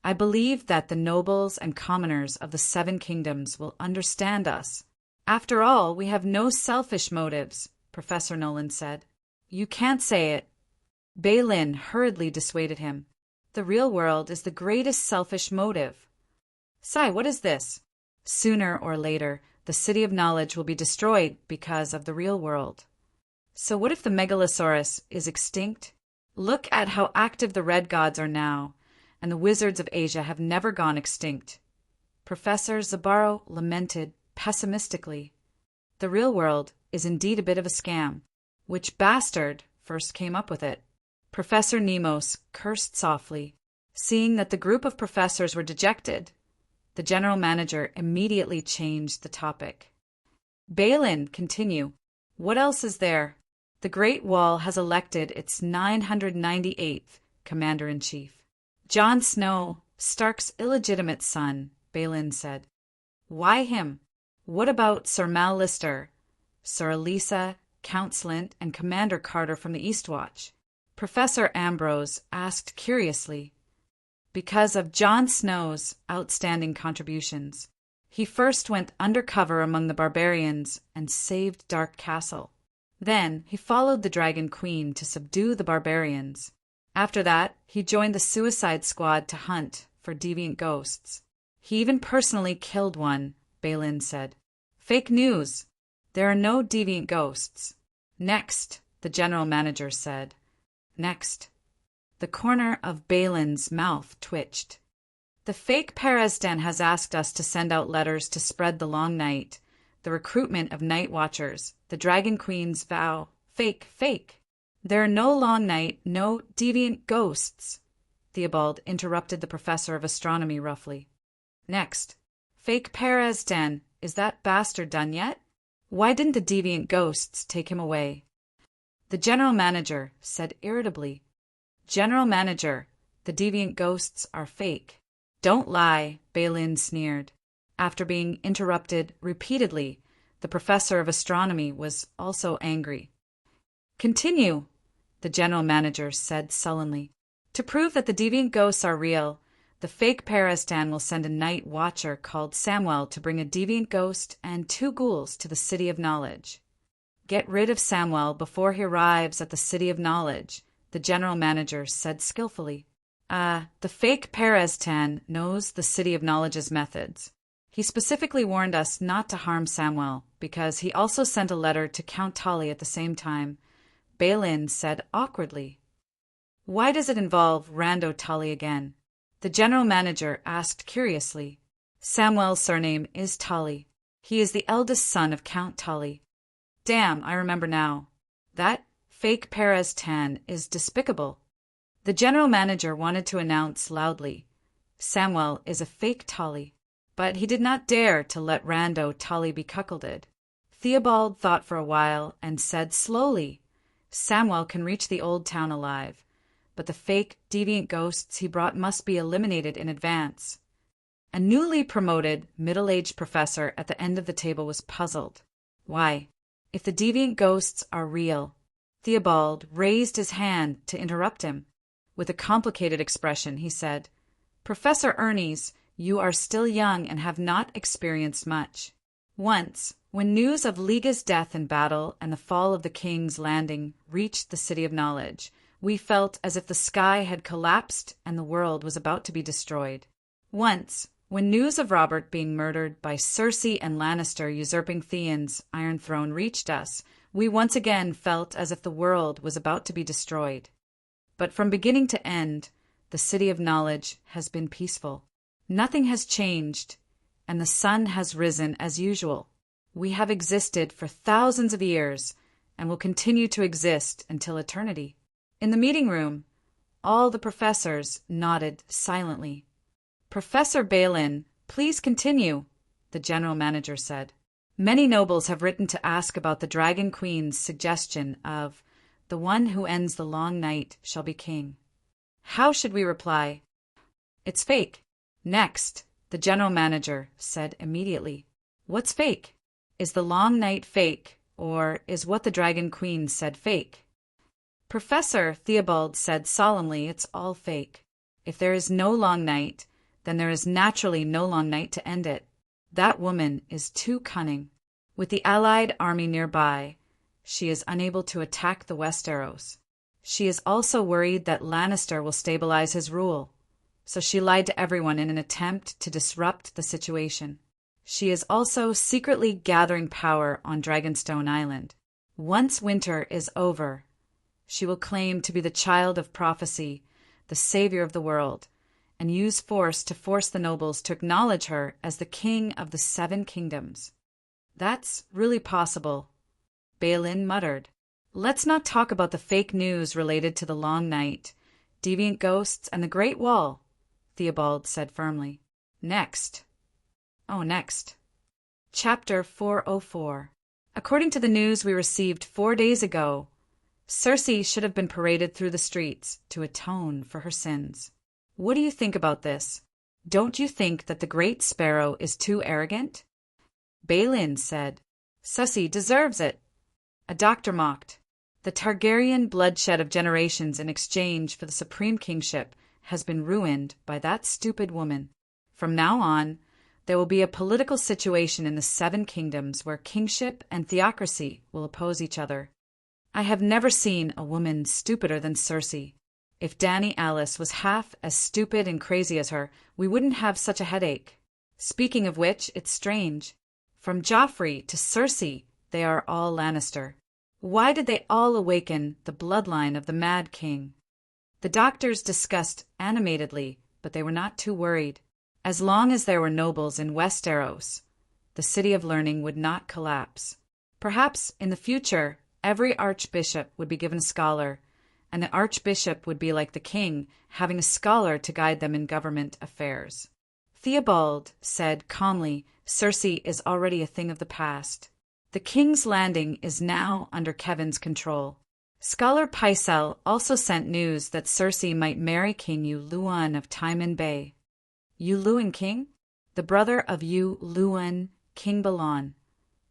I believe that the nobles and commoners of the Seven Kingdoms will understand us. After all, we have no selfish motives, Professor Nolan said. You can't say it. Balin hurriedly dissuaded him. The real world is the greatest selfish motive. Sai, what is this? Sooner or later, the City of Knowledge will be destroyed because of the real world. So what if the Megalosaurus is extinct? Look at how active the Red Gods are now, and the wizards of Asia have never gone extinct. Professor Zabaro lamented pessimistically. The real world is indeed a bit of a scam. Which bastard first came up with it? Professor Nemos cursed softly. Seeing that the group of professors were dejected, the general manager immediately changed the topic. Balin, continue. What else is there? The Great Wall has elected its 998th commander-in-chief. Jon Snow, Stark's illegitimate son, Balin said. Why him? What about Sir Mal Lister, Sir Elisa, Count Slint, and Commander Carter from the Eastwatch? Professor Ambrose asked curiously. Because of Jon Snow's outstanding contributions. He first went undercover among the barbarians and saved Dark Castle. Then he followed the Dragon Queen to subdue the barbarians. After that, he joined the Suicide Squad to hunt for deviant ghosts. He even personally killed one, Balin said. Fake news. There are no deviant ghosts. Next, the general manager said. Next. The corner of Balin's mouth twitched. The fake Peresden has asked us to send out letters to spread the long night, the recruitment of night watchers, the Dragon Queen's vow. Fake. There are no long night, no deviant ghosts. Theobald interrupted the professor of astronomy roughly. Next. Fake Peresden, is that bastard done yet? Why didn't the deviant ghosts take him away? The general manager said irritably, General Manager, the deviant ghosts are fake. Don't lie, Balin sneered. After being interrupted repeatedly, the professor of astronomy was also angry. Continue, the general manager said sullenly. To prove that the deviant ghosts are real, the fake Perestan will send a night watcher called Samwell to bring a deviant ghost and 2 ghouls to the City of Knowledge. Get rid of Samwell before he arrives at the City of Knowledge, the general manager said skillfully. The fake Perestan knows the City of Knowledge's methods. He specifically warned us not to harm Samwell, because he also sent a letter to Count Tully at the same time, Balin said awkwardly. Why does it involve Rando Tully again? The general manager asked curiously. Samwell's surname is Tully. He is the eldest son of Count Tully. Damn, I remember now. That fake Perestan is despicable. The general manager wanted to announce loudly, Samwell is a fake Tully. But he did not dare to let Rando Tully be cuckolded. Theobald thought for a while and said slowly, Samwell can reach the old town alive, but the fake, deviant ghosts he brought must be eliminated in advance. A newly promoted, middle-aged professor at the end of the table was puzzled. Why, if the deviant ghosts are real? Theobald raised his hand to interrupt him. With a complicated expression, he said, Professor Ernies, you are still young and have not experienced much. Once, when news of Liga's death in battle and the fall of the King's Landing reached the City of Knowledge, we felt as if the sky had collapsed and the world was about to be destroyed. Once, when news of Robert being murdered by Cersei and Lannister usurping Theon's Iron Throne reached us, we once again felt as if the world was about to be destroyed. But from beginning to end, the City of Knowledge has been peaceful. Nothing has changed, and the sun has risen as usual. We have existed for thousands of years and will continue to exist until eternity. In the meeting room, all the professors nodded silently. Professor Balin, please continue, the general manager said. Many nobles have written to ask about the Dragon Queen's suggestion of, the one who ends the long night shall be king. How should we reply? It's fake. Next, the general manager said immediately. What's fake? Is the long night fake, or is what the Dragon Queen said fake? Professor Theobald said solemnly it's all fake. If there is no long night, then there is naturally no long night to end it. That woman is too cunning. With the allied army nearby, she is unable to attack the Westeros. She is also worried that Lannister will stabilize his rule, so she lied to everyone in an attempt to disrupt the situation. She is also secretly gathering power on Dragonstone Island. Once winter is over, she will claim to be the child of prophecy, the savior of the world, and use force to force the nobles to acknowledge her as the king of the 7 kingdoms. That's really possible, Balin muttered. Let's not talk about the fake news related to the long night, deviant ghosts, and the Great Wall, Theobald said firmly. Next. Chapter 404. According to the news we received 4 days ago, Cersei should have been paraded through the streets to atone for her sins. What do you think about this? Don't you think that the Great Sparrow is too arrogant? Balin said, Cersei deserves it. A doctor mocked. The Targaryen bloodshed of generations in exchange for the supreme kingship has been ruined by that stupid woman. From now on, there will be a political situation in the 7 kingdoms where kingship and theocracy will oppose each other. I have never seen a woman stupider than Cersei. If Dany Alice was half as stupid and crazy as her, we wouldn't have such a headache. Speaking of which, it's strange. From Joffrey to Cersei, they are all Lannister. Why did they all awaken the bloodline of the Mad King? The doctors discussed animatedly, but they were not too worried. As long as there were nobles in Westeros, the City of Learning would not collapse. Perhaps in the future, every archbishop would be given a scholar, and the archbishop would be like the king, having a scholar to guide them in government affairs. Theobald said calmly, Cersei is already a thing of the past. The King's Landing is now under Kevin's control. Scholar Pycelle also sent news that Circe might marry King Yu Luan of Taiman Bay. Yu Luan King? The brother of Yu Luan, King Balon,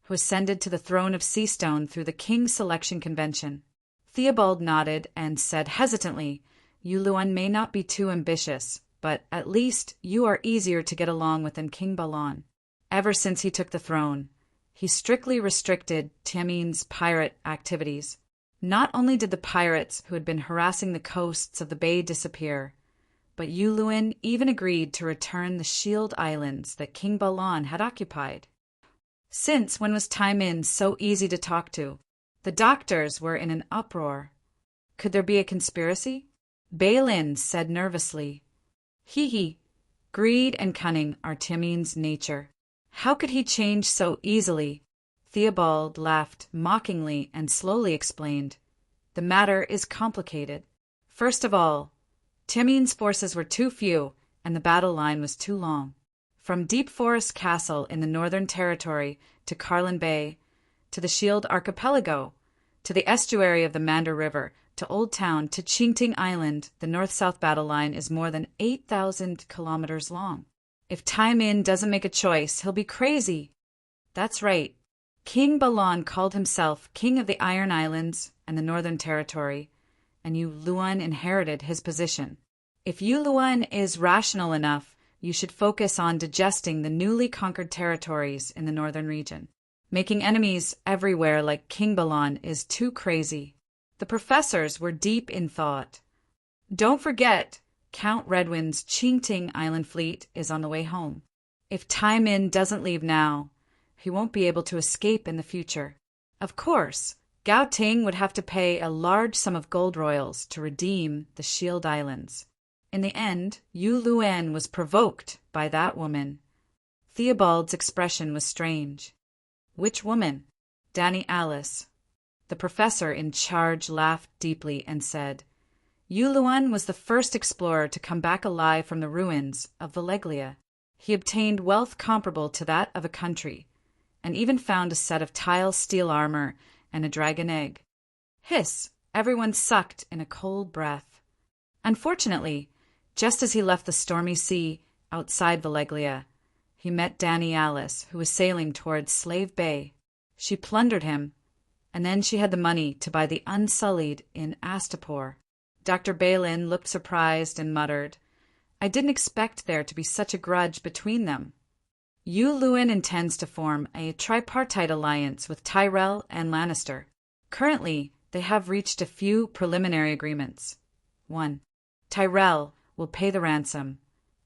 who ascended to the throne of Seastone through the King's Selection Convention. Theobald nodded and said hesitantly, Yu Luan may not be too ambitious, but at least you are easier to get along with than King Balon. Ever since he took the throne, he strictly restricted Tiamin's pirate activities. Not only did the pirates who had been harassing the coasts of the bay disappear, but Yu Luan even agreed to return the Shield Islands that King Balon had occupied. Since when was Taimin so easy to talk to? The doctors were in an uproar. Could there be a conspiracy? Balin said nervously, Hee. Greed and cunning are Tiamin's nature. How could he change so easily? Theobald laughed mockingly and slowly explained, The matter is complicated. First of all, Tiamin's forces were too few and the battle line was too long. From Deep Forest Castle in the Northern Territory to Carlin Bay, to the Shield Archipelago, to the estuary of the Mander River, to Old Town, to Qingting Island, the north-south battle line is more than 8,000 kilometers long. If Taimin doesn't make a choice, he'll be crazy. That's right. King Balon called himself King of the Iron Islands and the Northern Territory, and Yu Luan inherited his position. If Yu Luan is rational enough, you should focus on digesting the newly conquered territories in the northern region. Making enemies everywhere like King Balon is too crazy. The professors were deep in thought. Don't forget, Count Redwin's Qingting Island fleet is on the way home. If Taimin doesn't leave now, he won't be able to escape in the future. Of course, Gao Ting would have to pay a large sum of gold royals to redeem the Shield Islands. In the end, Yu Luan was provoked by that woman. Theobald's expression was strange. Which woman? Danny Alice. The professor in charge laughed deeply and said, Yu Luan was the first explorer to come back alive from the ruins of Valeglia. He obtained wealth comparable to that of a country, and even found a set of tile steel armor and a dragon egg. Hiss! Everyone sucked in a cold breath. Unfortunately, just as he left the stormy sea outside Valeglia, he met Danny Alice, who was sailing towards Slave Bay. She plundered him, and then she had the money to buy the Unsullied in Astapor. Dr. Balin looked surprised and muttered, I didn't expect there to be such a grudge between them. Yu Luan intends to form a tripartite alliance with Tyrell and Lannister. Currently, they have reached a few preliminary agreements. 1. Tyrell will pay the ransom,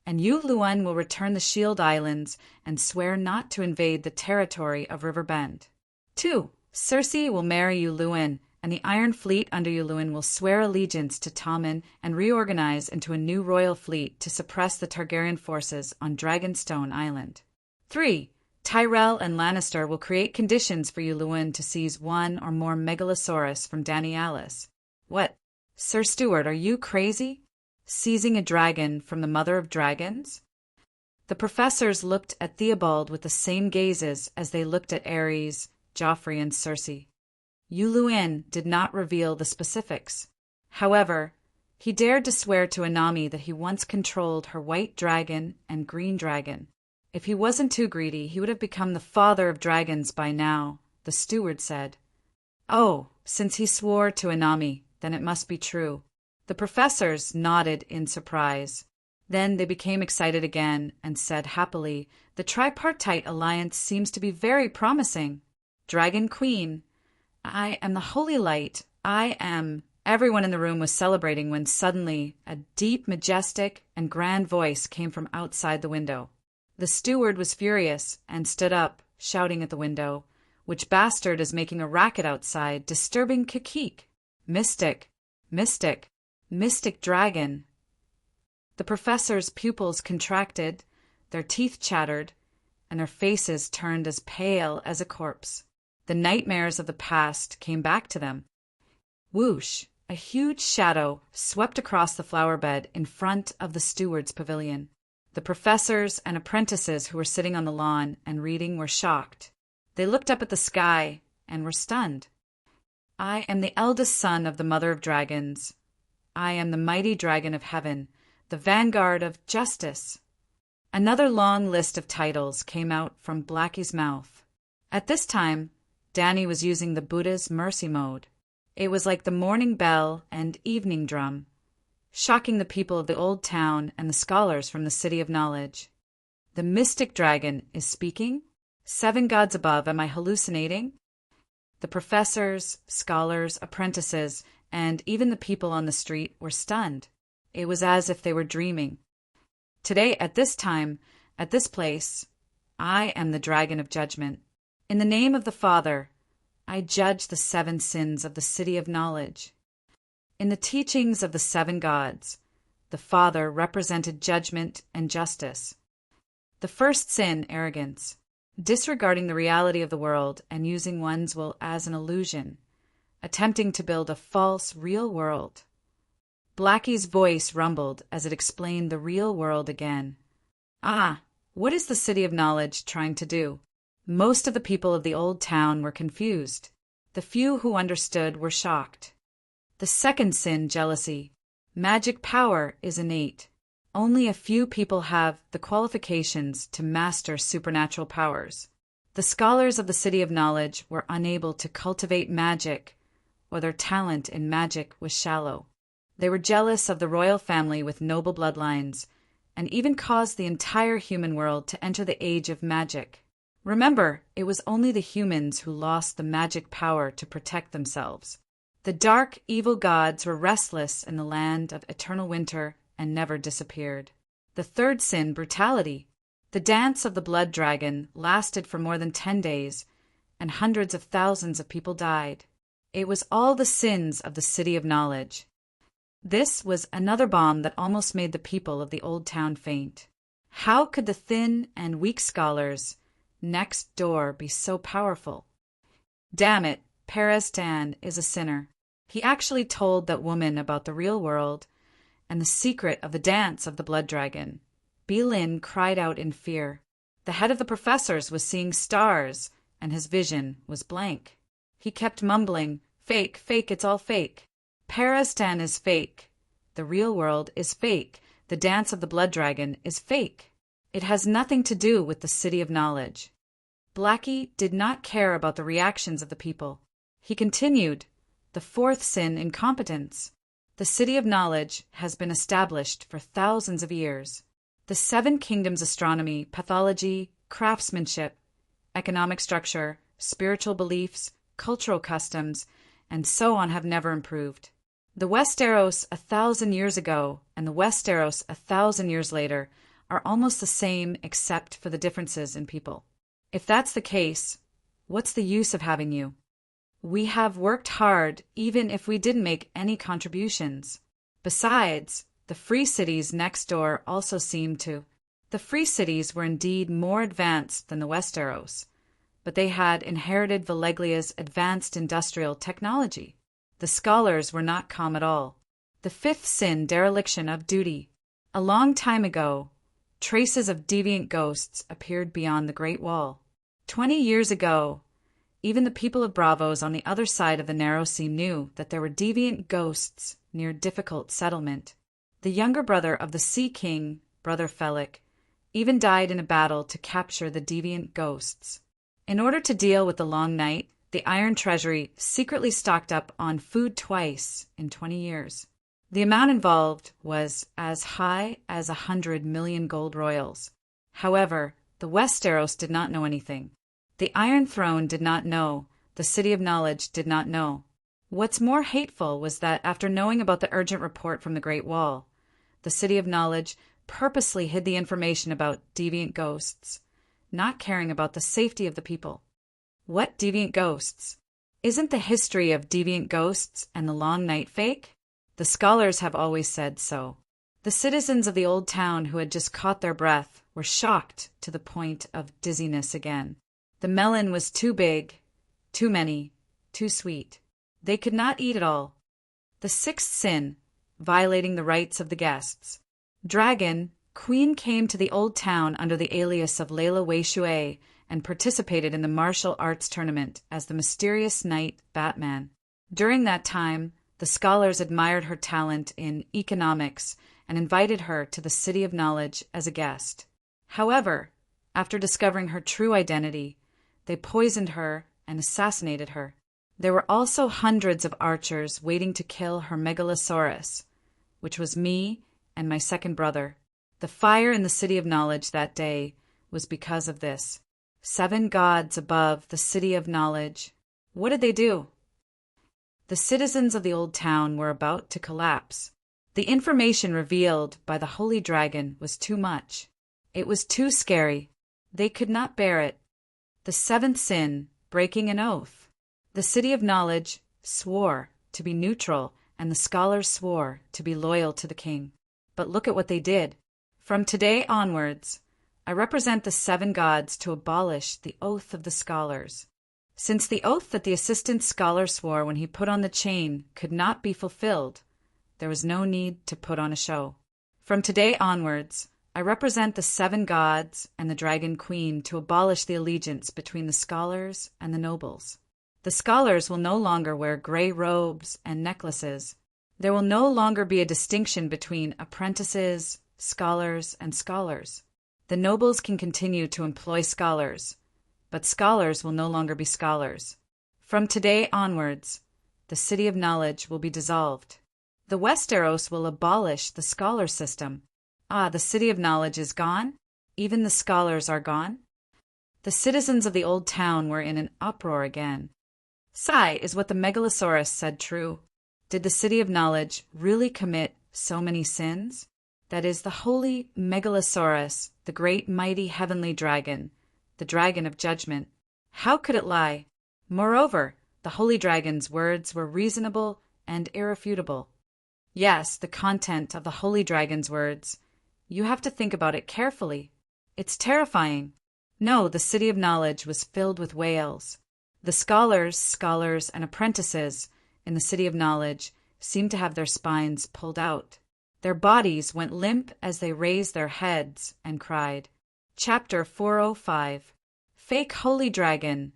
and Yu Luan will return the Shield Islands and swear not to invade the territory of River Bend. 2. Circe will marry Yu Luan, and the Iron Fleet under Yu Luan will swear allegiance to Tommen and reorganize into a new royal fleet to suppress the Targaryen forces on Dragonstone Island. 3. Tyrell and Lannister will create conditions for Yu Luan to seize one or more Megalosaurus from Danny Alice. What? Sir Stewart, are you crazy? Seizing a dragon from the mother of dragons? The professors looked at Theobald with the same gazes as they looked at Ares, Joffrey, and Cersei. Yu Luan did not reveal the specifics. However, he dared to swear to Anami that he once controlled her white dragon and green dragon. If he wasn't too greedy, he would have become the father of dragons by now, the steward said. Oh, since he swore to Anami, then it must be true. The professors nodded in surprise. Then they became excited again and said happily, The tripartite alliance seems to be very promising. Dragon Queen, I am the Holy Light. I am. Everyone in the room was celebrating when suddenly a deep, majestic, and grand voice came from outside the window. The steward was furious and stood up, shouting at the window, Which bastard is making a racket outside, disturbing Kikik? Mystic, mystic, mystic dragon. The professor's pupils contracted, their teeth chattered, and their faces turned as pale as a corpse. The nightmares of the past came back to them. Whoosh! A huge shadow swept across the flower bed in front of the steward's pavilion. The professors and apprentices who were sitting on the lawn and reading were shocked. They looked up at the sky and were stunned. I am the eldest son of the mother of dragons. I am the mighty dragon of heaven, the vanguard of justice. Another long list of titles came out from Blackie's mouth. At this time, Danny was using the Buddha's mercy mode. It was like the morning bell and evening drum, shocking the people of the old town and the scholars from the city of knowledge. The mystic dragon is speaking? 7 gods above, am I hallucinating? The professors, scholars, apprentices, and even the people on the street were stunned. It was as if they were dreaming. Today, at this time, at this place, I am the dragon of judgment. In the name of the Father, I judge the 7 sins of the city of knowledge. In the teachings of the 7 gods, the Father represented judgment and justice. The first sin, arrogance, disregarding the reality of the world and using one's will as an illusion, attempting to build a false, real world. Blackie's voice rumbled as it explained the real world again. What is the city of knowledge trying to do? Most of the people of the old town were confused. The few who understood were shocked. The second sin, jealousy. Magic power is innate. Only a few people have the qualifications to master supernatural powers. The scholars of the city of knowledge were unable to cultivate magic, or their talent in magic was shallow. They were jealous of the royal family with noble bloodlines, and even caused the entire human world to enter the age of magic. Remember, it was only the humans who lost the magic power to protect themselves. The dark, evil gods were restless in the land of eternal winter and never disappeared. The third sin, brutality. The dance of the blood dragon lasted for more than 10 days, and hundreds of thousands of people died. It was all the sins of the city of knowledge. This was another bomb that almost made the people of the old town faint. How could the thin and weak scholars next door be so powerful? Damn it, Perez-tan is a sinner. He actually told that woman about the real world and the secret of the dance of the blood dragon. Lin cried out in fear. The head of the professors was seeing stars, and his vision was blank. He kept mumbling, "Fake, fake, it's all fake. Perez-tan is fake. The real world is fake. The dance of the blood dragon is fake. It has nothing to do with the city of knowledge." Blackie did not care about the reactions of the people. He continued, "The fourth sin, incompetence. The city of knowledge has been established for thousands of years. The 7 kingdoms astronomy, pathology, craftsmanship, economic structure, spiritual beliefs, cultural customs, and so on have never improved. The Westeros 1,000 years ago and the Westeros 1,000 years later are almost the same except for the differences in people. If that's the case, what's the use of having you? We have worked hard even if we didn't make any contributions. Besides, the free cities next door also seemed to. The free cities were indeed more advanced than the Westeros, but they had inherited Valeglia's advanced industrial technology. The scholars were not calm at all. The fifth sin, dereliction of duty. A long time ago, traces of deviant ghosts appeared beyond the Great Wall. 20 years ago, even the people of Bravos on the other side of the narrow sea knew that there were deviant ghosts near difficult settlement. The younger brother of the Sea King, Brother Felic, even died in a battle to capture the deviant ghosts. In order to deal with the long night, the Iron Treasury secretly stocked up on food twice in 20 years. The amount involved was as high as 100 million gold royals. However, the Westeros did not know anything. The Iron Throne did not know. The City of Knowledge did not know. What's more hateful was that after knowing about the urgent report from the Great Wall, the City of Knowledge purposely hid the information about deviant ghosts, not caring about the safety of the people. What deviant ghosts? Isn't the history of deviant ghosts and the long night fake? The scholars have always said so. The citizens of the old town who had just caught their breath were shocked to the point of dizziness again. The melon was too big, too many, too sweet. They could not eat it all. The sixth sin, violating the rights of the guests. Dragon, Queen came to the old town under the alias of Layla Weishue and participated in the martial arts tournament as the mysterious knight Batman. During that time, the scholars admired her talent in economics and invited her to the City of Knowledge as a guest. However, after discovering her true identity, they poisoned her and assassinated her. There were also hundreds of archers waiting to kill her megalosaurus, which was me and my second brother. The fire in the City of Knowledge that day was because of this. 7 gods above the City of Knowledge. What did they do? The citizens of the old town were about to collapse. The information revealed by the Holy Dragon was too much. It was too scary. They could not bear it. The 7th sin, breaking an oath. The City of Knowledge swore to be neutral, and the scholars swore to be loyal to the king. But look at what they did. From today onwards, I represent the 7 gods to abolish the oath of the scholars. Since the oath that the assistant scholar swore when he put on the chain could not be fulfilled, there was no need to put on a show. From today onwards, I represent the 7 gods and the Dragon Queen to abolish the allegiance between the scholars and the nobles. The scholars will no longer wear gray robes and necklaces. There will no longer be a distinction between apprentices, scholars, and scholars. The nobles can continue to employ scholars, but scholars will no longer be scholars. From today onwards, the City of Knowledge will be dissolved. The Westeros will abolish the scholar system. The City of Knowledge is gone? Even the scholars are gone? The citizens of the old town were in an uproar again. Sigh, is what the Megalosaurus said true? Did the City of Knowledge really commit so many sins? That is, the holy Megalosaurus, the great mighty heavenly dragon, the dragon of judgment. How could it lie? Moreover, the holy dragon's words were reasonable and irrefutable. Yes, the content of the holy dragon's words. You have to think about it carefully. It's terrifying. No, the City of Knowledge was filled with whales. The scholars, and apprentices in the City of Knowledge seemed to have their spines pulled out. Their bodies went limp as they raised their heads and cried. Chapter 405. Fake Holy Dragon.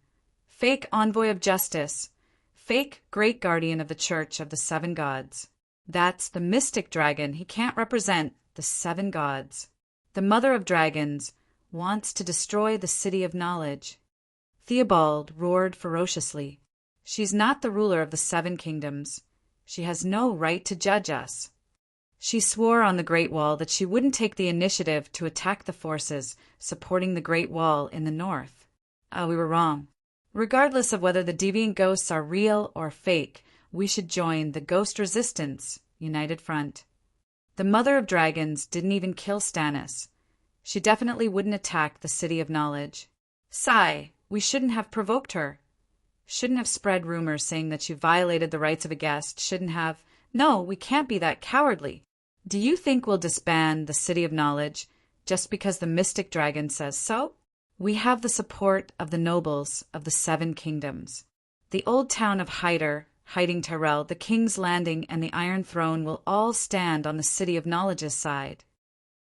Fake Envoy of Justice. Fake Great Guardian of the Church of the 7 Gods. That's the mystic dragon. He can't represent the 7 gods. The Mother of Dragons wants to destroy the City of Knowledge. Theobald roared ferociously. She's not the ruler of the 7 kingdoms. She has no right to judge us. She swore on the Great Wall that she wouldn't take the initiative to attack the forces supporting the Great Wall in the north. We were wrong. Regardless of whether the deviant ghosts are real or fake, we should join the Ghost Resistance United Front. The Mother of Dragons didn't even kill Stannis. She definitely wouldn't attack the City of Knowledge. Sigh, we shouldn't have provoked her. Shouldn't have spread rumors saying that she violated the rights of a guest. Shouldn't have. No, we can't be that cowardly. Do you think we'll disband the City of Knowledge just because the mystic dragon says so? We have the support of the nobles of the 7 kingdoms. The old town of Hiding Tyrell, the King's Landing, and the Iron Throne will all stand on the City of Knowledge's side.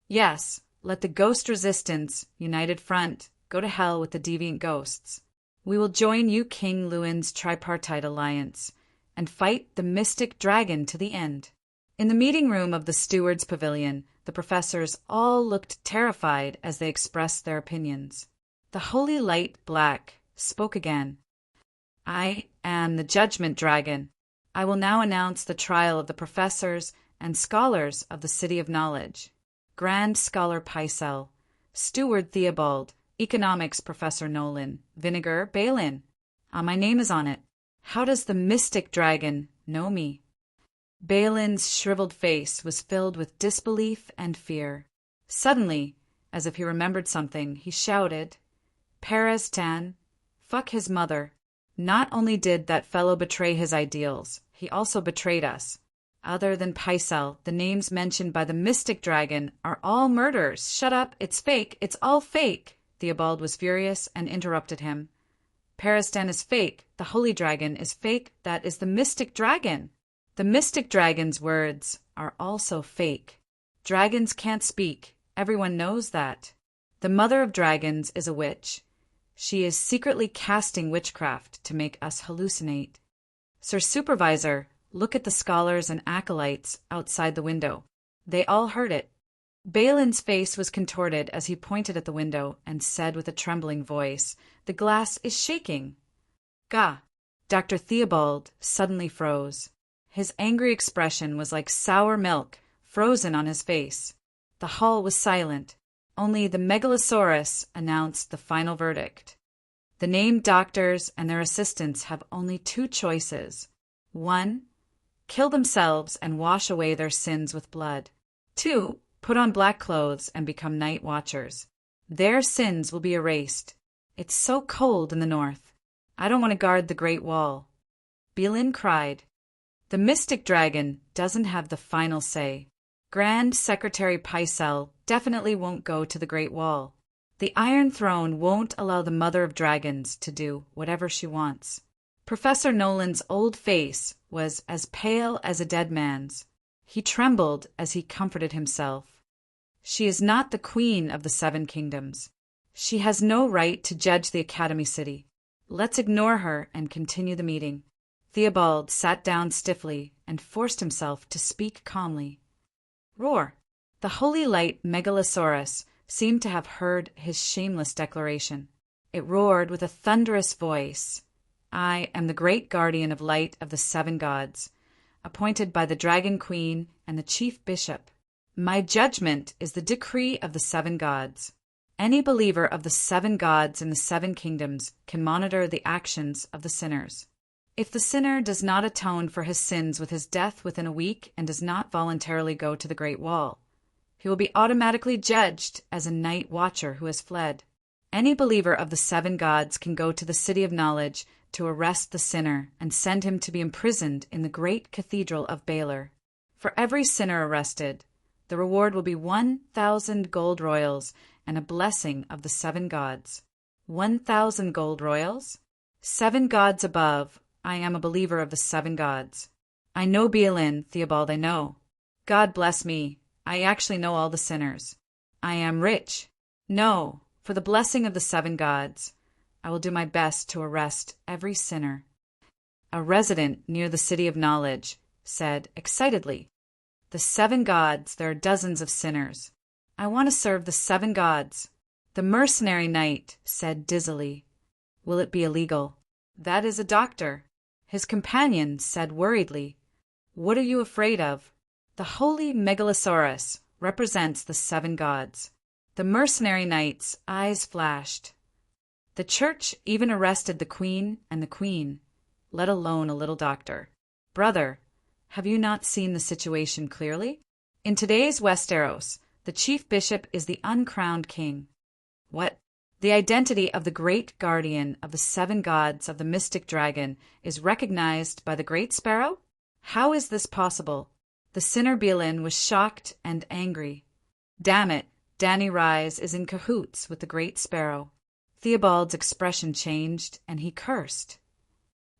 Yes, let the Ghost Resistance United Front go to hell with the deviant ghosts. We will join you King Lewin's tripartite alliance and fight the mystic dragon to the end. In the meeting room of the steward's pavilion, the professors all looked terrified as they expressed their opinions. The Holy Light Black spoke again. I am the Judgment Dragon. I will now announce the trial of the professors and scholars of the City of Knowledge. Grand Scholar Pycelle, Steward Theobald, Economics Professor Nolan, Vinegar Balin. My name is on it. How does the mystic dragon know me? Balin's shriveled face was filled with disbelief and fear. Suddenly, as if he remembered something, he shouted, Perez Tan, fuck his mother. Not only did that fellow betray his ideals, he also betrayed us. Other than Pycelle, the names mentioned by the mystic dragon are all murders. Shut up, it's fake, it's all fake. Theobald was furious and interrupted him. Peristan is fake, the holy dragon is fake, that is the mystic dragon. The mystic dragon's words are also fake. Dragons can't speak, everyone knows that. The mother of dragons is a witch. She is secretly casting witchcraft to make us hallucinate. "Sir Supervisor, look at the scholars and acolytes outside the window." They all heard it. Balin's face was contorted as he pointed at the window and said with a trembling voice, "The glass is shaking." Gah! Dr. Theobald suddenly froze. His angry expression was like sour milk frozen on his face. The hall was silent. Only the Megalosaurus announced the final verdict. The named doctors and their assistants have only two choices. 1. Kill themselves and wash away their sins with blood. 2. Put on black clothes and become night watchers. Their sins will be erased. It's so cold in the north. I don't want to guard the Great Wall. Bilin cried. The mystic dragon doesn't have the final say. Grand Secretary Pycelle definitely won't go to the Great Wall. The Iron Throne won't allow the Mother of Dragons to do whatever she wants. Professor Nolan's old face was as pale as a dead man's. He trembled as he comforted himself. She is not the queen of the Seven Kingdoms. She has no right to judge the Academy City. Let's ignore her and continue the meeting. Theobald sat down stiffly and forced himself to speak calmly. Roar! The holy light Megalosaurus seemed to have heard his shameless declaration. It roared with a thunderous voice. I am the great guardian of light of the seven gods, appointed by the Dragon Queen and the Chief Bishop. My judgment is the decree of the seven gods. Any believer of the seven gods in the seven kingdoms can monitor the actions of the sinners. If the sinner does not atone for his sins with his death within a week and does not voluntarily go to the Great Wall, he will be automatically judged as a night watcher who has fled. Any believer of the seven gods can go to the City of Knowledge to arrest the sinner and send him to be imprisoned in the great cathedral of Baylor. For every sinner arrested, the reward will be 1,000 gold royals and a blessing of the seven gods. 1,000 gold royals? 7 gods above. I am a believer of the seven gods. I know Bielin, Theobald, I know. God bless me. I actually know all the sinners. I am rich. No, for the blessing of the seven gods, I will do my best to arrest every sinner. A resident near the City of Knowledge said excitedly, The seven gods, there are dozens of sinners. I want to serve the seven gods. The mercenary knight said dizzily, Will it be illegal? That is a doctor. His companion said worriedly, What are you afraid of? The holy Megalosaurus represents the seven gods. The mercenary knight's eyes flashed. The church even arrested the queen and the queen, let alone a little doctor. Brother, have you not seen the situation clearly? In today's Westeros, the chief bishop is the uncrowned king. What? The identity of the great guardian of the seven gods of the mystic dragon is recognized by the Great Sparrow? How is this possible? The sinner Bielin was shocked and angry. Damn it, Danny Rise is in cahoots with the Great Sparrow. Theobald's expression changed, and he cursed.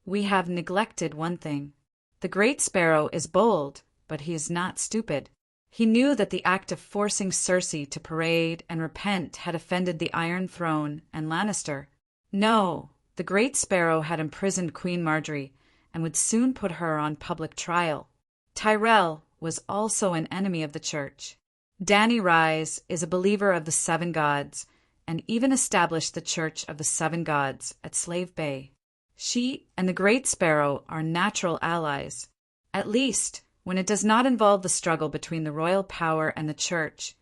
We have neglected one thing. The Great Sparrow is bold, but he is not stupid. He knew that the act of forcing Cersei to parade and repent had offended the Iron Throne and Lannister. No, the Great Sparrow had imprisoned Queen Marjorie and would soon put her on public trial. Tyrell was also an enemy of the church. Danny Rise is a believer of the seven gods and even established the Church of the Seven Gods at Slave Bay. She and the Great Sparrow are natural allies. At least, when it does not involve the struggle between the royal power and the church,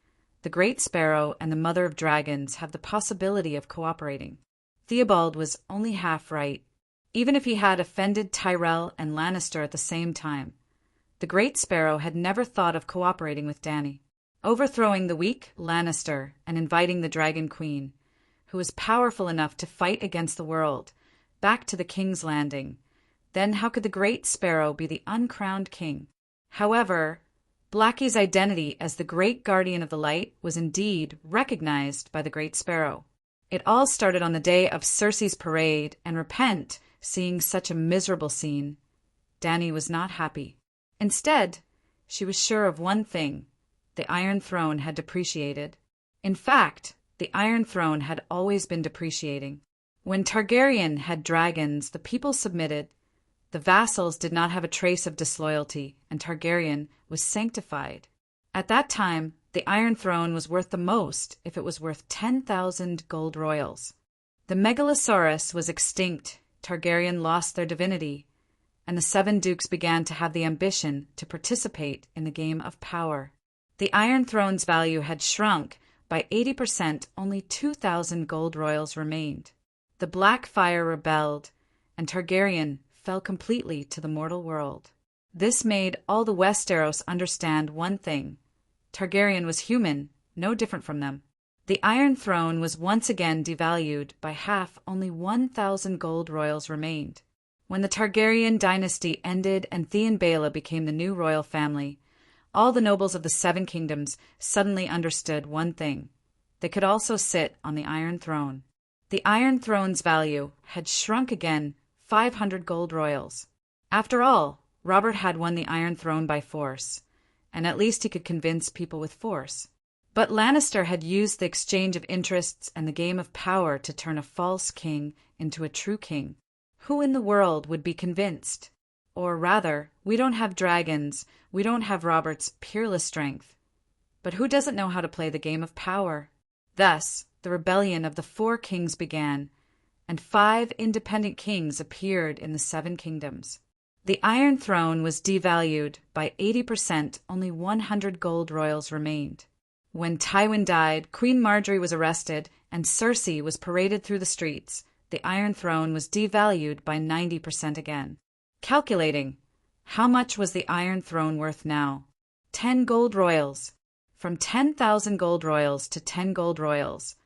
the Great Sparrow and the Mother of Dragons have the possibility of cooperating. Theobald was only half right. Even if he had offended Tyrell and Lannister at the same time, the Great Sparrow had never thought of cooperating with Dany. Overthrowing the weak Lannister and inviting the Dragon Queen, who was powerful enough to fight against the world, back to the King's Landing, then how could the Great Sparrow be the uncrowned king? However, Blackie's identity as the great guardian of the light was indeed recognized by the Great Sparrow. It all started on the day of Cersei's parade, and repent seeing such a miserable scene. Dany was not happy. Instead, she was sure of one thing. The Iron Throne had depreciated. In fact, the Iron Throne had always been depreciating. When Targaryen had dragons, the people submitted. The vassals did not have a trace of disloyalty, and Targaryen was sanctified. At that time, the Iron Throne was worth the most if it was worth 10,000 gold royals. The Megalosaurus was extinct, Targaryen lost their divinity, and the seven dukes began to have the ambition to participate in the game of power. The Iron Throne's value had shrunk by 80%, only 2,000 gold royals remained. The Black Fire rebelled, and Targaryen fell completely to the mortal world. This made all the Westeros understand one thing. Targaryen was human, no different from them. The Iron Throne was once again devalued by half, only 1,000 gold royals remained. When the Targaryen dynasty ended and Theon Baela became the new royal family, all the nobles of the Seven Kingdoms suddenly understood one thing. They could also sit on the Iron Throne. The Iron Throne's value had shrunk again 500 gold royals. After all, Robert had won the Iron Throne by force, and at least he could convince people with force. But Lannister had used the exchange of interests and the game of power to turn a false king into a true king. Who in the world would be convinced? Or rather, we don't have dragons, we don't have Robert's peerless strength. But who doesn't know how to play the game of power? Thus, the rebellion of the four kings began, and 5 independent kings appeared in the Seven Kingdoms. The Iron Throne was devalued by 80%, only 100 gold royals remained. When Tywin died, Queen Marjorie was arrested, and Cersei was paraded through the streets. The Iron Throne was devalued by 90% again. Calculating, how much was the Iron Throne worth now? 10 gold royals. From 10,000 gold royals to 10 gold royals.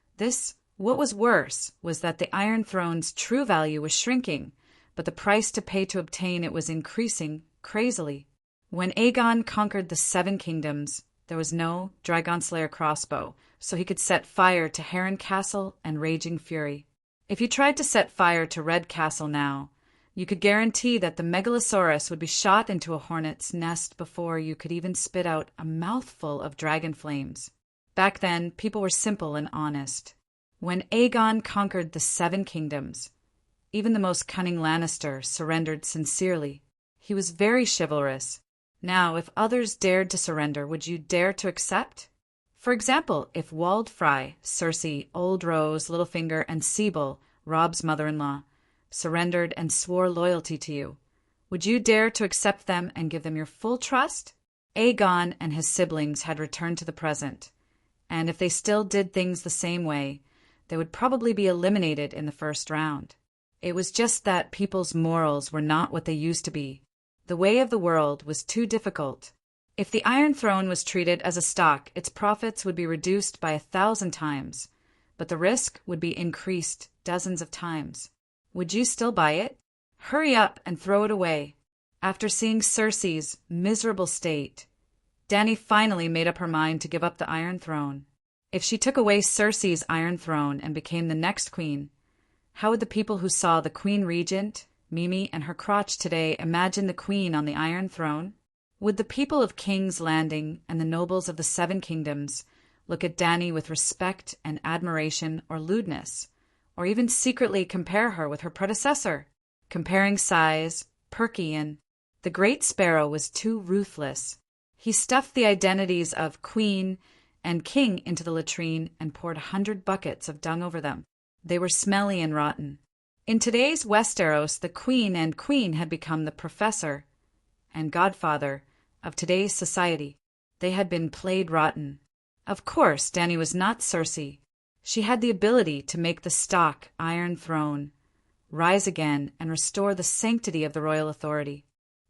What was worse, was that the Iron Throne's true value was shrinking, but the price to pay to obtain it was increasing crazily. When Aegon conquered the Seven Kingdoms, there was no Dragon Slayer crossbow, so he could set fire to Heron Castle and Raging Fury. If you tried to set fire to Red Castle now, you could guarantee that the Megalosaurus would be shot into a hornet's nest before you could even spit out a mouthful of dragon flames. Back then, people were simple and honest. When Aegon conquered the Seven Kingdoms, even the most cunning Lannister surrendered sincerely. He was very chivalrous. Now, if others dared to surrender, would you dare to accept? For example, if Waldfrey, Cersei, Old Rose, Littlefinger, and Sebel, Robb's mother-in-law, surrendered and swore loyalty to you, would you dare to accept them and give them your full trust? Aegon and his siblings had returned to the present, and if they still did things the same way, they would probably be eliminated in the first round. It was just that people's morals were not what they used to be. The way of the world was too difficult. If the Iron Throne was treated as a stock, its profits would be reduced by 1,000 times, but the risk would be increased dozens of times. Would you still buy it? Hurry up and throw it away. After seeing Cersei's miserable state, Dany finally made up her mind to give up the Iron Throne. If she took away Cersei's Iron Throne and became the next queen, how would the people who saw the Queen Regent, Mimi, and her crotch today imagine the queen on the Iron Throne? Would the people of King's Landing and the nobles of the Seven Kingdoms look at Dany with respect and admiration or lewdness, or even secretly compare her with her predecessor? Comparing size, Perkian, the Great Sparrow was too ruthless. He stuffed the identities of queen and king into the latrine and poured 100 buckets of dung over them. They were smelly and rotten. In today's Westeros, the queen and queen had become the professor and godfather of today's society. They had been played rotten. Of course, Dany was not Cersei. She had the ability to make the stock Iron Throne rise again and restore the sanctity of the royal authority.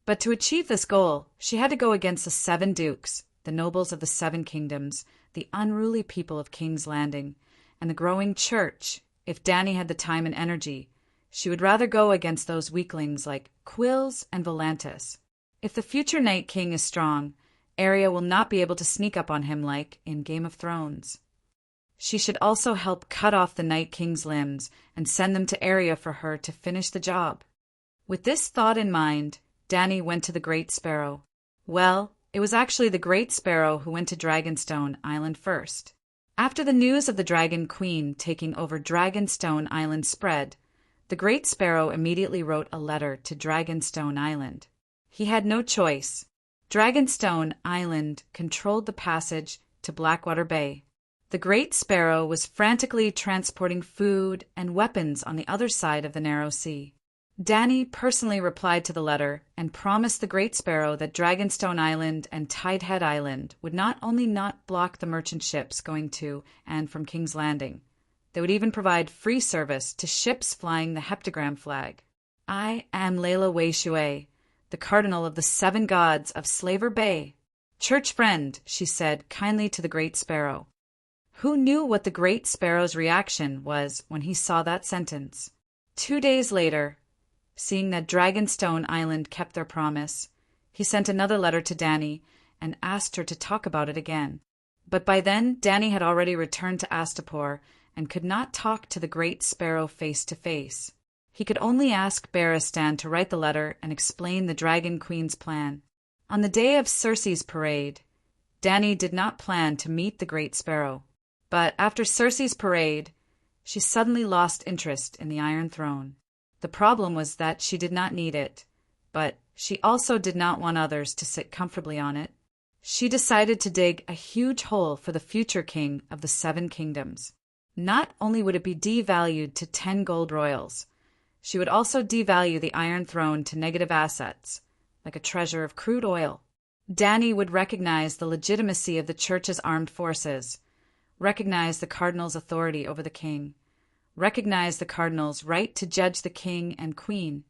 But to achieve this goal, she had to go against the 7 dukes, the nobles of the 7 kingdoms, the unruly people of King's Landing, and the growing church. If Dany had the time and energy, she would rather go against those weaklings like Quills and Volantis. If the future Night King is strong, Arya will not be able to sneak up on him like in Game of Thrones. She should also help cut off the Night King's limbs and send them to Arya for her to finish the job. With this thought in mind, Dany went to the Great Sparrow. Well, it was actually the Great Sparrow who went to Dragonstone Island first. After the news of the Dragon Queen taking over Dragonstone Island spread, The Great Sparrow immediately wrote a letter to Dragonstone Island. He had no choice. Dragonstone Island controlled the passage to Blackwater Bay. The Great Sparrow was frantically transporting food and weapons on the other side of the narrow sea. Danny personally replied to the letter and promised the Great Sparrow that Dragonstone Island and Tidehead Island would not only not block the merchant ships going to and from King's Landing, they would even provide free service to ships flying the heptagram flag. I am Layla Wei Shui, the cardinal of the 7 gods of Slaver Bay. Church friend, she said kindly to the Great Sparrow. Who knew what the Great Sparrow's reaction was when he saw that sentence? 2 days later, seeing that Dragonstone Island kept their promise, he sent another letter to Danny and asked her to talk about it again. But by then, Danny had already returned to Astapor and could not talk to the Great Sparrow face to face. He could only ask Barristan to write the letter and explain the Dragon Queen's plan. On the day of Circe's parade, Danny did not plan to meet the Great Sparrow. But after Circe's parade, she suddenly lost interest in the Iron Throne. The problem was that she did not need it, but she also did not want others to sit comfortably on it. She decided to dig a huge hole for the future king of the 7 kingdoms. Not only would it be devalued to 10 gold royals, she would also devalue the Iron Throne to negative assets, like a treasure of crude oil. Danny would recognize the legitimacy of the Church's armed forces, recognize the cardinal's authority over the king, recognize the cardinal's right to judge the king and queen,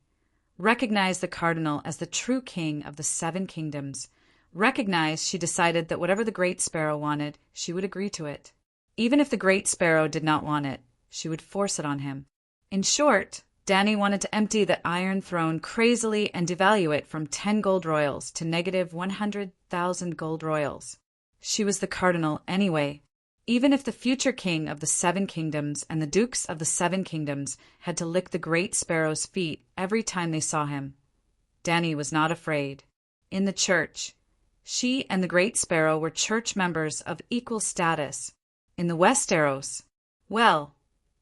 recognize the cardinal as the true king of the 7 kingdoms, recognize she decided that whatever the Great Sparrow wanted, she would agree to it. Even if the Great Sparrow did not want it, she would force it on him. In short, Danny wanted to empty the Iron Throne crazily and devalue it from 10 gold royals to negative 100,000 gold royals. She was the cardinal anyway. Even if the future king of the 7 kingdoms and the dukes of the 7 kingdoms had to lick the Great Sparrow's feet every time they saw him, Danny was not afraid. In the church, she and the Great Sparrow were church members of equal status. In the Westeros, well,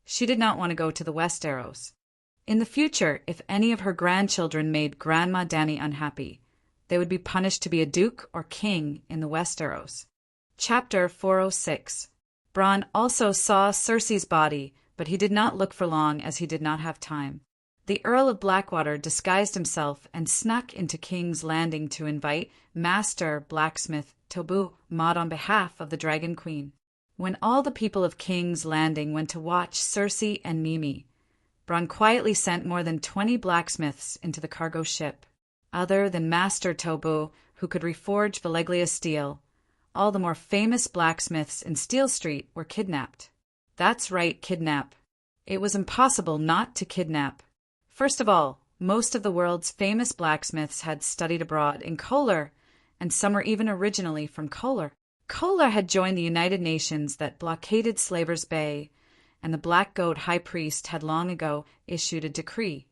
she did not want to go to the Westeros. In the future, if any of her grandchildren made Grandma Danny unhappy, they would be punished to be a duke or king in the Westeros. Chapter 406. Bronn also saw Cersei's body, but he did not look for long as he did not have time. The Earl of Blackwater disguised himself and snuck into King's Landing to invite Master Blacksmith Tobu Maud on behalf of the Dragon Queen. When all the people of King's Landing went to watch Cersei and Mimi, Bronn quietly sent more than 20 blacksmiths into the cargo ship. Other than Master Tobu, who could reforge Valeglia steel, all the more famous blacksmiths in Steel Street were kidnapped. That's right, kidnap. It was impossible not to kidnap. First of all, most of the world's famous blacksmiths had studied abroad in Kolar, and some were even originally from Kolar. Kolar had joined the United Nations that blockaded Slaver's Bay, and the Black Goat High Priest had long ago issued a decree.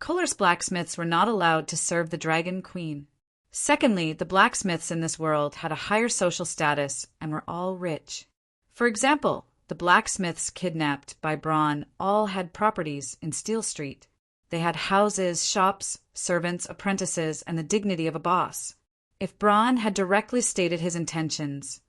Kolar's blacksmiths were not allowed to serve the Dragon Queen. Secondly, the blacksmiths in this world had a higher social status and were all rich. For example, the blacksmiths kidnapped by Bronn all had properties in Steel Street. They had houses, shops, servants, apprentices, and the dignity of a boss. If Bronn had directly stated his intentions,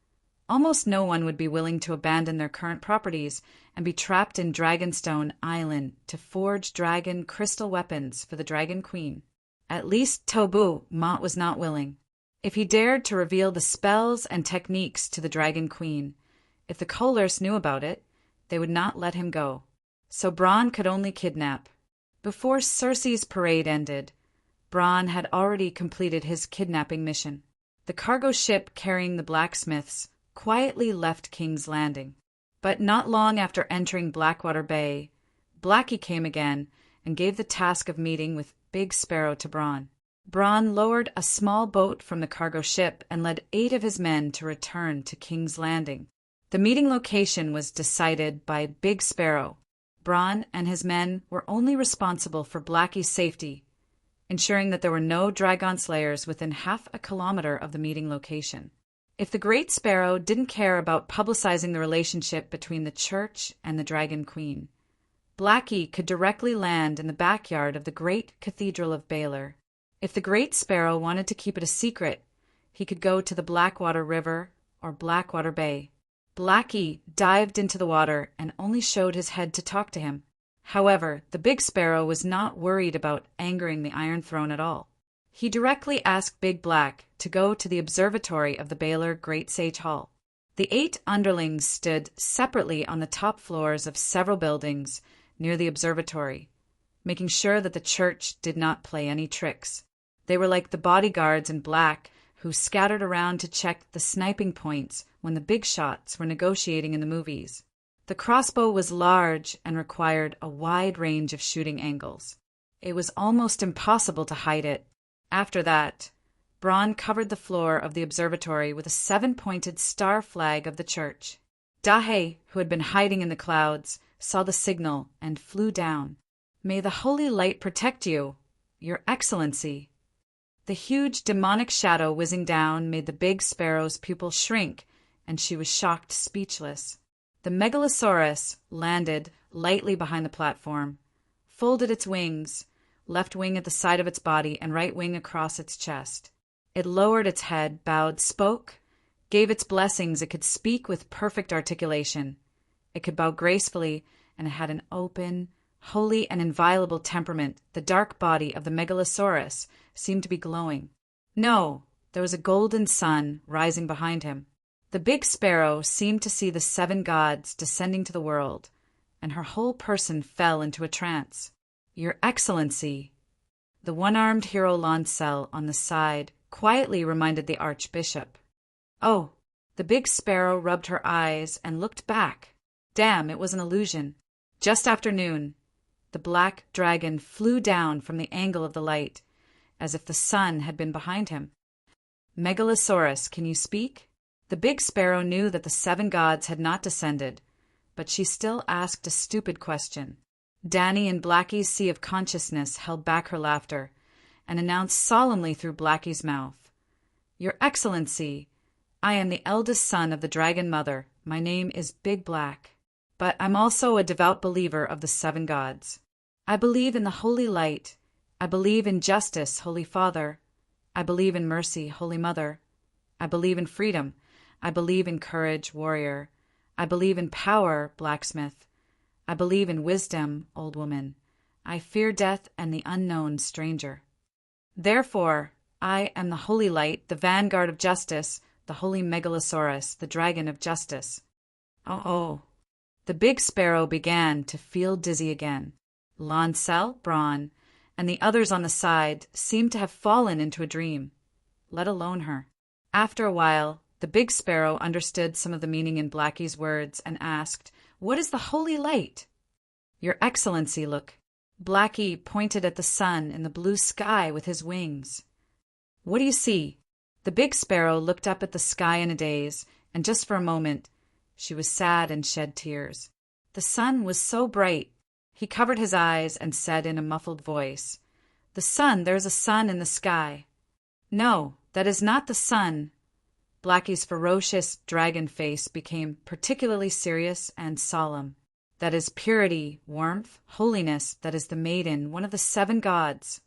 almost no one would be willing to abandon their current properties and be trapped in Dragonstone Island to forge dragon crystal weapons for the Dragon Queen. At least Tobu Maud was not willing. If he dared to reveal the spells and techniques to the Dragon Queen, if the Kolars knew about it, they would not let him go. So Bronn could only kidnap. Before Cersei's parade ended, Bronn had already completed his kidnapping mission. The cargo ship carrying the blacksmiths quietly left King's Landing. But not long after entering Blackwater Bay, Blackie came again and gave the task of meeting with Big Sparrow to Bronn. Bronn lowered a small boat from the cargo ship and led 8 of his men to return to King's Landing. The meeting location was decided by Big Sparrow. Bronn and his men were only responsible for Blackie's safety, ensuring that there were no dragon slayers within half a kilometer of the meeting location. If the Great Sparrow didn't care about publicizing the relationship between the Church and the Dragon Queen, Blackie could directly land in the backyard of the great Cathedral of Baylor. If the Great Sparrow wanted to keep it a secret, he could go to the Blackwater River or Blackwater Bay. Blackie dived into the water and only showed his head to talk to him. However, the Big Sparrow was not worried about angering the Iron Throne at all. He directly asked Big Black to go to the observatory of the Baylor Great Sage Hall. The 8 underlings stood separately on the top floors of several buildings near the observatory, making sure that the church did not play any tricks. They were like the bodyguards in black who scattered around to check the sniping points when the big shots were negotiating in the movies. The crossbow was large and required a wide range of shooting angles. It was almost impossible to hide it. After that, Braun covered the floor of the observatory with a 7-pointed star flag of the church. Dahe, who had been hiding in the clouds, saw the signal and flew down. "May the holy light protect you, Your Excellency." The huge demonic shadow whizzing down made the Big Sparrow's pupil shrink, and she was shocked speechless. The Megalosaurus landed lightly behind the platform, folded its wings, left wing at the side of its body and right wing across its chest. It lowered its head, bowed, spoke, gave its blessings. It could speak with perfect articulation. It could bow gracefully, and it had an open, holy, and inviolable temperament. The dark body of the Megalosaurus seemed to be glowing. No, there was a golden sun rising behind him. The Big Sparrow seemed to see the 7 gods descending to the world, and her whole person fell into a trance. "Your Excellency," the one-armed hero Lancel on the side quietly reminded the Archbishop. "Oh," the Big Sparrow rubbed her eyes and looked back. Damn, it was an illusion. Just after noon, the black dragon flew down from the angle of the light, as if the sun had been behind him. "Megalosaurus, can you speak?" The Big Sparrow knew that the 7 gods had not descended, but she still asked a stupid question. Danny in Blackie's sea of consciousness held back her laughter and announced solemnly through Blackie's mouth, "Your Excellency, I am the eldest son of the Dragon Mother. My name is Big Black. But I'm also a devout believer of the 7 gods. I believe in the holy light. I believe in justice, Holy Father. I believe in mercy, Holy Mother. I believe in freedom. I believe in courage, warrior. I believe in power, blacksmith. I believe in wisdom, old woman. I fear death and the unknown stranger. Therefore, I am the holy light, the vanguard of justice, the holy Megalosaurus, the dragon of justice." Oh. The Big Sparrow began to feel dizzy again. Lancel, Braun, and the others on the side seemed to have fallen into a dream, let alone her. After a while, the Big Sparrow understood some of the meaning in Blackie's words and asked, "What is the holy light?" "Your Excellency, look." Blackie pointed at the sun in the blue sky with his wings. "What do you see?" The Big Sparrow looked up at the sky in a daze, and just for a moment, she was sad and shed tears. The sun was so bright. He covered his eyes and said in a muffled voice, "The sun, there is a sun in the sky." "No, that is not the sun." Blackie's ferocious dragon face became particularly serious and solemn. "That is purity, warmth, holiness, that is the maiden, one of the 7 gods."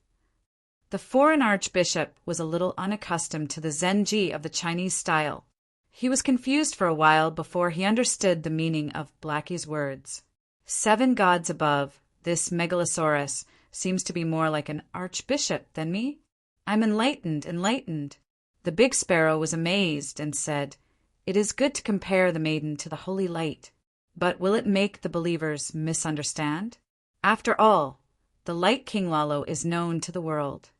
The foreign archbishop was a little unaccustomed to the Zenji of the Chinese style. He was confused for a while before he understood the meaning of Blackie's words. 7 gods above, this Megalosaurus seems to be more like an archbishop than me. I'm enlightened. The Big Sparrow was amazed and said, "It is good to compare the maiden to the holy light, but will it make the believers misunderstand? After all, the Light King Lalo is known to the world."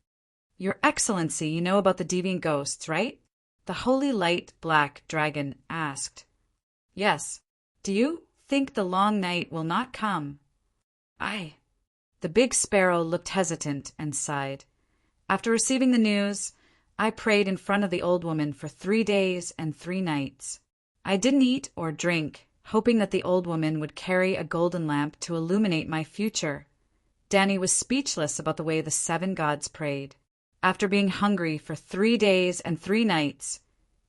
"Your Excellency, you know about the deviant ghosts, right?" the holy light black dragon asked. "Yes. Do you think the long night will not come?" "Aye." The Big Sparrow looked hesitant and sighed. "After receiving the news, I prayed in front of the old woman for 3 days and 3 nights. I didn't eat or drink, hoping that the old woman would carry a golden lamp to illuminate my future." Danny was speechless about the way the 7 gods prayed. After being hungry for 3 days and 3 nights,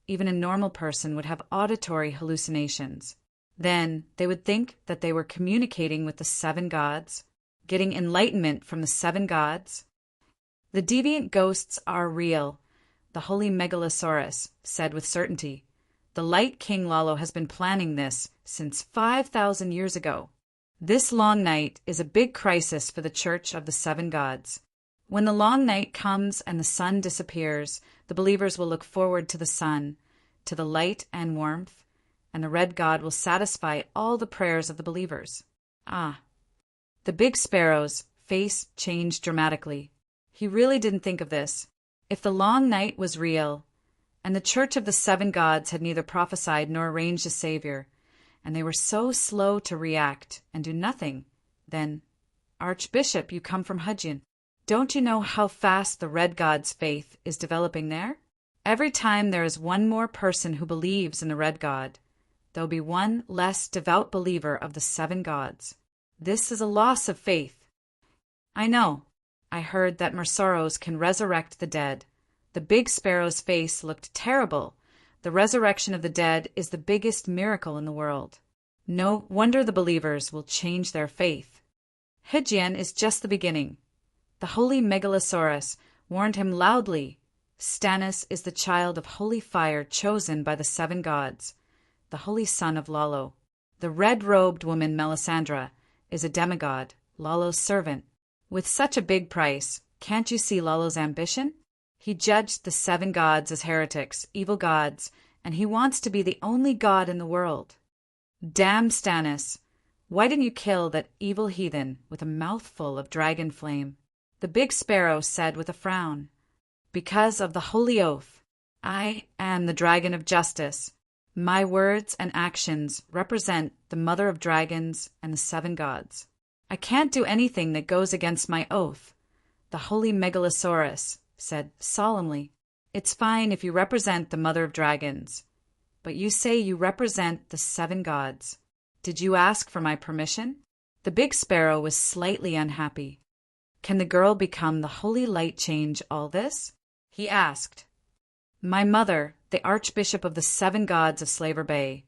even a normal person would have auditory hallucinations. Then they would think that they were communicating with the seven gods, getting enlightenment from the seven gods. The deviant ghosts are real, the holy Megalosaurus said with certainty. The Light King Lalo has been planning this since 5,000 years ago. This long night is a big crisis for the Church of the Seven Gods. When the long night comes and the sun disappears, the believers will look forward to the sun, to the light and warmth, and the red god will satisfy all the prayers of the believers. The big sparrow's face changed dramatically. He really didn't think of this. If the long night was real, and the Church of the Seven Gods had neither prophesied nor arranged a savior, and they were so slow to react and do nothing, then, Archbishop, you come from Hudjin. Don't you know how fast the red god's faith is developing there? Every time there is one more person who believes in the red god, there'll be one less devout believer of the seven gods. This is a loss of faith. I know. I heard that Mersoros can resurrect the dead. The big sparrow's face looked terrible. The resurrection of the dead is the biggest miracle in the world. No wonder the believers will change their faith. Hydjian is just the beginning. The holy Megalosaurus warned him loudly. Stannis is the child of holy fire chosen by the seven gods, the holy son of Lalo. The red-robed woman Melisandre is a demigod, Lalo's servant. With such a big price, can't you see Lalo's ambition? He judged the seven gods as heretics, evil gods, and he wants to be the only god in the world. Damn Stannis! Why didn't you kill that evil heathen with a mouthful of dragon flame? The big sparrow said with a frown. Because of the holy oath. I am the dragon of justice. My words and actions represent the mother of dragons and the seven gods. I can't do anything that goes against my oath, the holy Megalosaurus said solemnly. It's fine if you represent the mother of dragons, but you say you represent the seven gods. Did you ask for my permission? The big sparrow was slightly unhappy. Can the girl become the holy light change all this? He asked. My mother, the Archbishop of the Seven Gods of Slaver Bay,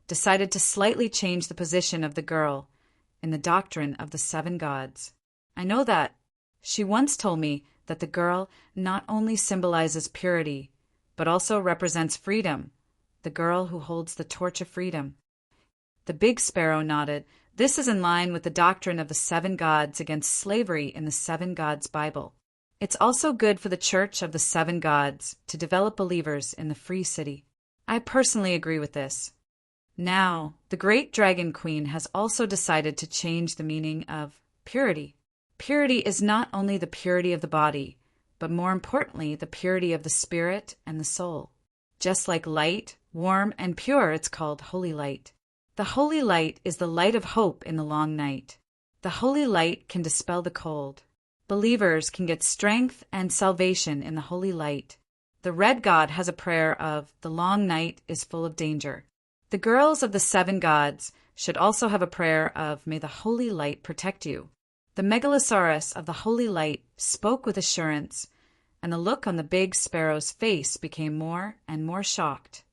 decided to slightly change the position of the girl in the doctrine of the seven gods. I know that. She once told me that the girl not only symbolizes purity, but also represents freedom, the girl who holds the torch of freedom. The big sparrow nodded. This is in line with the doctrine of the seven gods against slavery in the Seven Gods Bible. It's also good for the Church of the Seven Gods to develop believers in the free city. I personally agree with this. Now, the great dragon queen has also decided to change the meaning of purity. Purity is not only the purity of the body, but more importantly, the purity of the spirit and the soul. Just like light, warm and pure, it's called holy light. The holy light is the light of hope in the long night. The holy light can dispel the cold. Believers can get strength and salvation in the holy light. The red god has a prayer of, the long night is full of danger. The girls of the seven gods should also have a prayer of, may the holy light protect you. The Megalosaurus of the holy light spoke with assurance, and the look on the big sparrow's face became more and more shocked.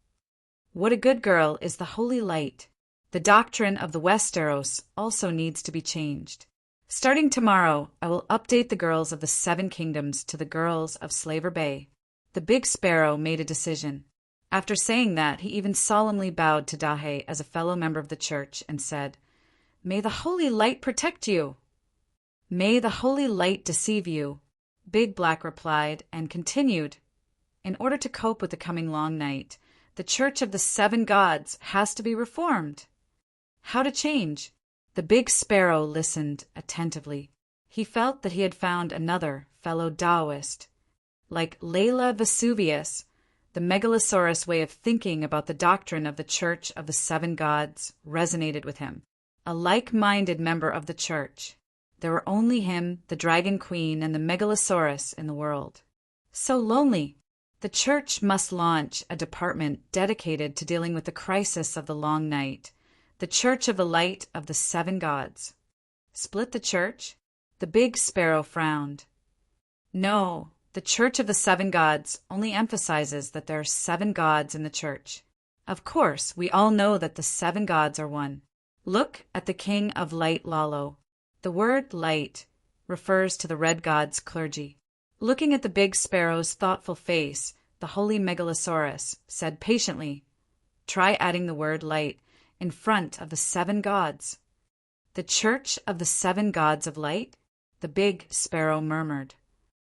What a good girl is the holy light. The doctrine of the Westeros also needs to be changed. Starting tomorrow, I will update the girls of the Seven Kingdoms to the girls of Slaver Bay. The big sparrow made a decision. After saying that, he even solemnly bowed to Dahe as a fellow member of the church and said, May the holy light protect you. May the holy light deceive you. Big Black replied and continued. In order to cope with the coming long night, the Church of the Seven Gods has to be reformed. How to change? The big sparrow listened attentively. He felt that he had found another fellow Taoist. Like Layla Vesuvius, the Megalosaurus way of thinking about the doctrine of the Church of the Seven Gods resonated with him. A like-minded member of the church. There were only him, the Dragon Queen, and the Megalosaurus in the world. So lonely. The church must launch a department dedicated to dealing with the crisis of the long night. The Church of the Light of the Seven Gods. Split the church? The big sparrow frowned. No, the Church of the Seven Gods only emphasizes that there are seven gods in the church. Of course, we all know that the seven gods are one. Look at the king of light, Lalo. The word light refers to the red god's clergy. Looking at the big sparrow's thoughtful face, the holy megalosaurus said patiently, "Try adding the word light in front of the seven gods." "The Church of the Seven Gods of Light?" the big sparrow murmured.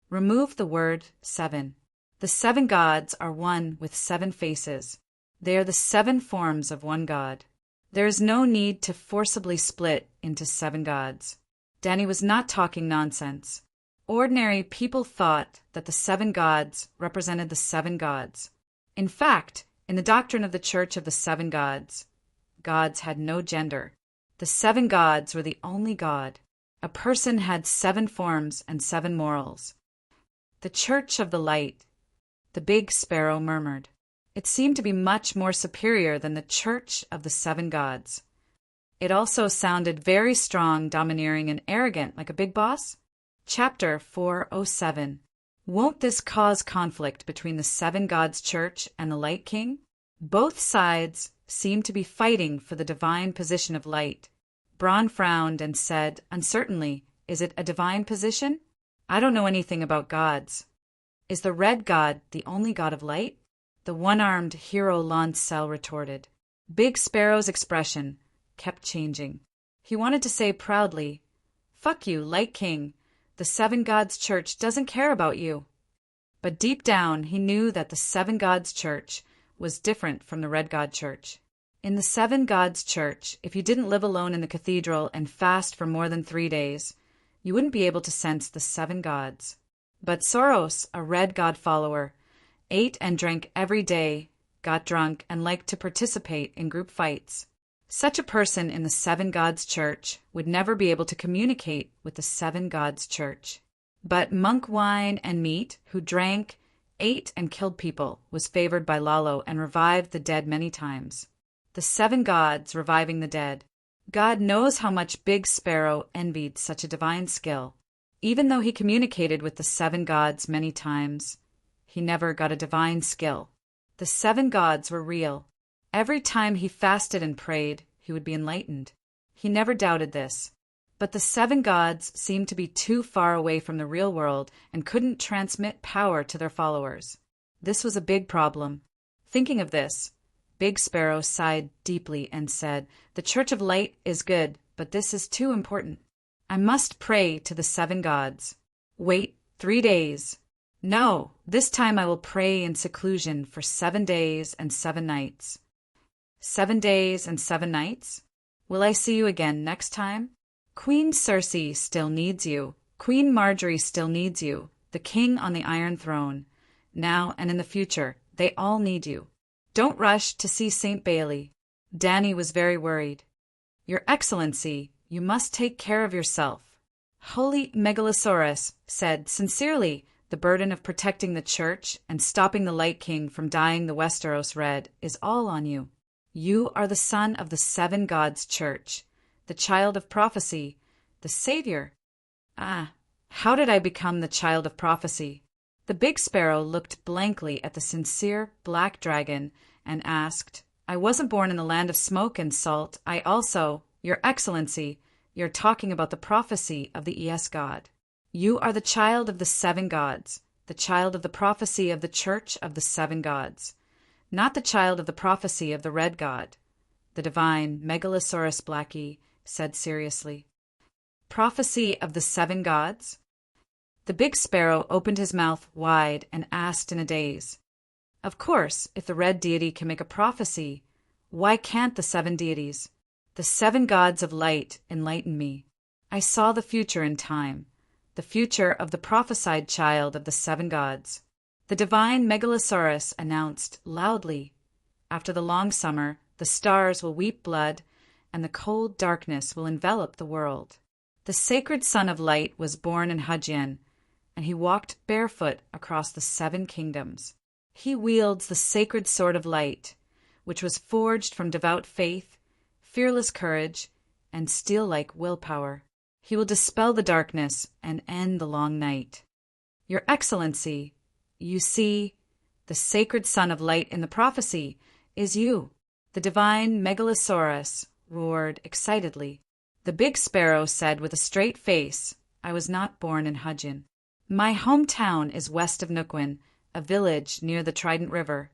"Remove the word seven. The seven gods are one with seven faces. They are the seven forms of one god. There is no need to forcibly split into seven gods." Danny was not talking nonsense. Ordinary people thought that the seven gods represented the seven gods. In fact, in the doctrine of the Church of the Seven Gods, gods had no gender. The seven gods were the only God. A person had seven forms and seven morals. "The Church of the Light," the big sparrow murmured. It seemed to be much more superior than the Church of the Seven Gods. It also sounded very strong, domineering, and arrogant, like a big boss. Chapter 407. Won't this cause conflict between the Seven Gods Church and the Light King? Both sides seemed to be fighting for the divine position of light. Braun frowned and said, uncertainly, "Is it a divine position? I don't know anything about gods." "Is the red god the only god of light?" the one-armed hero Lancel retorted. Big Sparrow's expression kept changing. He wanted to say proudly, "Fuck you, Light King. The Seven Gods Church doesn't care about you." But deep down he knew that the Seven Gods Church was different from the Red God Church. In the Seven Gods Church, if you didn't live alone in the cathedral and fast for more than 3 days, you wouldn't be able to sense the seven gods. But Soros, a Red God follower, ate and drank every day, got drunk, and liked to participate in group fights. Such a person in the Seven Gods Church would never be able to communicate with the Seven Gods Church. But monk wine and meat, who drank, ate, and killed people, was favored by Lalo and revived the dead many times. The seven gods reviving the dead. God knows how much Big Sparrow envied such a divine skill. Even though he communicated with the seven gods many times, he never got a divine skill. The seven gods were real. Every time he fasted and prayed, he would be enlightened. He never doubted this. But the seven gods seemed to be too far away from the real world and couldn't transmit power to their followers. This was a big problem. Thinking of this, Big Sparrow sighed deeply and said, "The Church of Light is good, but this is too important. I must pray to the seven gods. Wait 3 days. No, this time I will pray in seclusion for 7 days and 7 nights. 7 days and 7 nights? Will I see you again next time? Queen Circe still needs you. Queen Marjorie still needs you. The king on the Iron Throne. Now and in the future, they all need you. Don't rush to see St. Bailey." Danny was very worried. "Your Excellency, you must take care of yourself." Holy Megalosaurus said sincerely, "The burden of protecting the Church and stopping the Light King from dyeing the Westeros red is all on you. You are the son of the Seven Gods Church, the child of prophecy, the savior." "Ah, how did I become the child of prophecy?" The Big Sparrow looked blankly at the sincere black dragon and asked, "I wasn't born in the land of smoke and salt. I also, Your Excellency, you're talking about the prophecy of the ES God. You are the child of the seven gods, the child of the prophecy of the Church of the Seven Gods, not the child of the prophecy of the Red God," the divine Megalosaurus Blackie said seriously. "Prophecy of the seven gods?" The Big Sparrow opened his mouth wide and asked in a daze, "Of course, if the red deity can make a prophecy, why can't the seven deities? The seven gods of light enlighten me. I saw the future in time, the future of the prophesied child of the seven gods." The divine Megalosaurus announced loudly, "After the long summer, the stars will weep blood, and the cold darkness will envelop the world." The sacred son of light was born in Hajien, and he walked barefoot across the seven kingdoms. He wields the sacred sword of light, which was forged from devout faith, fearless courage, and steel-like willpower. He will dispel the darkness and end the long night. Your Excellency, you see, the sacred son of light in the prophecy is you. The divine Megalosaurus roared excitedly. The big sparrow said with a straight face, I was not born in Hudgin. My hometown is west of Nukwin, a village near the Trident River.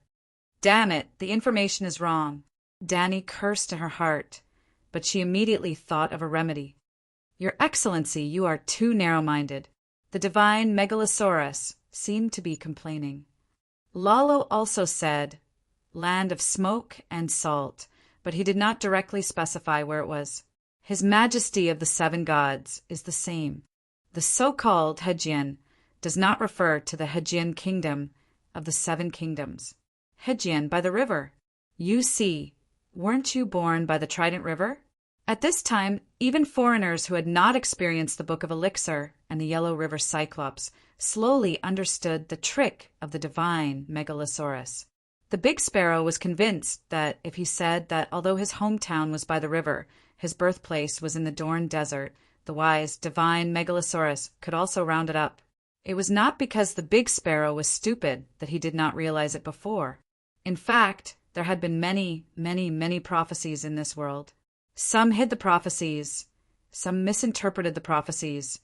Damn it, the information is wrong. Danny cursed in her heart, but she immediately thought of a remedy. Your Excellency, you are too narrow-minded. The divine Megalosaurus seemed to be complaining. Lalo also said, land of smoke and salt, but he did not directly specify where it was. His Majesty of the Seven Gods is the same. The so-called Hejian does not refer to the Hejian kingdom of the Seven Kingdoms. Hejian by the river. You see, weren't you born by the Trident River? At this time, even foreigners who had not experienced the Book of Elixir and the Yellow River Cyclops slowly understood the trick of the divine Megalosaurus. The big sparrow was convinced that if he said that although his hometown was by the river, his birthplace was in the Dorne Desert, the wise, divine Megalosaurus could also round it up. It was not because the big sparrow was stupid that he did not realize it before. In fact, there had been many, many, many prophecies in this world. Some hid the prophecies, some misinterpreted the prophecies,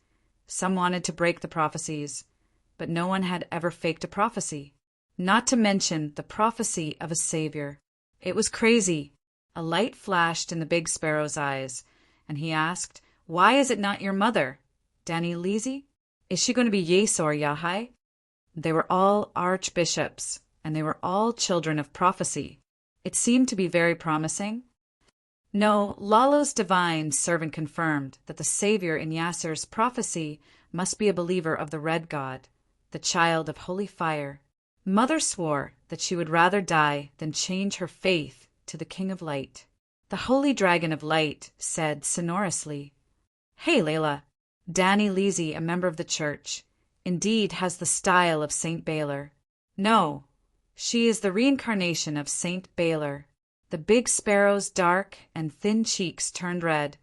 some wanted to break the prophecies, but no one had ever faked a prophecy. Not to mention the prophecy of a savior. It was crazy. A light flashed in the big sparrow's eyes, and he asked, Why is it not your mother, Danny Leasy? Is she going to be Yesor Yahai? They were all archbishops, and they were all children of prophecy. It seemed to be very promising. No, Lalo's divine servant confirmed that the savior in Yasser's prophecy must be a believer of the Red God, the child of holy fire. Mother swore that she would rather die than change her faith to the King of Light. The Holy Dragon of Light said sonorously, Hey, Layla, Danny Leasy, a member of the church, indeed has the style of Saint Baylor. No, she is the reincarnation of Saint Baylor. The big sparrow's dark and thin cheeks turned red,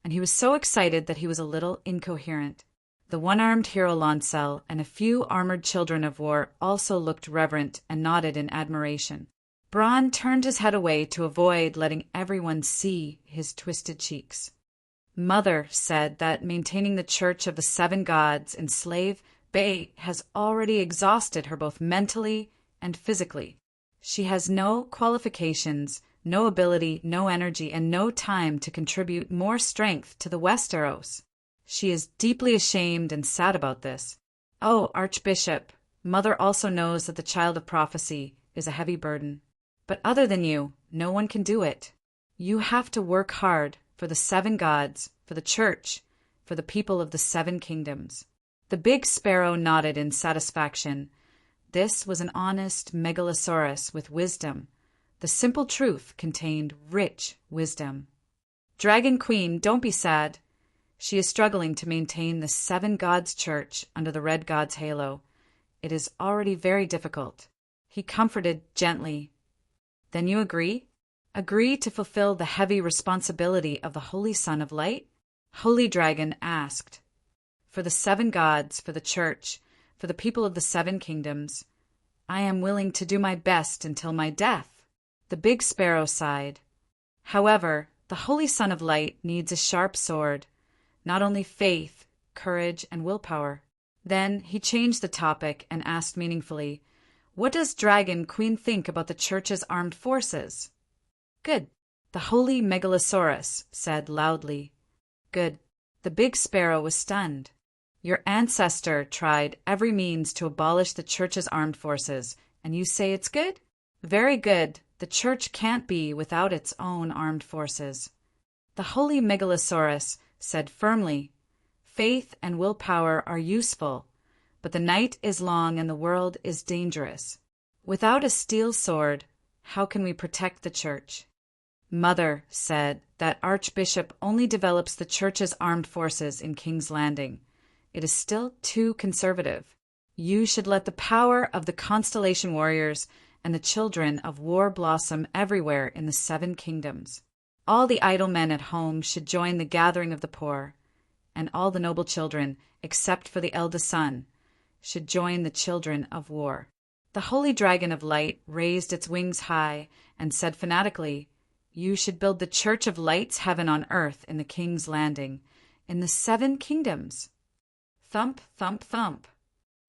and he was so excited that he was a little incoherent. The one-armed hero Lancel and a few armored children of war also looked reverent and nodded in admiration. Bronn turned his head away to avoid letting everyone see his twisted cheeks. Mother said that maintaining the Church of the Seven Gods in Slave Bay has already exhausted her both mentally and physically. She has no qualifications, no ability, no energy, and no time to contribute more strength to the Westeros. She is deeply ashamed and sad about this. Oh, Archbishop, Mother also knows that the child of prophecy is a heavy burden. But other than you, no one can do it. You have to work hard for the Seven Gods, for the Church, for the people of the Seven Kingdoms. The big sparrow nodded in satisfaction. This was an honest Megalosaurus with wisdom. The simple truth contained rich wisdom. Dragon Queen, don't be sad. She is struggling to maintain the Seven Gods Church under the Red God's halo. It is already very difficult. He comforted gently. Then you agree? Agree to fulfill the heavy responsibility of the Holy Son of Light? Holy Dragon asked. For the Seven Gods, for the Church, for the people of the Seven Kingdoms, I am willing to do my best until my death. The big sparrow sighed. However, the Holy Son of Light needs a sharp sword, not only faith, courage, and willpower. Then he changed the topic and asked meaningfully, What does Dragon Queen think about the Church's armed forces? Good. The Holy Megalosaurus said loudly. Good. The big sparrow was stunned. Your ancestor tried every means to abolish the Church's armed forces, and you say it's good? Very good. The Church can't be without its own armed forces. The Holy Megalosaurus said firmly, Faith and willpower are useful, but the night is long and the world is dangerous. Without a steel sword, how can we protect the Church? Mother said that Archbishop only develops the Church's armed forces in King's Landing. It is still too conservative. You should let the power of the Constellation Warriors and the children of war blossom everywhere in the Seven Kingdoms. All the idle men at home should join the gathering of the poor, and all the noble children, except for the eldest son, should join the children of war. The holy dragon of light raised its wings high and said fanatically, "You should build the church of light's heaven on earth in the King's Landing, in the 7 kingdoms." Thump, thump, thump.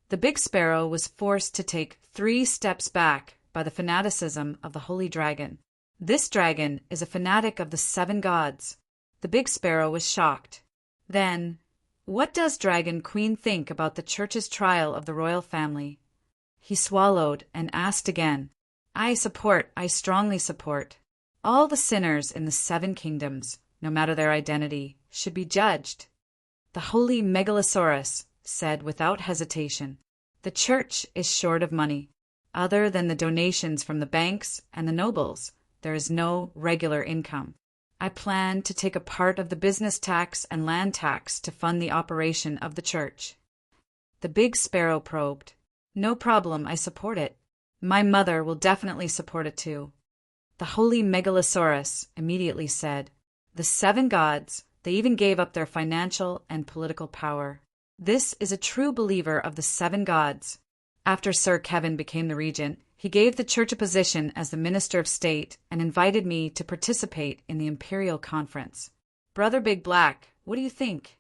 The big sparrow was forced to take 3 steps back by the fanaticism of the holy dragon. This dragon is a fanatic of the 7 gods. The big sparrow was shocked. Then, what does Dragon Queen think about the church's trial of the royal family? He swallowed and asked again. I strongly support. All the sinners in the 7 kingdoms, no matter their identity, should be judged. The holy Megalosaurus said without hesitation, "The church is short of money. Other than the donations from the banks and the nobles, there is no regular income. I plan to take a part of the business tax and land tax to fund the operation of the church." The big sparrow probed. "No problem, I support it. My mother will definitely support it too." The holy Megalosaurus immediately said, "The 7 gods, they even gave up their financial and political power. This is a true believer of the 7 gods." After Sir Kevin became the regent, he gave the church a position as the Minister of State and invited me to participate in the Imperial Conference. Brother Big Black, what do you think?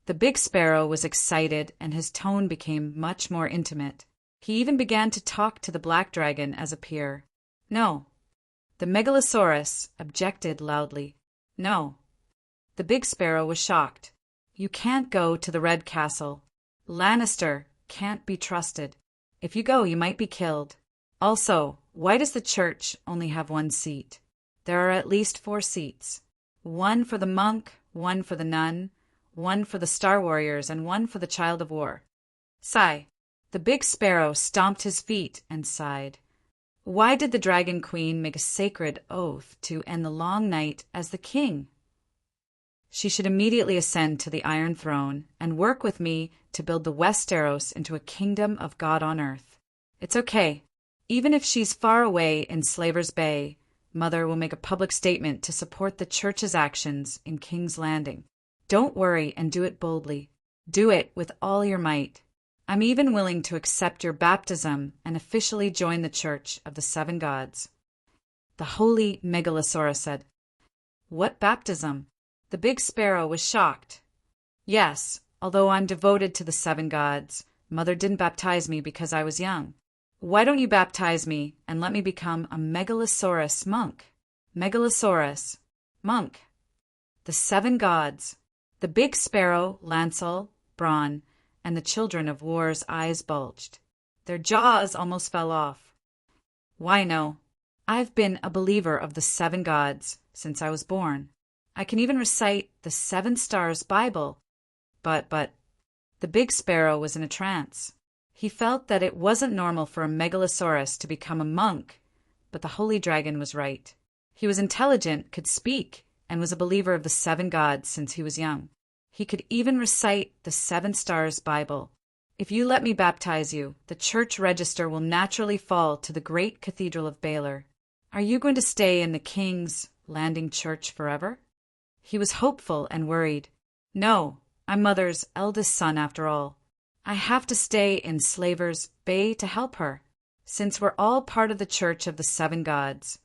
The big sparrow was excited and his tone became much more intimate. He even began to talk to the black dragon as a peer. "No." The Megalosaurus objected loudly. "No." The big sparrow was shocked. "You can't go to the Red Castle. Lannister can't be trusted. If you go, you might be killed. Also, why does the church only have 1 seat? There are at least 4 seats. 1 for the monk, 1 for the nun, 1 for the Star Warriors, and 1 for the Child of War." Sigh. The big sparrow stomped his feet and sighed. Why did the Dragon Queen make a sacred oath to end the long night as the king? She should immediately ascend to the Iron Throne and work with me to build the Westeros into a kingdom of God on earth. It's okay. Even if she's far away in Slaver's Bay, Mother will make a public statement to support the church's actions in King's Landing. Don't worry and do it boldly. Do it with all your might. I'm even willing to accept your baptism and officially join the Church of the 7 Gods. The holy Megalosaurus said, "What baptism?" The big sparrow was shocked. "Yes, although I'm devoted to the 7 gods, Mother didn't baptize me because I was young. Why don't you baptize me and let me become a Megalosaurus monk?" Megalosaurus, monk. The 7 gods. The big sparrow, Lancel, Bronn, and the children of War's eyes bulged. Their jaws almost fell off. "Why no? I've been a believer of the 7 gods since I was born. I can even recite the 7 Stars Bible. But, the big sparrow was in a trance. He felt that it wasn't normal for a Megalosaurus to become a monk, but the holy dragon was right. He was intelligent, could speak, and was a believer of the 7 gods since he was young. He could even recite the 7 Stars Bible. If you let me baptize you, the church register will naturally fall to the great cathedral of Baylor. Are you going to stay in the King's Landing Church forever? He was hopeful and worried. No, I'm Mother's eldest son after all. I have to stay in Slaver's Bay to help her. Since we're all part of the Church of the 7 Gods,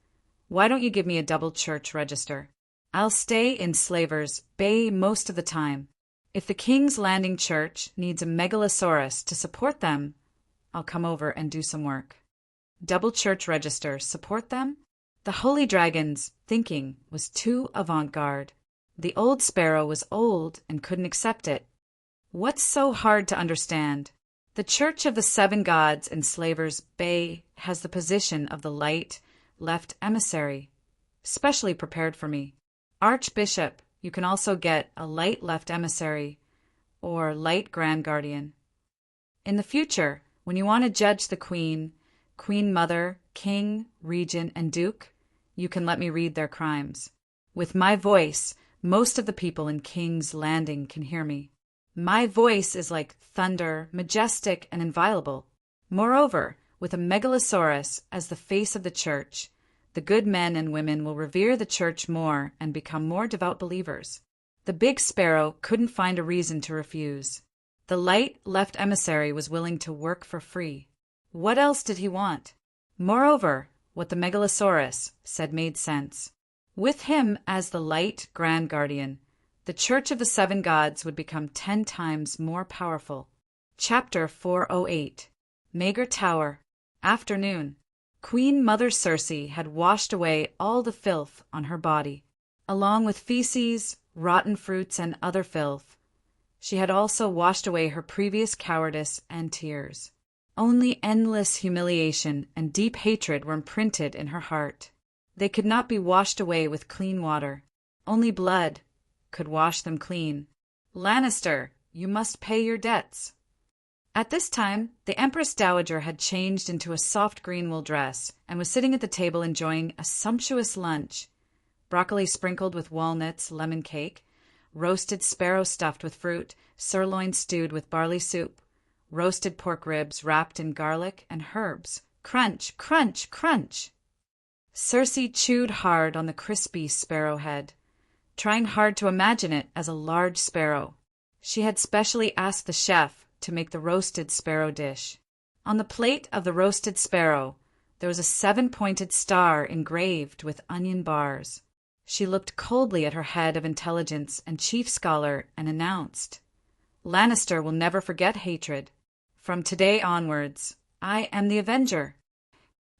why don't you give me a double church register? I'll stay in Slaver's Bay most of the time. If the King's Landing Church needs a Megalosaurus to support them, I'll come over and do some work. Double church register, support them? The holy dragon's thinking was too avant-garde. The old sparrow was old and couldn't accept it. What's so hard to understand? The Church of the 7 Gods in Slaver's Bay has the position of the light left emissary, specially prepared for me. Archbishop, you can also get a light left emissary or light grand guardian. In the future, when you want to judge the queen, queen mother, king, regent, and duke, you can let me read their crimes. With my voice, most of the people in King's Landing can hear me. My voice is like thunder, majestic and inviolable. Moreover, with a Megalosaurus as the face of the church, the good men and women will revere the church more and become more devout believers. The big sparrow couldn't find a reason to refuse. The light left emissary was willing to work for free. What else did he want? Moreover, what the Megalosaurus said made sense. With him as the light grand guardian, the Church of the Seven Gods would become 10 times more powerful. Chapter 408. Mager Tower. Afternoon. Queen Mother Circe had washed away all the filth on her body, along with feces, rotten fruits, and other filth. She had also washed away her previous cowardice and tears. Only endless humiliation and deep hatred were imprinted in her heart. They could not be washed away with clean water. Only blood could wash them clean. Lannister, you must pay your debts. At this time, the Empress Dowager had changed into a soft green wool dress and was sitting at the table enjoying a sumptuous lunch. Broccoli sprinkled with walnuts, lemon cake, roasted sparrow stuffed with fruit, sirloin stewed with barley soup, roasted pork ribs wrapped in garlic and herbs. Crunch, crunch, crunch! Circe chewed hard on the crispy sparrow head, trying hard to imagine it as a large sparrow. She had specially asked the chef to make the roasted sparrow dish. On the plate of the roasted sparrow, there was a 7-pointed star engraved with onion bars. She looked coldly at her head of intelligence and chief scholar and announced, "Lannister will never forget hatred. From today onwards, I am the Avenger."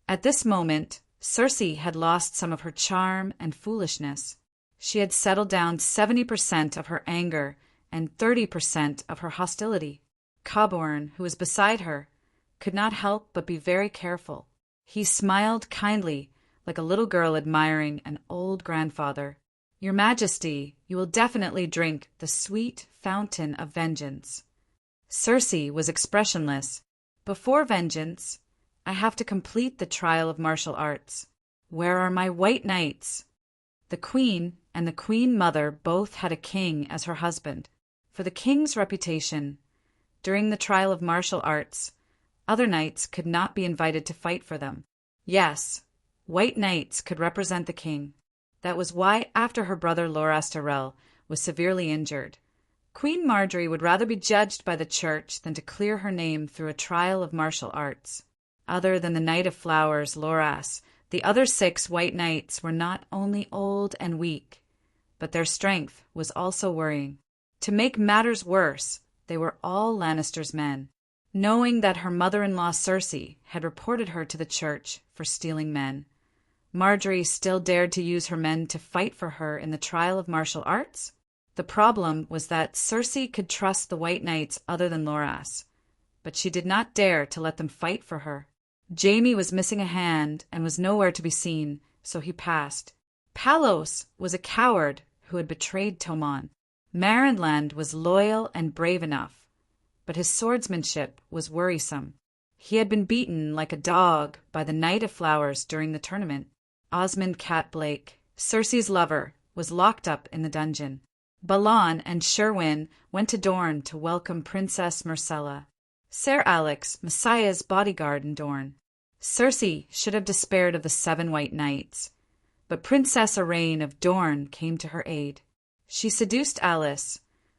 At this moment, Circe had lost some of her charm and foolishness. She had settled down 70% of her anger and 30% of her hostility. Cobborn, who was beside her, could not help but be very careful. He smiled kindly, like a little girl admiring an old grandfather. "Your Majesty, you will definitely drink the sweet fountain of vengeance." Circe was expressionless. "Before vengeance, I have to complete the trial of martial arts. Where are my white knights?" The queen and the queen mother both had a king as her husband. For the king's reputation, during the trial of martial arts, other knights could not be invited to fight for them. Yes, white knights could represent the king. That was why, after her brother Loras Tyrell was severely injured, Queen Marjorie would rather be judged by the church than to clear her name through a trial of martial arts. Other than the Knight of Flowers, Loras, the other 6 white knights were not only old and weak, but their strength was also worrying. To make matters worse, they were all Lannister's men. Knowing that her mother-in-law Circe had reported her to the church for stealing men, Marjorie still dared to use her men to fight for her in the trial of martial arts? The problem was that Circe could trust the white knights other than Loras, but she did not dare to let them fight for her. Jaime was missing a hand and was nowhere to be seen, so he passed. Palos was a coward who had betrayed Tomon. Marinland was loyal and brave enough, but his swordsmanship was worrisome. He had been beaten like a dog by the Knight of Flowers during the tournament. Osmond Cat Blake, Circe's lover, was locked up in the dungeon. Balan and Sherwin went to Dorne to welcome Princess Myrcella. Ser Alex, Messiah's bodyguard in Dorne. Circe should have despaired of the 7 white knights, but Princess Araine of Dorne came to her aid. She seduced Alice,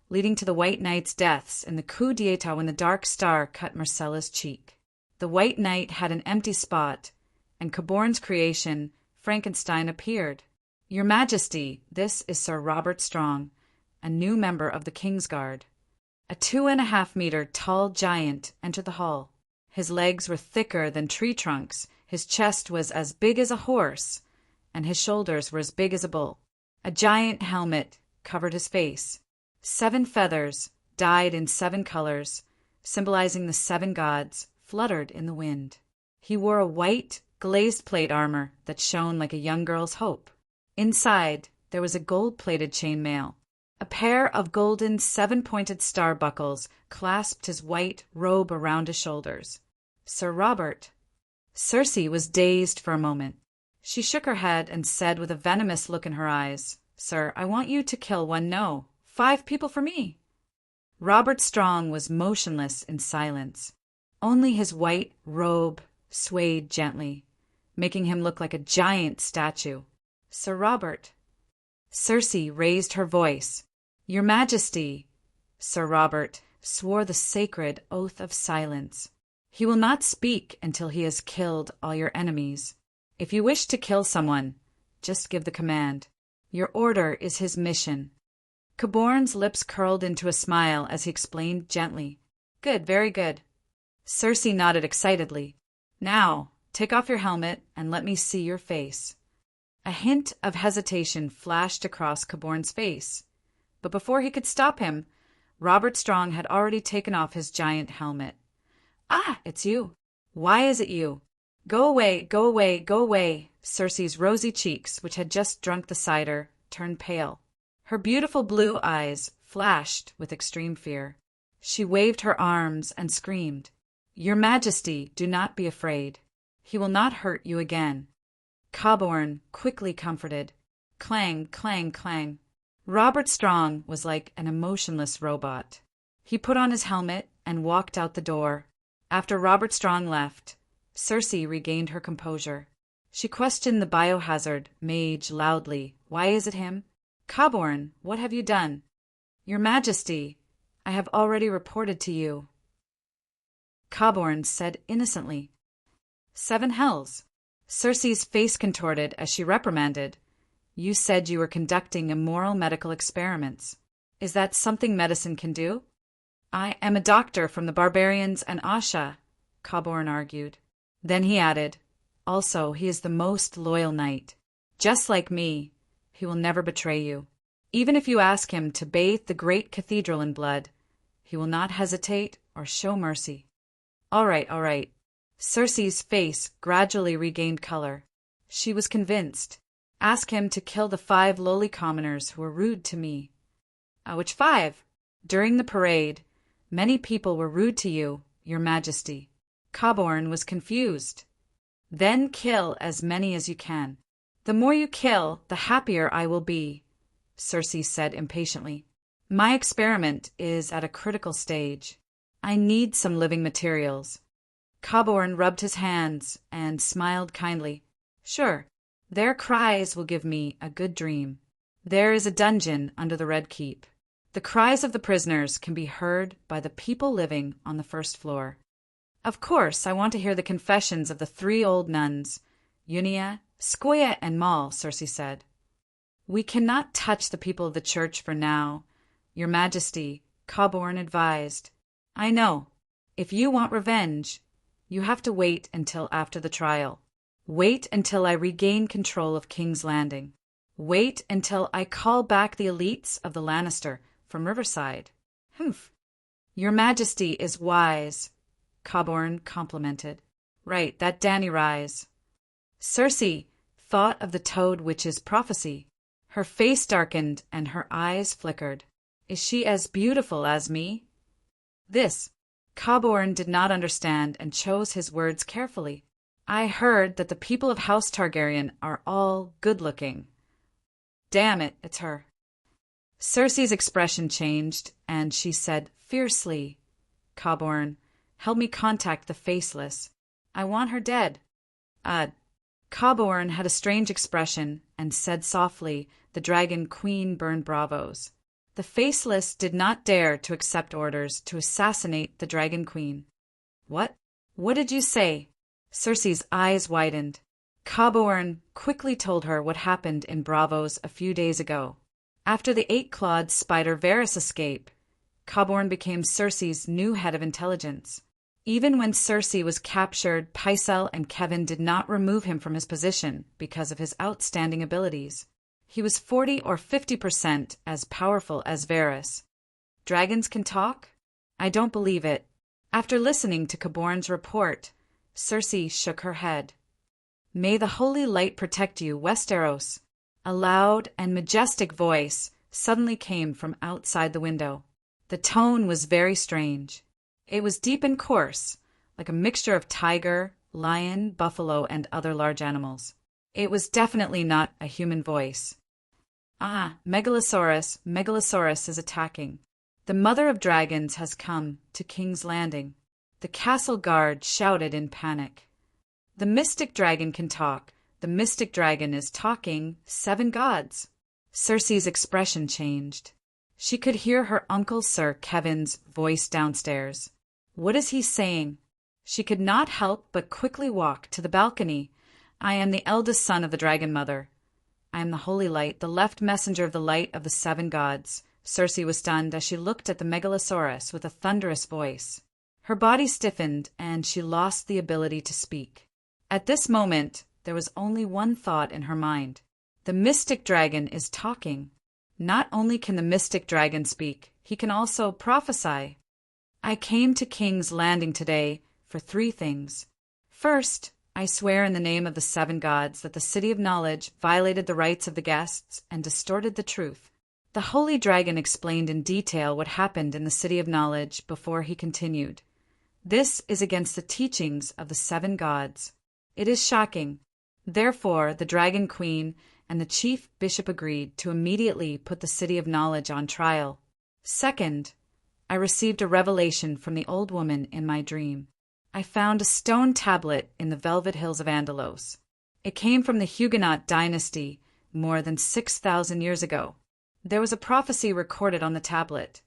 leading to the white knight's deaths in the coup d'etat when the dark star cut Myrcella's cheek. The white knight had an empty spot, and Coborn's creation, Frankenstein, appeared. "Your Majesty, this is Sir Robert Strong, a new member of the Kingsguard." A 2.5-meter tall giant entered the hall. His legs were thicker than tree trunks, his chest was as big as a horse, and his shoulders were as big as a bull. A giant helmet covered his face. 7 feathers, dyed in 7 colors, symbolizing the 7 gods, fluttered in the wind. He wore a white, glazed plate armor that shone like a young girl's hope. Inside, there was a gold-plated chainmail. A pair of golden 7-pointed star buckles clasped his white robe around his shoulders. Sir Robert. Circe was dazed for a moment. She shook her head and said with a venomous look in her eyes, "Sir, I want you to kill 1 no. 5 people for me." Robert Strong was motionless in silence. Only his white robe swayed gently, making him look like a giant statue. "Sir Robert." Circe raised her voice. "Your Majesty." Sir Robert swore the sacred oath of silence. He will not speak until he has killed all your enemies. If you wish to kill someone, just give the command. Your order is his mission." Caborn's lips curled into a smile as he explained gently. "Good, very good." Circe nodded excitedly. "Now, take off your helmet and let me see your face." A hint of hesitation flashed across Caborn's face, but before he could stop him, Robert Strong had already taken off his giant helmet. "Ah, it's you. Why is it you? Go away, go away, go away." Circe's rosy cheeks, which had just drunk the cider, turned pale. Her beautiful blue eyes flashed with extreme fear. She waved her arms and screamed, "Your Majesty, do not be afraid. He will not hurt you again." Caborn quickly comforted. Clang, clang, clang. Robert Strong was like an emotionless robot. He put on his helmet and walked out the door. After Robert Strong left, Circe regained her composure. She questioned the biohazard mage loudly. "Why is it him?" "Caborn, what have you done?" "Your Majesty, I have already reported to you." Caborn said innocently. "Seven hells." Circe's face contorted as she reprimanded. "You said you were conducting immoral medical experiments. Is that something medicine can do?" "I am a doctor from the barbarians and Asha," Caborn argued. Then he added, "Also, he is the most loyal knight. Just like me, he will never betray you. Even if you ask him to bathe the great cathedral in blood, he will not hesitate or show mercy." All right, all right." Circe's face gradually regained color. She was convinced. "Ask him to kill the 5 lowly commoners who were rude to me." "Which 5? During the parade, many people were rude to you, Your Majesty." Caborn was confused. "Then kill as many as you can. The more you kill, the happier I will be," Circe said impatiently. "My experiment is at a critical stage. I need some living materials." Caborn rubbed his hands and smiled kindly. "Sure, their cries will give me a good dream. There is a dungeon under the Red Keep. The cries of the prisoners can be heard by the people living on the first floor." "Of course, I want to hear the confessions of the 3 old nuns, Unia, Skoya, and Mal," Circe said. "We cannot touch the people of the church for now, Your Majesty," Caborn advised. "I know. If you want revenge, you have to wait until after the trial. Wait until I regain control of King's Landing. Wait until I call back the elites of the Lannister from Riverside." "Humph. Your Majesty is wise," Caborn complimented. "Right, that Dany rise." Circe thought of the Toad Witch's prophecy. Her face darkened and her eyes flickered. "Is she as beautiful as me?" This Caborn did not understand and chose his words carefully. "I heard that the people of House Targaryen are all good-looking." "Damn it, it's her." Circe's expression changed, and she said fiercely, "Caborn, help me contact the Faceless. I want her dead." Caborn had a strange expression and said softly, "The Dragon Queen burned Bravos." The Faceless did not dare to accept orders to assassinate the Dragon Queen. "What? What did you say?" Circe's eyes widened. Caborn quickly told her what happened in Bravos a few days ago. After the 8-clawed spider Varys escape, Caborn became Circe's new head of intelligence. Even when Circe was captured, Pycelle and Kevin did not remove him from his position because of his outstanding abilities. He was 40 or 50% as powerful as Varys. Dragons can talk? I don't believe it. After listening to Caborn's report, Circe shook her head. "May the holy light protect you, Westeros." A loud and majestic voice suddenly came from outside the window. The tone was very strange. It was deep and coarse, like a mixture of tiger, lion, buffalo, and other large animals. It was definitely not a human voice. Megalosaurus is attacking. The mother of dragons has come to King's Landing." The castle guard shouted in panic. "The mystic dragon can talk. The mystic dragon is talking 7 gods." Circe's expression changed. She could hear her uncle Sir Kevin's voice downstairs. "What is he saying?" She could not help but quickly walk to the balcony. I am the eldest son of the Dragon Mother. I am the Holy Light, the left messenger of the light of the 7 gods. Circe was stunned as she looked at the Megalosaurus with a thunderous voice. Her body stiffened, and she lost the ability to speak. At this moment, there was only one thought in her mind. The mystic dragon is talking. Not only can the mystic dragon speak, he can also prophesy. I came to King's Landing today for 3 things. First, I swear in the name of the 7 gods that the City of Knowledge violated the rights of the guests and distorted the truth. The Holy Dragon explained in detail what happened in the City of Knowledge before he continued. This is against the teachings of the 7 gods. It is shocking. Therefore, the Dragon Queen and the Chief Bishop agreed to immediately put the City of Knowledge on trial. Second, I received a revelation from the old woman in my dream. I found a stone tablet in the Velvet Hills of Andalos. It came from the Huguenot dynasty more than 6,000 years ago. There was a prophecy recorded on the tablet.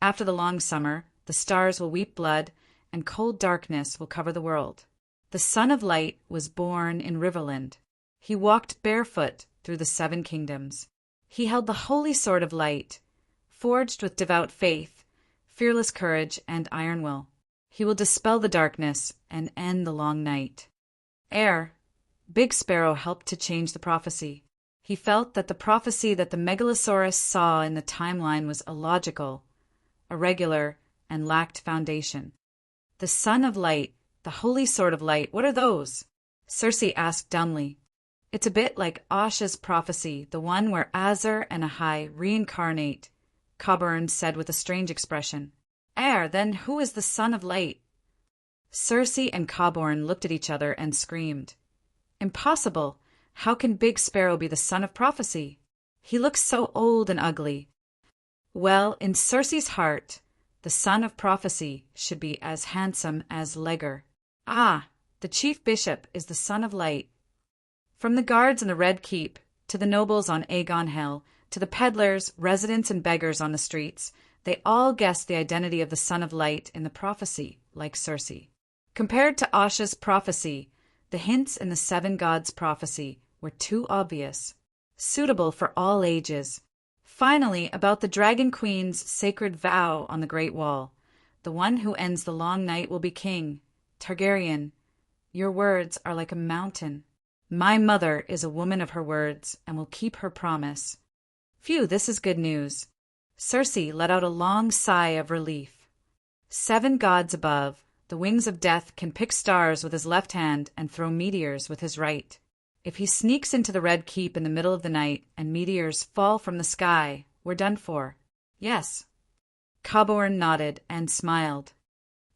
After the long summer, the stars will weep blood, and cold darkness will cover the world. The Son of Light was born in Riverland. He walked barefoot through the 7 kingdoms. He held the holy sword of light, forged with devout faith, fearless courage, and iron will. He will dispel the darkness and end the long night. Big Sparrow helped to change the prophecy. He felt that the prophecy that the Megalosaurus saw in the timeline was illogical, irregular, and lacked foundation. The Son of Light, the Holy Sword of Light, what are those? Circe asked dumbly. It's a bit like Asha's prophecy, the one where Azar and Ahai reincarnate, Coburn said with a strange expression. Then who is the Son of Light? Circe and Coburn looked at each other and screamed. Impossible! How can Big Sparrow be the son of prophecy? He looks so old and ugly. Well, in Circe's heart, the son of prophecy should be as handsome as Leger. The chief bishop is the Son of Light. From the guards in the Red Keep, to the nobles on Aegon Hill, to the peddlers, residents, and beggars on the streets, they all guessed the identity of the Son of Light in the prophecy, like Circe. Compared to Asha's prophecy, the hints in the 7 gods' prophecy were too obvious, suitable for all ages. Finally, about the Dragon Queen's sacred vow on the Great Wall, the one who ends the long night will be king. Targaryen, your words are like a mountain. My mother is a woman of her words and will keep her promise. Phew, this is good news. Circe let out a long sigh of relief. 7 gods above, the wings of death can pick stars with his left hand and throw meteors with his right. If he sneaks into the Red Keep in the middle of the night and meteors fall from the sky, we're done for. Yes. Coburn nodded and smiled.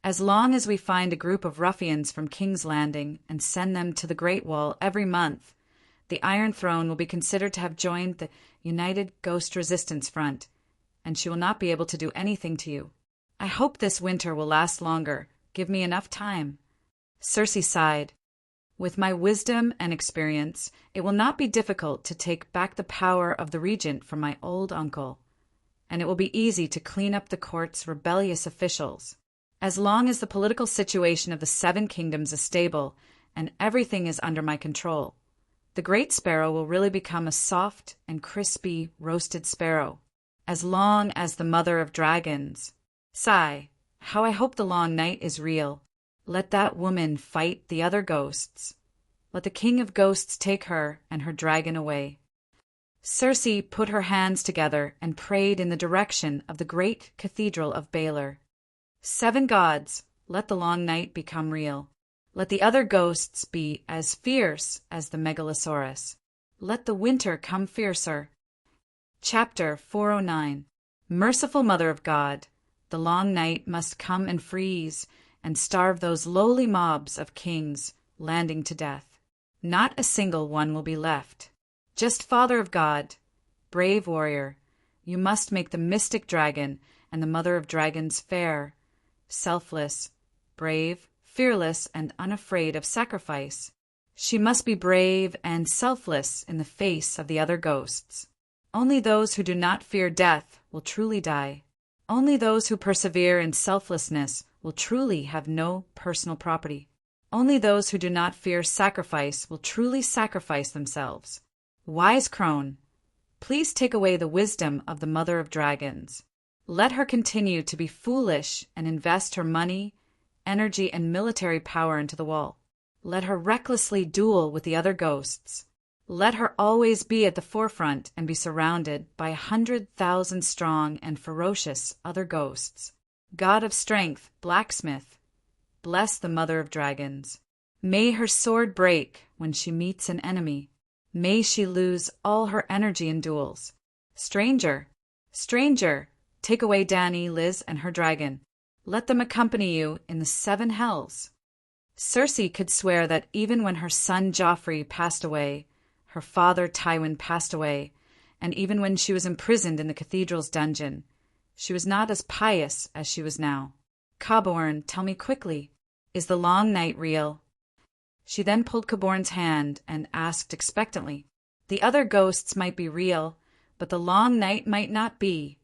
As long as we find a group of ruffians from King's Landing and send them to the Great Wall every month, the Iron Throne will be considered to have joined the United Ghost Resistance Front, and she will not be able to do anything to you. I hope this winter will last longer. Give me enough time. Circe sighed. With my wisdom and experience, it will not be difficult to take back the power of the regent from my old uncle, and it will be easy to clean up the court's rebellious officials. As long as the political situation of the 7 kingdoms is stable and everything is under my control, the Great Sparrow will really become a soft and crispy roasted sparrow. As long as the Mother of Dragons. Sigh, how I hope the long night is real. Let that woman fight the other ghosts. Let the King of Ghosts take her and her dragon away. Circe put her hands together and prayed in the direction of the great cathedral of Baelor. 7 gods, let the long night become real. Let the other ghosts be as fierce as the Megalosaurus. Let the winter come fiercer. Chapter 409. Merciful Mother of God, the long night must come and freeze and starve those lowly mobs of kings landing to death. Not a single one will be left. Just Father of God, brave warrior, you must make the mystic dragon and the Mother of Dragons fair, selfless, brave, fearless, and unafraid of sacrifice. She must be brave and selfless in the face of the other ghosts. Only those who do not fear death will truly die. Only those who persevere in selflessness will truly have no personal property. Only those who do not fear sacrifice will truly sacrifice themselves. Wise crone, please take away the wisdom of the mother of dragons. Let her continue to be foolish and invest her money, energy, and military power into the wall. Let her recklessly duel with the other ghosts. Let her always be at the forefront and be surrounded by 100,000 strong and ferocious other ghosts. God of strength, blacksmith, bless the mother of dragons. May her sword break when she meets an enemy. May she lose all her energy in duels. Stranger, take away Dani, Liz, and her dragon. Let them accompany you in the 7 hells. Cersei could swear that even when her son Joffrey passed away, her father Tywin passed away, and even when she was imprisoned in the cathedral's dungeon, she was not as pious as she was now. Caborn, tell me quickly, is the long night real? She then pulled Caborn's hand and asked expectantly, the other ghosts might be real, but the long night might not be,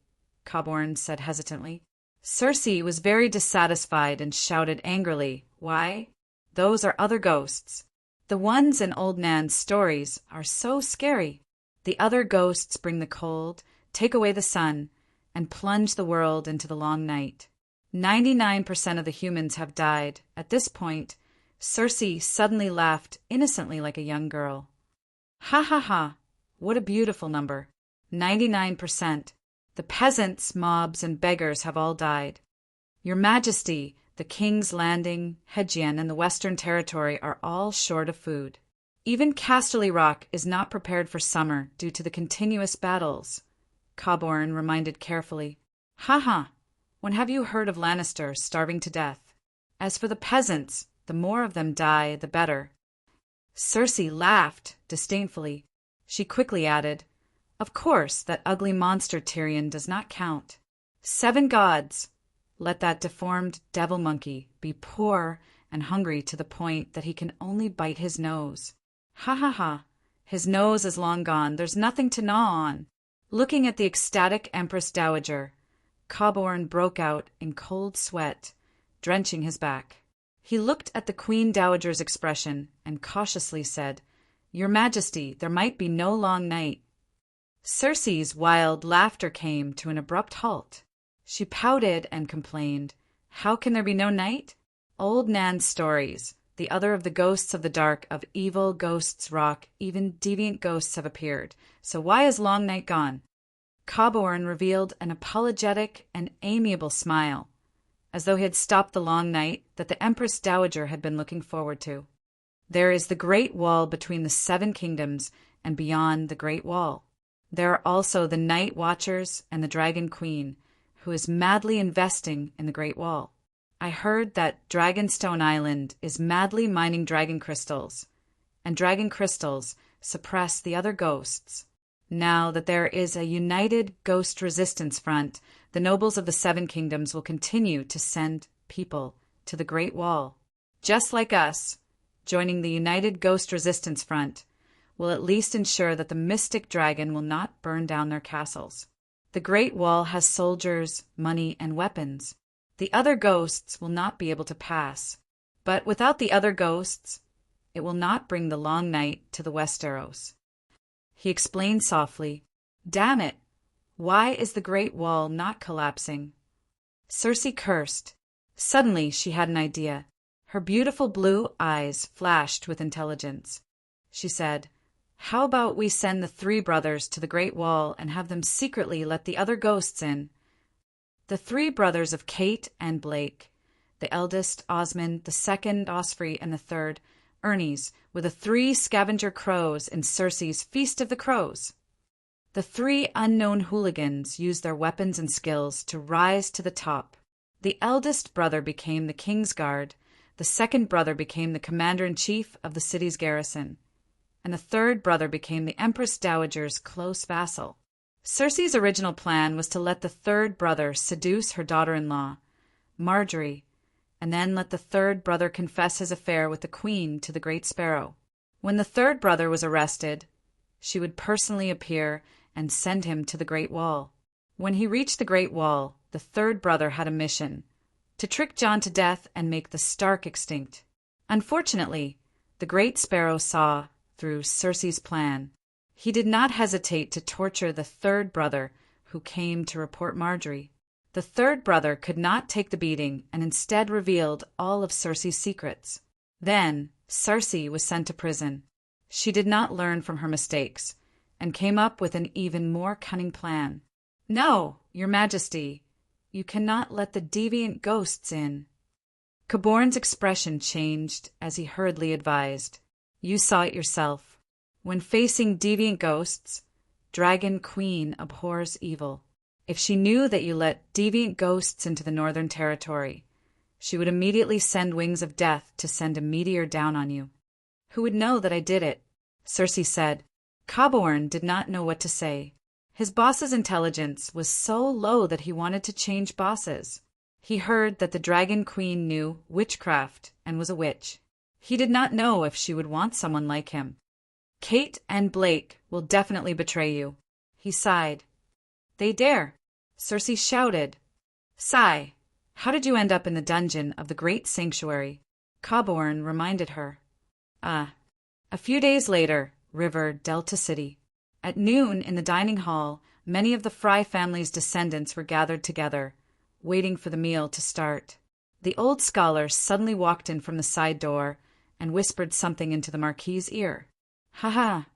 Caborn said hesitantly. Cersei was very dissatisfied and shouted angrily, why? Those are other ghosts. The ones in Old Nan's stories are so scary. The other ghosts bring the cold, take away the sun, and plunge the world into the long night. 99% of the humans have died. At this point, Cersei suddenly laughed innocently like a young girl. Ha ha ha, what a beautiful number. 99%. The peasants, mobs, and beggars have all died. Your Majesty, the King's Landing, Hedgian, and the Western Territory are all short of food. Even Casterly Rock is not prepared for summer due to the continuous battles, Caborn reminded carefully. Ha ha! When have you heard of Lannister starving to death? As for the peasants, the more of them die, the better. Cersei laughed disdainfully. She quickly added, of course, that ugly monster Tyrion does not count. 7 gods! Let that deformed devil monkey be poor and hungry to the point that he can only bite his nose. Ha ha ha! His nose is long gone, there's nothing to gnaw on. Looking at the ecstatic Empress Dowager, Caborn broke out in cold sweat, drenching his back. He looked at the Queen Dowager's expression and cautiously said, Your Majesty, there might be no long night. Cersei's wild laughter came to an abrupt halt. She pouted and complained, How can there be no night? Old Nan's stories, the other of the ghosts of the dark of evil ghosts rock, even deviant ghosts have appeared. So why is long night gone? Caborn revealed an apologetic and amiable smile, as though he had stopped the long night that the Empress Dowager had been looking forward to. There is the Great Wall between the 7 kingdoms and beyond the Great Wall. There are also the Night Watchers and the Dragon Queen, who is madly investing in the Great Wall. I heard that Dragonstone Island is madly mining dragon crystals, and dragon crystals suppress the other ghosts. Now that there is a united ghost resistance front, the nobles of the 7 kingdoms will continue to send people to the Great Wall. Just like us, joining the united ghost resistance front will at least ensure that the mystic dragon will not burn down their castles. The Great Wall has soldiers, money, and weapons. The other ghosts will not be able to pass. But without the other ghosts, it will not bring the long night to the Westeros. He explained softly, Damn it! Why is the Great Wall not collapsing? Cersei cursed. Suddenly she had an idea. Her beautiful blue eyes flashed with intelligence. She said, How about we send the 3 brothers to the Great Wall and have them secretly let the other ghosts in? The 3 brothers of Kate and Blake, the eldest Osmond, the second Osfrey, and the third Ernies, were the 3 scavenger crows in Cersei's Feast of the Crows. The 3 unknown hooligans used their weapons and skills to rise to the top. The eldest brother became the King's Guard, the second brother became the commander-in-chief of the city's garrison, and the third brother became the Empress Dowager's close vassal. Cersei's original plan was to let the third brother seduce her daughter-in-law, Marjorie, and then let the third brother confess his affair with the Queen to the Great Sparrow. When the third brother was arrested, she would personally appear and send him to the Great Wall. When he reached the Great Wall, the third brother had a mission, to trick John to death and make the Stark extinct. Unfortunately, the Great Sparrow saw through Cersei's plan. He did not hesitate to torture the third brother who came to report Marjorie. The third brother could not take the beating and instead revealed all of Cersei's secrets. Then, Cersei was sent to prison. She did not learn from her mistakes and came up with an even more cunning plan. "No, Your Majesty, you cannot let the deviant ghosts in." Caborn's expression changed as he hurriedly advised. "You saw it yourself. When facing deviant ghosts, Dragon Queen abhors evil. If she knew that you let deviant ghosts into the Northern Territory, she would immediately send wings of death to send a meteor down on you." "Who would know that I did it?" Cersei said. Caborn did not know what to say. His boss's intelligence was so low that he wanted to change bosses. He heard that the Dragon Queen knew witchcraft and was a witch. He did not know if she would want someone like him. "Kate and Blake will definitely betray you," he sighed. "They dare," Cersei shouted. "Sigh, how did you end up in the dungeon of the Great Sanctuary?" Caborn reminded her. A few days later, River Delta City. At noon in the dining hall, many of the Fry family's descendants were gathered together, waiting for the meal to start. The old scholar suddenly walked in from the side door and whispered something into the Marquis's ear. "Ha ha!"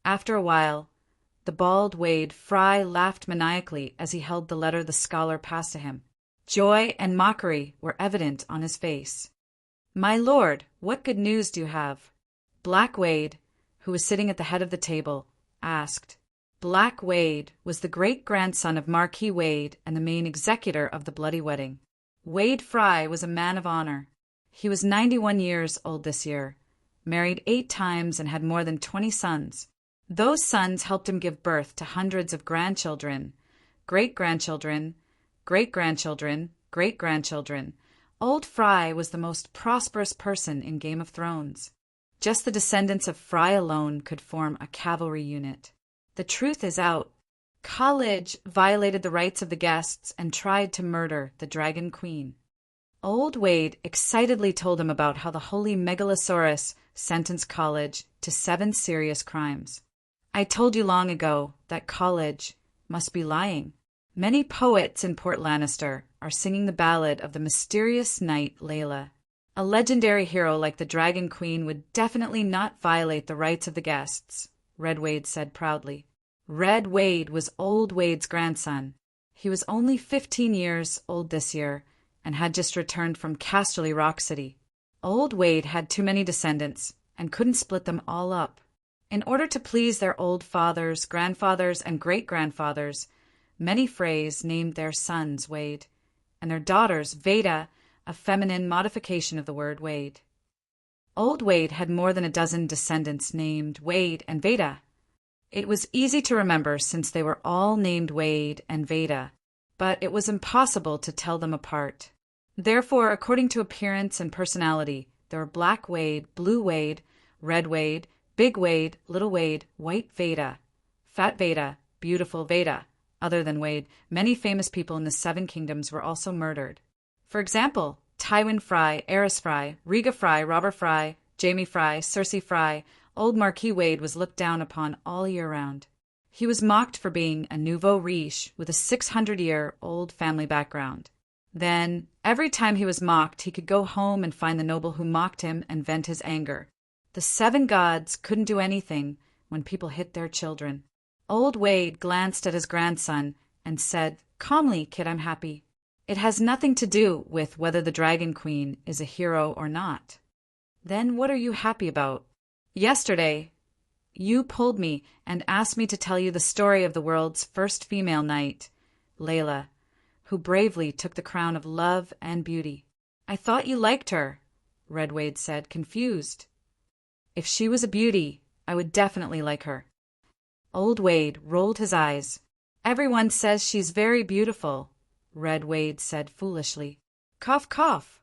After a while, the bald Wade Fry laughed maniacally as he held the letter the scholar passed to him. Joy and mockery were evident on his face. "My lord, what good news do you have?" Black Wade, who was sitting at the head of the table, asked. Black Wade was the great-grandson of Marquis Wade and the main executor of the Bloody Wedding. Wade Fry was a man of honor. He was 91 years old this year, married 8 times and had more than 20 sons. Those sons helped him give birth to hundreds of grandchildren, great-grandchildren, great-grandchildren, great-grandchildren. Old Fry was the most prosperous person in Game of Thrones. Just the descendants of Fry alone could form a cavalry unit. The truth is out. College violated the rights of the guests and tried to murder the Dragon Queen. Old Wade excitedly told him about how the holy Megalosaurus sentenced College to 7 serious crimes. "I told you long ago that College must be lying. Many poets in Port Lannister are singing the ballad of the mysterious knight Layla. A legendary hero like the Dragon Queen would definitely not violate the rights of the guests," Red Wade said proudly. Red Wade was Old Wade's grandson. He was only 15 years old this year and had just returned from Casterly Rock City. Old Wade had too many descendants and couldn't split them all up. In order to please their old fathers, grandfathers, and great-grandfathers, many Freys named their sons Wade, and their daughters Veda, a feminine modification of the word Wade. Old Wade had more than a dozen descendants named Wade and Veda. It was easy to remember since they were all named Wade and Veda, but it was impossible to tell them apart. Therefore, according to appearance and personality, there were Black Wade, Blue Wade, Red Wade, Big Wade, Little Wade, White Veda, Fat Veda, Beautiful Veda. Other than Wade, many famous people in the 7 kingdoms were also murdered. For example, Tywin Fry, Aerys Fry, Rhaega Fry, Robert Fry, Jaime Fry, Cersei Fry. Old Marquis Wade was looked down upon all year round. He was mocked for being a nouveau riche with a 600-year-old family background. Then, every time he was mocked, he could go home and find the noble who mocked him and vent his anger. The 7 gods couldn't do anything when people hit their children. Old Wade glanced at his grandson and said, "Calmly, kid, I'm happy. It has nothing to do with whether the Dragon Queen is a hero or not." "Then what are you happy about?" "Yesterday, you pulled me and asked me to tell you the story of the world's first female knight, Layla, who bravely took the crown of love and beauty." "I thought you liked her," Red Wade said, confused. "If she was a beauty, I would definitely like her." Old Wade rolled his eyes. "Everyone says she's very beautiful," Red Wade said foolishly. "Cough, cough."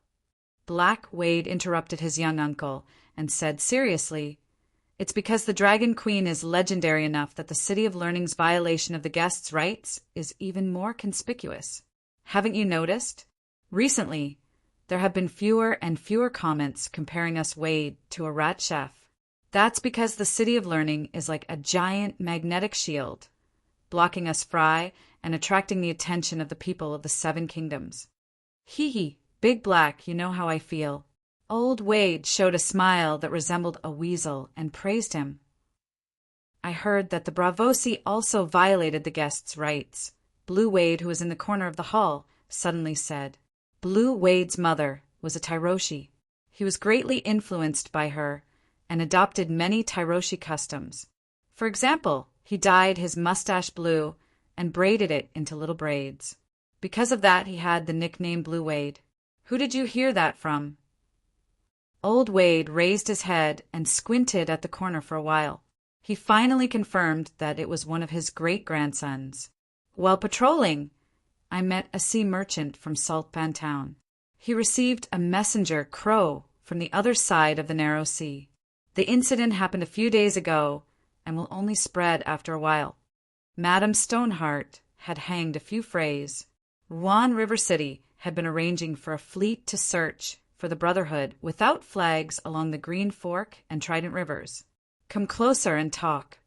Black Wade interrupted his young uncle and said seriously, "It's because the Dragon Queen is legendary enough that the City of Learning's violation of the guests' rights is even more conspicuous. Haven't you noticed? Recently, there have been fewer and fewer comments comparing us Wade to a rat chef. That's because the City of Learning is like a giant magnetic shield, blocking us Fry and attracting the attention of the people of the Seven Kingdoms. Hee hee, Big Black, you know how I feel. Old Wade showed a smile that resembled a weasel and praised him. I heard that the Bravosi also violated the guests' rights. Blue Wade, who was in the corner of the hall, suddenly said. Blue Wade's mother was a Tyroshi. He was greatly influenced by her and adopted many Tyroshi customs. For example, he dyed his mustache blue and braided it into little braids. Because of that, he had the nickname Blue Wade. Who did you hear that from? Old Wade raised his head and squinted at the corner for a while. He finally confirmed that it was one of his great-grandsons. While patrolling, I met a sea merchant from Saltpan Town. He received a messenger crow from the other side of the narrow sea. The incident happened a few days ago and will only spread after a while. Madame Stoneheart had hanged a few frays. Ruan River City had been arranging for a fleet to search for the Brotherhood without flags along the Green Fork and Trident Rivers. Come closer and talk.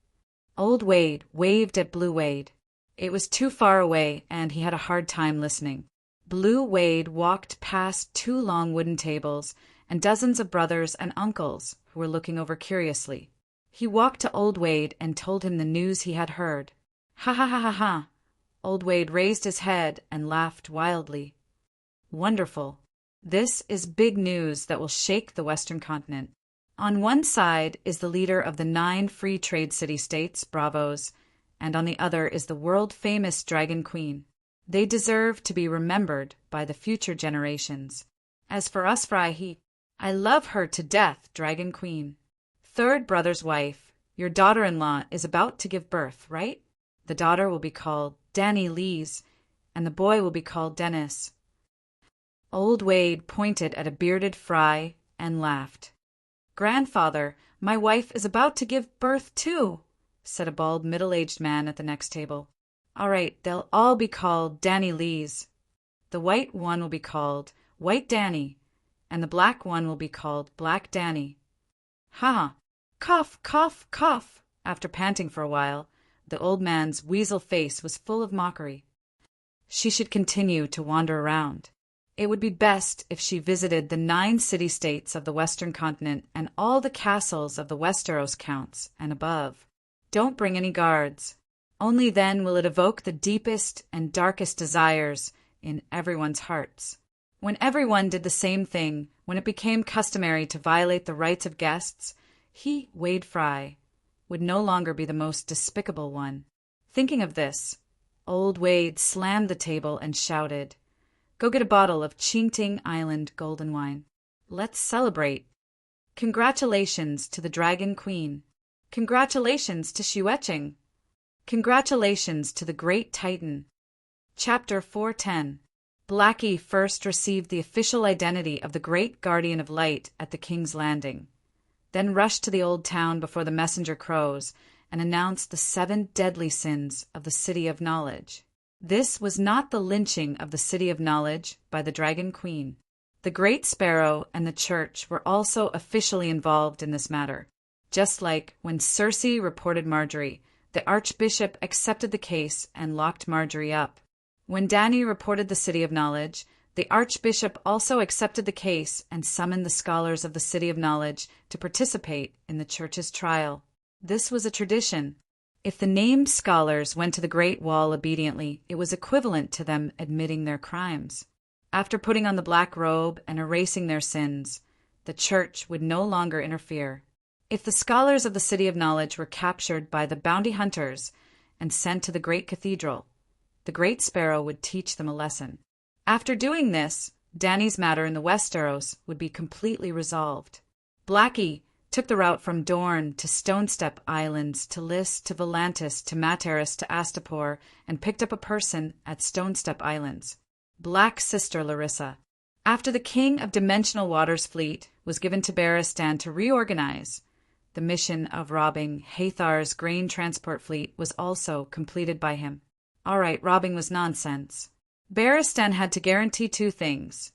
Old Wade waved at Blue Wade. It was too far away, and he had a hard time listening. Blue Wade walked past 2 long wooden tables and dozens of brothers and uncles who were looking over curiously. He walked to Old Wade and told him the news he had heard. Ha ha ha ha ha! Old Wade raised his head and laughed wildly. Wonderful. This is big news that will shake the Western continent. On one side is the leader of the 9 free trade city-states, Bravos, and on the other is the world-famous Dragon Queen. They deserve to be remembered by the future generations. As for us, Fry, I love her to death, Dragon Queen. Third brother's wife, your daughter-in-law is about to give birth, right? The daughter will be called Danny Lees, and the boy will be called Dennis. Old Wade pointed at a bearded Fry and laughed. Grandfather, my wife is about to give birth too, said a bald middle-aged man at the next table. All right, they'll all be called Danny Lees. The white one will be called White Danny, and the black one will be called Black Danny. Ha! Cough, cough, cough! After panting for a while, the old man's weasel face was full of mockery. She should continue to wander around. It would be best if she visited the 9 city-states of the Western continent and all the castles of the Westeros counts and above. Don't bring any guards. Only then will it evoke the deepest and darkest desires in everyone's hearts. When everyone did the same thing, when it became customary to violate the rights of guests, he, Wade Fry, would no longer be the most despicable one. Thinking of this, Old Wade slammed the table and shouted, Go get a bottle of Chingting Island golden wine. Let's celebrate. Congratulations to the Dragon Queen. Congratulations to Xueching. Congratulations to the Great Titan. Chapter 410. Blackie first received the official identity of the Great Guardian of Light at the King's Landing, then rushed to the old town before the messenger crows and announced the 7 deadly sins of the City of Knowledge. This was not the lynching of the City of Knowledge by the Dragon Queen. The Great Sparrow and the Church were also officially involved in this matter. Just like when Cersei reported Marjorie, the Archbishop accepted the case and locked Marjorie up. When Dany reported the City of Knowledge, the Archbishop also accepted the case and summoned the scholars of the City of Knowledge to participate in the Church's trial. This was a tradition. If the named scholars went to the Great Wall obediently, it was equivalent to them admitting their crimes. After putting on the black robe and erasing their sins, the Church would no longer interfere. If the scholars of the City of Knowledge were captured by the bounty hunters and sent to the Great Cathedral, the Great Sparrow would teach them a lesson. After doing this, Dany's matter in the Westeros would be completely resolved. Blackie took the route from Dorne to Stonestep Islands to Lys to Volantis to Materis to Astapor and picked up a person at Stonestep Islands. Black Sister Larissa. After the King of Dimensional Waters fleet was given to Barristan to reorganize, the mission of robbing Hathar's grain transport fleet was also completed by him. All right, robbing was nonsense. Barristan had to guarantee two things.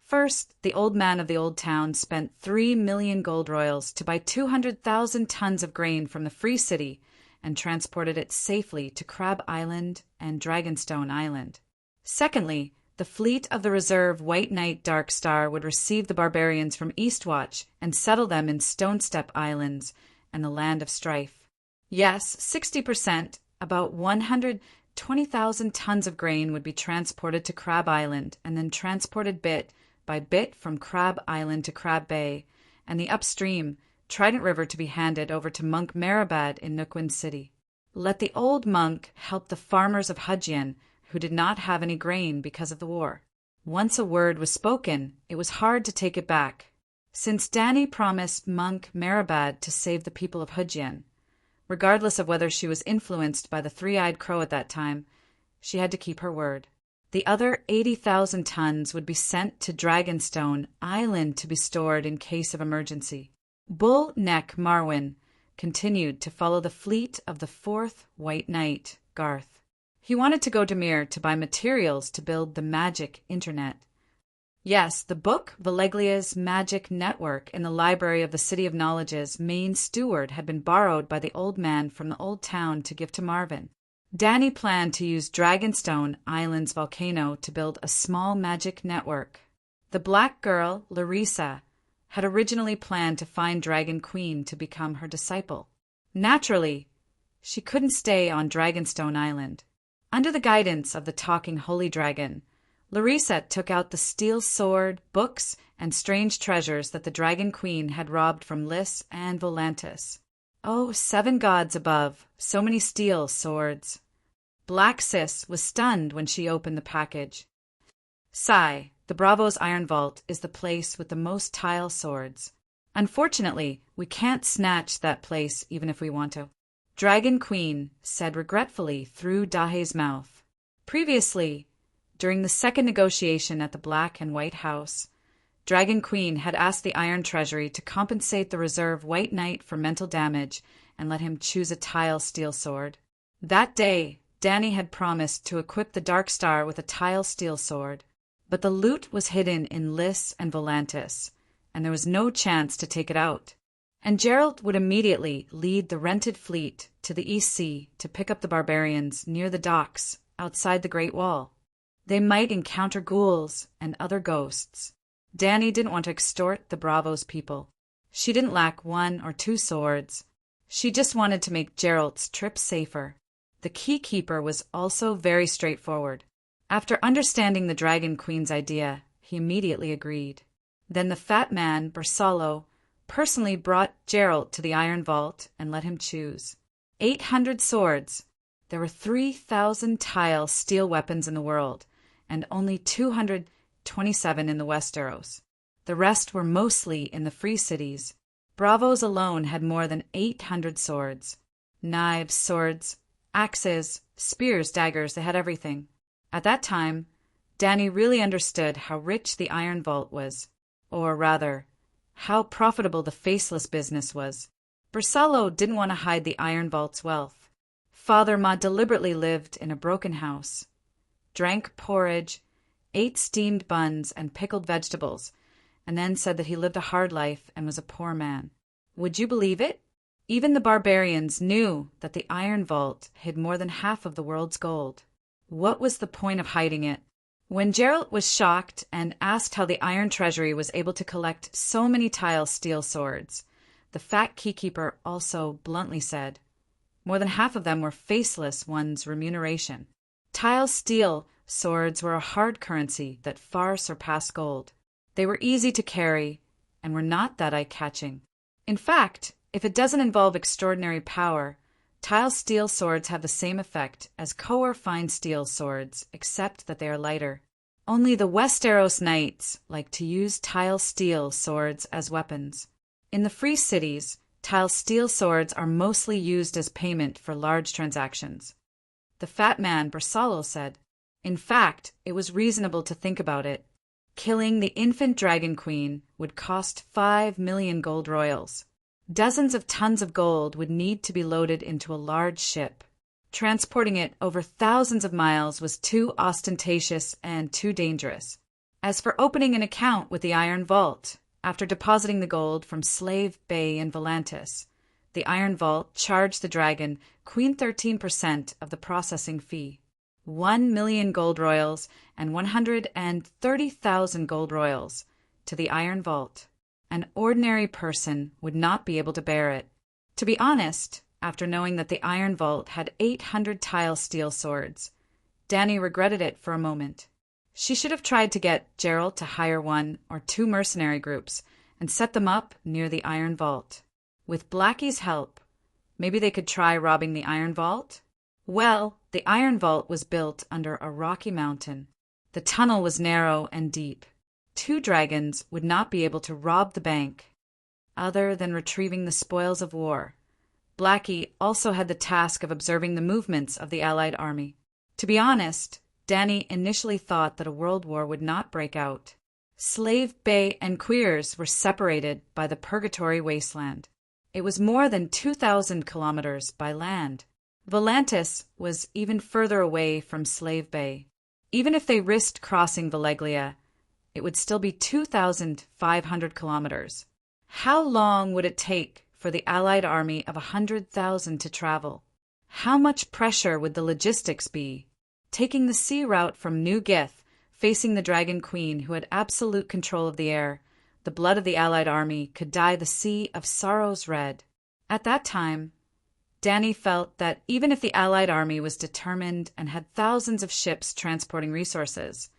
First, the old man of the old town spent 3 million gold royals to buy 200,000 tons of grain from the Free City and transported it safely to Crab Island and Dragonstone Island. Secondly, the fleet of the reserve White Knight Dark Star would receive the barbarians from Eastwatch and settle them in Stonestep Islands and the Land of Strife. Yes, 60%, about 120,000 tons of grain would be transported to Crab Island and then transported bit by bit from Crab Island to Crab Bay, and the upstream Trident River to be handed over to Monk Marabad in Nookwind City. Let the old monk help the farmers of Hudgien, who did not have any grain because of the war. Once a word was spoken, it was hard to take it back. Since Dany promised Monk Marabad to save the people of Hudgien, regardless of whether she was influenced by the three-eyed crow at that time, she had to keep her word. The other 80,000 tons would be sent to Dragonstone Island to be stored in case of emergency. Bull Neck Marwyn continued to follow the fleet of the fourth White Knight, Garth. He wanted to go to Myr to buy materials to build the magic internet. Yes, the book Valeglia's Magic Network in the library of the City of Knowledge's main steward had been borrowed by the old man from the old town to give to Marvin. Dany planned to use Dragonstone Island's volcano to build a small magic network. The black girl, Larissa, had originally planned to find Dragon Queen to become her disciple. Naturally, she couldn't stay on Dragonstone Island. Under the guidance of the talking holy dragon, Larissa took out the steel sword, books, and strange treasures that the Dragon Queen had robbed from Lys and Volantis. Oh, 7 gods above, so many steel swords. Black Sis was stunned when she opened the package. Sigh, the Bravo's Iron Vault is the place with the most tile swords. Unfortunately, we can't snatch that place even if we want to. Dragon Queen said regretfully through Dahe's mouth. Previously, during the second negotiation at the Black and White House, Dragon Queen had asked the Iron Treasury to compensate the reserve White Knight for mental damage and let him choose a tile steel sword. That day, Dany had promised to equip the Dark Star with a tile steel sword, but the loot was hidden in Lys and Volantis, and there was no chance to take it out. And Geralt would immediately lead the rented fleet to the East Sea to pick up the barbarians near the docks outside the Great Wall. They might encounter ghouls and other ghosts. Dany didn't want to extort the Bravo's people. She didn't lack 1 or 2 swords. She just wanted to make Geralt's trip safer. The Keykeeper was also very straightforward. After understanding the Dragon Queen's idea, he immediately agreed. Then the fat man, Bersallo, personally brought Geralt to the Iron Vault and let him choose. 800 swords. There were 3,000 tile steel weapons in the world, and only 227 in the Westeros. The rest were mostly in the Free Cities. Bravos alone had more than 800 swords. Knives, swords, axes, spears, daggers, they had everything. At that time, Dany really understood how rich the Iron Vault was, or rather, how profitable the Faceless business was. Bersallo didn't want to hide the Iron Vault's wealth. Father Ma deliberately lived in a broken house, drank porridge, ate steamed buns and pickled vegetables, and then said that he lived a hard life and was a poor man. Would you believe it? Even the barbarians knew that the Iron Vault hid more than half of the world's gold. What was the point of hiding it? When Geralt was shocked and asked how the Iron Treasury was able to collect so many tile steel swords, the fat Keykeeper also bluntly said, more than half of them were Faceless one's remuneration. Tile steel swords were a hard currency that far surpassed gold. They were easy to carry and were not that eye-catching. In fact, if it doesn't involve extraordinary power, tile steel swords have the same effect as Coer fine steel swords, except that they are lighter. Only the Westeros knights like to use tile steel swords as weapons. In the Free Cities, tile steel swords are mostly used as payment for large transactions. The fat man, Bersallo, said, in fact, it was reasonable to think about it. Killing the infant Dragon Queen would cost 5 million gold royals. Dozens of tons of gold would need to be loaded into a large ship. Transporting it over thousands of miles was too ostentatious and too dangerous. As for opening an account with the Iron Vault, after depositing the gold from Slave Bay in Volantis, the Iron Vault charged the dragon Queen 13% of the processing fee. 1,000,000 gold royals and 130,000 gold royals to the Iron Vault. An ordinary person would not be able to bear it. To be honest, after knowing that the Iron Vault had 800 tile steel swords, Dany regretted it for a moment. She should have tried to get Geralt to hire 1 or 2 mercenary groups and set them up near the Iron Vault. With Blackie's help, maybe they could try robbing the Iron Vault? Well, the Iron Vault was built under a rocky mountain. The tunnel was narrow and deep. 2 dragons would not be able to rob the bank, other than retrieving the spoils of war. Blackie also had the task of observing the movements of the Allied army. To be honest, Dany initially thought that a world war would not break out. Slave Bay and Queers were separated by the Purgatory Wasteland. It was more than 2,000 kilometers by land. Volantis was even further away from Slave Bay. Even if they risked crossing Valeglia, it would still be 2,500 kilometers. How long would it take for the Allied army of 100,000 to travel? How much pressure would the logistics be? Taking the sea route from New Gith, facing the Dragon Queen who had absolute control of the air, the blood of the Allied army could dye the Sea of Sorrows red. At that time, Dany felt that even if the Allied army was determined and had thousands of ships transporting resources,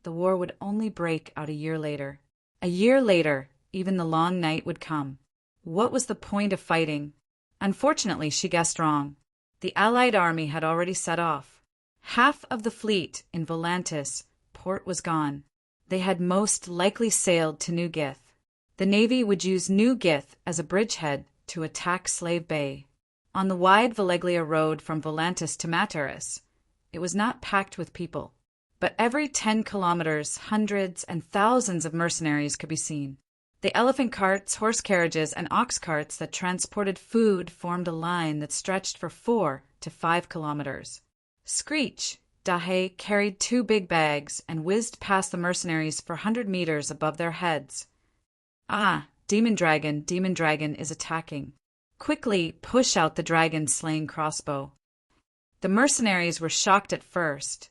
the war would only break out a year later. A year later, even the long night would come. What was the point of fighting? Unfortunately, she guessed wrong. The Allied army had already set off. Half of the fleet in Volantis port was gone. They had most likely sailed to New Gith. The navy would use New Gith as a bridgehead to attack Slave Bay. On the wide Valeglia road from Volantis to Materis, it was not packed with people. But every 10 kilometers, hundreds and thousands of mercenaries could be seen. The elephant carts, horse carriages, and ox carts that transported food formed a line that stretched for 4 to 5 kilometers. Screech, Dahe carried 2 big bags and whizzed past the mercenaries for 100 meters above their heads. Ah, Demon Dragon is attacking. Quickly push out the dragon-slaying crossbow. The mercenaries were shocked at first,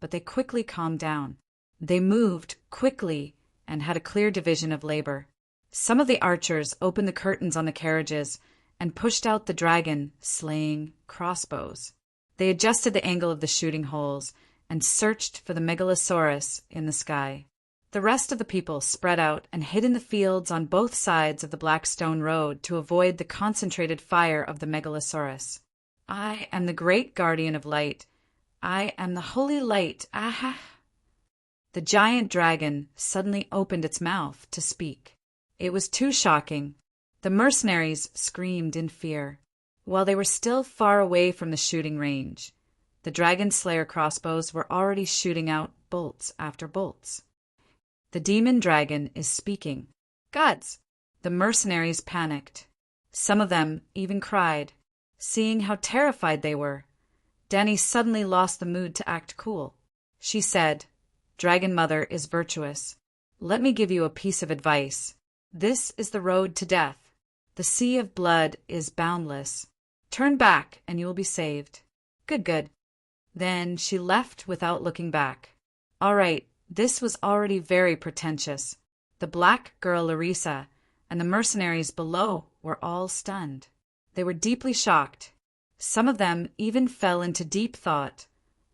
but they quickly calmed down. They moved quickly and had a clear division of labor. Some of the archers opened the curtains on the carriages and pushed out the dragon-slaying crossbows. They adjusted the angle of the shooting holes and searched for the megalosaurus in the sky. The rest of the people spread out and hid in the fields on both sides of the black stone road to avoid the concentrated fire of the megalosaurus. I am the great guardian of light. I am the holy light. Aha! The giant dragon suddenly opened its mouth to speak. It was too shocking. The mercenaries screamed in fear. While they were still far away from the shooting range, the dragon slayer crossbows were already shooting out bolts after bolts. The demon dragon is speaking. Gods! The mercenaries panicked. Some of them even cried, seeing how terrified they were. Dany suddenly lost the mood to act cool. She said, "Dragon Mother is virtuous. Let me give you a piece of advice. This is the road to death. The sea of blood is boundless. Turn back and you will be saved." Good. Then she left without looking back. All right. This was already very pretentious. The black girl Larissa and the mercenaries below were all stunned. They were deeply shocked. Some of them even fell into deep thought,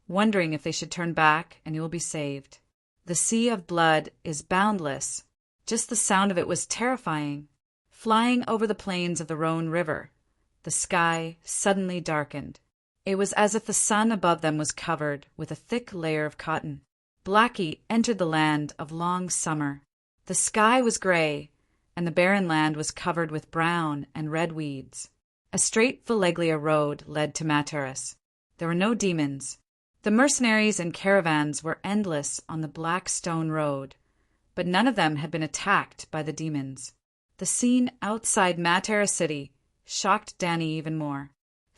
wondering if they should turn back and you will be saved. The sea of blood is boundless. Just the sound of it was terrifying. Flying over the plains of the Rhone River, the sky suddenly darkened. It was as if the sun above them was covered with a thick layer of cotton. Blackie entered the land of long summer. The sky was gray, and the barren land was covered with brown and red weeds. A straight Valeglia road led to Materis. There were no demons. The mercenaries and caravans were endless on the black stone road, but none of them had been attacked by the demons. The scene outside Materis City shocked Dany even more.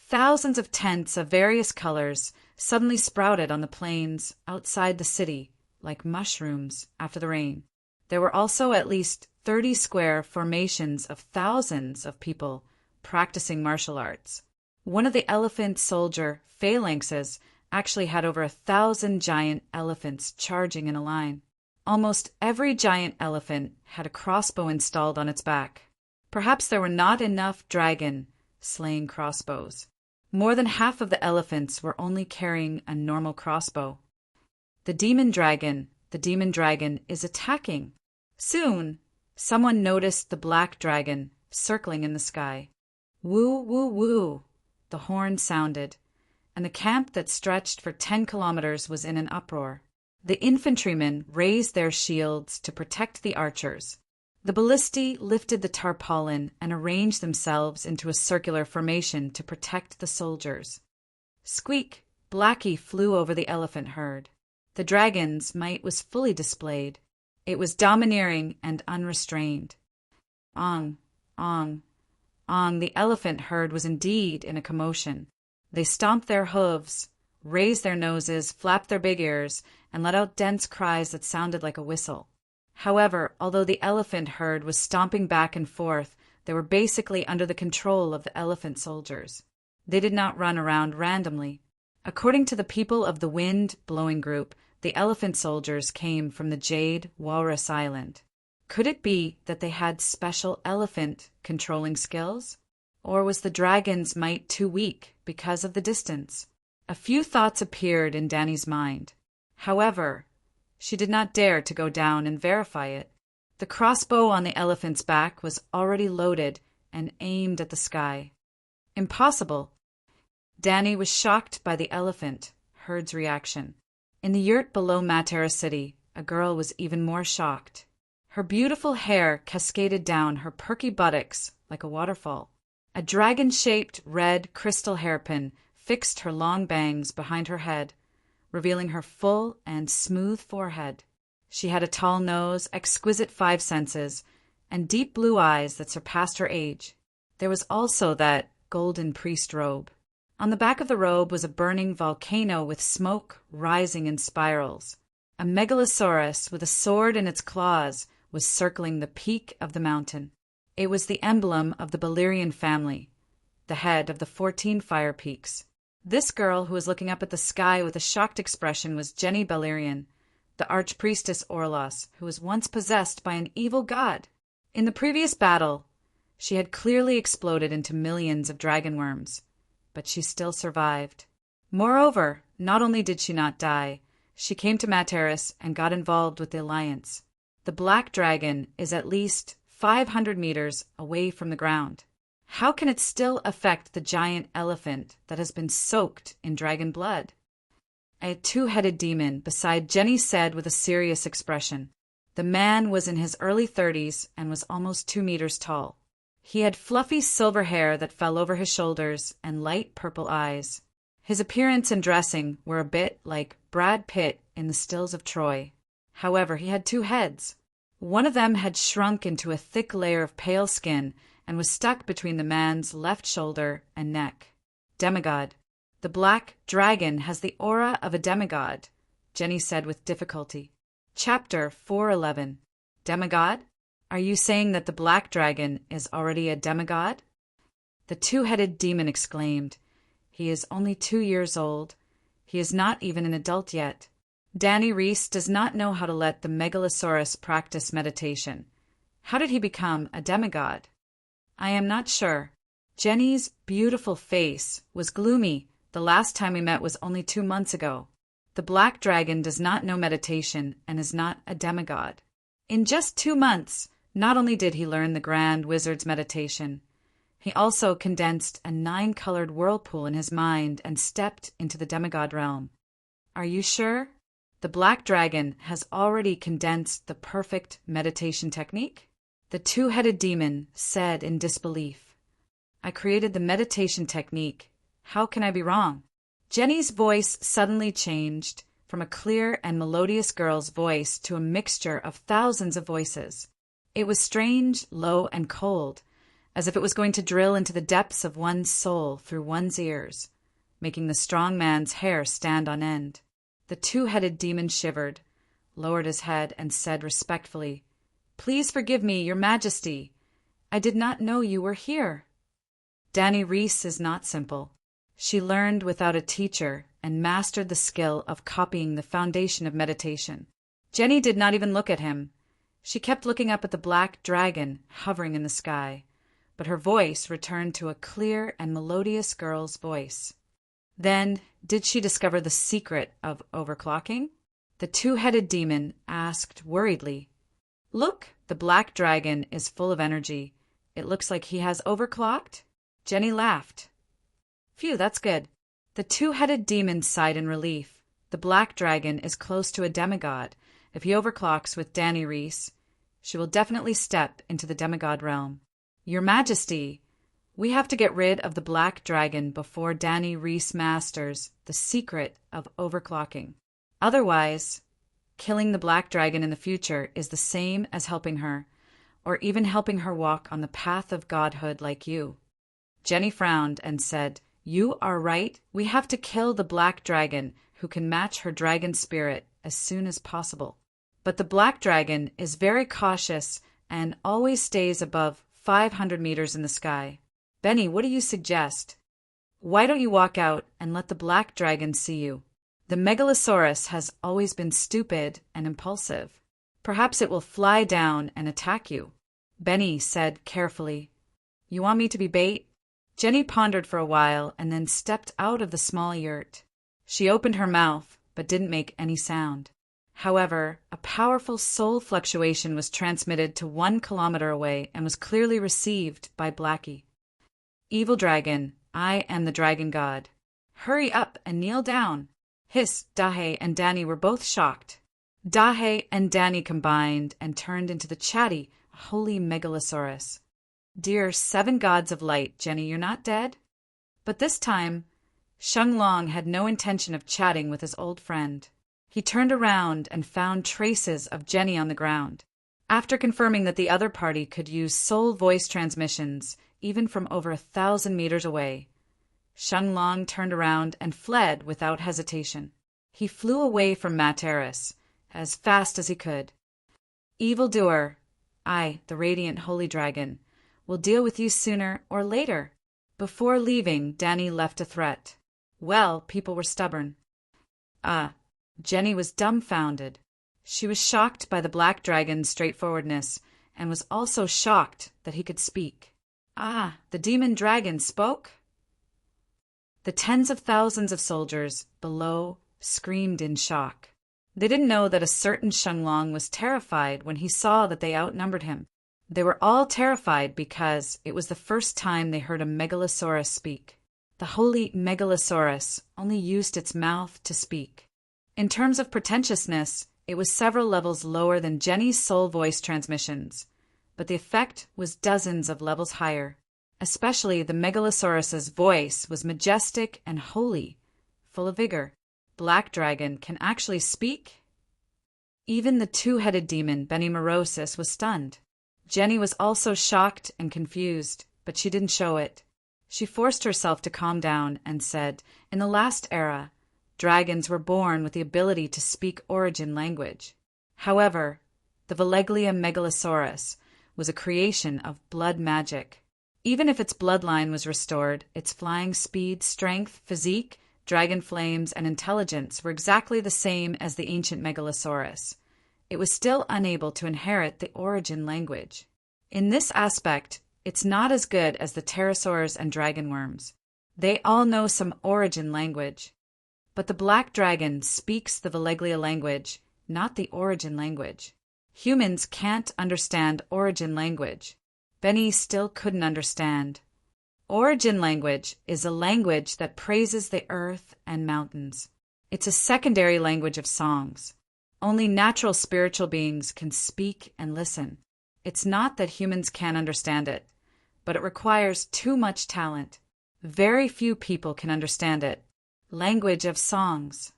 Thousands of tents of various colors suddenly sprouted on the plains outside the city, like mushrooms after the rain. There were also at least 30 square formations of thousands of people practicing martial arts. One of the elephant soldier phalanxes actually had over 1,000 giant elephants charging in a line. Almost every giant elephant had a crossbow installed on its back. Perhaps there were not enough dragon-slaying crossbows. More than half of the elephants were only carrying a normal crossbow. The demon dragon is attacking. Soon, someone noticed the black dragon circling in the sky. Woo, woo, woo, the horn sounded, and the camp that stretched for 10 kilometers was in an uproar. The infantrymen raised their shields to protect the archers. The ballistae lifted the tarpaulin and arranged themselves into a circular formation to protect the soldiers. Squeak, Blackie flew over the elephant herd. The dragon's might was fully displayed. It was domineering and unrestrained. Ong, ong, ong, the elephant herd was indeed in a commotion. They stomped their hooves, raised their noses, flapped their big ears, and let out dense cries that sounded like a whistle. However, although the elephant herd was stomping back and forth, they were basically under the control of the elephant soldiers. They did not run around randomly. According to the People of the Wind Blowing Group, the elephant soldiers came from the Jade Walrus Island. Could it be that they had special elephant controlling skills? Or was the dragon's might too weak because of the distance? A few thoughts appeared in Danny's mind. However, she did not dare to go down and verify it. The crossbow on the elephant's back was already loaded and aimed at the sky. Impossible. Danny was shocked by the elephant herd's reaction. In the yurt below Matera City, a girl was even more shocked. Her beautiful hair cascaded down her perky buttocks like a waterfall. A dragon-shaped red crystal hairpin fixed her long bangs behind her head, revealing her full and smooth forehead. She had a tall nose, exquisite 5 senses, and deep blue eyes that surpassed her age. There was also that golden priest robe. On the back of the robe was a burning volcano with smoke rising in spirals. A megalosaurus with a sword in its claws was circling the peak of the mountain. It was the emblem of the Balerian family, the head of the 14 fire peaks. This girl who was looking up at the sky with a shocked expression was Jenny Balerian, the archpriestess Orlos, who was once possessed by an evil god. In the previous battle, she had clearly exploded into millions of dragon worms, but she still survived. Moreover, not only did she not die, she came to Materis and got involved with the Alliance. The black dragon is at least 500 meters away from the ground. How can it still affect the giant elephant that has been soaked in dragon blood? A 2-headed demon beside Jenny said with a serious expression. The man was in his early 30s and was almost 2 meters tall. He had fluffy silver hair that fell over his shoulders and light purple eyes. His appearance and dressing were a bit like Brad Pitt in the Stills of Troy. However, he had 2 heads. One of them had shrunk into a thick layer of pale skin and was stuck between the man's left shoulder and neck. Demigod. The black dragon has the aura of a demigod, Jenny said with difficulty. Chapter 411. Demigod? Are you saying that the black dragon is already a demigod? The 2-headed demon exclaimed. He is only 2 years old. He is not even an adult yet. Danny Reese does not know how to let the megalosaurus practice meditation. How did he become a demigod? I am not sure. Jenny's beautiful face was gloomy. The last time we met was only 2 months ago. The black dragon does not know meditation and is not a demigod. In just 2 months, not only did he learn the Grand Wizard's meditation, he also condensed a 9-colored whirlpool in his mind and stepped into the demigod realm. Are you sure? The black dragon has already condensed the perfect meditation technique? The 2-headed demon said in disbelief. I created the meditation technique. How can I be wrong? Jenny's voice suddenly changed from a clear and melodious girl's voice to a mixture of thousands of voices. It was strange, low, and cold, as if it was going to drill into the depths of one's soul through one's ears, making the strong man's hair stand on end. The two-headed demon shivered, lowered his head, and said respectfully, "Please forgive me, your majesty. I did not know you were here." Dani Reese is not simple. She learned without a teacher and mastered the skill of copying the foundation of meditation. Jenny did not even look at him. She kept looking up at the black dragon hovering in the sky, but her voice returned to a clear and melodious girl's voice. Then, did she discover the secret of overclocking? The two-headed demon asked worriedly. "Look, the black dragon is full of energy. It looks like he has overclocked?" Jenny laughed. "Phew, that's good." The two-headed demon sighed in relief. The black dragon is close to a demigod. If he overclocks with Dani Reese, she will definitely step into the demigod realm. "Your Majesty, we have to get rid of the black dragon before Dani Reese masters the secret of overclocking. Otherwise, killing the black dragon in the future is the same as helping her, or even helping her walk on the path of godhood like you." Jenny frowned and said, "You are right. We have to kill the black dragon who can match her dragon spirit as soon as possible. But the black dragon is very cautious and always stays above 500 meters in the sky. Benny, what do you suggest? Why don't you walk out and let the black dragon see you? The megalosaurus has always been stupid and impulsive. Perhaps it will fly down and attack you." Benny said carefully, "You want me to be bait?" Jenny pondered for a while and then stepped out of the small yurt. She opened her mouth, but didn't make any sound. However, a powerful soul fluctuation was transmitted to 1 kilometer away and was clearly received by Blackie. "Evil dragon, I am the dragon god. Hurry up and kneel down." Hiss, Dahe, and Dani were both shocked. Dahe and Dani combined and turned into the chatty, holy megalosaurus. "Dear 7 gods of light, Jenny, you're not dead?" But this time, Sheng Long had no intention of chatting with his old friend. He turned around and found traces of Jenny on the ground. After confirming that the other party could use soul voice transmissions, even from over 1,000 meters away, Sheng Long turned around and fled without hesitation. He flew away from Materis as fast as he could. "Evildoer, I, the radiant holy dragon, will deal with you sooner or later." Before leaving, Dani left a threat. Well, people were stubborn. Jenny was dumbfounded. She was shocked by the black dragon's straightforwardness, and was also shocked that he could speak. The demon dragon spoke? The tens of thousands of soldiers below screamed in shock. They didn't know that a certain Sheng Long was terrified when he saw that they outnumbered him. They were all terrified because it was the first time they heard a megalosaurus speak. The holy megalosaurus only used its mouth to speak. In terms of pretentiousness, it was several levels lower than Jenny's soul voice transmissions, but the effect was dozens of levels higher. Especially the megalosaurus's voice was majestic and holy, full of vigor. Black Dragon can actually speak? Even the two-headed demon, Benny Morosis, was stunned. Jenny was also shocked and confused, but she didn't show it. She forced herself to calm down and said, "In the last era, dragons were born with the ability to speak origin language. However, the Veleglia megalosaurus was a creation of blood magic. Even if its bloodline was restored, its flying speed, strength, physique, dragon flames, and intelligence were exactly the same as the ancient megalosaurus. It was still unable to inherit the origin language. In this aspect, it's not as good as the pterosaurs and dragon worms. They all know some origin language. But the black dragon speaks the Veleglia language, not the origin language. Humans can't understand origin language. Benny still couldn't understand. Origin language is a language that praises the earth and mountains. It's a secondary language of songs. Only natural spiritual beings can speak and listen. It's not that humans can't understand it, but it requires too much talent. Very few people can understand it. Language of songs.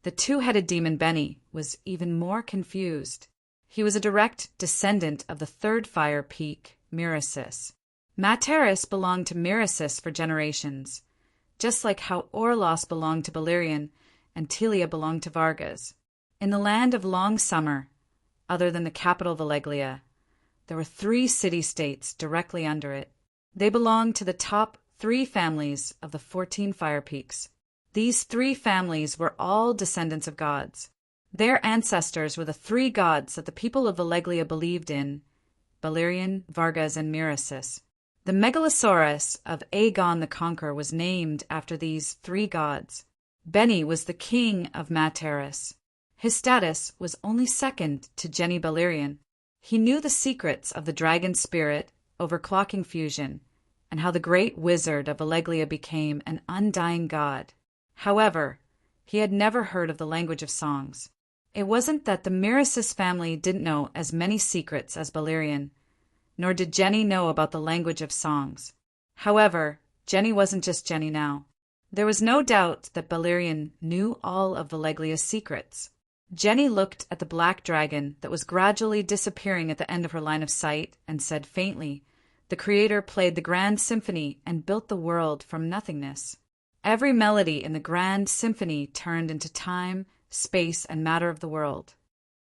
The two-headed demon Benny was even more confused. He was a direct descendant of the third fire peak, Mirasis. Materis belonged to Miracis for generations, just like how Orlos belonged to Balerion and Telia belonged to Vargas. In the land of long summer, other than the capital Valeglia, there were 3 city-states directly under it. They belonged to the top 3 families of the 14 Fire Peaks. These 3 families were all descendants of gods. Their ancestors were the 3 gods that the people of Valeglia believed in: Balerion, Vargas, and Miracis. The megalosaurus of Aegon the Conqueror was named after these 3 gods. Beni was the king of Materis. His status was only second to Jenny Balerion. He knew the secrets of the dragon spirit, overclocking fusion, and how the great wizard of Valeglia became an undying god. However, he had never heard of the language of songs. It wasn't that the Miracis family didn't know as many secrets as Balerion, nor did Jenny know about the language of songs. However, Jenny wasn't just Jenny now. There was no doubt that Balerion knew all of Valeglia's secrets. Jenny looked at the black dragon that was gradually disappearing at the end of her line of sight and said faintly, "The Creator played the Grand Symphony and built the world from nothingness." Every melody in the Grand Symphony turned into time, space, and matter of the world.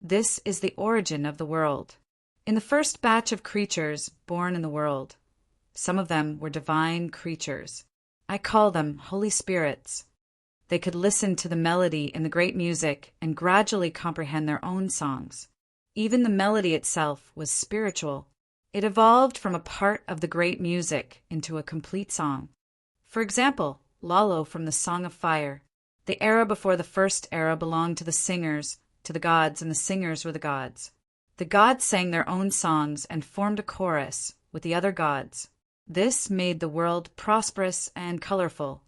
This is the origin of the world. In the first batch of creatures born in the world, some of them were divine creatures. I call them Holy Spirits. They could listen to the melody in the great music and gradually comprehend their own songs. Even the melody itself was spiritual. It evolved from a part of the great music into a complete song. For example, Lalo from the Song of Fire. The era before the first era belonged to the singers, to the gods, and the singers were the gods. The gods sang their own songs and formed a chorus with the other gods. This made the world prosperous and colorful.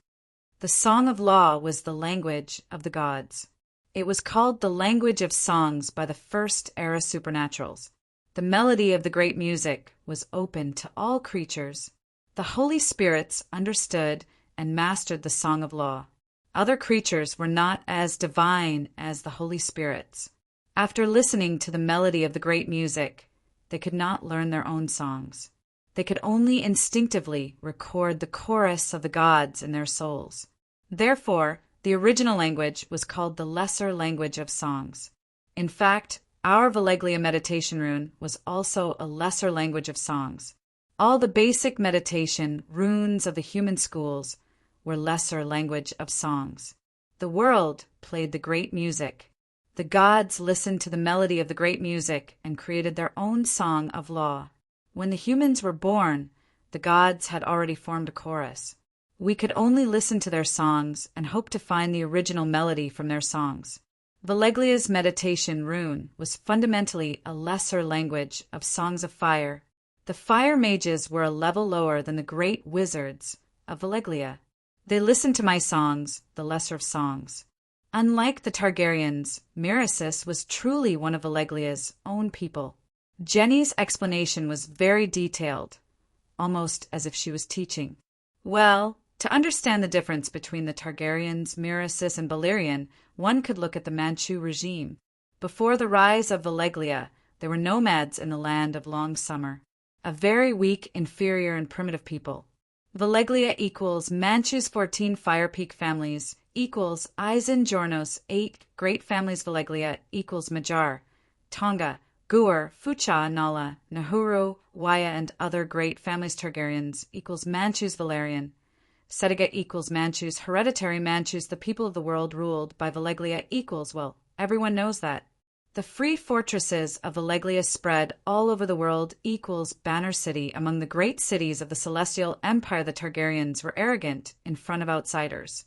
The Song of Law was the language of the gods. It was called the language of songs by the first era supernaturals. The melody of the great music was open to all creatures. The Holy Spirits understood and mastered the Song of Law. Other creatures were not as divine as the Holy Spirits. After listening to the melody of the great music, they could not learn their own songs. They could only instinctively record the chorus of the gods in their souls. Therefore, the original language was called the lesser language of songs. In fact, our Valeglia meditation rune was also a lesser language of songs. All the basic meditation runes of the human schools were lesser language of songs. The world played the great music. The gods listened to the melody of the great music and created their own song of law. When the humans were born, the gods had already formed a chorus. We could only listen to their songs and hope to find the original melody from their songs. Valeglia's meditation rune was fundamentally a lesser language of songs of fire. The fire mages were a level lower than the great wizards of Valeglia. They listened to my songs, the lesser of songs. Unlike the Targaryens, Miracis was truly one of Valeglia's own people. Jenny's explanation was very detailed, almost as if she was teaching. Well, to understand the difference between the Targaryens, Miracis, and Balerion, one could look at the Manchu regime. Before the rise of Valeglia, there were nomads in the land of long summer, a very weak, inferior, and primitive people. Valeglia equals Manchu's 14 Fire Peak families equals Aizen Jornos 8 great families Valeglia equals Majar, Tonga, Guar, Fucha, Nala, Nahuru, Waya, and other great families Targaryens equals Manchu's Valerian. Setiga equals Manchus, hereditary Manchus, the people of the world ruled by Valeglia equals, well, everyone knows that. The free fortresses of Valeglia spread all over the world equals Banner City among the great cities of the celestial empire. The Targaryens were arrogant in front of outsiders.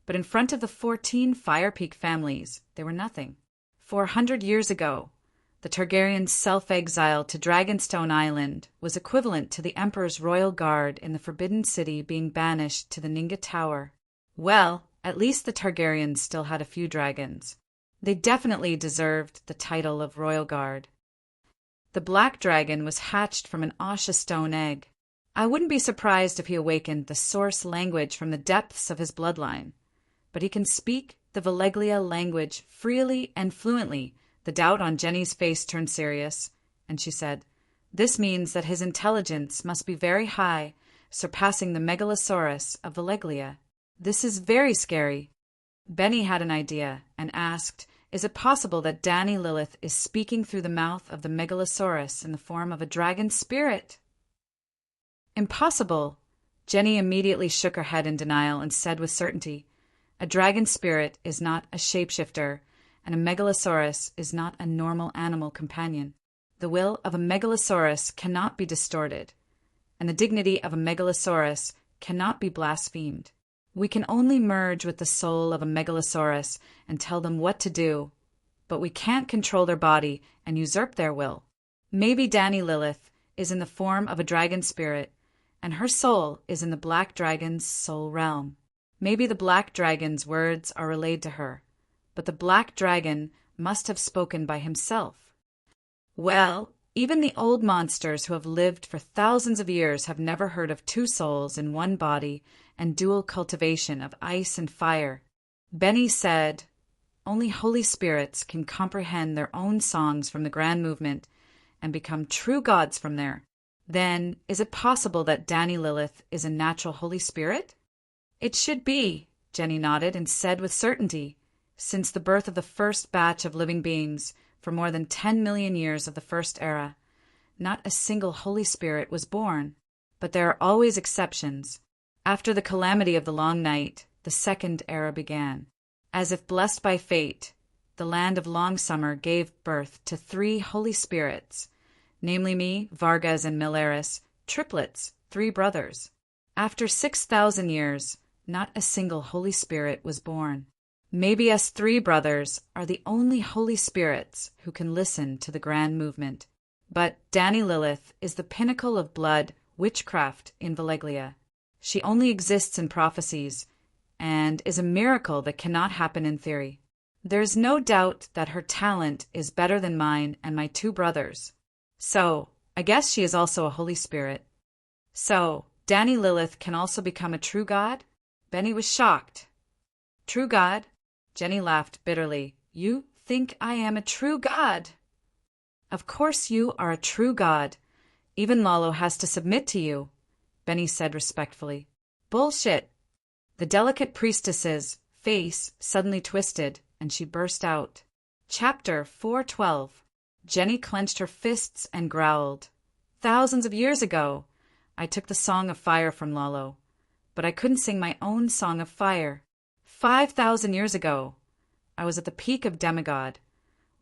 But in front of the 14 Fire Peak families, they were nothing. 400 years ago, the Targaryens' self-exile to Dragonstone Island was equivalent to the Emperor's royal guard in the Forbidden City being banished to the Ninga Tower. Well, at least the Targaryens still had a few dragons. They definitely deserved the title of royal guard. The black dragon was hatched from an Asha stone egg. I wouldn't be surprised if he awakened the source language from the depths of his bloodline. But he can speak the Valeglia language freely and fluently. The doubt on Jenny's face turned serious, and she said, This means that his intelligence must be very high, surpassing the megalosaurus of Valeglia. This is very scary. Benny had an idea and asked, "Is it possible that Danny Lilith is speaking through the mouth of the megalosaurus in the form of a dragon spirit?" "Impossible." Jenny immediately shook her head in denial and said with certainty, "A dragon spirit is not a shapeshifter, and a megalosaurus is not a normal animal companion. The will of a megalosaurus cannot be distorted, and the dignity of a megalosaurus cannot be blasphemed. We can only merge with the soul of a megalosaurus and tell them what to do, but we can't control their body and usurp their will. Maybe Danny Lilith is in the form of a dragon spirit, and her soul is in the black dragon's soul realm. Maybe the black dragon's words are relayed to her, but the black dragon must have spoken by himself. Well, even the old monsters who have lived for thousands of years have never heard of two souls in one body and dual cultivation of ice and fire." Benny said, "Only holy spirits can comprehend their own songs from the grand movement and become true gods from there. Then, is it possible that Danny Lilith is a natural holy spirit?" "It should be," Jenny nodded and said with certainty. "Since the birth of the first batch of living beings, for more than 10 million years of the first era, not a single holy spirit was born. But there are always exceptions. After the calamity of the long night, the second era began. As if blessed by fate, the land of long summer gave birth to 3 holy spirits, namely me, Vargas, and Milaris, triplets, 3 brothers. After 6,000 years, not a single holy spirit was born. Maybe us 3 brothers are the only holy spirits who can listen to the grand movement. But Danny Lilith is the pinnacle of blood witchcraft in Valeglia. She only exists in prophecies, and is a miracle that cannot happen in theory. There's no doubt that her talent is better than mine and my 2 brothers. So, I guess she is also a holy spirit. So, Danny Lilith can also become a true god?" Benny was shocked. "True god?" Jenny laughed bitterly. "You think I am a true god?" "Of course you are a true god. Even Lalo has to submit to you," Benny said respectfully. "Bullshit." The delicate priestess's face suddenly twisted, and she burst out. Chapter 412. Jenny clenched her fists and growled. "Thousands of years ago, I took the Song of Fire from Lalo, but I couldn't sing my own Song of Fire. 5,000 years ago, I was at the peak of demigod,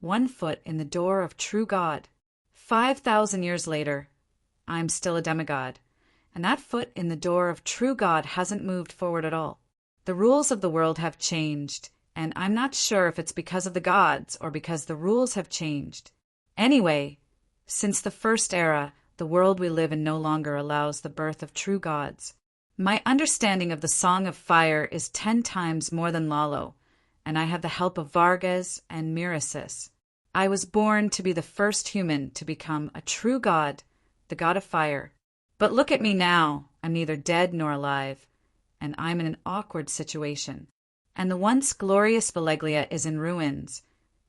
1 foot in the door of true God. 5,000 years later, I'm still a demigod, and that foot in the door of true God hasn't moved forward at all. The rules of the world have changed, and I'm not sure if it's because of the gods or because the rules have changed. Anyway, since the first era, the world we live in no longer allows the birth of true gods. My understanding of the Song of Fire is 10 times more than Lalo, and I have the help of Vargas and Mirasis. I was born to be the first human to become a true god, the god of fire. But look at me now. I'm neither dead nor alive, and I'm in an awkward situation. And the once glorious Valeglia is in ruins,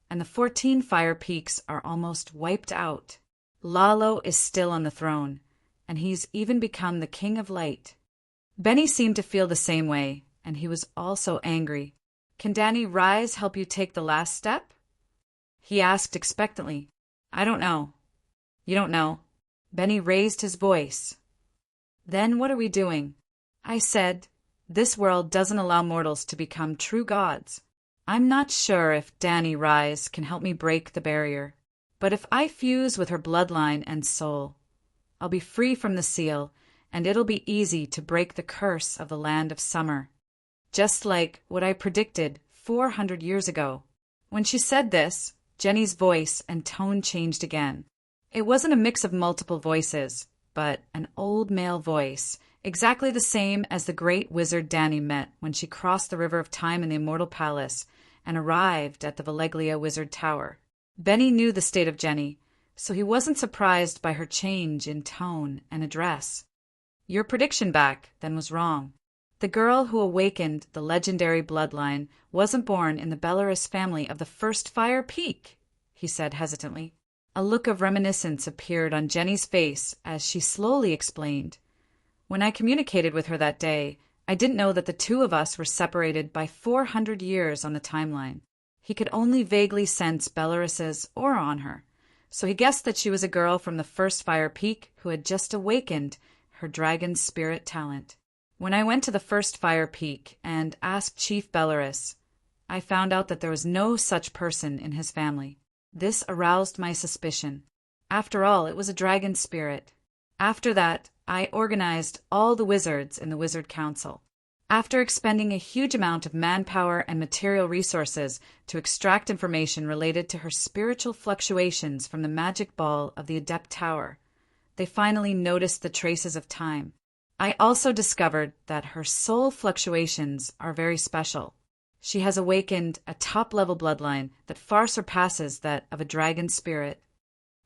and the 14 fire peaks are almost wiped out. Lalo is still on the throne, and he's even become the king of light." Benny seemed to feel the same way, and he was also angry. "Can Danny Rise help you take the last step?" he asked expectantly. "I don't know." "You don't know?" Benny raised his voice. "Then what are we doing?" I said, "This world doesn't allow mortals to become true gods. I'm not sure if Danny Rise can help me break the barrier, but if I fuse with her bloodline and soul, I'll be free from the seal, and it'll be easy to break the curse of the land of summer, just like what I predicted 400 years ago." When she said this, Jenny's voice and tone changed again. It wasn't a mix of multiple voices, but an old male voice, exactly the same as the great wizard Danny met when she crossed the river of time in the Immortal Palace and arrived at the Valeglia Wizard Tower. Benny knew the state of Jenny, so he wasn't surprised by her change in tone and address. "Your prediction back, then, was wrong. The girl who awakened the legendary bloodline wasn't born in the Belarus family of the first Fire Peak," he said hesitantly. A look of reminiscence appeared on Jenny's face as she slowly explained. When I communicated with her that day, I didn't know that the two of us were separated by 400 years on the timeline. He could only vaguely sense Belarus's aura on her, so he guessed that she was a girl from the first Fire Peak who had just awakened her dragon spirit talent. When I went to the first Fire Peak and asked Chief Belarus, I found out that there was no such person in his family. This aroused my suspicion. After all, it was a dragon spirit. After that, I organized all the wizards in the Wizard Council. After expending a huge amount of manpower and material resources to extract information related to her spiritual fluctuations from the magic ball of the Adept Tower, they finally noticed the traces of time. I also discovered that her soul fluctuations are very special. She has awakened a top-level bloodline that far surpasses that of a dragon spirit.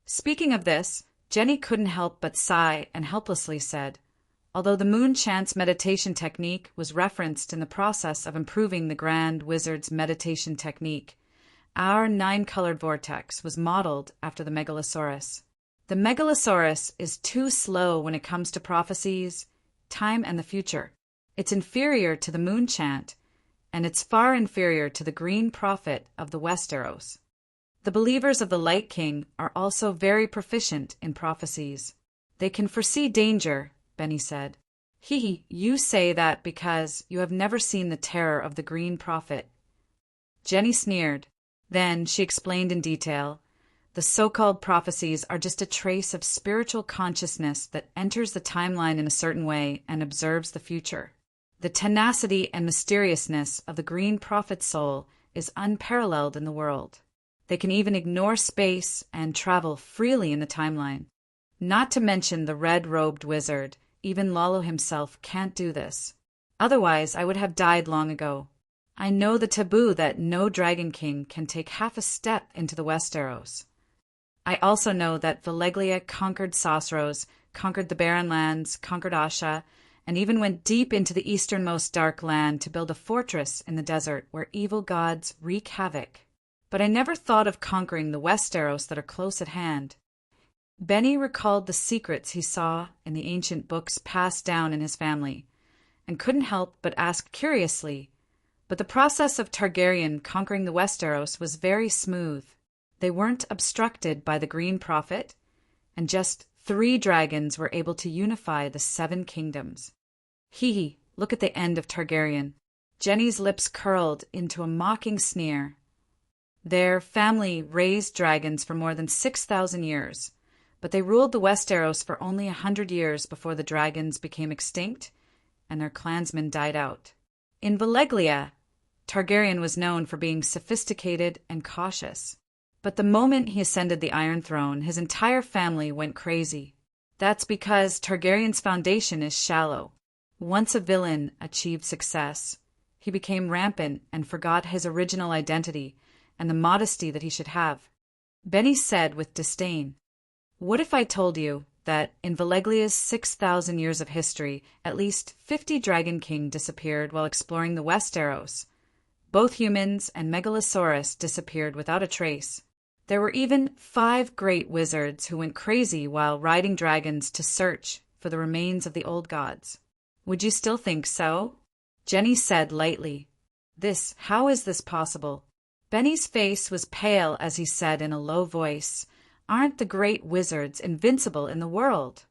Speaking of this, Jenny couldn't help but sigh and helplessly said, although the moon chant's meditation technique was referenced in the process of improving the Grand Wizard's meditation technique, our 9-colored vortex was modeled after the Megalosaurus. The Megalosaurus is too slow when it comes to prophecies, time, and the future. It's inferior to the moon chant, and it's far inferior to the Green Prophet of the Westeros. The believers of the Light King are also very proficient in prophecies. They can foresee danger, Benny said. You say that because you have never seen the terror of the Green Prophet. Jenny sneered. Then she explained in detail. The so-called prophecies are just a trace of spiritual consciousness that enters the timeline in a certain way and observes the future. The tenacity and mysteriousness of the Green Prophet's soul is unparalleled in the world. They can even ignore space and travel freely in the timeline. Not to mention the red-robed wizard, even Lalo himself can't do this. Otherwise, I would have died long ago. I know the taboo that no Dragon King can take half a step into the Westeros. I also know that Valeglia conquered Sosros, conquered the Barren Lands, conquered Asha, and even went deep into the easternmost dark land to build a fortress in the desert where evil gods wreak havoc. But I never thought of conquering the Westeros that are close at hand. Benny recalled the secrets he saw in the ancient books passed down in his family, and couldn't help but ask curiously, but the process of Targaryen conquering the Westeros was very smooth. They weren't obstructed by the Green Prophet, and just 3 dragons were able to unify the 7 kingdoms. Look at the end of Targaryen. Jenny's lips curled into a mocking sneer. Their family raised dragons for more than 6,000 years, but they ruled the Westeros for only 100 years before the dragons became extinct and their clansmen died out. In Valeglia, Targaryen was known for being sophisticated and cautious. But the moment he ascended the Iron Throne, his entire family went crazy. That's because Targaryen's foundation is shallow. Once a villain achieved success, he became rampant and forgot his original identity and the modesty that he should have. Benny said with disdain, "What if I told you that in Valeglia's 6,000 years of history, at least 50 Dragon King disappeared while exploring the Westeros? Both humans and Megalosaurus disappeared without a trace. There were even 5 great wizards who went crazy while riding dragons to search for the remains of the old gods. Would you still think so?" Jenny said lightly, How is this possible?" Benny's face was pale as he said in a low voice, "Aren't the great wizards invincible in the world?"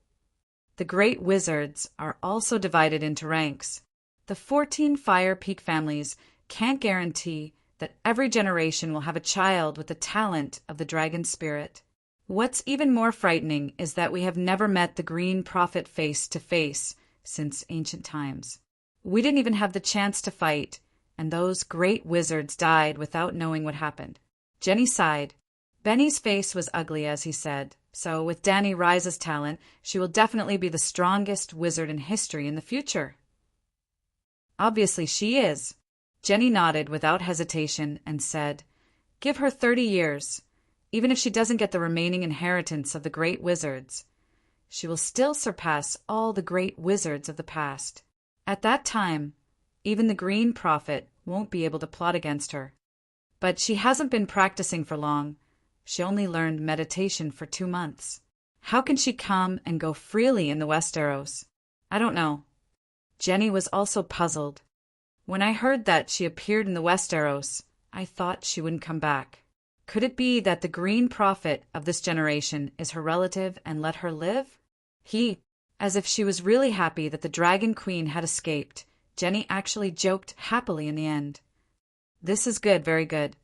The great wizards are also divided into ranks. The 14 Fire Peak families can't guarantee that every generation will have a child with the talent of the dragon spirit. What's even more frightening is that we have never met the Green Prophet face to face since ancient times. We didn't even have the chance to fight, and those great wizards died without knowing what happened. Jenny sighed. Benny's face was ugly as he said, so with Dany Rise's talent, she will definitely be the strongest wizard in history in the future. Obviously she is. Jenny nodded without hesitation and said, "Give her 30 years. Even if she doesn't get the remaining inheritance of the great wizards, she will still surpass all the great wizards of the past. At that time, even the Green Prophet won't be able to plot against her. But she hasn't been practicing for long. She only learned meditation for 2 months. How can she come and go freely in the Westeros? I don't know. Jenny was also puzzled. When I heard that she appeared in the Westeros, I thought she wouldn't come back. Could it be that the Green Prophet of this generation is her relative and let her live? As if she was really happy that the Dragon Queen had escaped, Jenny actually joked happily in the end. This is good, very good.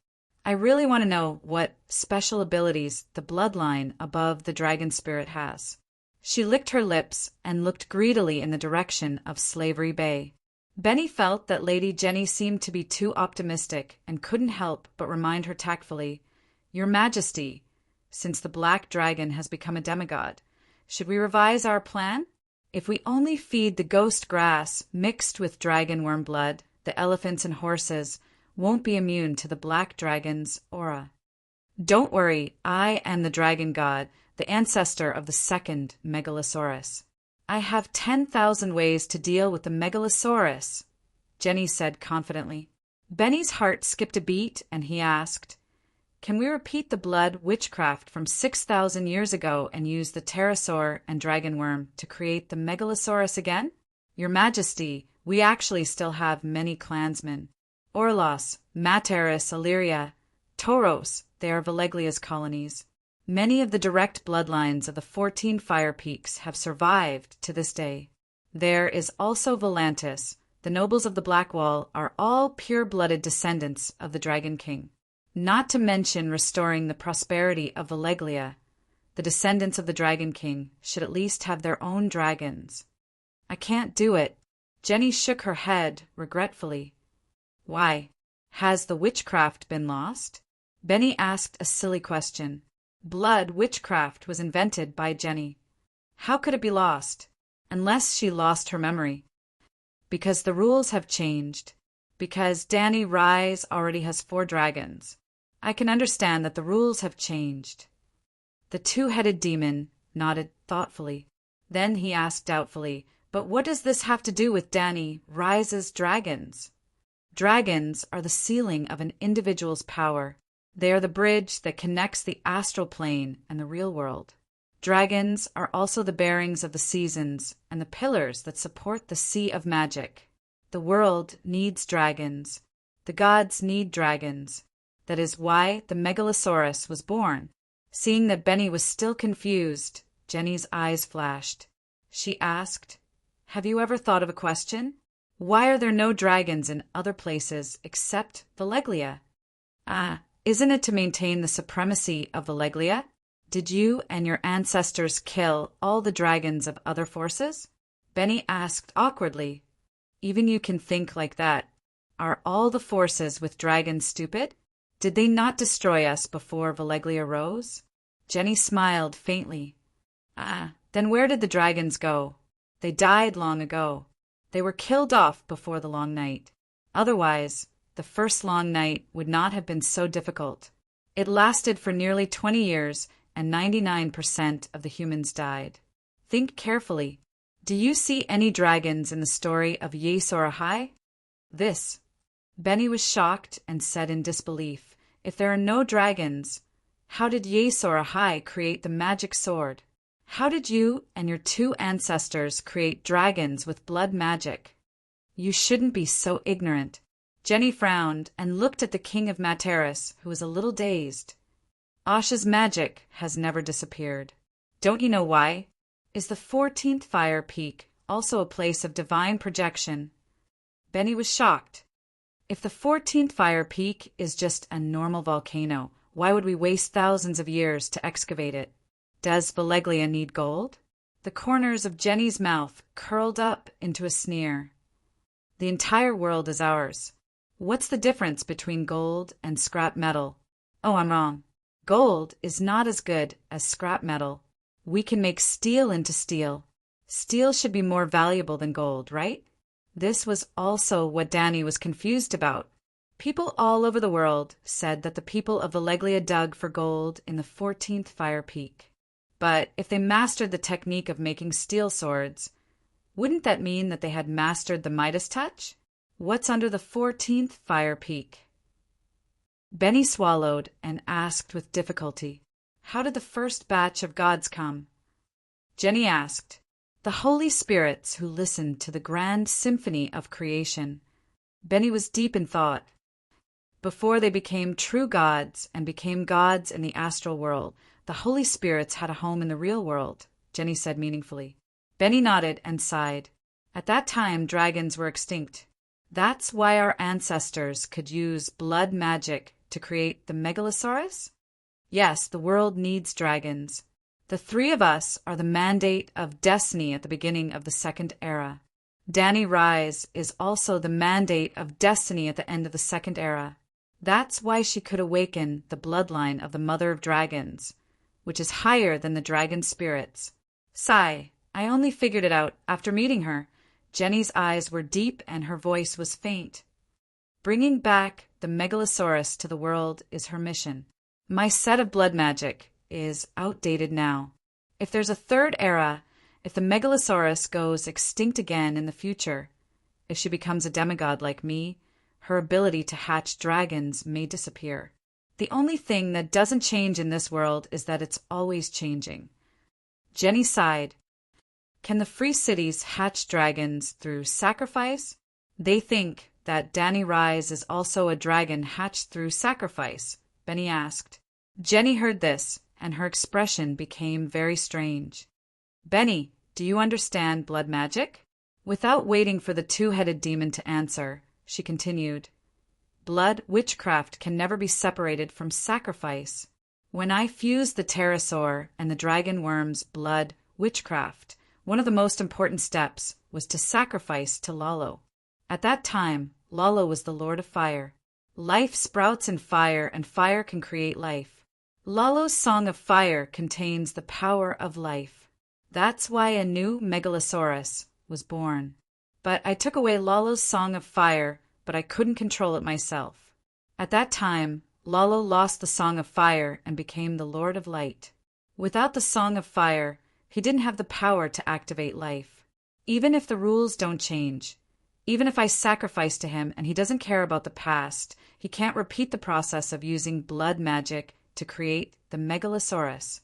I really want to know what special abilities the bloodline above the dragon spirit has. She licked her lips and looked greedily in the direction of Slavery Bay. Benny felt that Lady Jenny seemed to be too optimistic and couldn't help but remind her tactfully, "Your Majesty, since the black dragon has become a demigod, should we revise our plan? If we only feed the ghost grass mixed with dragon worm blood, the elephants and horses won't be immune to the black dragon's aura. Don't worry, I am the dragon god, the ancestor of the second Megalosaurus. I have 10,000 ways to deal with the Megalosaurus," Jenny said confidently. Benny's heart skipped a beat and he asked, "Can we repeat the blood witchcraft from 6,000 years ago and use the pterosaur and dragon worm to create the Megalosaurus again? Your Majesty, we actually still have many clansmen. Orlos, Materis, Illyria, Tauros, they are Veleglia's colonies. Many of the direct bloodlines of the 14 Fire Peaks have survived to this day. There is also Volantis. The nobles of the Black Wall are all pure-blooded descendants of the Dragon King. Not to mention restoring the prosperity of Veleglia. The descendants of the Dragon King should at least have their own dragons." "I can't do it." Jenny shook her head regretfully. "Why? Has the witchcraft been lost?" Benny asked a silly question. Blood witchcraft was invented by Jenny. How could it be lost? Unless she lost her memory. Because the rules have changed. Because Dany Rise already has 4 dragons. I can understand that the rules have changed. The two-headed demon nodded thoughtfully. Then he asked doubtfully, "But what does this have to do with Dany Rise's dragons?" Dragons are the ceiling of an individual's power. They are the bridge that connects the astral plane and the real world. Dragons are also the bearings of the seasons and the pillars that support the sea of magic. The world needs dragons. The gods need dragons. That is why the Megalosaurus was born. Seeing that Benny was still confused, Jenny's eyes flashed. She asked, "Have you ever thought of a question? Why are there no dragons in other places except Veleglia?" Isn't it to maintain the supremacy of Veleglia? Did you and your ancestors kill all the dragons of other forces?" Benny asked awkwardly. "Even you can think like that. Are all the forces with dragons stupid? Did they not destroy us before Veleglia rose?" Jenny smiled faintly. Then where did the dragons go? They died long ago. They were killed off before the long night. Otherwise, the first long night would not have been so difficult. It lasted for nearly 20 years, and 99% of the humans died. Think carefully. Do you see any dragons in the story of Yesor Ahai? This. Benny was shocked and said in disbelief, "If there are no dragons, how did Yesor Ahai create the magic sword? How did you and your 2 ancestors create dragons with blood magic? You shouldn't be so ignorant." Jenny frowned and looked at the king of Materis, who was a little dazed. "Asha's magic has never disappeared. Don't you know why? Is the 14th Fire Peak also a place of divine projection?" Benny was shocked. If the 14th Fire Peak is just a normal volcano, why would we waste thousands of years to excavate it? Does Veleglia need gold? The corners of Jenny's mouth curled up into a sneer. The entire world is ours. What's the difference between gold and scrap metal? Oh, I'm wrong. Gold is not as good as scrap metal. We can make steel into steel. Steel should be more valuable than gold, right? This was also what Dany was confused about. People all over the world said that the people of Veleglia dug for gold in the 14th Fire Peak. But if they mastered the technique of making steel swords, wouldn't that mean that they had mastered the Midas touch? What's under the 14th Fire Peak? Benny swallowed and asked with difficulty, "How did the first batch of gods come?" Jenny asked, "The Holy Spirits who listened to the grand symphony of creation." Benny was deep in thought. "Before they became true gods and became gods in the astral world, the Holy Spirits had a home in the real world," Jenny said meaningfully. Benny nodded and sighed. "At that time, dragons were extinct. That's why our ancestors could use blood magic to create the megalosaurus? Yes, the world needs dragons. The three of us are the mandate of destiny at the beginning of the second era. Dani Rise is also the mandate of destiny at the end of the second era. That's why she could awaken the bloodline of the mother of dragons, which is higher than the dragon spirits." Sigh. "I only figured it out after meeting her." Jenny's eyes were deep and her voice was faint. "Bringing back the megalosaurus to the world is her mission. My set of blood magic is outdated now. If there's a third era, if the megalosaurus goes extinct again in the future, if she becomes a demigod like me, her ability to hatch dragons may disappear. The only thing that doesn't change in this world is that it's always changing." Jenny sighed. "Can the free cities hatch dragons through sacrifice?" "They think that Dani Rise is also a dragon hatched through sacrifice," Benny asked. Jenny heard this, and her expression became very strange. "Benny, do you understand blood magic?" Without waiting for the two-headed demon to answer, she continued, "Blood witchcraft can never be separated from sacrifice. When I fused the pterosaur and the dragon worm's blood witchcraft, one of the most important steps was to sacrifice to Lalo. At that time, Lalo was the Lord of Fire. Life sprouts in fire, and fire can create life. Lalo's Song of Fire contains the power of life. That's why a new megalosaurus was born. But I took away Lalo's Song of Fire, but I couldn't control it myself. At that time, Lalo lost the Song of Fire and became the Lord of Light. Without the Song of Fire, he didn't have the power to activate life. Even if the rules don't change, even if I sacrifice to him and he doesn't care about the past, he can't repeat the process of using blood magic to create the megalosaurus.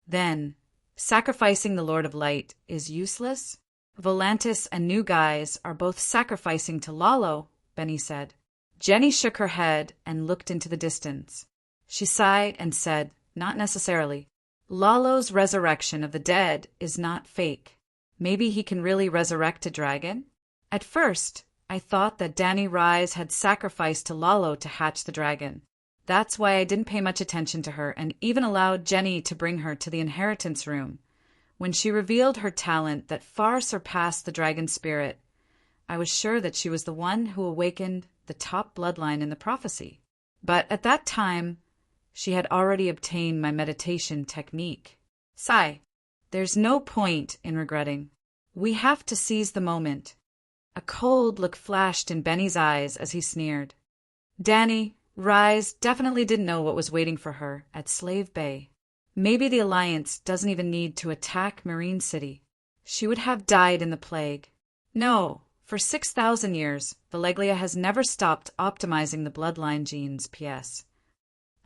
Then, sacrificing the Lord of Light is useless? Volantis and New Guys are both sacrificing to Lalo, Benny said. Jenny shook her head and looked into the distance. She sighed and said, "Not necessarily. Lalo's resurrection of the dead is not fake. Maybe he can really resurrect a dragon? At first, I thought that Dani Rise had sacrificed to Lalo to hatch the dragon. That's why I didn't pay much attention to her and even allowed Jenny to bring her to the inheritance room. When she revealed her talent that far surpassed the dragon spirit, I was sure that she was the one who awakened the top bloodline in the prophecy. But at that time, she had already obtained my meditation technique. Sigh. There's no point in regretting. We have to seize the moment." A cold look flashed in Benny's eyes as he sneered. Dani Rise definitely didn't know what was waiting for her at Slave Bay. Maybe the Alliance doesn't even need to attack Marine City. She would have died in the plague. No, for 6,000 years, Valeglia has never stopped optimizing the bloodline genes, P.S.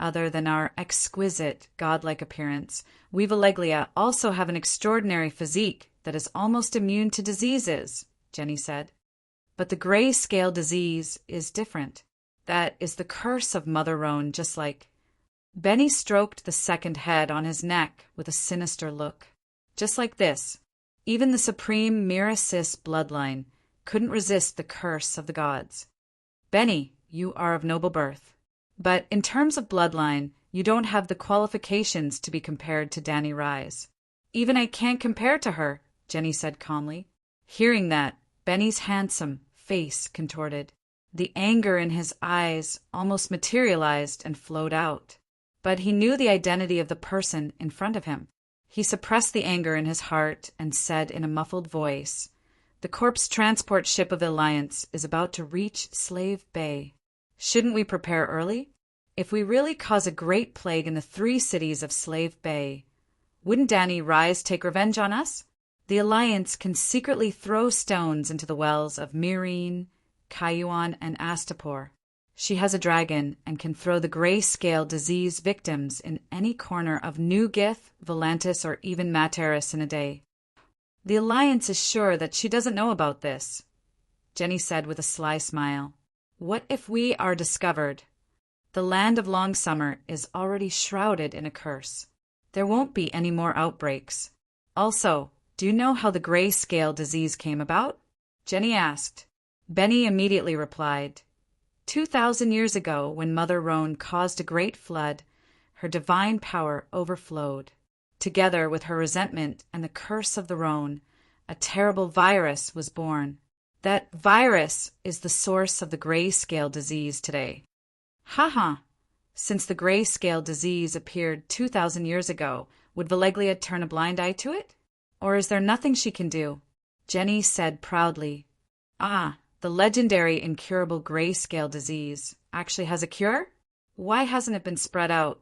Other than our exquisite, godlike appearance, we Valeglia also have an extraordinary physique that is almost immune to diseases, Jenny said. But the gray-scale disease is different. That is the curse of Mother Roan, just like... Benny stroked the second head on his neck with a sinister look. Just like this, even the supreme Miracis bloodline couldn't resist the curse of the gods. Benny, you are of noble birth. But in terms of bloodline, you don't have the qualifications to be compared to Dani Rise. Even I can't compare to her, Jenny said calmly. Hearing that, Benny's handsome face contorted. The anger in his eyes almost materialized and flowed out. But he knew the identity of the person in front of him. He suppressed the anger in his heart and said in a muffled voice, "The corpse transport ship of the Alliance is about to reach Slave Bay. Shouldn't we prepare early? If we really cause a great plague in the 3 cities of Slave Bay, wouldn't Dani Rise take revenge on us? The Alliance can secretly throw stones into the wells of Myrine, Cayuan, and Astapor. She has a dragon and can throw the gray-scale disease victims in any corner of New Gith, Volantis, or even Materis in a day. The Alliance is sure that she doesn't know about this, Jenny said with a sly smile. What if we are discovered? The land of Long Summer is already shrouded in a curse. There won't be any more outbreaks. Also, do you know how the gray-scale disease came about? Jenny asked. Benny immediately replied. 2,000 years ago, when Mother Roan caused a great flood, her divine power overflowed. Together with her resentment and the curse of the Roan, a terrible virus was born. That virus is the source of the gray-scale disease today. Ha! Since the gray-scale disease appeared 2,000 years ago, would Valeglia turn a blind eye to it? Or is there nothing she can do? Jenny said proudly. The legendary incurable gray-scale disease actually has a cure? Why hasn't it been spread out?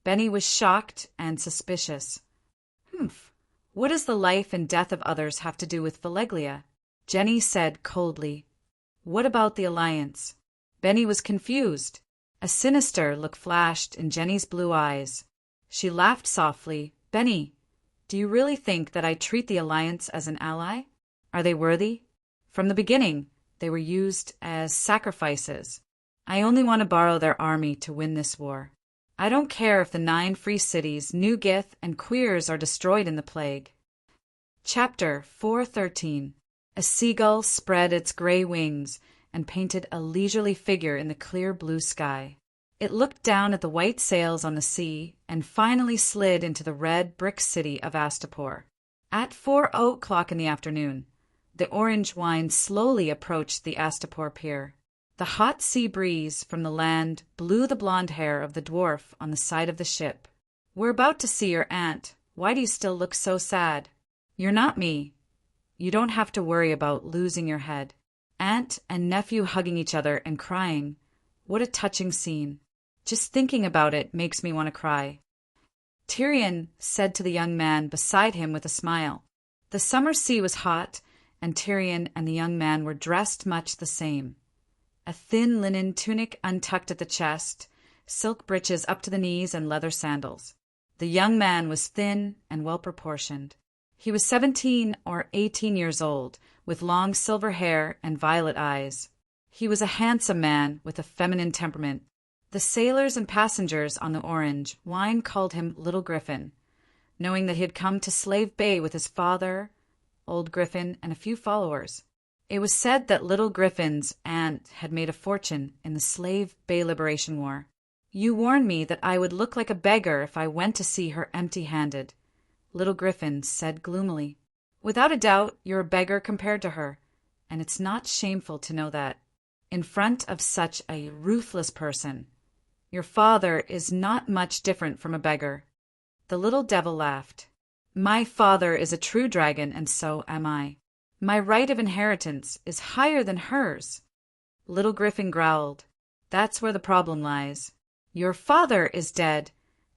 Benny was shocked and suspicious. What does the life and death of others have to do with Valeglia? Jenny said coldly. What about the Alliance? Benny was confused. A sinister look flashed in Jenny's blue eyes. She laughed softly. Benny, do you really think that I treat the Alliance as an ally? Are they worthy? From the beginning, they were used as sacrifices. I only want to borrow their army to win this war. I don't care if the 9 free cities, New Gith, and Queers are destroyed in the plague. Chapter 413. A seagull spread its gray wings and painted a leisurely figure in the clear blue sky. It looked down at the white sails on the sea and finally slid into the red brick city of Astapor. At 4:00 in the afternoon, the orange wine slowly approached the Astapor pier. The hot sea breeze from the land blew the blonde hair of the dwarf on the side of the ship. We're about to see your aunt. Why do you still look so sad? You're not me. You don't have to worry about losing your head. Aunt and nephew hugging each other and crying. What a touching scene. Just thinking about it makes me want to cry. Tyrion said to the young man beside him with a smile. The summer sea was hot, and Tyrion and the young man were dressed much the same. A thin linen tunic untucked at the chest, silk breeches up to the knees, and leather sandals. The young man was thin and well-proportioned. He was 17 or 18 years old, with long silver hair and violet eyes. He was a handsome man with a feminine temperament. The sailors and passengers on the Orange wine called him Little Griffin, knowing that he had come to Slave Bay with his father, Old Griffin, and a few followers. It was said that Little Griffin's aunt had made a fortune in the Slave Bay Liberation War. You warned me that I would look like a beggar if I went to see her empty-handed, Little Griffin said gloomily. Without a doubt, you're a beggar compared to her, and it's not shameful to know that. In front of such a ruthless person, your father is not much different from a beggar. The little devil laughed. My father is a true dragon, and so am I. My right of inheritance is higher than hers. Little Griffin growled. That's where the problem lies. Your father is dead,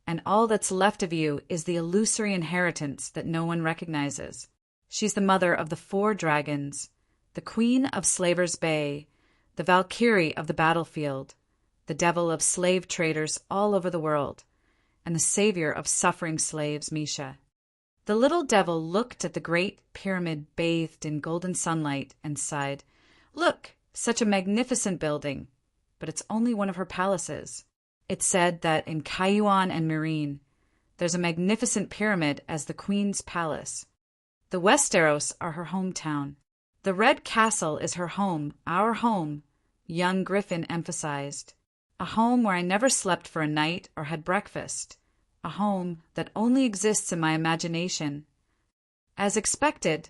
and all that's left of you is the illusory inheritance that no one recognizes. She's the mother of the 4 dragons, the queen of Slaver's Bay, the Valkyrie of the battlefield, the devil of slave traders all over the world, and the savior of suffering slaves, Misha. The little devil looked at the great pyramid bathed in golden sunlight and sighed. Look, such a magnificent building, but it's only one of her palaces. It said that in Cayuan and Marine, there's a magnificent pyramid as the Queen's Palace. The Westeros are her hometown. The Red Castle is her home, our home, young Griffin emphasized. A home where I never slept for a night or had breakfast. A home that only exists in my imagination. As expected,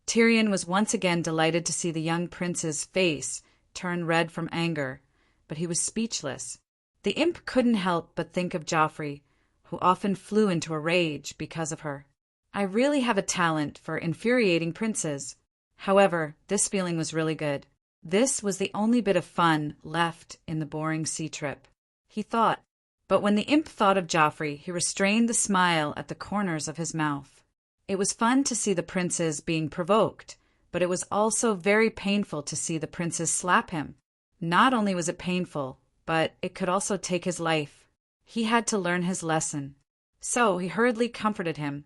Tyrion was once again delighted to see the young prince's face turn red from anger, but he was speechless. The imp couldn't help but think of Joffrey, who often flew into a rage because of her. I really have a talent for infuriating princes. However, this feeling was really good. This was the only bit of fun left in the boring sea trip, he thought. But when the imp thought of Joffrey, he restrained the smile at the corners of his mouth. It was fun to see the princes being provoked, but it was also very painful to see the princes slap him. Not only was it painful, but it could also take his life. He had to learn his lesson. So he hurriedly comforted him.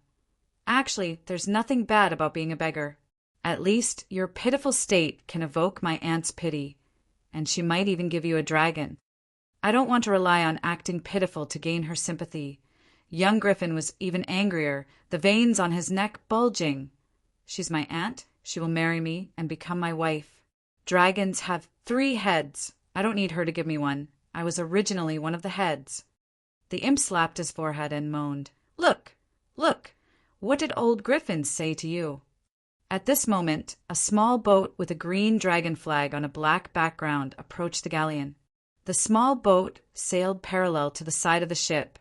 Actually, there's nothing bad about being a beggar. At least your pitiful state can evoke my aunt's pity, and she might even give you a dragon. I don't want to rely on acting pitiful to gain her sympathy. Young Griffin was even angrier, the veins on his neck bulging. She's my aunt, she will marry me and become my wife. Dragons have 3 heads. I don't need her to give me one. I was originally one of the heads. The imp slapped his forehead and moaned, Look! Look! What did old Griffin say to you? At this moment, a small boat with a green dragon flag on a black background approached the galleon. The small boat sailed parallel to the side of the ship,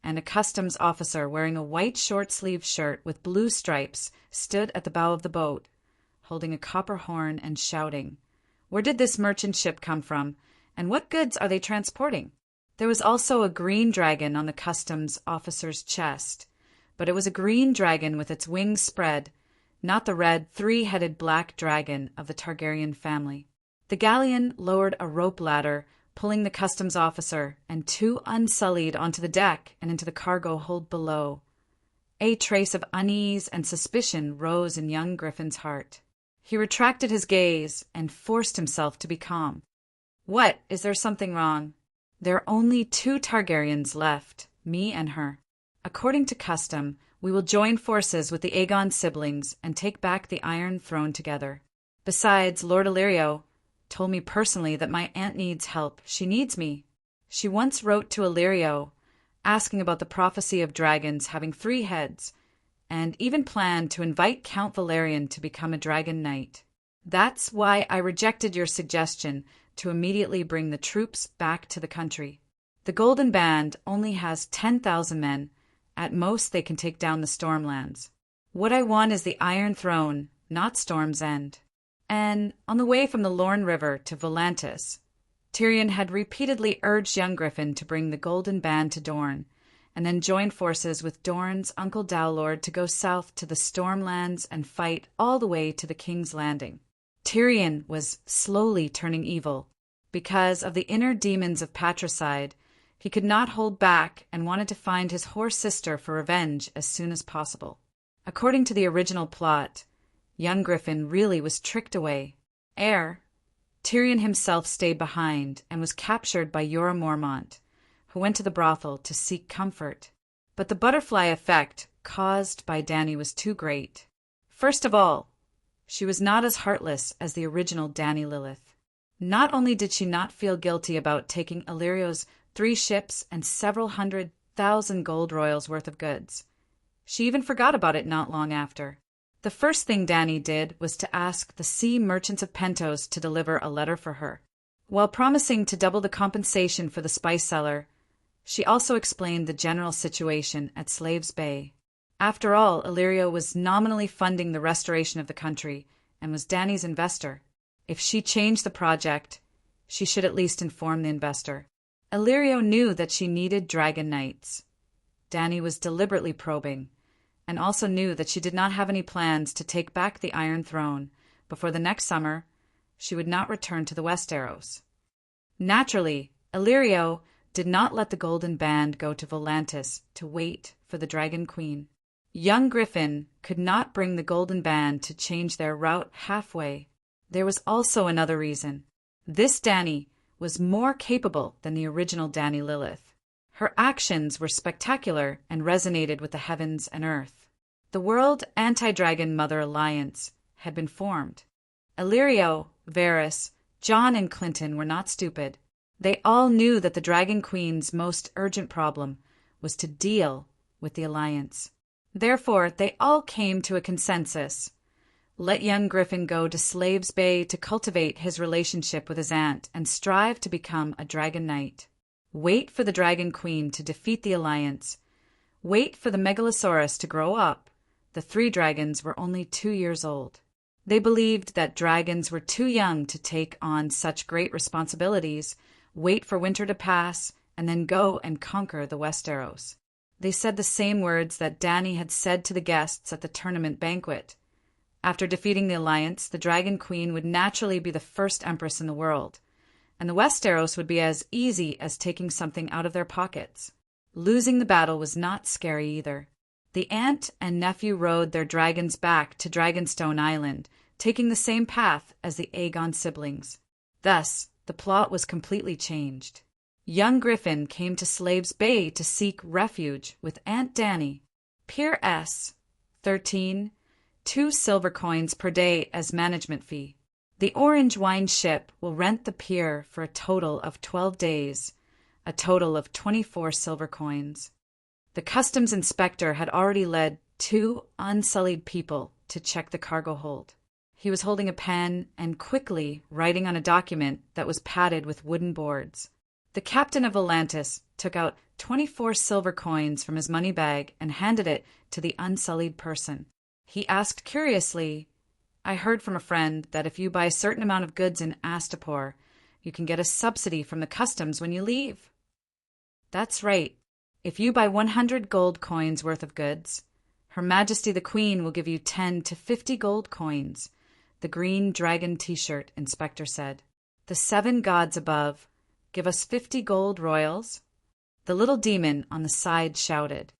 and a customs officer wearing a white short-sleeved shirt with blue stripes stood at the bow of the boat, holding a copper horn and shouting, Where did this merchant ship come from, and what goods are they transporting? There was also a green dragon on the customs officer's chest, but it was a green dragon with its wings spread, not the red, 3-headed black dragon of the Targaryen family. The galleon lowered a rope ladder, pulling the customs officer and 2 unsullied onto the deck and into the cargo hold below. A trace of unease and suspicion rose in young Griffin's heart. He retracted his gaze and forced himself to be calm. What? Is there something wrong? There are only 2 Targaryens left, me and her. According to custom, we will join forces with the Aegon siblings and take back the Iron Throne together. Besides, Lord Illyrio told me personally that my aunt needs help. She needs me. She once wrote to Illyrio, asking about the prophecy of dragons having 3 heads, and even planned to invite Count Valerian to become a dragon knight. That's why I rejected your suggestion to immediately bring the troops back to the country. The Golden Band only has 10,000 men. At most, they can take down the Stormlands. What I want is the Iron Throne, not Storm's End. And on the way from the Lorne River to Volantis, Tyrion had repeatedly urged young Griffin to bring the Golden Band to Dorne, and then join forces with Dorne's Uncle Dowlord to go south to the Stormlands and fight all the way to the King's Landing. Tyrion was slowly turning evil. Because of the inner demons of patricide, he could not hold back and wanted to find his whore sister for revenge as soon as possible. According to the original plot, young Griffin really was tricked away. Tyrion himself stayed behind and was captured by Jorah Mormont, who went to the brothel to seek comfort. But the butterfly effect caused by Dany was too great. First of all, she was not as heartless as the original Dany Lilith. Not only did she not feel guilty about taking Illyrio's 3 ships and several 100,000 gold royals worth of goods, she even forgot about it not long after. The first thing Dany did was to ask the sea merchants of Pentos to deliver a letter for her. While promising to double the compensation for the spice seller, she also explained the general situation at Slaves Bay. After all, Illyrio was nominally funding the restoration of the country and was Dany's investor. If she changed the project, she should at least inform the investor. Illyrio knew that she needed dragon knights. Dany was deliberately probing, and also knew that she did not have any plans to take back the Iron Throne before the next summer. She would not return to the Westeros. Naturally, Illyrio did not let the Golden Band go to Volantis to wait for the Dragon Queen. Young Griffin could not bring the Golden Band to change their route halfway. There was also another reason. This Dany was more capable than the original Dany Lilith. Her actions were spectacular and resonated with the heavens and earth. The World Anti-Dragon Mother Alliance had been formed. Illyrio, Varys, Jon, and Clinton were not stupid. They all knew that the Dragon Queen's most urgent problem was to deal with the Alliance. Therefore, they all came to a consensus. Let young Griffin go to Slaves Bay to cultivate his relationship with his aunt and strive to become a dragon knight. Wait for the Dragon Queen to defeat the Alliance. Wait for the Megalosaurus to grow up. The 3 dragons were only 2 years old. They believed that dragons were too young to take on such great responsibilities. Wait for winter to pass, and then go and conquer the Westeros. They said the same words that Dany had said to the guests at the tournament banquet. After defeating the Alliance, the Dragon Queen would naturally be the first empress in the world, and the Westeros would be as easy as taking something out of their pockets. Losing the battle was not scary either. The aunt and nephew rode their dragons back to Dragonstone Island, taking the same path as the Aegon siblings. Thus, the plot was completely changed. Young Griffin came to Slaves Bay to seek refuge with Aunt Dany. Pier S. 13. 2 silver coins per day as management fee. The Orange Wine ship will rent the pier for a total of 12 days, a total of 24 silver coins. The customs inspector had already led 2 unsullied people to check the cargo hold. He was holding a pen and quickly writing on a document that was padded with wooden boards. The captain of Volantis took out 24 silver coins from his money bag and handed it to the unsullied person. He asked curiously, "I heard from a friend that if you buy a certain amount of goods in Astapor, you can get a subsidy from the customs when you leave." "That's right. If you buy 100 gold coins worth of goods, Her Majesty the Queen will give you 10 to 50 gold coins," the Green Dragon T-shirt inspector said. "The 7 gods above give us 50 gold royals." The little demon on the side shouted,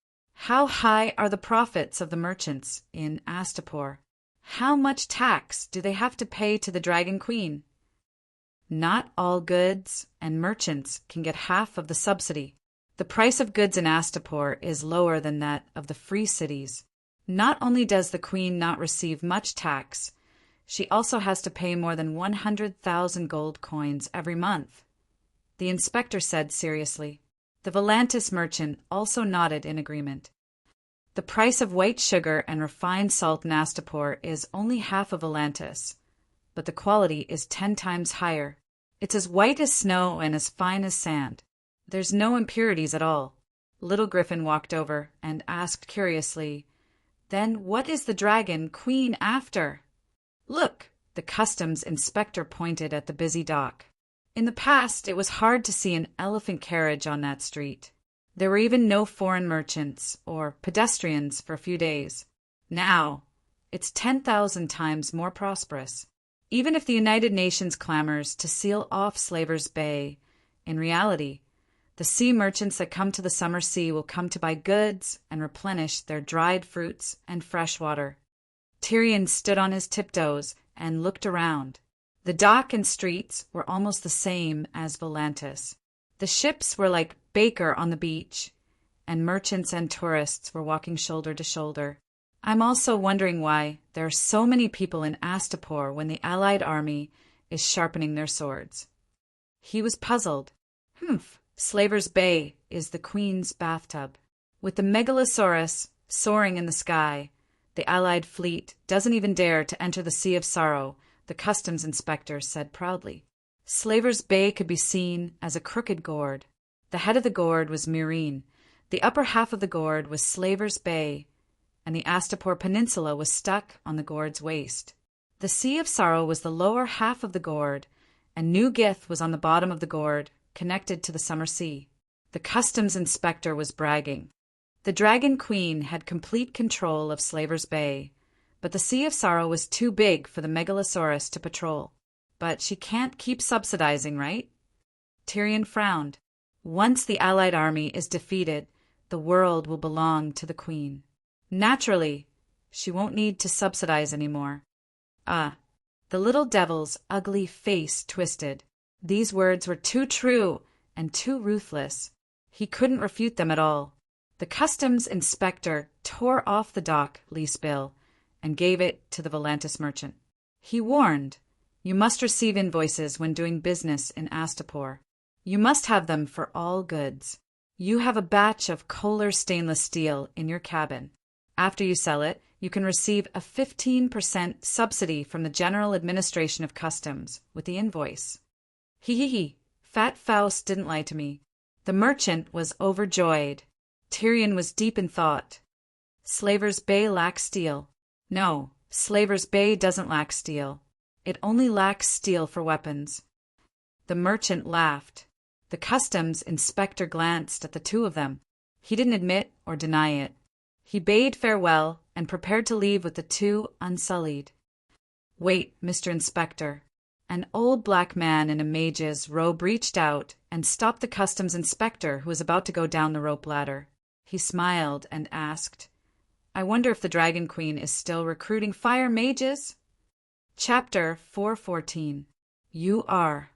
"How high are the profits of the merchants in Astapor? How much tax do they have to pay to the Dragon Queen?" "Not all goods and merchants can get half of the subsidy. The price of goods in Astapor is lower than that of the free cities. Not only does the Queen not receive much tax, she also has to pay more than 100,000 gold coins every month," the inspector said seriously. The Volantis merchant also nodded in agreement. "The price of white sugar and refined salt in Astapor is only half of Volantis, but the quality is 10 times higher. It's as white as snow and as fine as sand. There's no impurities at all." Little Griffin walked over and asked curiously, "Then what is the Dragon Queen after?" "Look!" The customs inspector pointed at the busy dock. In the past, it was hard to see an elephant carriage on that street. There were even no foreign merchants or pedestrians for a few days. Now, it's 10,000 times more prosperous. Even if the United Nations clamors to seal off Slavers Bay, in reality, the sea merchants that come to the summer sea will come to buy goods and replenish their dried fruits and fresh water. Tyrion stood on his tiptoes and looked around. The dock and streets were almost the same as Volantis. The ships were like Baker on the beach, and merchants and tourists were walking shoulder to shoulder. "I'm also wondering why there are so many people in Astapor when the Allied army is sharpening their swords." He was puzzled. Slavers Bay is the Queen's bathtub. With the Megalosaurus soaring in the sky, the Allied fleet doesn't even dare to enter the Sea of Sorrow, the customs inspector said proudly. Slavers Bay could be seen as a crooked gourd. The head of the gourd was Meereen, the upper half of the gourd was Slavers Bay, and the Astapor Peninsula was stuck on the gourd's waist. The Sea of Sorrow was the lower half of the gourd, and New Gith was on the bottom of the gourd, connected to the summer sea. The customs inspector was bragging. The Dragon Queen had complete control of Slavers Bay, but the Sea of Sorrow was too big for the Megalosaurus to patrol. "But she can't keep subsidizing, right?" Tyrion frowned. "Once the Allied army is defeated, the world will belong to the Queen. Naturally, she won't need to subsidize anymore." The little devil's ugly face twisted. These words were too true and too ruthless. He couldn't refute them at all. The customs inspector tore off the dock lease bill and gave it to the Volantis merchant. He warned, "You must receive invoices when doing business in Astapor. You must have them for all goods. You have a batch of Kohler stainless steel in your cabin. After you sell it, you can receive a 15% subsidy from the General Administration of Customs with the invoice." He. Fat Faust didn't lie to me. The merchant was overjoyed. Tyrion was deep in thought. Slavers Bay lacks steel. No, Slavers Bay doesn't lack steel. It only lacks steel for weapons. The merchant laughed. The customs inspector glanced at the two of them. He didn't admit or deny it. He bade farewell and prepared to leave with the two unsullied. "Wait, Mr. Inspector." An old black man in a mage's robe reached out and stopped the customs inspector who was about to go down the rope ladder. He smiled and asked, "I wonder if the Dragon Queen is still recruiting fire mages?" Chapter 414. You Are.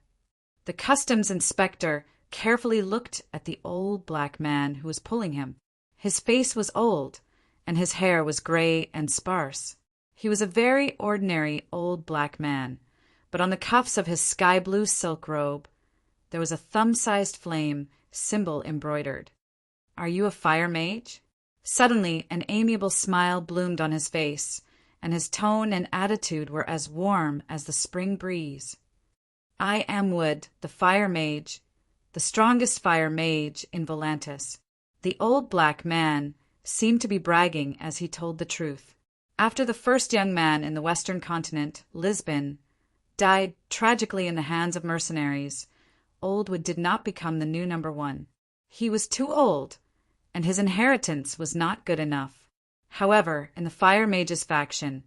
The customs inspector carefully looked at the old black man who was pulling him. His face was old, and his hair was gray and sparse. He was a very ordinary old black man, but on the cuffs of his sky-blue silk robe there was a thumb-sized flame symbol embroidered. "Are you a fire mage?" Suddenly an amiable smile bloomed on his face, and his tone and attitude were as warm as the spring breeze. "I am Wood, the fire mage, the strongest fire mage in Volantis." The old black man seemed to be bragging as he told the truth. After the first young man in the western continent, Lisbon, died tragically in the hands of mercenaries, Old Wood did not become the new number one. He was too old, and his inheritance was not good enough. However, in the Fire Mages faction,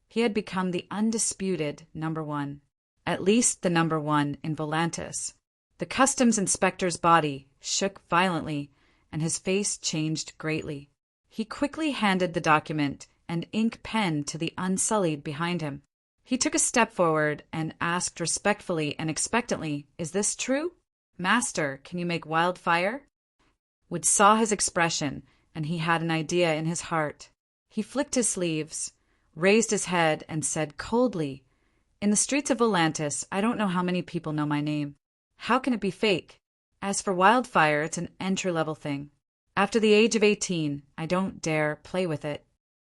he had become the undisputed number one, at least the number one in Volantis. The customs inspector's body shook violently, and his face changed greatly. He quickly handed the document and ink pen to the Unsullied behind him. He took a step forward and asked respectfully and expectantly, "Is this true? Master, can you make wildfire?" Wood saw his expression, and he had an idea in his heart. He flicked his sleeves, raised his head, and said coldly, "In the streets of Volantis, I don't know how many people know my name. How can it be fake? As for wildfire, it's an entry-level thing. After the age of 18, I don't dare play with it."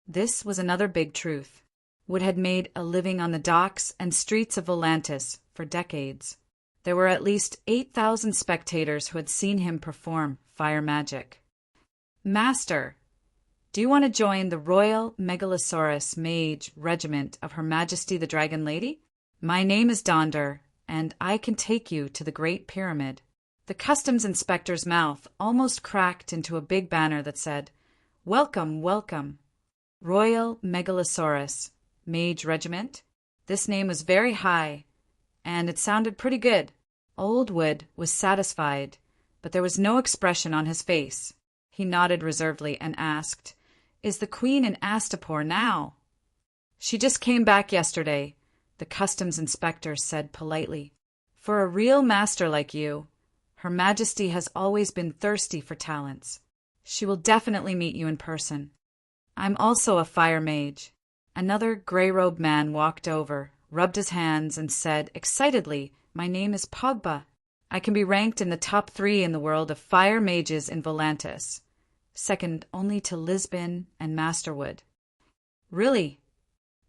This was another big truth. Wood had made a living on the docks and streets of Volantis for decades. There were at least 8,000 spectators who had seen him perform fire magic. "Master, do you want to join the Royal Megalosaurus Mage Regiment of Her Majesty the Dragon Lady? My name is Donder, and I can take you to the Great Pyramid." The customs inspector's mouth almost cracked into a big banner that said, "Welcome, welcome, Royal Megalosaurus Mage Regiment." This name was very high, and it sounded pretty good. Old Wood was satisfied, but there was no expression on his face. He nodded reservedly and asked, "Is the Queen in Astapor now?" "She just came back yesterday," the customs inspector said politely. "For a real master like you, Her Majesty has always been thirsty for talents. She will definitely meet you in person. I'm also a fire mage." Another gray-robed man walked over, rubbed his hands, and said excitedly, "My name is Pogba. I can be ranked in the top 3 in the world of fire mages in Volantis, second only to Lisbon and Master Wood." "Really?"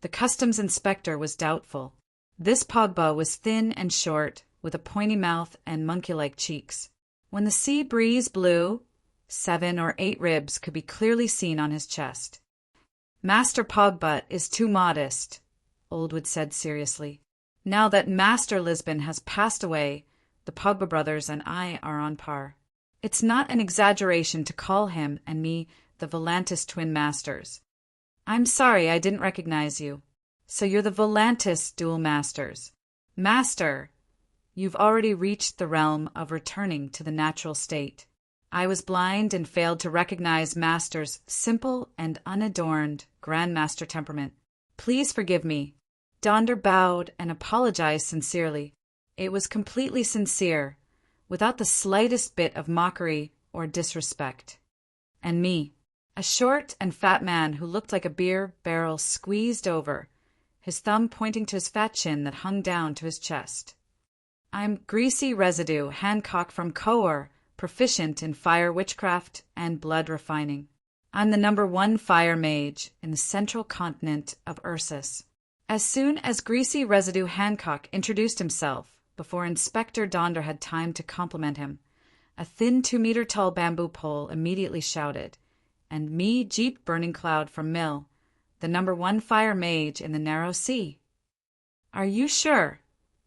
The customs inspector was doubtful. This Pogba was thin and short, with a pointy mouth and monkey-like cheeks. When the sea breeze blew, 7 or 8 ribs could be clearly seen on his chest. "Master Pogba is too modest," Old Wood said seriously. "Now that Master Lisbon has passed away, the Pogba brothers and I are on par. It's not an exaggeration to call him and me the Volantis twin masters. I'm sorry I didn't recognize you. So you're the Volantis dual masters. Master, you've already reached the realm of returning to the natural state. I was blind and failed to recognize Master's simple and unadorned Grandmaster temperament. Please forgive me." Donder bowed and apologized sincerely. It was completely sincere, without the slightest bit of mockery or disrespect. "And me," a short and fat man who looked like a beer barrel squeezed over, his thumb pointing to his fat chin that hung down to his chest. "I'm Greasy Residue Hancock from Coor, proficient in fire witchcraft and blood refining. I'm the number 1 fire mage in the central continent of Ursus." As soon as Greasy Residue Hancock introduced himself, before Inspector Donder had time to compliment him, a thin 2-meter-tall bamboo pole immediately shouted, "And me Jeep Burning Cloud from Mill, the number 1 fire mage in the Narrow Sea. Are you sure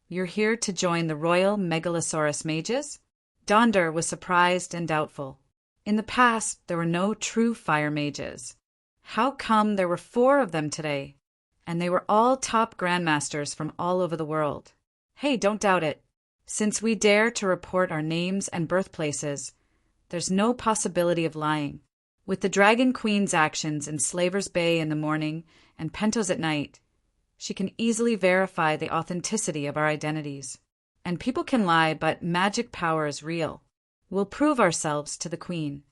you're here to join the Royal Megalosaurus Mages?" Donder was surprised and doubtful. In the past, there were no true fire mages. How come there were 4 of them today? And they were all top grandmasters from all over the world. Hey, don't doubt it. Since we dare to report our names and birthplaces, there's no possibility of lying. With the Dragon Queen's actions in Slaver's Bay in the morning and Pentos at night, she can easily verify the authenticity of our identities. And people can lie, but magic power is real. We'll prove ourselves to the Queen.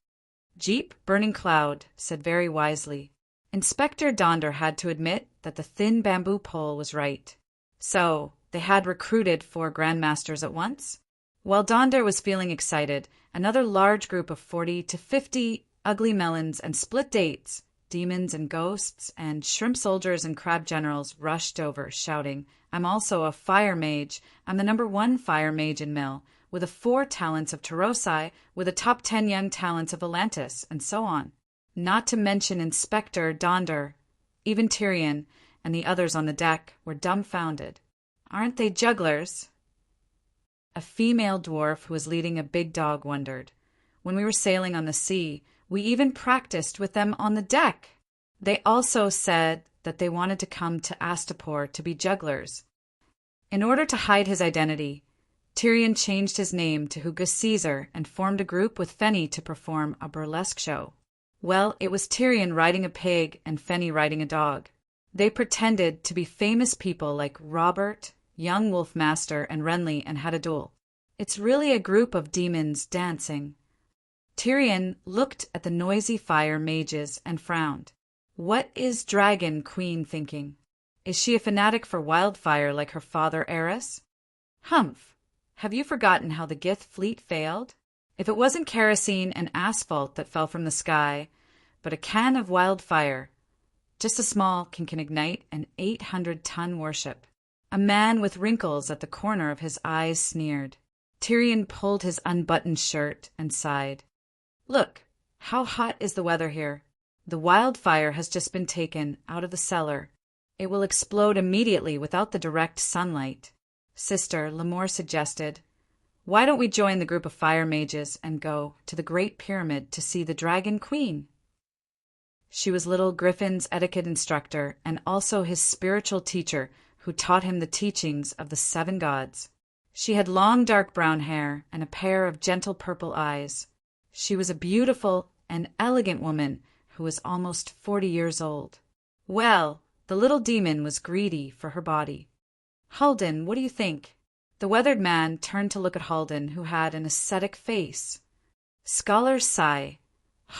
Jeep Burning Cloud said very wisely. Inspector Donder had to admit that the thin bamboo pole was right. So, they had recruited 4 grandmasters at once? While Donder was feeling excited, another large group of 40 to 50 ugly melons and split dates, demons and ghosts, and shrimp soldiers and crab generals rushed over, shouting, "I'm also a fire mage. I'm the #1 fire mage in Mill, with the 4 talents of Tarosai, with the top 10 young talents of Atlantis," and so on. Not to mention Inspector Donder. Even Tyrion and the others on the deck were dumbfounded. "Aren't they jugglers?" A female dwarf who was leading a big dog wondered. "When we were sailing on the sea, we even practiced with them on the deck." They also said that they wanted to come to Astapor to be jugglers. In order to hide his identity, Tyrion changed his name to Hugo Caesar and formed a group with Fenny to perform a burlesque show. Well, it was Tyrion riding a pig and Fenny riding a dog. They pretended to be famous people like Robert, young Wolfmaster, and Renly, and had a duel. It's really a group of demons dancing. Tyrion looked at the noisy fire mages and frowned. What is Dragon Queen thinking? Is she a fanatic for wildfire like her father Eris? Humph! Have you forgotten how the Gith fleet failed? If it wasn't kerosene and asphalt that fell from the sky, but a can of wildfire, just a small can ignite an 800-ton warship. A man with wrinkles at the corner of his eyes sneered. Tyrion pulled his unbuttoned shirt and sighed. "Look, how hot is the weather here? The wildfire has just been taken out of the cellar. It will explode immediately without the direct sunlight." Sister Lemore suggested, "Why don't we join the group of fire mages and go to the Great Pyramid to see the Dragon Queen?" She was little Griffin's etiquette instructor and also his spiritual teacher who taught him the teachings of the 7 gods. She had long dark brown hair and a pair of gentle purple eyes. She was a beautiful and elegant woman who was almost 40 years old. Well, the little demon was greedy for her body. "Halden, what do you think?" The weathered man turned to look at Halden, who had an ascetic face. Scholar Sai.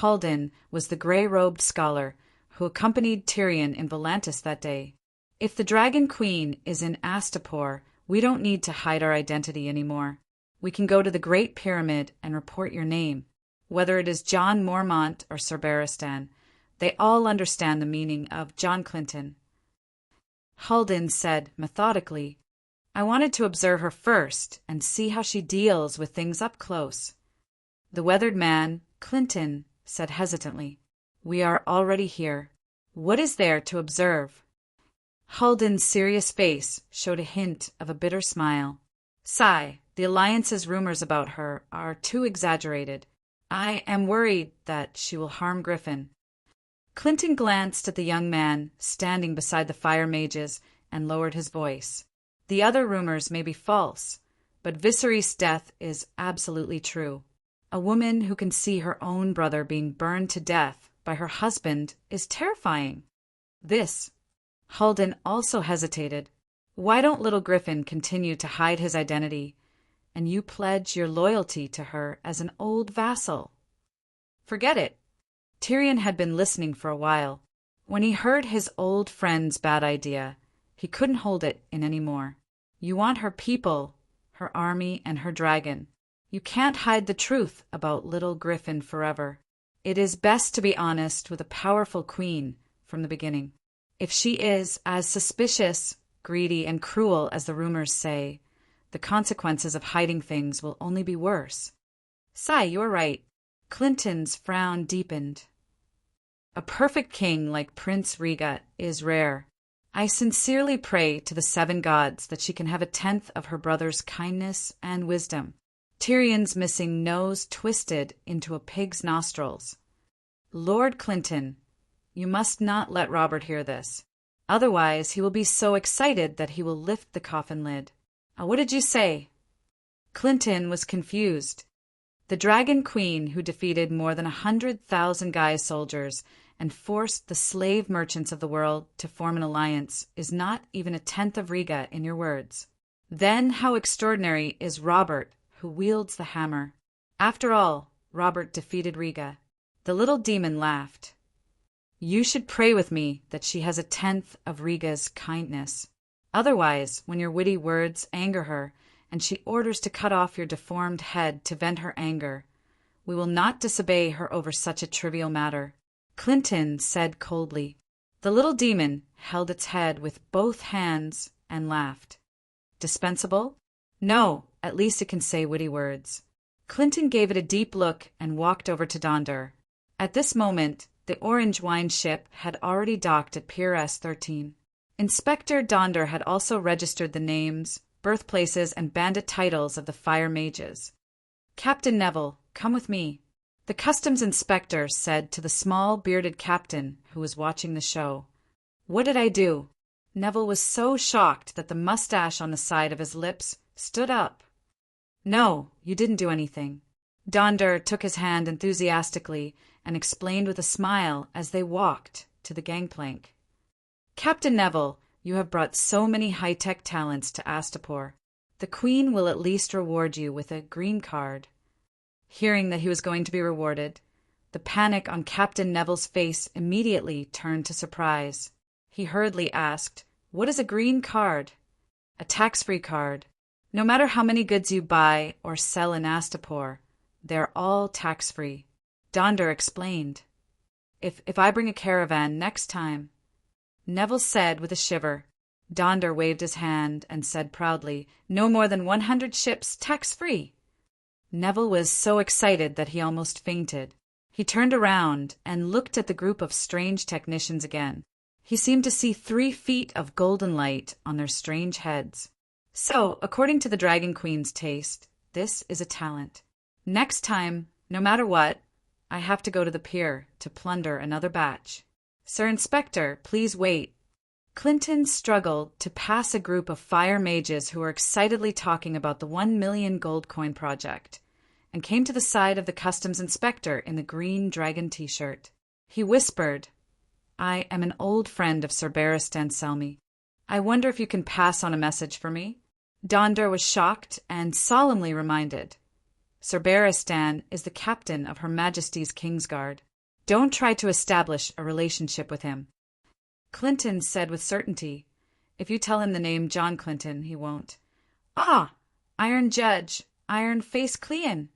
Halden was the gray-robed scholar who accompanied Tyrion in Volantis that day. "If the Dragon Queen is in Astapor, we don't need to hide our identity anymore. We can go to the Great Pyramid and report your name. Whether it is John Mormont or Sir Barristan, they all understand the meaning of John Clinton." Halden said methodically, "I wanted to observe her first and see how she deals with things up close." The weathered man, Clinton, said hesitantly, "We are already here. What is there to observe?" Halden's serious face showed a hint of a bitter smile. "Sigh, the Alliance's rumors about her are too exaggerated. I am worried that she will harm Griffin." Clinton glanced at the young man standing beside the fire mages and lowered his voice. "The other rumors may be false, but Viserys' death is absolutely true. A woman who can see her own brother being burned to death by her husband is terrifying." This. Halden also hesitated. "Why don't little Griffin continue to hide his identity, and you pledge your loyalty to her as an old vassal?" "Forget it." Tyrion had been listening for a while. When he heard his old friend's bad idea, he couldn't hold it in any more. "You want her people, her army, and her dragon. You can't hide the truth about little Griffin forever. It is best to be honest with a powerful queen from the beginning. If she is as suspicious, greedy, and cruel as the rumors say, the consequences of hiding things will only be worse." "Sai, you are right." Clinton's frown deepened. "A perfect king like Prince Regat is rare. I sincerely pray to the 7 gods that she can have a 10th of her brother's kindness and wisdom." Tyrion's missing nose twisted into a pig's nostrils. "Lord Clinton, you must not let Robert hear this. Otherwise he will be so excited that he will lift the coffin lid. What did you say? Clinton was confused. The Dragon Queen, who defeated more than 100,000 Gaia soldiers and forced the slave merchants of the world to form an alliance, is not even a tenth of Riga in your words. Then how extraordinary is Robert, who wields the hammer. After all, Robert defeated Riga. The little demon laughed. You should pray with me that she has a tenth of Riga's kindness. Otherwise, when your witty words anger her, and she orders to cut off your deformed head to vent her anger, we will not disobey her over such a trivial matter. Clinton said coldly. The little demon held its head with both hands and laughed. Dispensable? No, at least it can say witty words. Clinton gave it a deep look and walked over to Donder. At this moment, the orange wine ship had already docked at Pier S13. Inspector Donder had also registered the names, birthplaces, and bandit titles of the fire mages. Captain Neville, come with me. The customs inspector said to the small bearded captain who was watching the show. What did I do? Neville was so shocked that the mustache on the side of his lips stood up. No, you didn't do anything. Donder took his hand enthusiastically and explained with a smile as they walked to the gangplank. Captain Neville, you have brought so many high-tech talents to Astapor. The Queen will at least reward you with a green card. Hearing that he was going to be rewarded, the panic on Captain Neville's face immediately turned to surprise. He hurriedly asked, What is a green card? A tax-free card. No matter how many goods you buy or sell in Astapor, they're all tax-free. Donder explained. If I bring a caravan next time. Neville said with a shiver. Donder waved his hand and said proudly, No more than 100 ships tax-free. Neville was so excited that he almost fainted. He turned around and looked at the group of strange technicians again. He seemed to see 3 feet of golden light on their strange heads. So, according to the Dragon Queen's taste, this is a talent. Next time, no matter what, I have to go to the pier to plunder another batch. Sir Inspector, please wait. Clinton struggled to pass a group of fire mages who were excitedly talking about the 1 million gold coin project, and came to the side of the customs inspector in the green dragon t-shirt. He whispered, I am an old friend of Sir Barristan Selmy. I wonder if you can pass on a message for me? Donder was shocked and solemnly reminded. Sir Barristan is the captain of Her Majesty's Kingsguard. Don't try to establish a relationship with him. Clinton said with certainty, If you tell him the name John Clinton, he won't. Ah! Iron Judge, Iron Face Clean!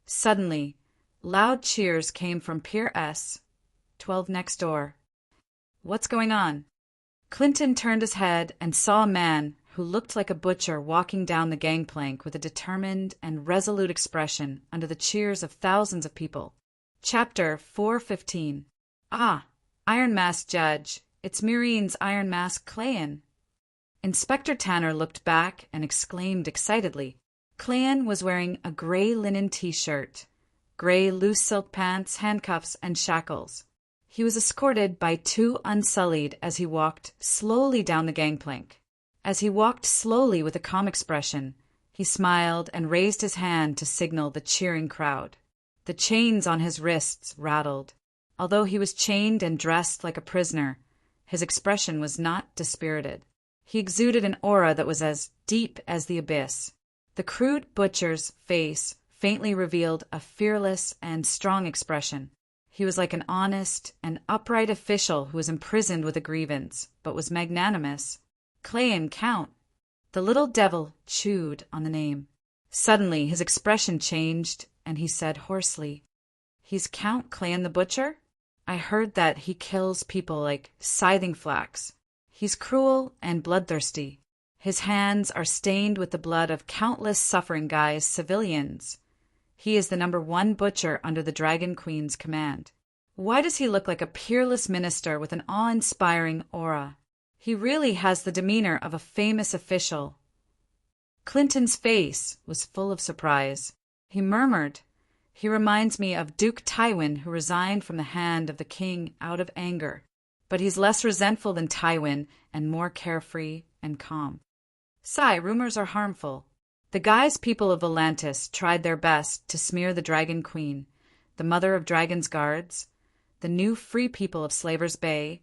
Suddenly, loud cheers came from Pier S, 12 next door. What's going on? Clinton turned his head and saw a man who looked like a butcher walking down the gangplank with a determined and resolute expression under the cheers of thousands of people. Chapter 415. Ah, Iron Mask Judge, it's Murine's Iron Mask Clayan. Inspector Tanner looked back and exclaimed excitedly. Clayan was wearing a gray linen t-shirt, gray loose silk pants, handcuffs, and shackles. He was escorted by 2 Unsullied as he walked slowly down the gangplank. As he walked slowly with a calm expression, he smiled and raised his hand to signal the cheering crowd. The chains on his wrists rattled. Although he was chained and dressed like a prisoner, his expression was not dispirited. He exuded an aura that was as deep as the abyss. The crude butcher's face faintly revealed a fearless and strong expression. He was like an honest and upright official who was imprisoned with a grievance, but was magnanimous. Clayan, Count. The little devil chewed on the name. Suddenly his expression changed, and he said hoarsely, He's Count Clayan the Butcher? I heard that he kills people like scything flax. He's cruel and bloodthirsty. His hands are stained with the blood of countless suffering Gaia's civilians. He is the #1 butcher under the Dragon Queen's command. Why does he look like a peerless minister with an awe-inspiring aura? He really has the demeanor of a famous official. Clinton's face was full of surprise. He murmured, He reminds me of Duke Tywin, who resigned from the hand of the king out of anger. But he's less resentful than Tywin and more carefree and calm. Sigh, rumors are harmful. The guise people of Volantis tried their best to smear the Dragon Queen, the mother of Dragon's guards, the new free people of Slaver's Bay,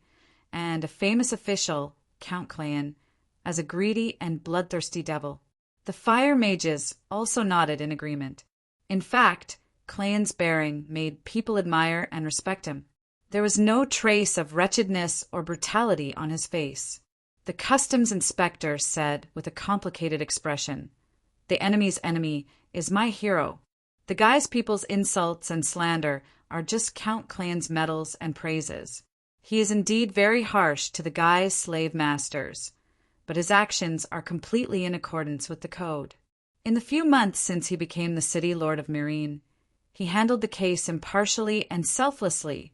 and a famous official, Count Clayan, as a greedy and bloodthirsty devil. The fire mages also nodded in agreement. In fact, Clayan's bearing made people admire and respect him. There was no trace of wretchedness or brutality on his face. The customs inspector said with a complicated expression, "The enemy's enemy is my hero. The guise people's insults and slander are just Count Clayan's medals and praises. He is indeed very harsh to the guise slave masters, but his actions are completely in accordance with the code." In the few months since he became the city lord of Myrene, he handled the case impartially and selflessly,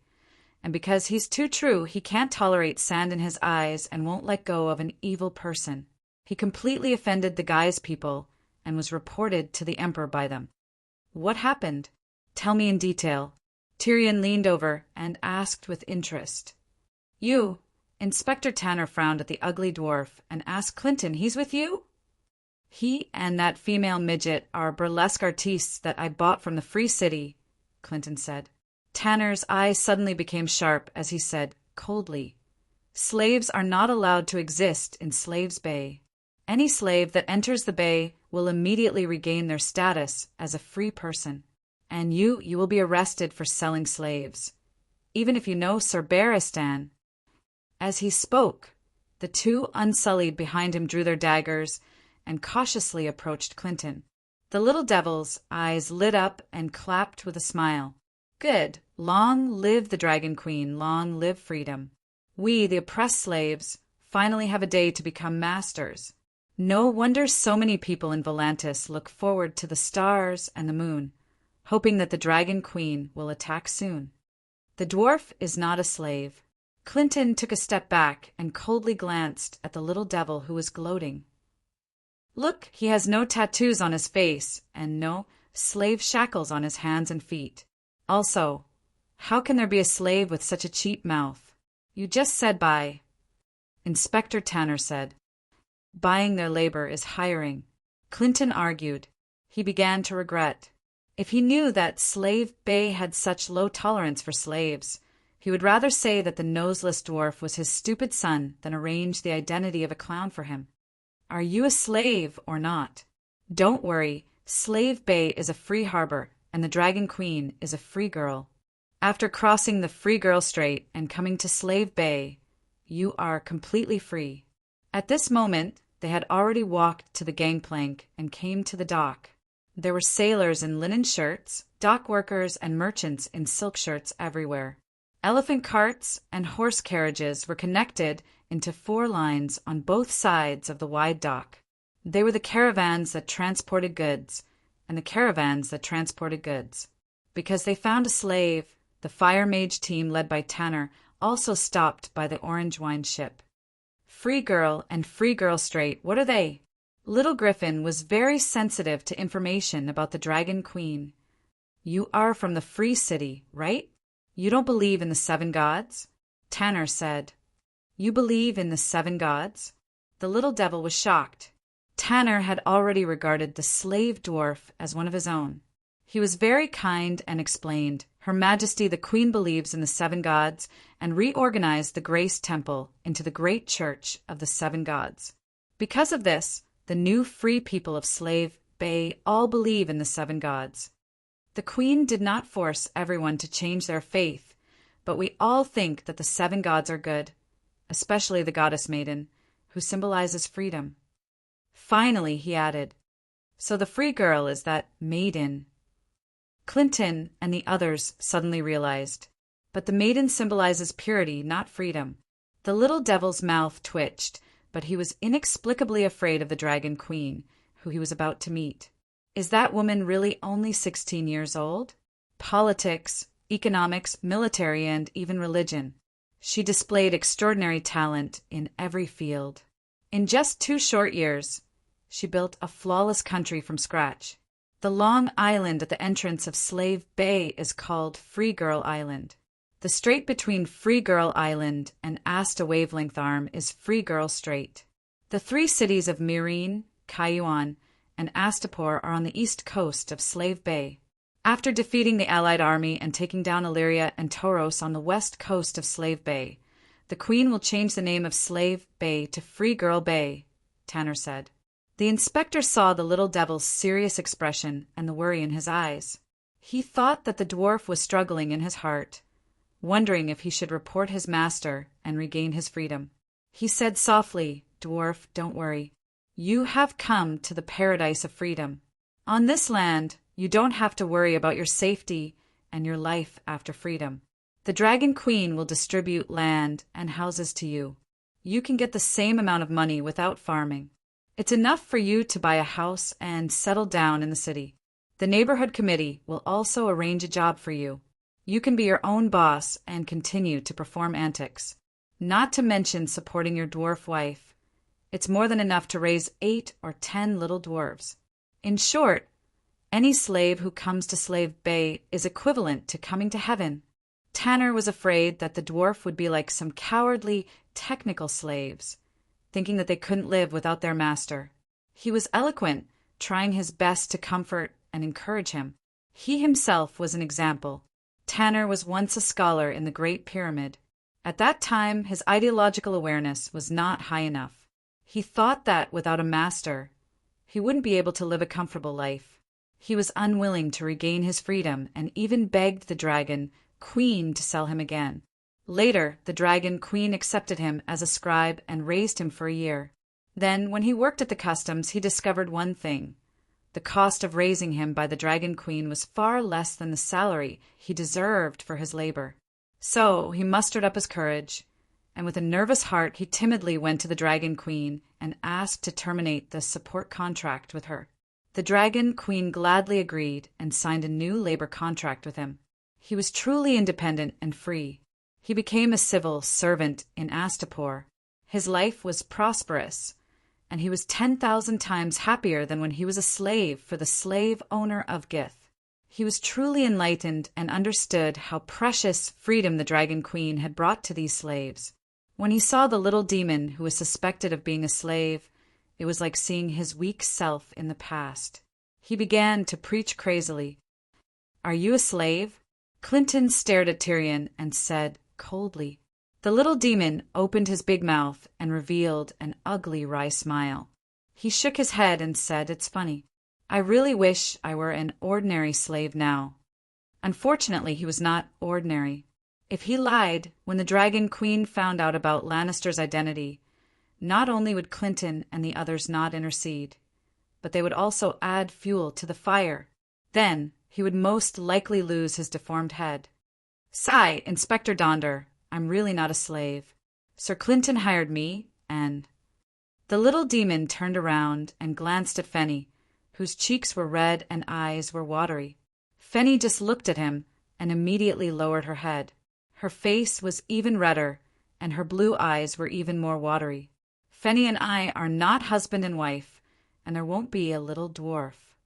and because he's too true, he can't tolerate sand in his eyes and won't let go of an evil person. He completely offended the guise people and was reported to the emperor by them. What happened? Tell me in detail. Tyrion leaned over and asked with interest. You, Inspector Tanner frowned at the ugly dwarf and asked Clinton, he's with you? He and that female midget are burlesque artistes that I bought from the Free City, Clinton said. Tanner's eyes suddenly became sharp as he said, coldly, slaves are not allowed to exist in Slave's Bay. Any slave that enters the bay will immediately regain their status as a free person. And you will be arrested for selling slaves, even if you know Sir Barristan. As he spoke, the two Unsullied behind him drew their daggers and cautiously approached Clinton. The little devil's eyes lit up and clapped with a smile. Good. Long live the Dragon Queen, long live freedom. We, the oppressed slaves, finally have a day to become masters. No wonder so many people in Volantis look forward to the stars and the moon, hoping that the Dragon Queen will attack soon. The dwarf is not a slave. Clinton took a step back and coldly glanced at the little devil who was gloating. Look, he has no tattoos on his face and no slave shackles on his hands and feet. Also, how can there be a slave with such a cheap mouth? You just said buy. Inspector Tanner said. Buying their labor is hiring. Clinton argued. He began to regret. If he knew that Slave Bay had such low tolerance for slaves, he would rather say that the noseless dwarf was his stupid son than arrange the identity of a clown for him. Are you a slave or not? Don't worry, Slave Bay is a free harbor, and the Dragon Queen is a free girl. After crossing the Free Girl Strait and coming to Slave Bay, you are completely free. At this moment, they had already walked to the gangplank and came to the dock. There were sailors in linen shirts, dock workers and merchants in silk shirts everywhere. Elephant carts and horse carriages were connected into 4 lines on both sides of the wide dock. They were the caravans that transported goods, and the caravans that transported goods. Because they found a slave, the fire mage team led by Tanner also stopped by the orange wine ship. Free Girl and Free Girl Strait, what are they? Little Griffin was very sensitive to information about the Dragon Queen. You are from the Free City, right? You don't believe in the 7 gods? Tanner said. You believe in the 7 gods? The little devil was shocked. Tanner had already regarded the slave dwarf as one of his own. He was very kind and explained, Her Majesty the Queen believes in the 7 gods and reorganized the Grace Temple into the Great Church of the 7 gods. Because of this, the new free people of Slave Bay all believe in the 7 gods. The Queen did not force everyone to change their faith, but we all think that the 7 gods are good, especially the Goddess Maiden, who symbolizes freedom. Finally, he added, so the free girl is that maiden. Clinton and the others suddenly realized, but the maiden symbolizes purity, not freedom. The little devil's mouth twitched, but he was inexplicably afraid of the Dragon Queen, who he was about to meet. Is that woman really only 16 years old? Politics, economics, military, and even religion. She displayed extraordinary talent in every field. In just 2 short years, she built a flawless country from scratch. The long island at the entrance of Slave Bay is called Free Girl Island. The strait between Free Girl Island and Asta Wavelength Arm is Free Girl Strait. The three cities of Myrine, Cayuan, and Astapor are on the east coast of Slave Bay. After defeating the Allied army and taking down Illyria and Tauros on the west coast of Slave Bay, the Queen will change the name of Slave Bay to Free Girl Bay, Tanner said. The inspector saw the little devil's serious expression and the worry in his eyes. He thought that the dwarf was struggling in his heart, wondering if he should report his master and regain his freedom. He said softly, "Dwarf, don't worry. You have come to the paradise of freedom. On this land, you don't have to worry about your safety and your life after freedom. The Dragon Queen will distribute land and houses to you. You can get the same amount of money without farming. It's enough for you to buy a house and settle down in the city. The neighborhood committee will also arrange a job for you. You can be your own boss and continue to perform antics. Not to mention supporting your dwarf wife. It's more than enough to raise 8 or 10 little dwarves. In short, any slave who comes to Slave Bay is equivalent to coming to heaven." Tanner was afraid that the dwarf would be like some cowardly, technical slaves, thinking that they couldn't live without their master. He was eloquent, trying his best to comfort and encourage him. He himself was an example. Tanner was once a scholar in the Great Pyramid. At that time, his ideological awareness was not high enough. He thought that without a master, he wouldn't be able to live a comfortable life. He was unwilling to regain his freedom and even begged the Dragon Queen to sell him again. Later, the Dragon Queen accepted him as a scribe and raised him for a year. Then, when he worked at the customs, he discovered one thing. The cost of raising him by the Dragon Queen was far less than the salary he deserved for his labor. So he mustered up his courage, and with a nervous heart he timidly went to the Dragon Queen and asked to terminate the support contract with her. The Dragon Queen gladly agreed and signed a new labor contract with him. He was truly independent and free. He became a civil servant in Astapor. His life was prosperous, and he was 10,000 times happier than when he was a slave for the slave owner of Gith. He was truly enlightened and understood how precious freedom the Dragon Queen had brought to these slaves. When he saw the little demon who was suspected of being a slave, it was like seeing his weak self in the past. He began to preach crazily. "Are you a slave?" Clinton stared at Tyrion and said coldly. The little demon opened his big mouth and revealed an ugly wry smile. He shook his head and said, "It's funny. I really wish I were an ordinary slave now." Unfortunately, he was not ordinary. If he lied when the Dragon Queen found out about Lannister's identity, not only would Clinton and the others not intercede, but they would also add fuel to the fire. Then he would most likely lose his deformed head. "Sigh, Inspector Donder, I'm really not a slave. Sir Clinton hired me, and—" The little demon turned around and glanced at Fenny, whose cheeks were red and eyes were watery. Fenny just looked at him and immediately lowered her head. Her face was even redder, and her blue eyes were even more watery. "Fenny and I are not husband and wife, and there won't be a little dwarf."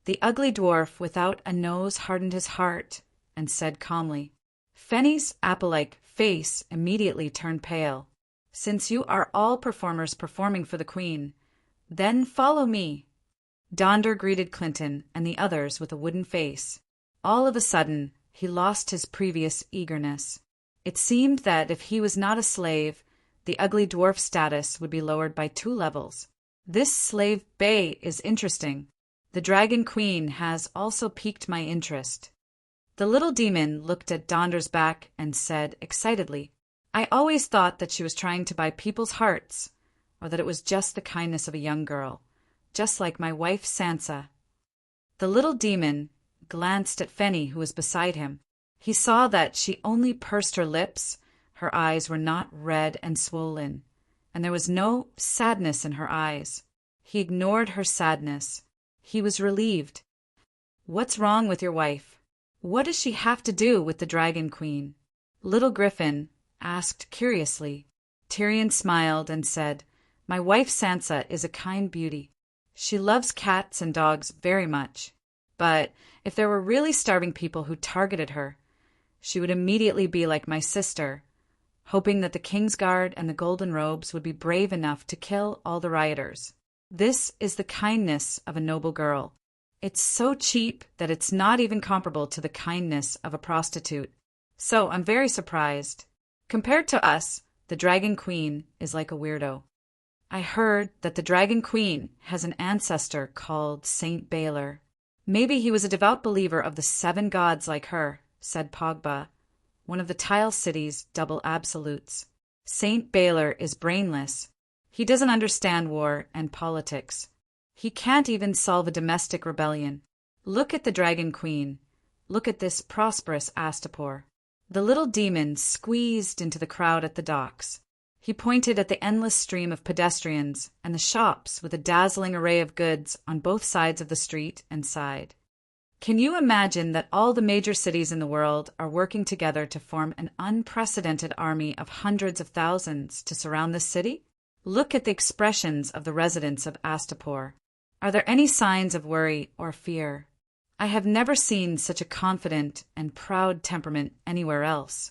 The ugly dwarf without a nose hardened his heart and said calmly. Fenny's apple-like face immediately turned pale. "Since you are all performers performing for the Queen, then follow me." Donder greeted Clinton and the others with a wooden face. All of a sudden, he lost his previous eagerness. It seemed that if he was not a slave, the ugly dwarf status would be lowered by 2 levels. This Slave Bay is interesting. The Dragon Queen has also piqued my interest. The little demon looked at Donder's back and said excitedly, "I always thought that she was trying to buy people's hearts, or that it was just the kindness of a young girl, just like my wife Sansa." The little demon glanced at Fenny, who was beside him. He saw that she only pursed her lips, her eyes were not red and swollen, and there was no sadness in her eyes. He ignored her sadness. He was relieved. "What's wrong with your wife? What does she have to do with the Dragon Queen?" Little Griffin asked curiously. Tyrion smiled and said, "My wife Sansa is a kind beauty. She loves cats and dogs very much. But if there were really starving people who targeted her, she would immediately be like my sister, hoping that the King's Guard and the Golden Robes would be brave enough to kill all the rioters. This is the kindness of a noble girl. It's so cheap that it's not even comparable to the kindness of a prostitute. So I'm very surprised. Compared to us, the Dragon Queen is like a weirdo. I heard that the Dragon Queen has an ancestor called Saint Baylor. Maybe he was a devout believer of the 7 gods like her, said Pogba, one of the Tile City's double absolutes. Saint Baylor is brainless. He doesn't understand war and politics. He can't even solve a domestic rebellion. Look at the Dragon Queen. Look at this prosperous Astapor. The little demon squeezed into the crowd at the docks. He pointed at the endless stream of pedestrians and the shops with a dazzling array of goods on both sides of the street and side. Can you imagine that all the major cities in the world are working together to form an unprecedented army of hundreds of thousands to surround this city? Look at the expressions of the residents of Astapor. Are there any signs of worry or fear? I have never seen such a confident and proud temperament anywhere else.